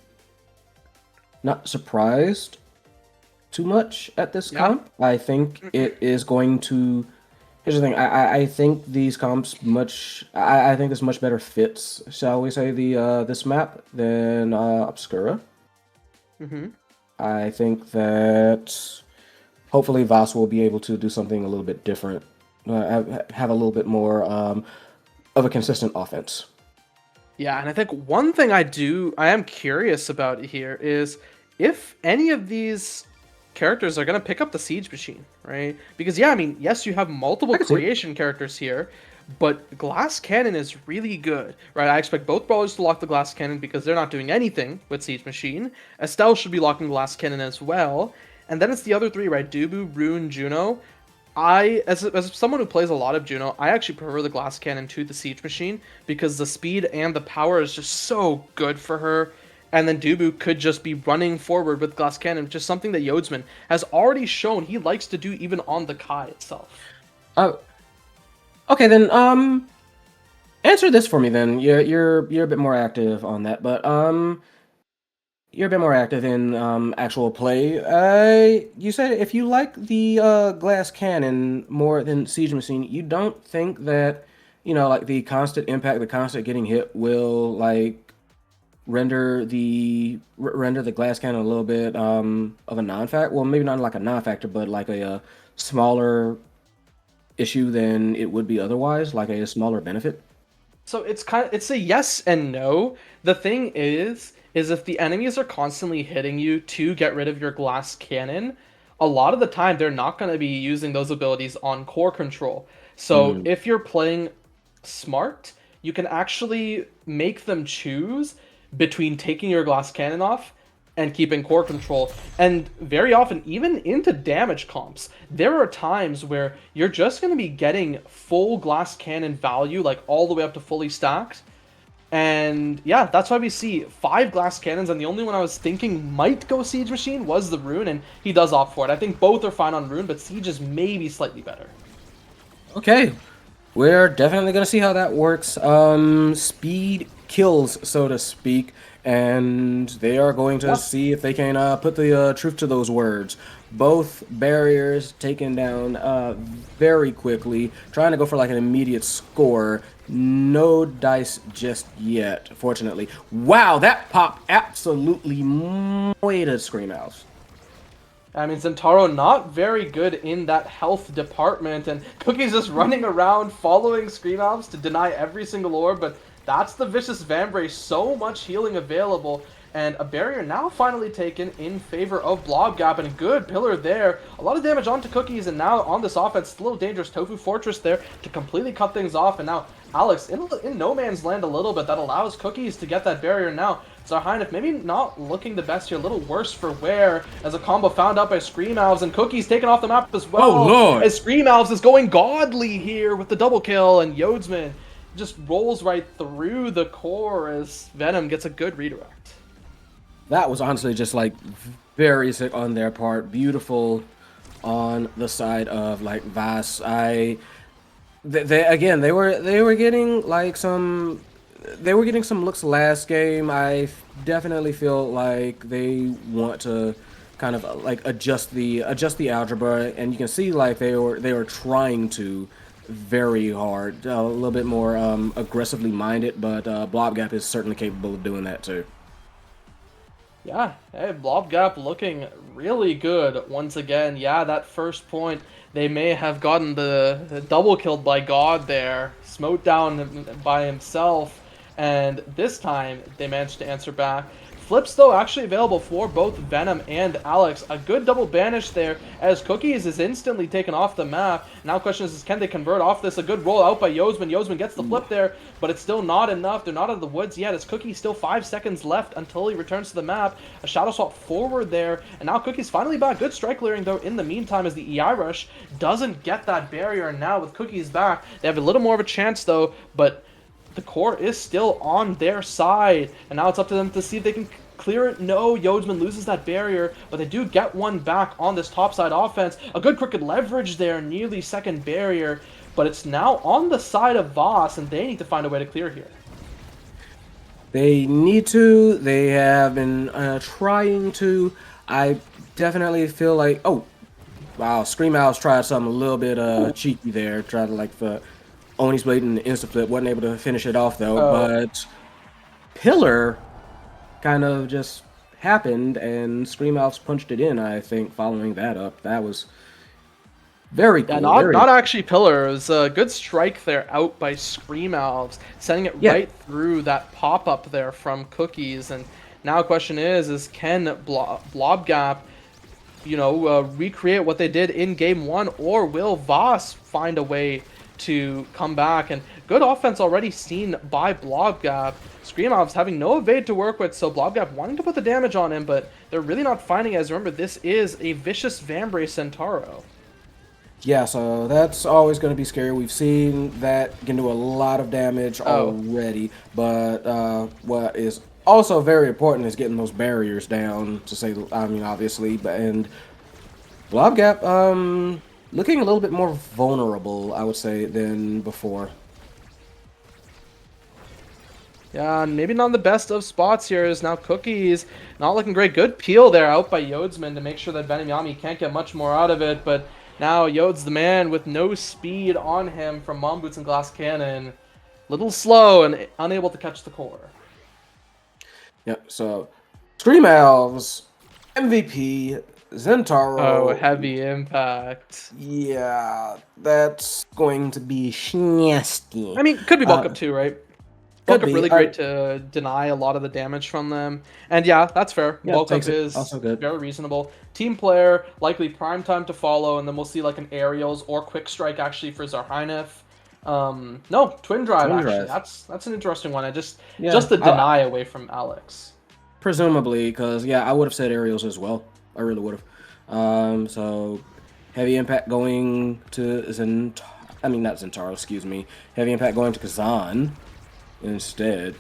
not surprised too much at this comp. I think it is going to. Here's the thing. I think these comps I think this much better fits, shall we say, this map than Obscura. I think that hopefully Voss will be able to do something a little bit different, have a little bit more of a consistent offense. Yeah, and I think one thing I am curious about here is if any of these characters are going to pick up the Siege Machine, right? Because, yeah, I mean, yes, you have multiple creation characters here, but Glass Cannon is really good, right? I expect both brawlers to lock the Glass Cannon because they're not doing anything with Siege Machine. Estelle should be locking Glass Cannon as well. And then it's the other three, right? Dubu, Rune, Juno. As someone who plays a lot of Juno, I actually prefer the Glass Cannon to the Siege Machine because the speed and the power is just so good for her. And then Dubu could just be running forward with Glass Cannon, which is something that Yodsman has already shown he likes to do even on the Kai itself. Oh, okay then. Answer this for me then. You're a bit more active on that, but you're a bit more active in actual play. You said if you like the Glass Cannon more than Siege Machine, you don't think that like the constant impact, the constant getting hit will like render the Glass Cannon a little bit of a non-factor. Well, maybe not like a non-factor, but like a smaller issue than it would be otherwise, like a smaller benefit. So it's a yes and no. The thing is if the enemies are constantly hitting you to get rid of your Glass Cannon, a lot of the time they're not going to be using those abilities on core control. So if you're playing smart, you can actually make them choose between taking your Glass Cannon off and keeping core control. And very often, even into damage comps, there are times where you're just going to be getting full glass cannon value, like all the way up to fully stacked. And yeah, that's why we see 5 glass cannons, and the only one I was thinking might go Siege Machine was the Rune, and he does opt for it. I think both are fine on Rune, but Siege is maybe slightly better. Okay, we're definitely going to see how that works. Speed kills, so to speak, and they are going to see if they can put the truth to those words. Both barriers taken down very quickly, trying to go for like an immediate score. No dice just yet, fortunately. Wow, that pop absolutely moited Scream Owls. I mean, Zentaro not very good in that health department, and Cookie's just running around following Scream Owls to deny every single orb, but that's the Vicious Vambrace. So much healing available, and a barrier now finally taken in favor of Blob Gap, and a good pillar there. A lot of damage onto Cookies, and now on this offense, it's a little dangerous. Tofu Fortress there to completely cut things off, and now Alex in no man's land a little bit. That allows Cookies to get that barrier now. Zarheinef maybe not looking the best here, a little worse for wear, as a combo found out by Scream Elves, and Cookies taken off the map as well. Oh, Lord. As Scream Elves is going godly here with the double kill, and Yodsman just rolls right through the core as Venom gets a good redirect. That was honestly just like very sick on their part. Beautiful on the side of like Vass. They were getting like some looks last game. I definitely feel like they want to kind of like adjust the algebra, and you can see like they were trying to very hard, a little bit more aggressively minded, but Blob Gap is certainly capable of doing that too. Yeah, hey, Blob Gap looking really good once again. Yeah, that first point, they may have gotten the double killed by God there, smote down by himself, and this time they managed to answer back. Flips, though, actually available for both Venom and Alex. A good double banish there, as Cookies is instantly taken off the map. Now the question is can they convert off this? A good roll out by Yodsman. Yodsman gets the flip there, but it's still not enough. They're not out of the woods yet, as Cookies still 5 seconds left until he returns to the map. A shadow swap forward there, and now Cookies finally back. Good strike clearing, though, in the meantime, as the EI rush doesn't get that barrier, and now with Cookies back, they have a little more of a chance, though, but the core is still on their side, and now it's up to them to see if they can clear it. No, Yodsman loses that barrier, but they do get one back on this topside offense. A good crooked leverage there, nearly second barrier, but it's now on the side of Voss, and they need to find a way to clear here. They need to. They have been trying to. I definitely feel like, oh, wow, Scream Owls tried something a little bit cheeky there. Tried to like the Oni's Blade and the insta-flip. Wasn't able to finish it off, though. But Pillar kind of just happened, and Scream Owls punched it in, I think, following that up. That was very cool. Yeah, not actually Pillar. It was a good strike there out by Scream Owls, sending it right through that pop-up there from Cookies. And now the question is can Blob Gap, recreate what they did in Game 1, or will Voss find a way to come back? And good offense already seen by Blob Gap. Scream Owls having no evade to work with, so Blob Gap wanting to put the damage on him, but they're really not finding it, as remember, this is a Vicious Vambrace Centauro. Yeah, so that's always going to be scary. We've seen that can do a lot of damage already, but what is also very important is getting those barriers down, to say, I mean, obviously, and Blob Gap looking a little bit more vulnerable, I would say, than before. Yeah, maybe not the best of spots here, is now Cookies not looking great. Good peel there out by Yodsman to make sure that Venom Yami can't get much more out of it, but now Yod's the man with no speed on him from Mom Boots and Glass Cannon. Little slow and unable to catch the core. Yep, so Scream Owls, MVP, Zentaro. Oh, heavy impact. Yeah, that's going to be nasty. I mean, could be bulk up too, right? Bulk up really great to deny a lot of the damage from them. And yeah, that's fair. Yeah, bulk up is also good. Very reasonable. Team player, likely prime time to follow, and then we'll see like an aerials or quick strike actually for Zarheinef. No, twin drive actually. That's an interesting one. Just a deny away from Alex. presumably, because yeah, I would have said aerials as well. I really would have. So heavy impact going to not Zentaro, excuse me. Heavy impact going to Kazan instead.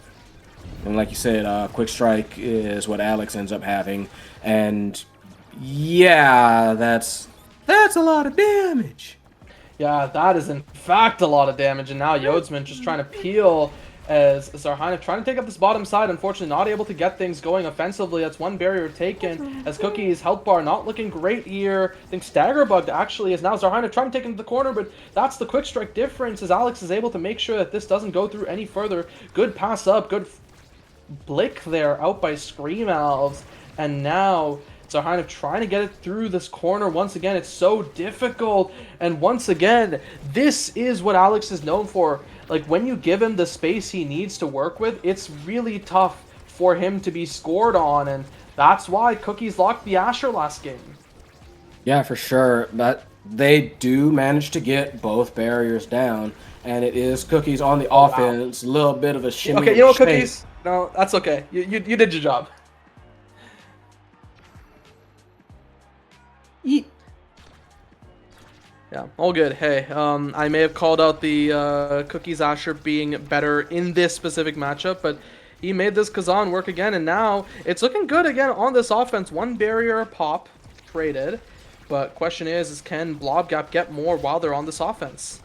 And like you said, quick strike is what Alex ends up having, and yeah, that's a lot of damage. Yeah, that is in fact a lot of damage, and now Yodsman just trying to peel as Zarhina trying to take up this bottom side, unfortunately not able to get things going offensively. That's one barrier taken, as Cookie's health bar not looking great here. I think Staggerbugged actually is now Zarhina trying to take him to the corner, but that's the quick strike difference, as Alex is able to make sure that this doesn't go through any further. Good pass up, good blick there out by Scream Elves, and now Zarhina trying to get it through this corner once again. It's so difficult, and once again, this is what Alex is known for. Like, when you give him the space he needs to work with, it's really tough for him to be scored on, and that's why Cookies locked the Asher last game. Yeah, for sure, but they do manage to get both barriers down, and it is Cookies on the offense. A little bit of a shimmy. Okay, you know what, Cookies? No, that's okay. You did your job. Yeet. Yeah, all good. Hey, I may have called out the Cookies Asher being better in this specific matchup, but he made this Kazan work again, and now it's looking good again on this offense. One barrier pop traded, but question is can Blobgap get more while they're on this offense?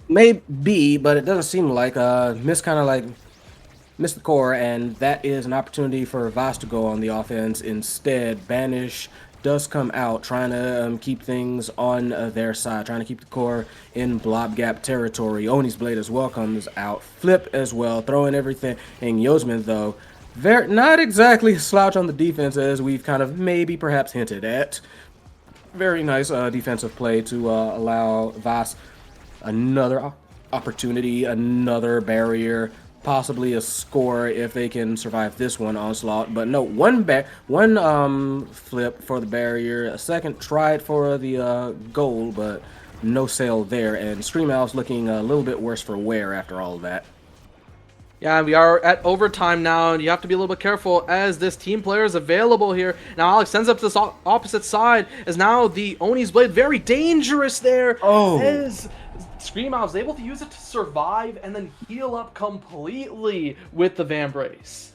Maybe, but it doesn't seem like missed the core, and that is an opportunity for Vast to go on the offense instead. Banish does come out, trying to keep things on their side, trying to keep the core in Blobgap territory. Oni's Blade as well comes out. Flip as well, throwing everything. And Yodsman, though, not exactly a slouch on the defense, as we've kind of maybe perhaps hinted at. Very nice defensive play to allow Vast another opportunity, another barrier, possibly a score if they can survive this one onslaught. But no, one flip for the barrier, a second try for the goal, but no sale there. And Scream Owl's looking a little bit worse for wear after all of that. Yeah, we are at overtime now, and you have to be a little bit careful as this team player is available here. Now Alex sends up to this opposite side, as now the Oni's Blade very dangerous there. Oh. As Scream Owl is able to use it to survive and then heal up completely with the Vambrace.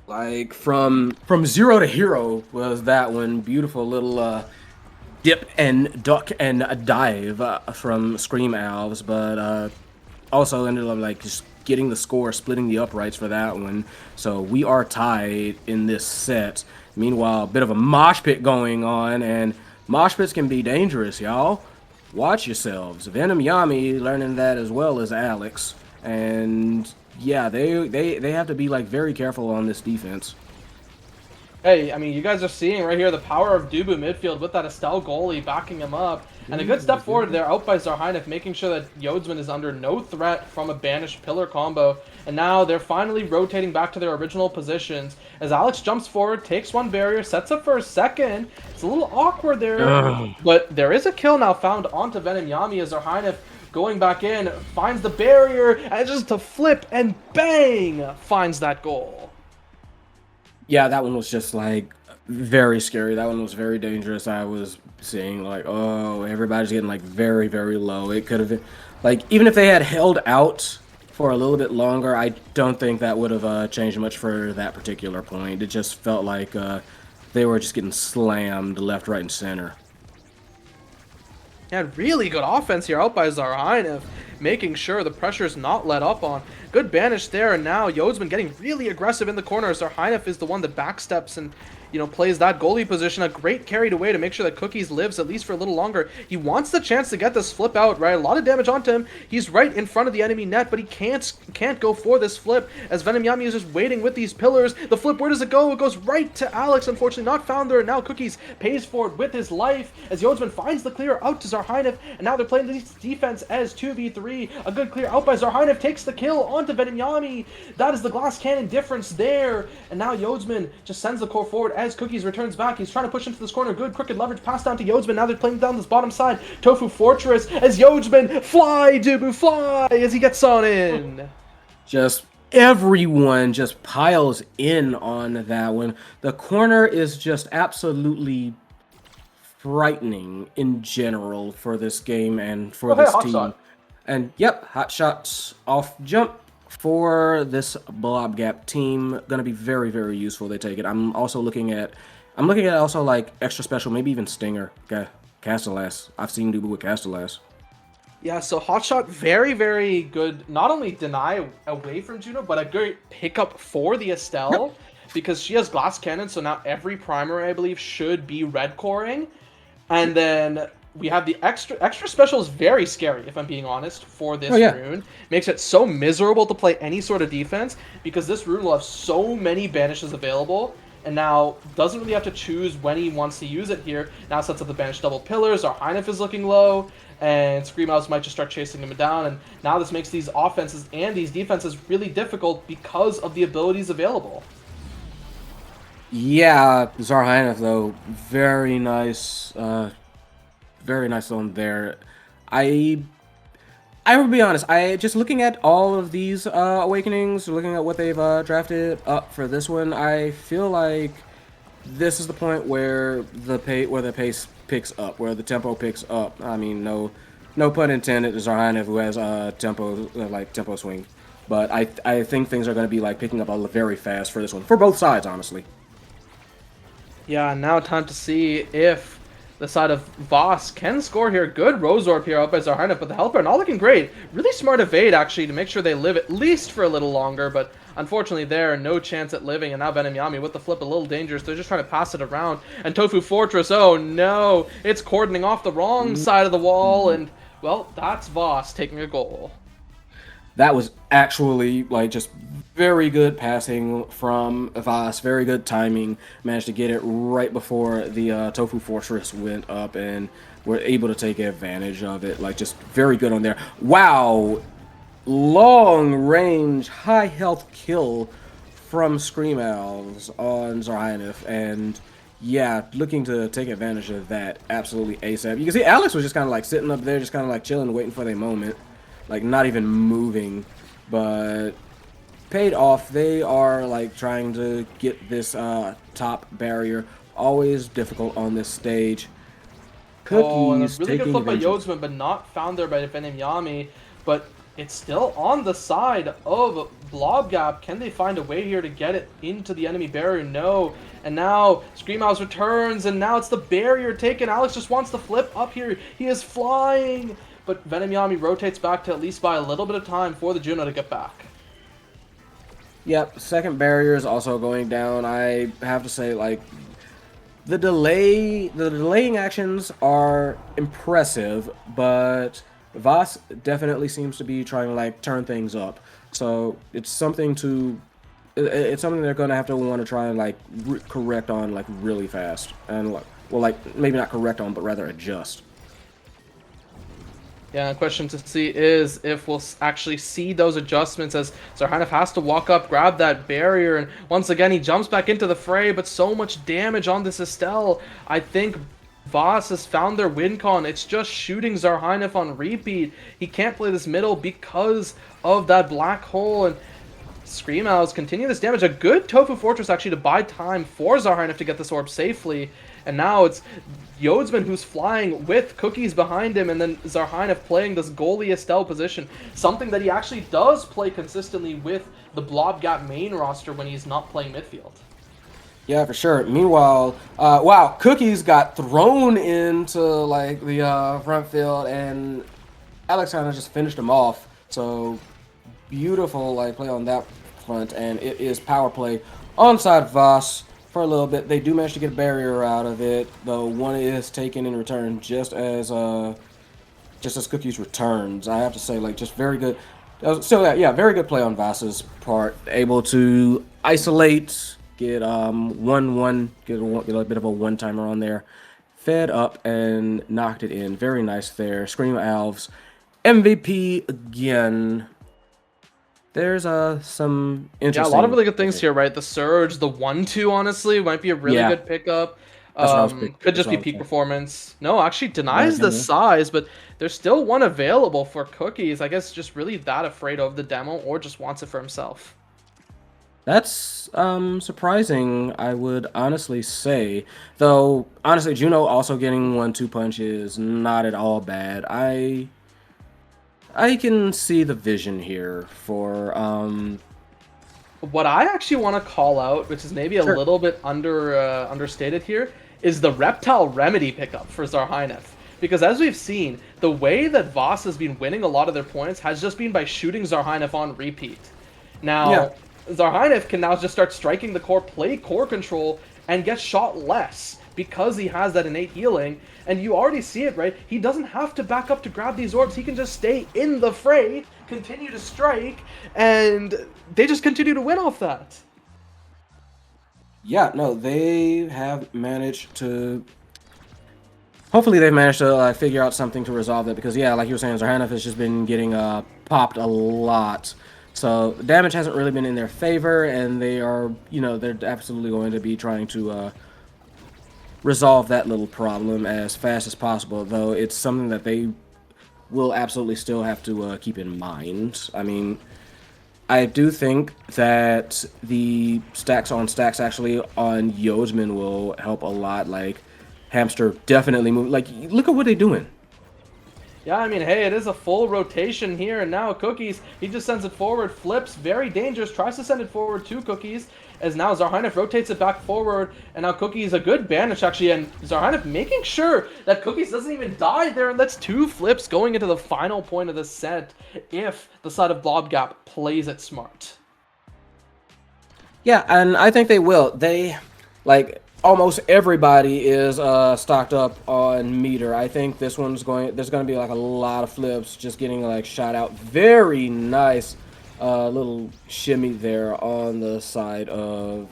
Like from 0 to hero was that one. Beautiful little dip and duck and dive from Scream Owls, but also ended up like just getting the score, splitting the uprights for that one. So we are tied in this set. Meanwhile, a bit of a mosh pit going on, and mosh pits can be dangerous, y'all. Watch yourselves. Venom Yami learning that as well as Alex. And yeah, they have to be like very careful on this defense. Hey, I mean, you guys are seeing right here the power of Dubu midfield with that Estelle goalie backing him up. And a good step forward there out by Zarhina, making sure that Yodsman is under no threat from a banished pillar combo. And now they're finally rotating back to their original positions. As Alex jumps forward, takes one barrier, sets up for a second. It's a little awkward there. But there is a kill now found onto Venom Yami as Zarhina going back in, finds the barrier, and just to flip and bang, finds that goal. Yeah, that one was just like very scary. That one was very dangerous. I was seeing like, oh, everybody's getting like very, very low. It could have been like, even if they had held out for a little bit longer, I don't think that would have changed much for that particular point. It just felt like they were just getting slammed left, right, and center. Yeah, really good offense here out by Zarhina, making sure the pressure's not let up on. Good banish there, and now Yodsman getting really aggressive in the corner. Zarhina is the one that backsteps and, you know, plays that goalie position. A great carried away to make sure that Cookies lives at least for a little longer. He wants the chance to get this flip out, right? A lot of damage onto him. He's right in front of the enemy net, but he can't go for this flip as Venom Yami is just waiting with these pillars. The flip, where does it go? It goes right to Alex, unfortunately not found there. And now Cookies pays for it with his life as Yodsman finds the clear out to Zarhina, and now they're playing this defense as 2v3. A good clear out by Zarhina takes the kill onto Venom Yami. That is the glass cannon difference there. And now Yodsman just sends the core forward as Cookies returns back. He's trying to push into this corner. Good crooked leverage pass down to Yodsman. Now they're playing down this bottom side. Tofu Fortress as Yodsman fly, Dubu, fly as he gets on in. Just everyone just piles in on that one. The corner is just absolutely frightening in general for this game and for this team. Shot. And yep, hot shots off jump for this blob gap team. Gonna be very, very useful. They take it. I'm looking at also like extra special, maybe even Stinger. Okay, Castellas. I've seen Dubu with Castellas. Yeah, so Hotshot, very, very good. Not only deny away from Juno, but a great pickup for the Estelle, because she has glass cannon, so now every primary, I believe, should be red coring. And then we have the extra special is very scary, if I'm being honest, for this rune. Makes it so miserable to play any sort of defense, because this rune will have so many banishes available, and now doesn't really have to choose when he wants to use it here. Now sets up the banish double pillars, our Heinef is looking low, and Scream Owls might just start chasing him down, and now this makes these offenses and these defenses really difficult because of the abilities available. Yeah, Zarheinef though, very nice on there. I will be honest, I just looking at all of these awakenings, looking at what they've drafted up for this one, I feel like this is the point where the pace picks up, where the tempo picks up. I mean, no pun intended to Zarheinef, who has tempo swing, but I think things are going to be like picking up very fast for this one, for both sides, honestly. Yeah, now time to see if the side of Voss can score here. Good Rose Orb here out by Zarheinef, but the Helper not looking great. Really smart evade, actually, to make sure they live at least for a little longer, but unfortunately there, no chance at living, and now Venom Yami with the flip a little dangerous. They're just trying to pass it around, and Tofu Fortress, oh no, it's cordoning off the wrong side of the wall, and, well, that's Voss taking a goal. That was actually, like, just very good passing from Voss, very good timing. Managed to get it right before the Tofu Fortress went up, and were able to take advantage of it. Like, just very good on there. Wow! Long range, high health kill from Scream Owls on Zarheinef, and yeah, looking to take advantage of that absolutely ASAP. You can see Alex was just kind of like sitting up there, just kind of like chilling, waiting for their moment. Like, not even moving, but paid off. They are like trying to get this top barrier. Always difficult on this stage. Cookies and a really good flip by Yodsman, but not found there by Venom Yami. But it's still on the side of Blob Gap. Can they find a way here to get it into the enemy barrier? No. And now Scream Owls returns, and now it's the barrier taken. Alex just wants to flip up here. He is flying. But Venom Yami rotates back to at least buy a little bit of time for the Juno to get back. Yep, second barrier is also going down. I have to say, like, the delaying actions are impressive, but Voss definitely seems to be trying to like turn things up. So it's something they're gonna have to want to try and like correct on like really fast, and like maybe not correct on, but rather adjust. Yeah, the question to see is if we'll actually see those adjustments, as Zarheinef has to walk up, grab that barrier, and once again he jumps back into the fray, but so much damage on this Estelle. I think Voss has found their win con. It's just shooting Zarheinef on repeat. He can't play this middle because of that black hole, and Scream Owls continue this damage. A good Tofu Fortress actually to buy time for Zarheinef to get this orb safely. And now it's Yodsman who's flying with Cookies behind him, and then Zarheinef playing this goalie Estelle position. Something that he actually does play consistently with the Blob Gap main roster when he's not playing midfield. Yeah, for sure. Meanwhile, wow, Cookies got thrown into like the front field, and Alex kind of just finished him off. So beautiful like play on that front, and it is power play onside Voss. For a little bit, they do manage to get a barrier out of it, though one is taken in return just as Cookies returns. I have to say, like, just very good. So yeah, very good play on Voss's part. Able to isolate, get 1-1, get a bit of a one-timer on there. Fed up and knocked it in. Very nice there. Scream Alves, MVP again. There's some interesting... Yeah, a lot of really good things here, right? The Surge, the 1-2, honestly, might be a really good pickup. Could just be peak performance. No, actually denies the size, but there's still one available for Cookies. I guess just really that afraid of the demo or just wants it for himself. That's surprising, I would honestly say. Though, honestly, Juno also getting 1-2 punch is not at all bad. I can see the vision here for What I actually want to call out, which is maybe a Sure. little bit understated here, is the Reptile Remedy pickup for Zarhynef. Because as we've seen, the way that Voss has been winning a lot of their points has just been by shooting Zarhynef on repeat. Now, Yeah. Zarhynef can now just start striking the core, play core control, and get shot less because he has that innate healing. And you already see it, right? He doesn't have to back up to grab these orbs. He can just stay in the fray, continue to strike, and they just continue to win off that. Yeah, no, they have managed to. Hopefully, they've managed to figure out something to resolve that because, yeah, like you were saying, Zarhanov has just been getting popped a lot. So the damage hasn't really been in their favor, and they are, they're absolutely going to be trying to resolve that little problem as fast as possible. Though it's something that they will absolutely still have to keep in mind. I mean, I do think that the stacks on stacks actually on Yodsman will help a lot. Like, Hamster definitely move. Like, look at what they're doing. Yeah, I mean, hey, it is a full rotation here, and now Cookies, he just sends it forward, flips, very dangerous, tries to send it forward to Cookies, as now Zarhynef rotates it back forward, and now Cookies, a good banish, actually, and Zarhynef making sure that Cookies doesn't even die there, and that's 2 flips going into the final point of the set, if the side of Blobgap plays it smart. Yeah, and I think they will. They, like, almost everybody is stocked up on meter. I think this one's there's going to be like a lot of flips just getting like shot out. Very nice little shimmy there on the side of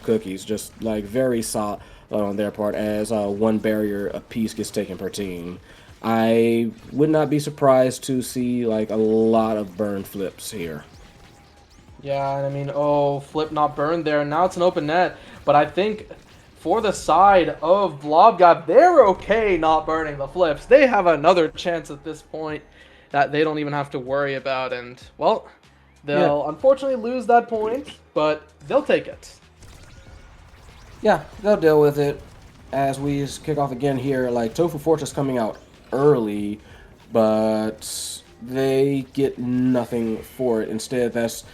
Cookies. Just like very solid on their part as one barrier apiece gets taken per team. I would not be surprised to see like a lot of burn flips here. Yeah, and I mean, flip not burned there. Now it's an open net. But I think for the side of Blobgap, they're okay not burning the flips. They have another chance at this point that they don't even have to worry about. And, well, they'll unfortunately lose that point, but they'll take it. Yeah, they'll deal with it as we kick off again here. Like, Tofu Fortress coming out early, but they get nothing for it. Instead, that's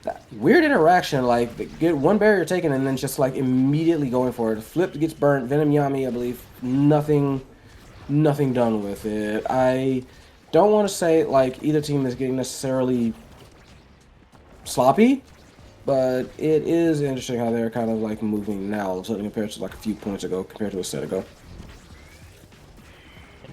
that weird interaction, like they get one barrier taken and then just like immediately going for it. Flip gets burnt. Venom Yami, I believe, nothing done with it. I don't want to say like either team is getting necessarily sloppy, but it is interesting how they're kind of like moving now, certainly compared to like a few points ago, compared to a set ago.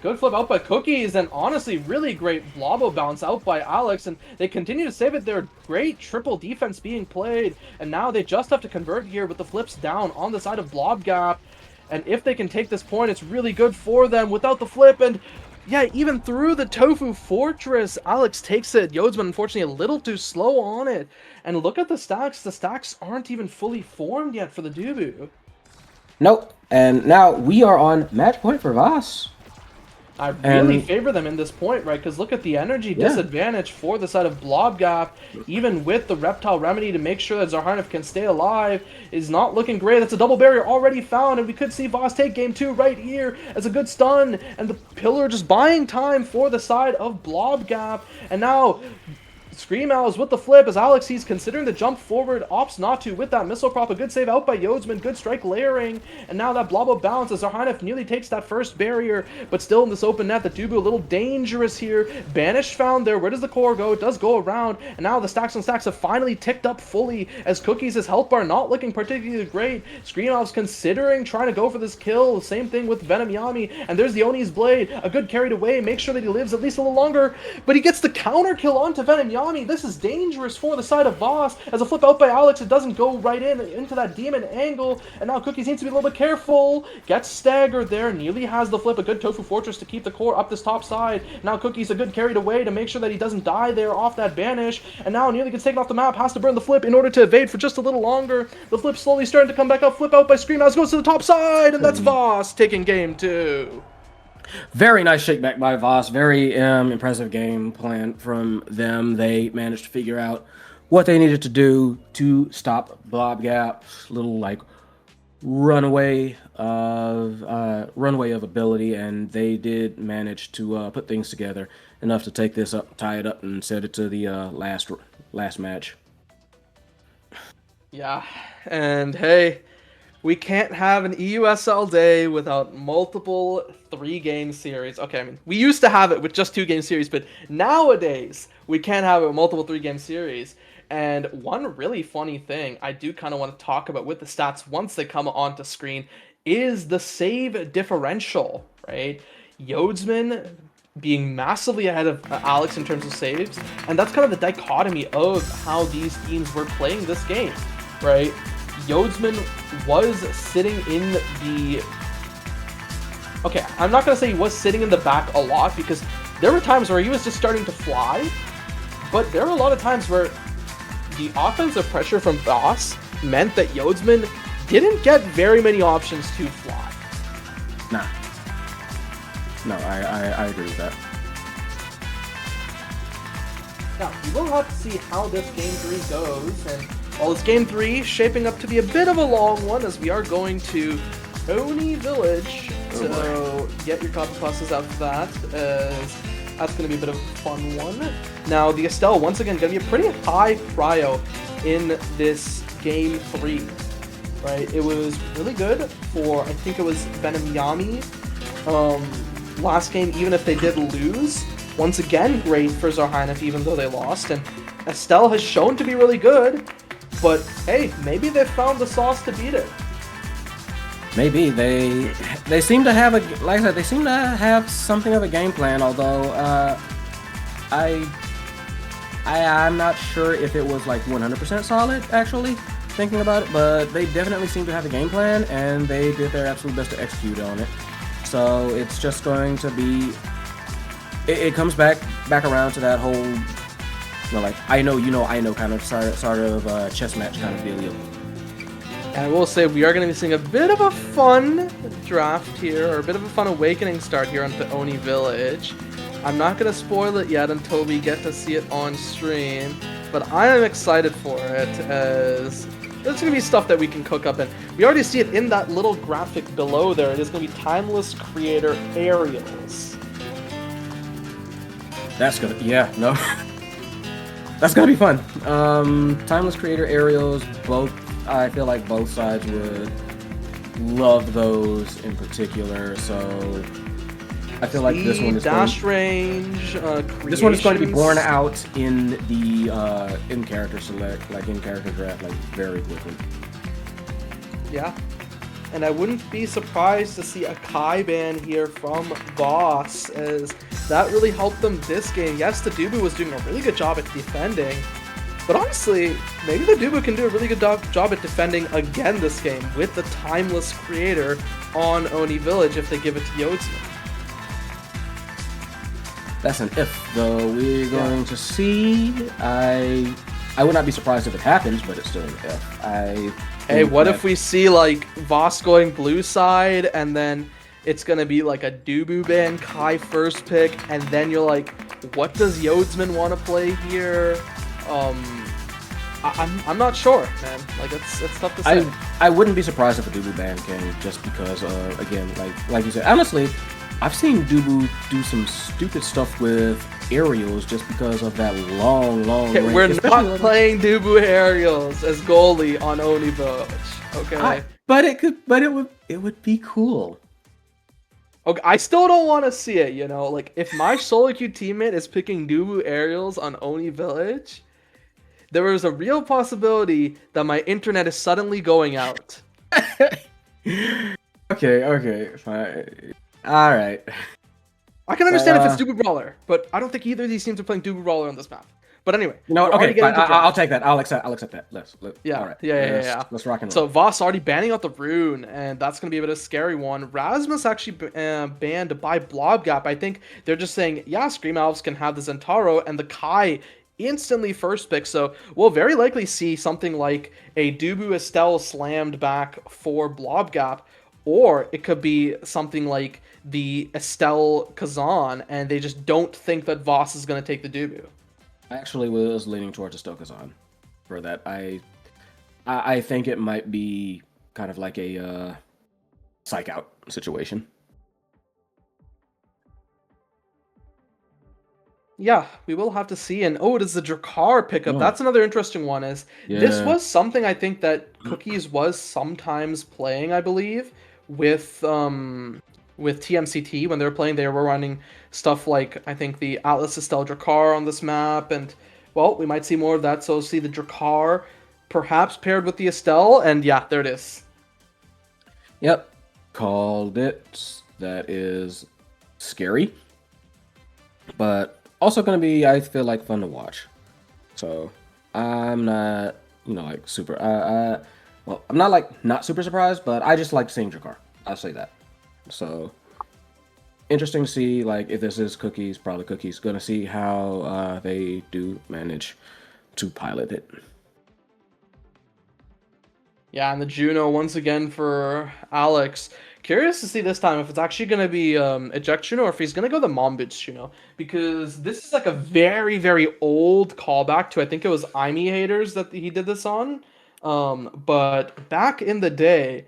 Good flip out by Cookies, and honestly, really great Blobo bounce out by Alex, and they continue to save it. They're great triple defense being played, and now they just have to convert here with the flips down on the side of Blobgap, and if they can take this point, it's really good for them without the flip, and yeah, even through the Tofu Fortress, Alex takes it. Yodsman, unfortunately, a little too slow on it, and look at the stacks aren't even fully formed yet for the Dubu. Nope, and now we are on match point for Voss. I really favor them in this point, right? Because look at the energy disadvantage for the side of Blobgap, even with the Reptile Remedy to make sure that Zarhynef can stay alive, is not looking great. That's a double barrier already found, and we could see Voss take game 2 right here as a good stun, and the Pillar just buying time for the side of Blobgap, and now Scream Owls with the flip as Alex, he's considering the jump forward, opts not to with that missile prop. A good save out by Yodsman, good strike layering, and now that Blobo bounce as Zarhynef nearly takes that first barrier, but still in this open net, the Dubu a little dangerous here. Banish found there, where does the core go? It does go around, and now the stacks on stacks have finally ticked up fully as Cookies' health bar not looking particularly great. Scream Owls considering trying to go for this kill, same thing with Venom Yami, and there's the Oni's Blade, a good carried away, make sure that he lives at least a little longer, but he gets the counter kill onto Venom Yami. This is dangerous for the side of Voss. As a flip out by Alex, it doesn't go right into that demon angle, and now Cookies needs to be a little bit careful. Gets staggered there, nearly has the flip, a good Tofu Fortress to keep the core up this top side. Now Cookies a good carried away to make sure that he doesn't die there off that banish, and now nearly gets taken off the map, has to burn the flip in order to evade for just a little longer. The flip slowly starting to come back up, flip out by Scream House goes to the top side, and that's Voss taking game 2. Very nice shakeback by Voss. Very impressive game plan from them. They managed to figure out what they needed to do to stop Blob Gap's little like runaway of ability, and they did manage to put things together enough to take this up, tie it up, and send it to the last match. Yeah, and hey, we can't have an EUSL day without multiple 3-game series. Okay, I mean, we used to have it with just 2-game series, but nowadays we can't have it with multiple 3-game series. And one really funny thing I do kind of want to talk about with the stats once they come onto screen is the save differential, right? Yodsman being massively ahead of Alex in terms of saves, and that's kind of the dichotomy of how these teams were playing this game, right? Yodsman was sitting in the... Okay, I'm not going to say he was sitting in the back a lot, because there were times where he was just starting to fly, but there were a lot of times where the offensive pressure from Boss meant that Yodsman didn't get very many options to fly. Nah. No, I agree with that. Now, we will have to see how this Game 3 goes, and while this Game 3 shaping up to be a bit of a long one, as we are going to Oni Village, so get your copy passes out for that, as that's going to be a bit of a fun one. Now, the Estelle, once again, going to be a pretty high prio in this Game 3, right? It was really good for, I think it was Benamiami last game, even if they did lose. Once again, great for Zarhanif, even though they lost. And Estelle has shown to be really good, but hey, maybe they found the sauce to beat it. Maybe they seem to have like I said, they seem to have something of a game plan. Although I'm not sure if it was like 100% solid. Actually, thinking about it, but they definitely seem to have a game plan, and they did their absolute best to execute on it. So it's just going to be. It comes back around to that whole, like I know kind of sort of chess match kind of dealio. And I will say we are going to be seeing a bit of a fun draft here, or a bit of a fun awakening start here on the Oni Village. I'm not going to spoil it yet until we get to see it on stream, but I am excited for it, as there's going to be stuff that we can cook up, and we already see it in that little graphic below there. It is going to be Timeless Creator Aerials. That's gonna, yeah, no. That's gonna be fun. Timeless Creator Aerials, both, I feel like both sides would love those in particular, so I feel like this one is dash range, this one is going to be born out in the in-character select, like in-character draft, like very quickly. Yeah. And I wouldn't be surprised to see a Kai ban here from Boss, as that really helped them this game. Yes, the Dubu was doing a really good job at defending, but honestly, maybe the Dubu can do a really good job at defending again this game with the Timeless Creator on Oni Village if they give it to Yodsman. That's an if, though. We're going to see. I would not be surprised if it happens, but it's still an if. Hey, what if we see, like, Voss going blue side, and then it's gonna be, like, a Dubu ban, Kai first pick, and then you're like, what does Yodsman want to play here? I'm not sure, man. Like, it's tough to say. I wouldn't be surprised if a Dubu ban came, just because, again, like you said, honestly, I've seen Dubu do some stupid stuff with aerials just because of that long range. We're not playing Dubu aerials as goalie on Oni Village. Okay. But it would be cool. Okay, I still don't want to see it, you know? Like, if my solo queue teammate is picking Dubu aerials on Oni Village, there is a real possibility that my internet is suddenly going out. Okay, fine. Alright. I can understand if it's Dubu Brawler, but I don't think either of these teams are playing Dubu Brawler on this map. But anyway, okay, fine. I'll take that. I'll accept that. Let's yeah, all right. Yeah. Let's rock and roll. So Voss already banning out the rune, and that's going to be a bit of a scary one. Rasmus actually banned by Blob Gap. I think they're just saying, yeah, Scream Elves can have the Zentaro, and the Kai instantly first pick. So we'll very likely see something like a Dubu Estelle slammed back for Blob Gap, or it could be something like the Estelle Kazan, and they just don't think that Voss is going to take the Dubu. I actually was leaning towards Estelle Kazan. for that. I think it might be kind of like a psych out situation. Yeah, we will have to see. And it is the Drakkar pickup. Oh. That's another interesting one. This Yeah. was something I think that Cookies was sometimes playing, I believe, with TMCT when they were playing. They were running stuff like I think the Atlas Estelle Drakkar on this map, and well, we might see more of that. So see the Drakkar perhaps paired with the Estelle, and yeah, there it is. Yep, called it. That is scary, but also going to be, I feel like, fun to watch. So I'm not, like super. Well, I'm not like not super surprised, but I just like seeing Drakkar. I'll say that. So interesting to see, like, if this is Cookies, probably Cookies. Going to see how they do manage to pilot it. Yeah, and the Juno once again for Alex. Curious to see this time if it's actually going to be Eject Juno or if he's going to go the Mom Boots Juno. Because this is like a very, very old callback to, I think it was IME Haters that he did this on. But back in the day,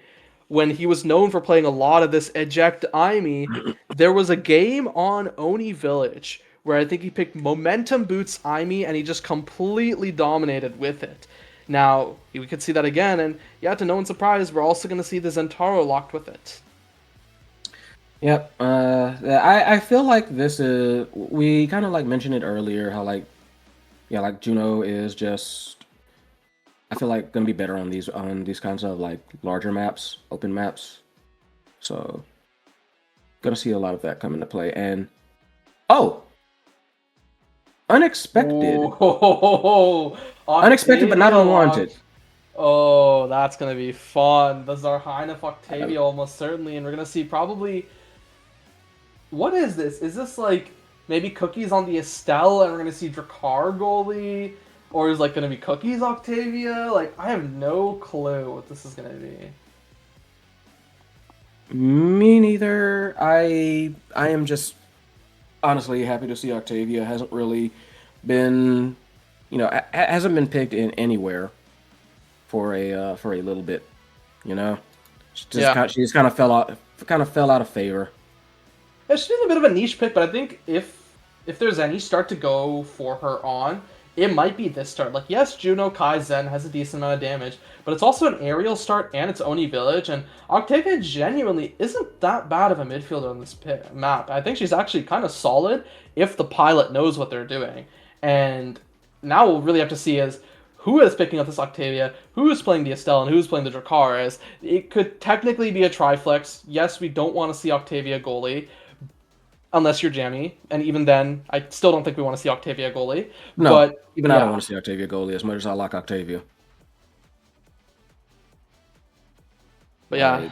when he was known for playing a lot of this Eject IME, there was a game on Oni Village where I think he picked Momentum Boots IME and he just completely dominated with it. Now, we could see that again, and yeah, to no one's surprise, we're also going to see the Zentaro locked with it. Yep. I feel like this is, we kind of like mentioned it earlier, how like, yeah, like Juno is just, I feel like going to be better on these kinds of like larger maps, open maps. So, going to see a lot of that come into play. And, oh! Unexpected. Oh, unexpected, but not unwanted. Oh, that's going to be fun. The Zarhine Octavia almost certainly, and we're going to see probably... What is this? Is this like maybe Cookies on the Estelle and we're going to see Drakkar goalie? Or is like going to be Cookies Octavia? Like, I have no clue what this is going to be. Me neither. I am just honestly happy to see Octavia. Hasn't really been, hasn't been picked in anywhere for a little bit. She just kind of fell out of favor. Yeah, she's a bit of a niche pick, but I think if there's any start to go for her on, it might be this start. Like, yes, Juno Kai Zen has a decent amount of damage, but it's also an aerial start and it's Oni Village, and Octavia genuinely isn't that bad of a midfielder on this map. I think she's actually kind of solid if the pilot knows what they're doing. And now we'll really have to see is who is picking up this Octavia, who is playing the Estelle, and who is playing the Drakkar. As it could technically be a triflex. Yes, we don't want to see Octavia goalie, unless you're Jammy, and even then, I still don't think we want to see Octavia goalie. No, but, even I don't want to see Octavia goalie as much as I like Octavia. But yeah,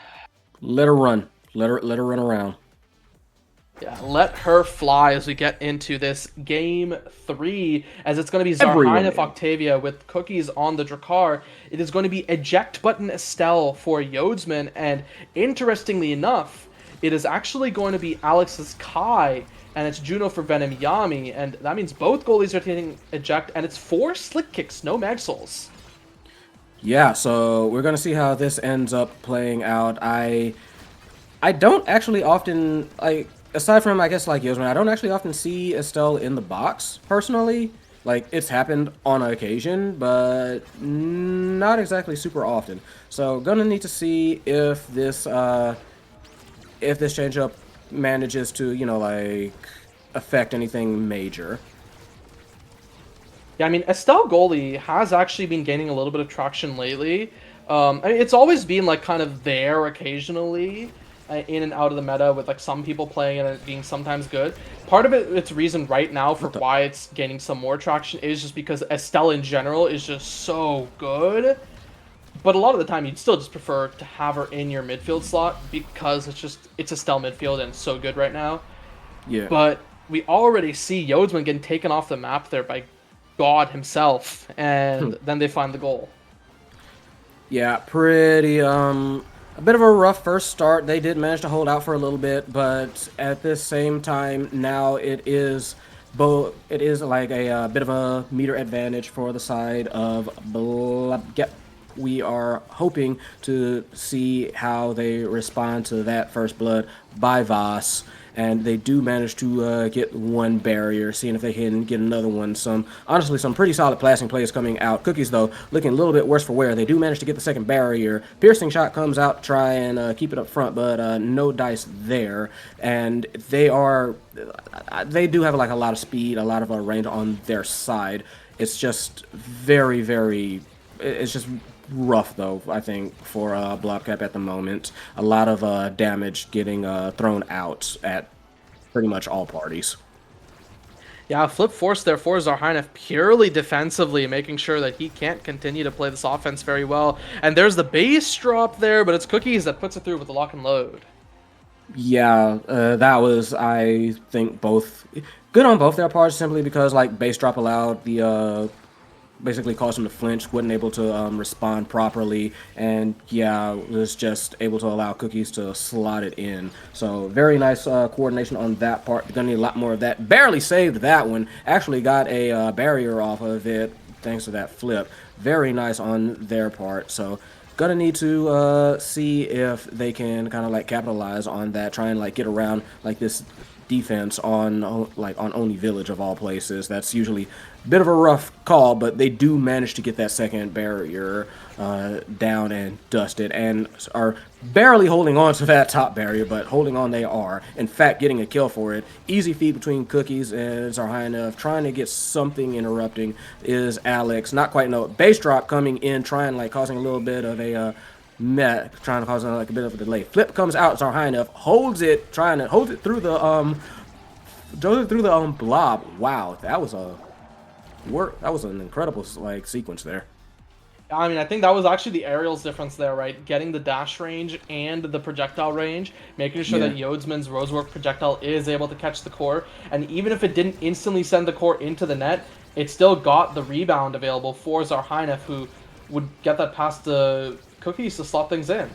let her run. Let her run around. Yeah, let her fly as we get into this game 3, as it's going to be Zarhine Octavia with Cookies on the Drakkar. It is going to be Eject Button Estelle for Yodsman, and interestingly enough, it is actually going to be Alex's Kai, and it's Juno for Venom Yami, and that means both goalies are taking Eject, and it's 4 Slick Kicks, no Mag Souls. Yeah, so we're going to see how this ends up playing out. I don't actually often, like, aside from, I guess, like Yodsman, I don't actually often see Estelle in the box, personally. Like, it's happened on occasion, but not exactly super often. So, gonna need to see if this change-up manages to, like, affect anything major. Yeah, I mean, Estelle goalie has actually been gaining a little bit of traction lately. I mean, it's always been, like, kind of there occasionally, in and out of the meta, with like some people playing and it being sometimes good. Part of its reason right now for why it's gaining some more traction is just because Estelle in general is just so good. But a lot of the time you'd still just prefer to have her in your midfield slot because it's Estelle midfield and it's so good right now. Yeah. But we already see Yodsman getting taken off the map there by God himself, and then they find the goal. Yeah, pretty a bit of a rough first start. They did manage to hold out for a little bit, but at this same time, now it is but it is like a bit of a meter advantage for the side of Blobgap. We are hoping to see how they respond to that first blood by Voss. And they do manage to get one barrier, seeing if they can get another one. Honestly, some pretty solid blasting plays coming out. Cookies, though, looking a little bit worse for wear. They do manage to get the second barrier. Piercing shot comes out, try and keep it up front, but no dice there. And they do have like a lot of speed, a lot of range on their side. It's just it's just rough, though, I think, for Blobcap at the moment. A lot of damage getting thrown out at pretty much all parties. Yeah, flip force there for Zarhynef purely defensively, making sure that he can't continue to play this offense very well. And there's the base drop there, but it's Cookies that puts it through with the lock and load. Yeah, that was, I think, both good on both their parts, simply because like base drop allowed the basically caused him to flinch, wasn't able to respond properly, and yeah, was just able to allow Cookies to slot it in. So very nice coordination on that part. Gonna need a lot more of that. Barely saved that one. Actually got a barrier off of it thanks to that flip. Very nice on their part. So gonna need to see if they can kind of like capitalize on that, try and like get around like this defense on Oni Village of all places. That's usually a bit of a rough call, but they do manage to get that second barrier down and dusted, and are barely holding on to that top barrier, but holding on they are. In fact, getting a kill for it. Easy feed between Cookies and Zarhynef. Trying to get something interrupting is Alex. Not quite no base drop coming in, causing a little bit of a trying to cause like a bit of a delay. Flip comes out, Zarhynef holds it, holds it through the blob. Wow, that was an incredible like sequence there. I mean, I think that was actually the aerials difference there, right? Getting the dash range and the projectile range, making sure that Yodsman's Rosework projectile is able to catch the core, and even if it didn't instantly send the core into the net, it still got the rebound available for Zarhynef, who would get that past the Cookies to slot things in.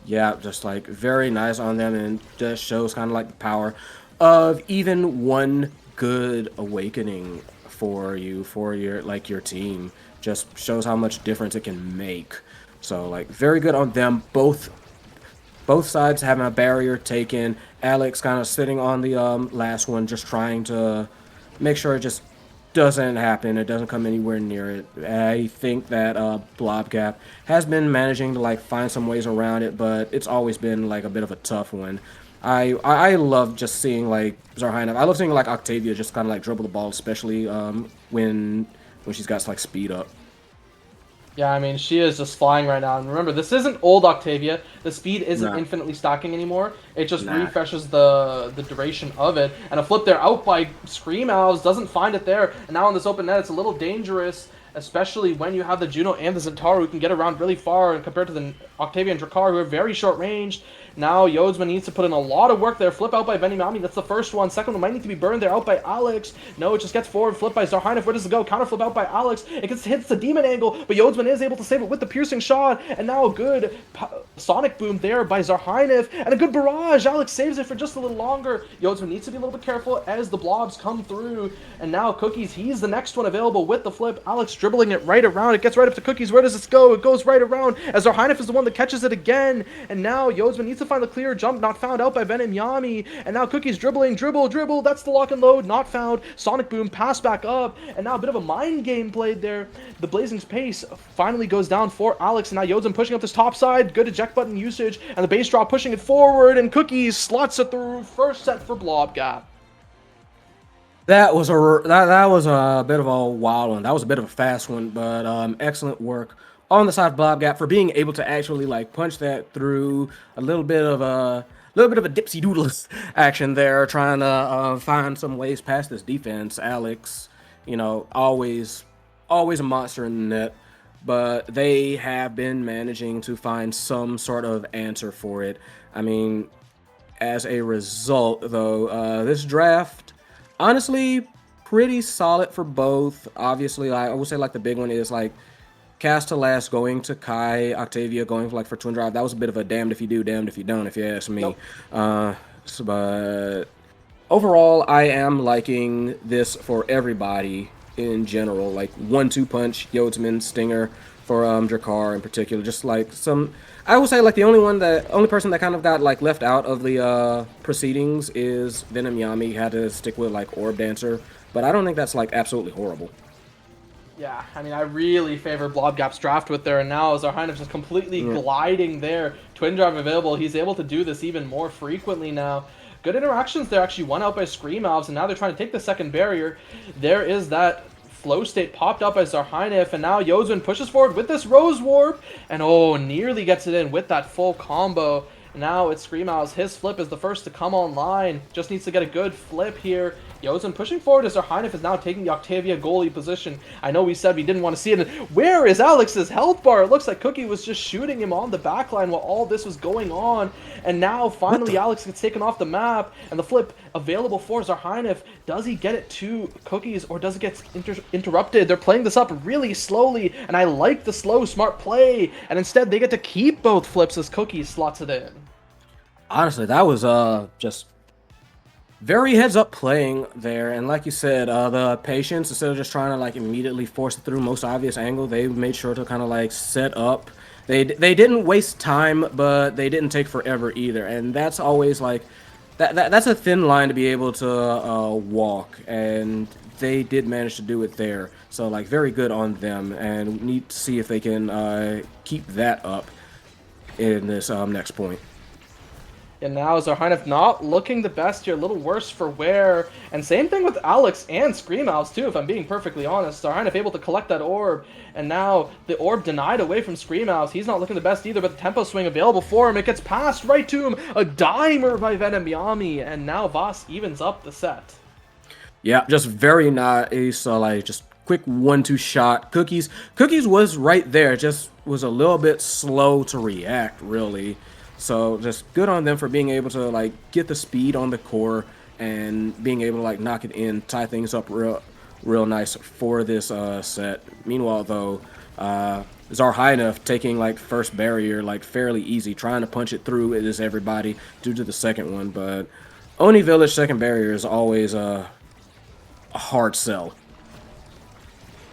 Yeah, just like very nice on them, and just shows kind of like the power of even one good awakening for your team. Just shows how much difference it can make. So like very good on them. Both sides having a barrier taken. Alex kind of sitting on the last one, just trying to make sure it just doesn't happen. It doesn't come anywhere near it. I think that Blobgap has been managing to like find some ways around it, but it's always been like a bit of a tough one. I love just seeing like Zarhynef. I love seeing like Octavia just kind of like dribble the ball, especially when she's got like speed up. Yeah, I mean, she is just flying right now. And remember, this isn't old Octavia. The speed isn't infinitely stacking anymore. It just refreshes the duration of it. And a flip there out by Scream Owls, doesn't find it there. And now on this open net, it's a little dangerous, especially when you have the Juno and the Zentaru who can get around really far compared to the Octavia and Drakkar, who are very short ranged. Now Yodsman needs to put in a lot of work there. Flip out by Venimami. That's the first one. Second one might need to be burned there out by Alex. No, it just gets forward. Flip by Zarhynef. Where does it go? Counter flip out by Alex. It hits the demon angle, but Yodsman is able to save it with the piercing shot. And now a good sonic boom there by Zarhynef. And a good barrage. Alex saves it for just a little longer. Yodsman needs to be a little bit careful as the blobs come through. And now Cookies, he's the next one available with the flip. Alex dribbling it right around. It gets right up to Cookies. Where does it go? It goes right around as Zarhynef is the one that catches it again. And now Yodsman needs to find the clear jump. Not found out by Venom Yami. And now Cookies dribbling, dribble. That's the lock and load. Not found. Sonic Boom, pass back up. And now a bit of a mind game played there. The Blazing's pace finally goes down for Alex. And now Yodsman pushing up this top side. Good eject button usage. And the base drop pushing it forward. And Cookies slots it through. First set for Blobgap. That was a bit of a wild one. That was a bit of a fast one, but excellent work on the side of Blobgap for being able to actually like punch that through. A little bit of a dipsy doodle action there, trying to find some ways past this defense. Alex, always a monster in the net, but they have been managing to find some sort of answer for it. I mean, as a result, though, this draft, honestly, pretty solid for both. Obviously, I would say like the big one is like Castellas going to Kai, Octavia going for Twin Drive. That was a bit of a damned if you do, damned if you don't, if you ask me. Nope. But overall, I am liking this for everybody in general. Like 1-2 punch, Yodsman, Stinger for Drakkar in particular. Just like I will say like the only person that kind of got like left out of the proceedings is Venom Yami. Had to stick with like Orb Dancer, but I don't think that's like absolutely horrible. Yeah, I mean, I really favor Blobgap's draft with there, and now Zarhinoff just completely gliding there. Twin Drive available, he's able to do this even more frequently now. Good interactions there, actually won out by Scream Elves, and now they're trying to take the second barrier. There is that flow state popped up by Zarhinoff, and now Yozun pushes forward with this Rose Warp, and nearly gets it in with that full combo. Now it's Scream Owls. His flip is the first to come online. Just needs to get a good flip here. Yozen pushing forward as Zarhinoff is now taking the Octavia goalie position. I know we said we didn't want to see it. Where is Alex's health bar? It looks like Cookie was just shooting him on the backline while all this was going on. And now finally Alex gets taken off the map. And the flip available for Zarhinoff. Does he get it to Cookies or does it get interrupted? They're playing this up really slowly. And I like the slow, smart play. And instead they get to keep both flips as Cookies slots it in. Honestly, that was just very heads up playing there, and like you said, the patience, instead of just trying to like immediately force it through most obvious angle, they made sure to kind of like set up. They didn't waste time, but they didn't take forever either, and that's always like that's a thin line to be able to walk, and they did manage to do it there. So like very good on them, and need to see if they can keep that up in this next point. And now Zarhinoff not looking the best here, a little worse for wear. And same thing with Alex and Scream Owls too, if I'm being perfectly honest. Zarhinoff able to collect that orb, and now the orb denied away from Scream Owls. He's not looking the best either, but the tempo swing available for him. It gets passed right to him. A dimer by Venom Yami, and now Voss evens up the set. Yeah, just very nice, like just quick 1-2 shot. Cookies was right there, just was a little bit slow to react, really. So just good on them for being able to like get the speed on the core and being able to like knock it in, tie things up real nice for this set. Meanwhile though, Zarhinoff taking like first barrier like fairly easy, trying to punch it through it is everybody due to the second one, but Oni Village second barrier is always a hard sell.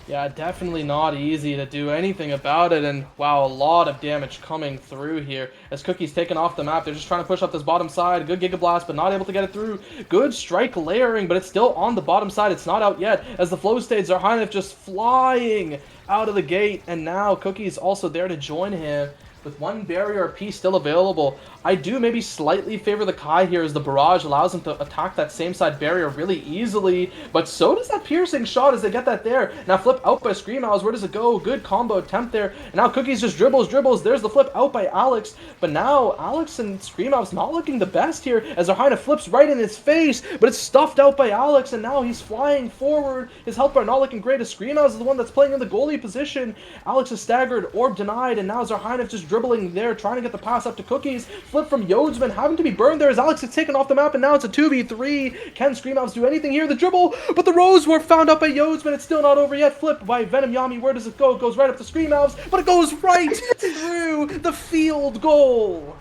Yeah, definitely not easy to do anything about it, and wow, a lot of damage coming through here. As Cookie's taken off the map, they're just trying to push up this bottom side. Good Giga Blast, but not able to get it through. Good strike layering, but it's still on the bottom side. It's not out yet, as the flow stage, Zarhinoff just flying out of the gate, and now Cookie's also there to join him. With one barrier apiece still available, I do maybe slightly favor the Kai here as the barrage allows him to attack that same side barrier really easily, but so does that piercing shot as they get that there. Now flip out by Scream Owls, where does it go? Good combo attempt there, and now Cookies just dribbles, there's the flip out by Alex, but now Alex and Scream Owls not looking the best here as Zarhinoff flips right in his face, but it's stuffed out by Alex, and now he's flying forward. His health bar not looking great as Scream Owls is the one that's playing in the goalie position. Alex is staggered, orb denied, and now Zarhinoff just dribbling there, trying to get the pass up to Cookies. Flip from Yodsman, having to be burned there as Alex is taken off the map, and now it's a 2v3. Can Scream Owls do anything here? The dribble, but the Rose were found up by Yodsman. It's still not over yet. Flip by Venom Yami. Where does it go? It goes right up to Scream Owls, but it goes right through the field goal.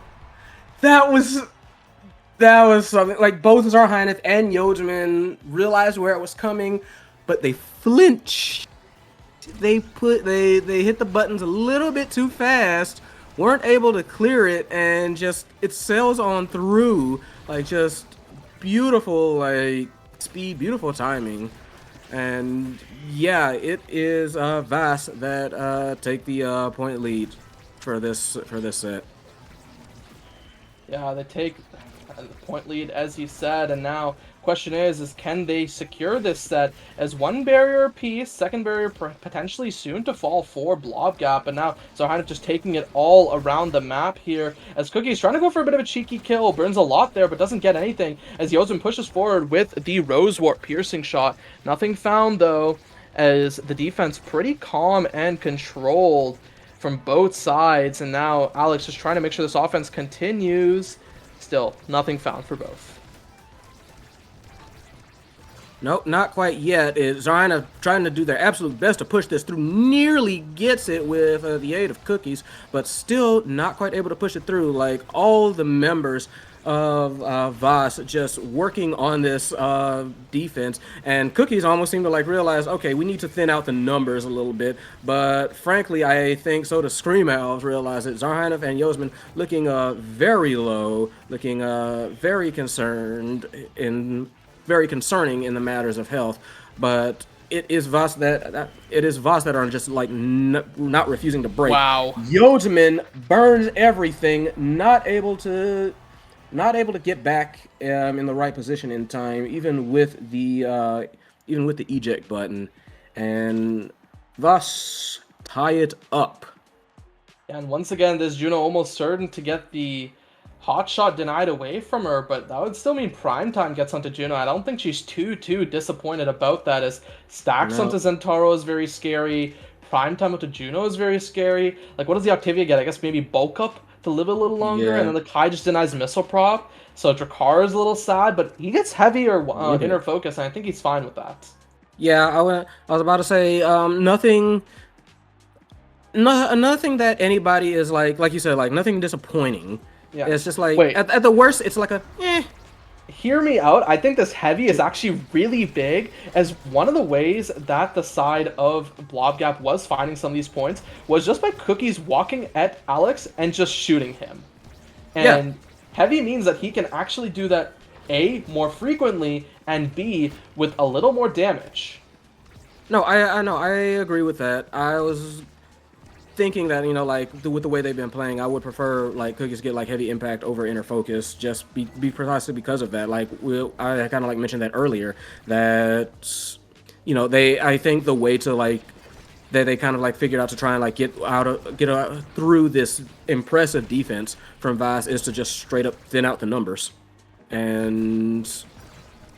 That was something. Like both Zarhinoff and Yodsman realized where it was coming, but they flinched. They hit the buttons a little bit too fast, weren't able to clear it, and just it sails on through. Like just beautiful like speed, beautiful timing. And yeah, it is Vass that take the point lead for this set. Yeah, they take the point lead as you said, and now question is can they secure this set as one barrier apiece, second barrier potentially soon to fall for Blobgap, and now Zarhinoff just taking it all around the map here as Cookie's trying to go for a bit of a cheeky kill, burns a lot there but doesn't get anything as Yozen pushes forward with the Rose Warp piercing shot. Nothing found though, as the defense pretty calm and controlled from both sides, and now Alex just trying to make sure this offense continues. Still nothing found for both. Nope, not quite yet. Zarhinoff trying to do their absolute best to push this through. Nearly gets it with the aid of Cookies, but still not quite able to push it through. Like all the members of Voss just working on this defense, and Cookies almost seem to like realize, okay, we need to thin out the numbers a little bit. But frankly, I think so does Scream Owls realize that Zarhanov and Yosman looking very low, looking very concerned very concerning in the matters of health. But it is Voss that are just like not refusing to break. Wow. Yosman burns everything, not able to get back in the right position in time, even with the eject button, and thus tie it up. And once again, this Juno almost certain to get the hot shot denied away from her, but that would still mean Primetime gets onto Juno. I don't think she's too disappointed about that, as Stacks onto Zentaro is very scary, Primetime onto Juno is very scary. Like, what does the Octavia get? I guess maybe bulk up to live a little longer, and then the Kai just denies missile prop, so Drakkar is a little sad, but he gets heavier inner focus, and I think he's fine with that. Yeah, I was about to say nothing that anybody is like you said, like nothing disappointing. Yeah, it's just like at the worst, it's like a Hear me out. I think this heavy is actually really big, as one of the ways that the side of Blobgap was finding some of these points was just by Cookies walking at Alex and just shooting him. And heavy means that he can actually do that, A, more frequently, and B, with a little more damage. No, I know, I agree with that. I was thinking that, you know, like with the way they've been playing, I would prefer like Cookies get like heavy impact over inner focus, just be precisely because of that. Like I kind of like mentioned that earlier, that you know I think the way to like that they kind of like figured out to try and like get out through this impressive defense from Vice is to just straight up thin out the numbers, and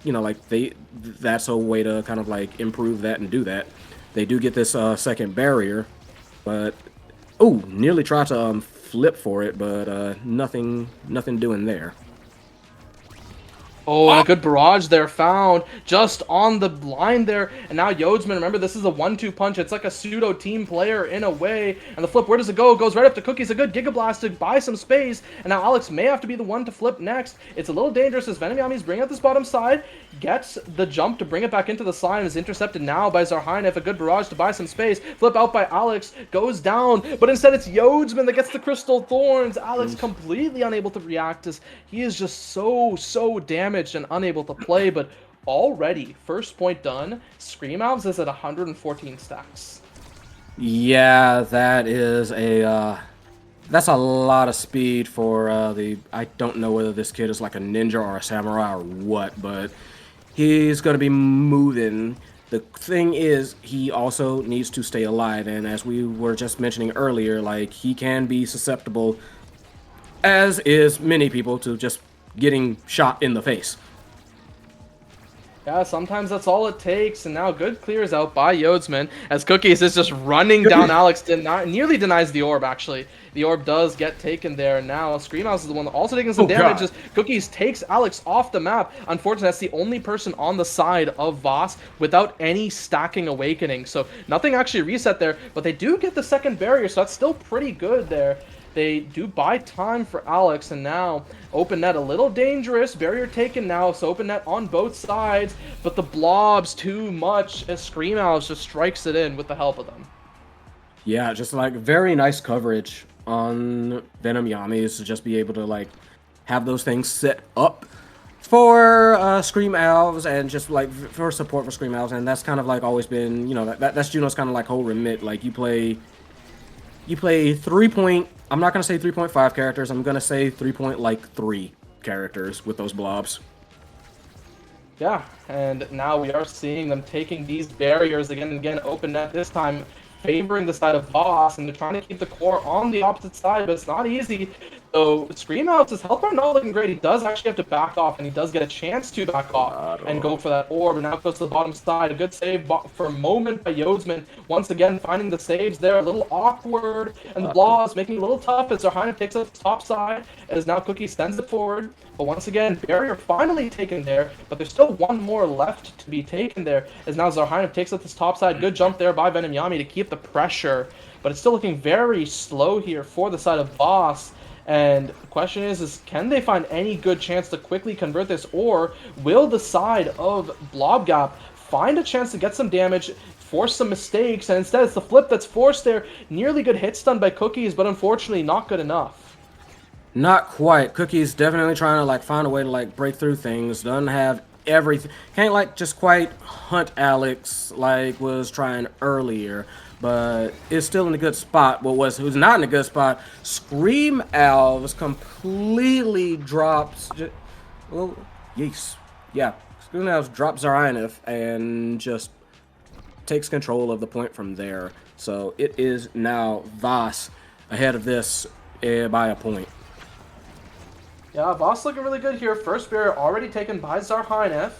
you know like that's a way to kind of like improve that and do that. They do get this second barrier, but nearly tried to flip for it, but nothing doing there. Oh, and a good barrage there found just on the line there. And now Yodsman, remember, this is a 1-2 punch. It's like a pseudo team player in a way. And the flip, where does it go? It goes right up to Cookies. A good Giga Blast to buy some space. And now Alex may have to be the one to flip next. It's a little dangerous as Venom Yami's bringing out this bottom side. Gets the jump to bring it back into the side and is intercepted now by Zarhainov. A good barrage to buy some space. Flip out by Alex. Goes down. But instead it's Yodsman that gets the Crystal Thorns. Alex completely unable to react as he is just so damaged and unable to play, but already first point done. Scream Owls is at 114 stacks. Yeah, that is that's a lot of speed for I don't know whether this kid is like a ninja or a samurai or what, but he's gonna be moving. The thing is, he also needs to stay alive, and as we were just mentioning earlier, like he can be susceptible, as is many people, to just getting shot in the face. Yeah, sometimes that's all it takes, and now good clears out by Yodsman, as Cookies is just running down Alex, nearly denies the orb, actually. The orb does get taken there, and now Screamhouse is the one also taking some damage, as Cookies takes Alex off the map. Unfortunately, that's the only person on the side of Voss without any stacking awakening, so nothing actually reset there, but they do get the second barrier, so that's still pretty good there. They do buy time for Alex, and now open net a little dangerous. Barrier taken now, so open net on both sides, but the blobs too much as Scream Owls just strikes it in with the help of them. Yeah, just like very nice coverage on Venom Yamis to just be able to like have those things set up for Scream Owls and just like for support for Scream Owls, and that's kind of like always been, you know, that's Juno's kind of like whole remit. Like you play 3 I'm not gonna say 3.5 characters. I'm gonna say 3 characters with those blobs. Yeah, and now we are seeing them taking these barriers again and again. Open net this time, favoring the side of Voss, and they're trying to keep the core on the opposite side, but it's not easy. So Scream Owls, his health bar not looking great. He does actually have to back off, and he does get a chance to back off and go for that orb. And now it goes to the bottom side. A good save for a moment by Yodsman. Once again, finding the saves there. A little awkward, and the blobs making it a little tough as Zarhainov takes up the top side, as now Cookie sends it forward. But once again, barrier finally taken there, but there's still one more left to be taken there, as now Zarhainov takes up this top side. Good jump there by Venom Yami to keep the pressure, but it's still looking very slow here for the side of Voss. And the question is can they find any good chance to quickly convert this, or will the side of Blobgap find a chance to get some damage, force some mistakes, and instead it's the flip that's forced there. Nearly good hit stun by Cookies, but unfortunately not good enough. Not quite. Cookie's definitely trying to like find a way to like break through things. Doesn't have everything. Can't like just quite hunt Alex like was trying earlier, but is still in a good spot. But who's not in a good spot? Scream Alves completely drops. Well, yes, yeah. Scream Alves drops Zarinef and just takes control of the point from there. So it is now Voss ahead of this by a point. Yeah, Voss looking really good here. First barrier already taken by Zarhinef.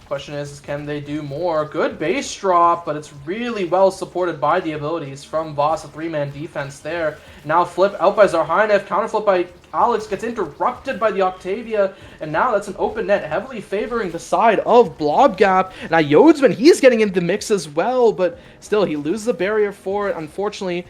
Question is can they do more? Good base drop, but it's really well supported by the abilities from Voss, a 3-man defense there. Now flip out by Zarhinef, counter flip by Alex, gets interrupted by the Octavia, and now that's an open net, heavily favoring the side of Blobgap. Now Yodsman, he's getting into the mix as well, but still he loses the barrier for it. Unfortunately,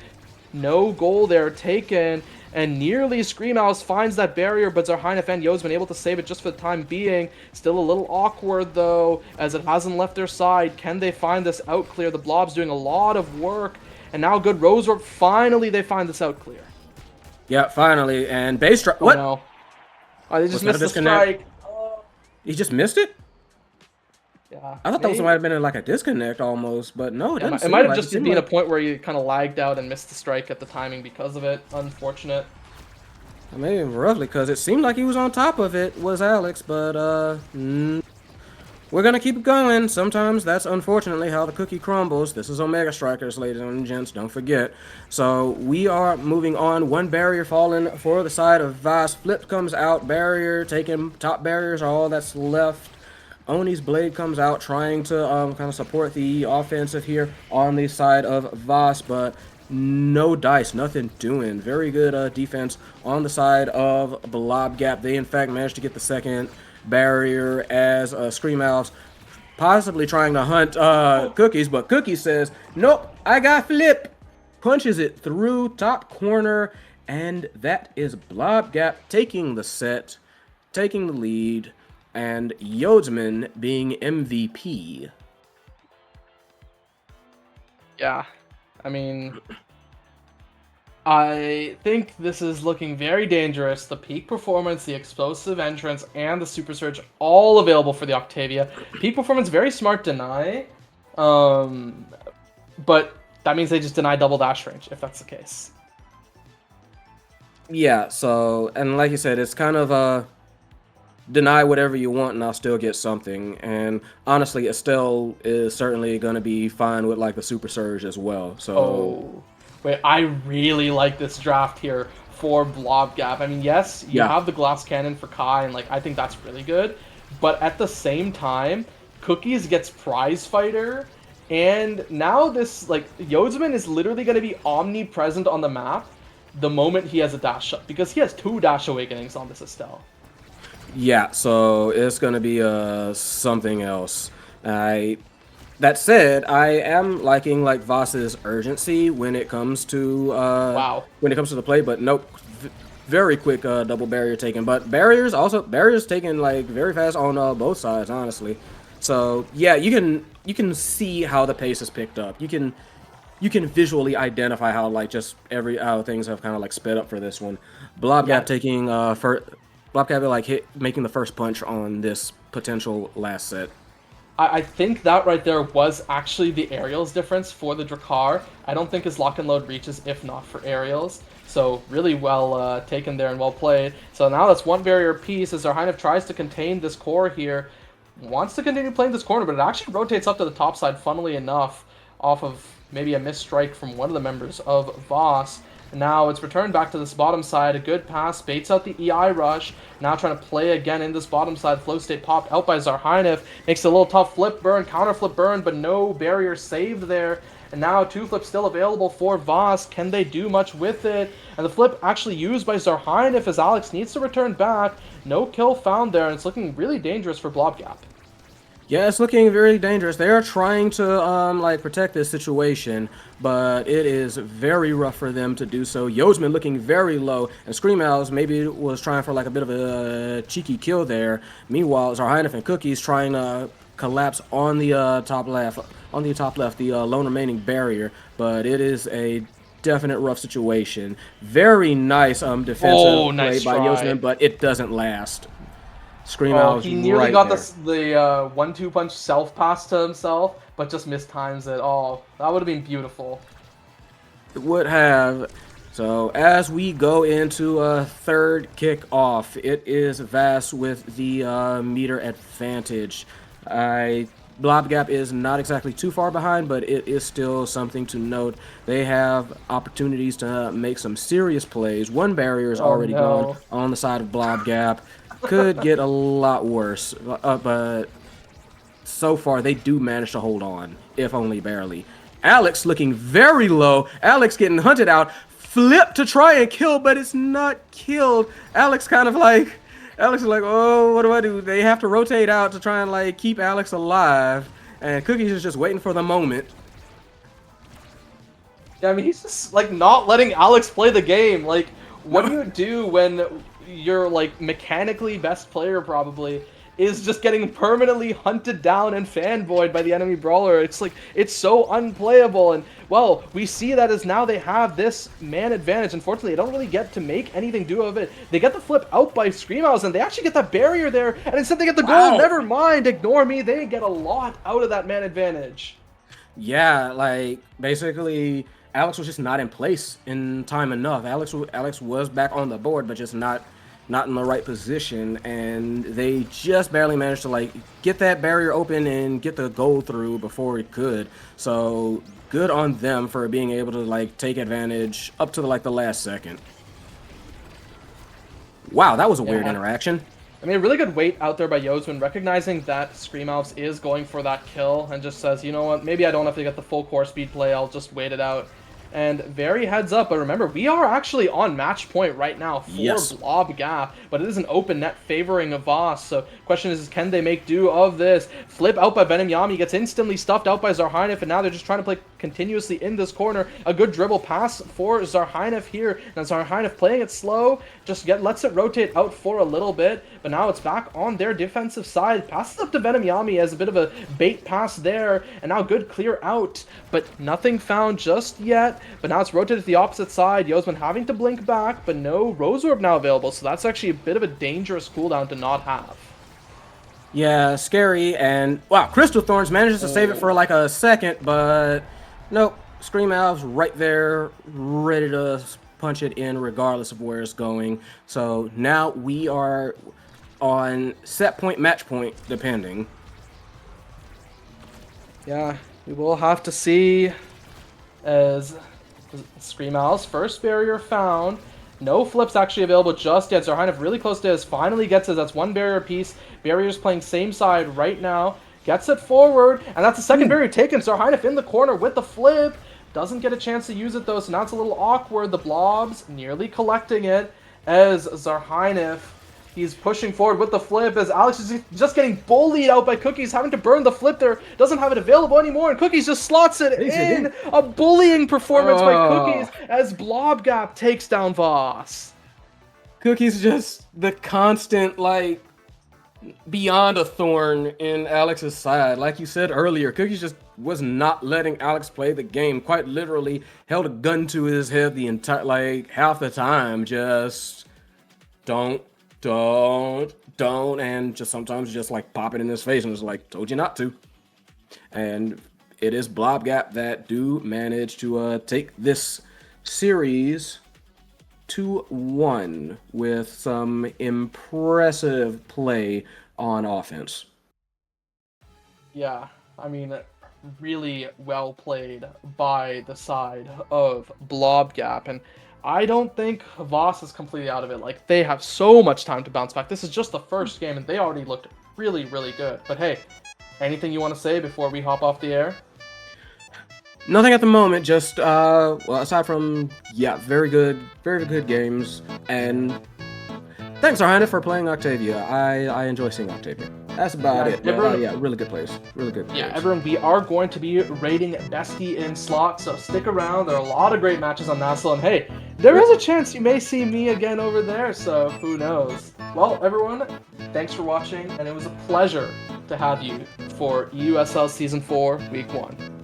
no goal there taken. And nearly Screamhouse finds that barrier, but Zarhinef and Yodsman able to save it just for the time being. Still a little awkward, though, as it hasn't left their side. Can they find this out clear? The Blob's doing a lot of work. And now good Rosework. Finally, they find this out clear. Yeah, finally. And base strike. What? No. Oh, they just missed the strike. He just missed it? Yeah. I thought that might have been like a disconnect almost, but no, it didn't. It might have just been a point where you kind of lagged out and missed the strike at the timing because of it. Unfortunate. Maybe roughly, because it seemed like he was on top of it, was Alex, but we're gonna keep going. Sometimes that's unfortunately how the cookie crumbles. This is Omega Strikers, ladies and gents, don't forget. So we are moving on. One barrier falling for the side of Voss. Flip comes out, barrier taken, top barriers are all that's left. Oni's blade comes out, trying to kind of support the offensive here on the side of Voss, but no dice, nothing doing. Very good defense on the side of Blobgap. They, in fact, managed to get the second barrier as Scream Alves possibly trying to hunt Cookies, but Cookies says, nope, I got flip. Punches it through top corner, and that is Blobgap taking the set, taking the lead, and Yodsman being MVP. Yeah, I mean, I think this is looking very dangerous. The peak performance, the explosive entrance, and the super surge all available for the Octavia. Peak performance, very smart deny, but that means they just deny double dash range if that's the case. Yeah, so, and like you said, it's kind of deny whatever you want and I'll still get something. And honestly, Estelle is certainly going to be fine with like the super surge as well. So, oh, wait, I really like this draft here for Blobgap. I mean, yes, you have the glass cannon for Kai, and like I think that's really good. But at the same time, Cookies gets prize fighter, and now this like Yodsman is literally going to be omnipresent on the map the moment he has a dash up, because he has 2 dash awakenings on this Estelle. Yeah, so it's going to be something else. That said, I am liking like Voss's urgency when it comes to when it comes to the play, but nope, very quick double barrier taken. But barriers taken like very fast on both sides, honestly. So yeah, you can see how the pace is picked up. You can visually identify how like just how things have kind of like sped up for this one. Blobgap taking Blobgap like making the first punch on this potential last set. I think that right there was actually the aerials difference for the Drakkar. I don't think his lock and load reaches if not for aerials. So really well taken there and well played. So now that's 1 barrier piece as Zarhinef tries to contain this core here. Wants to continue playing this corner, but it actually rotates up to the top side, funnily enough, off of maybe a missed strike from one of the members of Voss. Now it's returned back to this bottom side. A good pass, baits out the EI rush. Now trying to play again in this bottom side. Flow state popped out by Zarhinef. Makes a little tough flip burn, counter flip burn, but no barrier saved there. And now 2 flips still available for Voss. Can they do much with it? And the flip actually used by Zarhinef as Alex needs to return back. No kill found there, and it's looking really dangerous for Blobgap. Yeah, it's looking very dangerous. They are trying to like protect this situation, but it is very rough for them to do so. Yosman looking very low, and Scream Owls maybe was trying for like a bit of a cheeky kill there. Meanwhile, Zarheinif and Cookies trying to collapse on the top left, the lone remaining barrier, but it is a definite rough situation. Very nice defensive nice play by try. Yosman, but it doesn't last. Scream Oh, Owls he nearly right got there. the 1-2 punch self pass to himself, but just mistimes it. Oh, that would have been beautiful. It would have. So as we go into a third kickoff, it is Vass with the meter advantage. Blob Gap is not exactly too far behind, but it is still something to note. They have opportunities to make some serious plays. One barrier is already gone on the side of Blob Gap. Could get a lot worse, but so far they do manage to hold on, if only barely. Alex looking very low. Alex getting hunted out. Flip to try and kill, but it's not killed. Alex is like, oh, what do I do? They have to rotate out to try and like keep Alex alive. And Cookies is just waiting for the moment. Yeah, I mean, he's just like not letting Alex play the game. Like, what do you do when your like mechanically best player probably is just getting permanently hunted down and fanboyed by the enemy brawler? It's like, it's so unplayable. And well, we see that as now they have this man advantage. Unfortunately, they don't really get to make anything do of it. They get the flip out by Scream Owls, and they actually get that barrier there, and instead they get the goal. Never mind, ignore me. They get a lot out of that man advantage. Yeah, like basically Alex was just not in place in time enough. Alex was back on the board, but just not in the right position, and they just barely managed to like get that barrier open and get the goal through before it could. So good on them for being able to like take advantage up to the last second. Wow, that was a weird interaction. I mean, a really good wait out there by Yosman, recognizing that Scream Owls is going for that kill, and just says, you know what, maybe I don't have to get the full core speed play, I'll just wait it out. And very heads up, but remember, we are actually on match point right now for Blob Gap, but it is an open net favoring Avas. So question is, can they make do of this? Flip out by Venom Yami, gets instantly stuffed out by Zarheinif, and now they're just trying to play continuously in this corner. A good dribble pass for Zarheinif here. Now Zarheinif playing it slow, just lets it rotate out for a little bit, but now it's back on their defensive side. Passes up to Venom Yami as a bit of a bait pass there, and now good clear out, but nothing found just yet. But now it's rotated to the opposite side. Yosman having to blink back, but no Rose Orb now available, so that's actually a bit of a dangerous cooldown to not have. Yeah, scary, and wow, Crystal Thorns manages to save it for like a second, but nope. Scream Owls right there, ready to punch it in regardless of where it's going. So now we are on set point, match point, depending. Yeah, we will have to see as Scream Owls first barrier found. No flips actually available just yet. Zarheinif really close to his. Finally gets it. That's one barrier piece. Barrier's playing same side right now. Gets it forward. And that's the second barrier taken. Zarheinif in the corner with the flip. Doesn't get a chance to use it though. So now it's a little awkward. The blobs nearly collecting it as Zarheinif, he's pushing forward with the flip as Alex is just getting bullied out by Cookies, having to burn the flip there. Doesn't have it available anymore, and Cookies just slots it in. A bullying performance by Cookies as Blob Gap takes down Voss. Cookies just the constant, like, beyond a thorn in Alex's side. Like you said earlier, Cookies just was not letting Alex play the game. Quite literally held a gun to his head the entire, like, half the time. Just don't, and just sometimes just like pop it in his face and it's like, told you not to. And it is Blob Gap that do manage to take this series 2-1 with some impressive play on offense. Yeah, I mean, really well played by the side of Blob Gap, and I don't think Voss is completely out of it. Like, they have so much time to bounce back. This is just the first game, and they already looked really, really good. But hey, anything you want to say before we hop off the air? Nothing at the moment, just, well, aside from, yeah, very good games. And thanks, Arhina, for playing Octavia. I enjoy seeing Octavia. That's about it. Everyone, yeah, really good players. Really good players. Yeah, everyone, we are going to be rating Bestie in slot, so stick around. There are a lot of great matches on Nassel, and hey, there is a chance you may see me again over there, so who knows. Well, everyone, thanks for watching, and it was a pleasure to have you for EUSL Season 4, Week 1.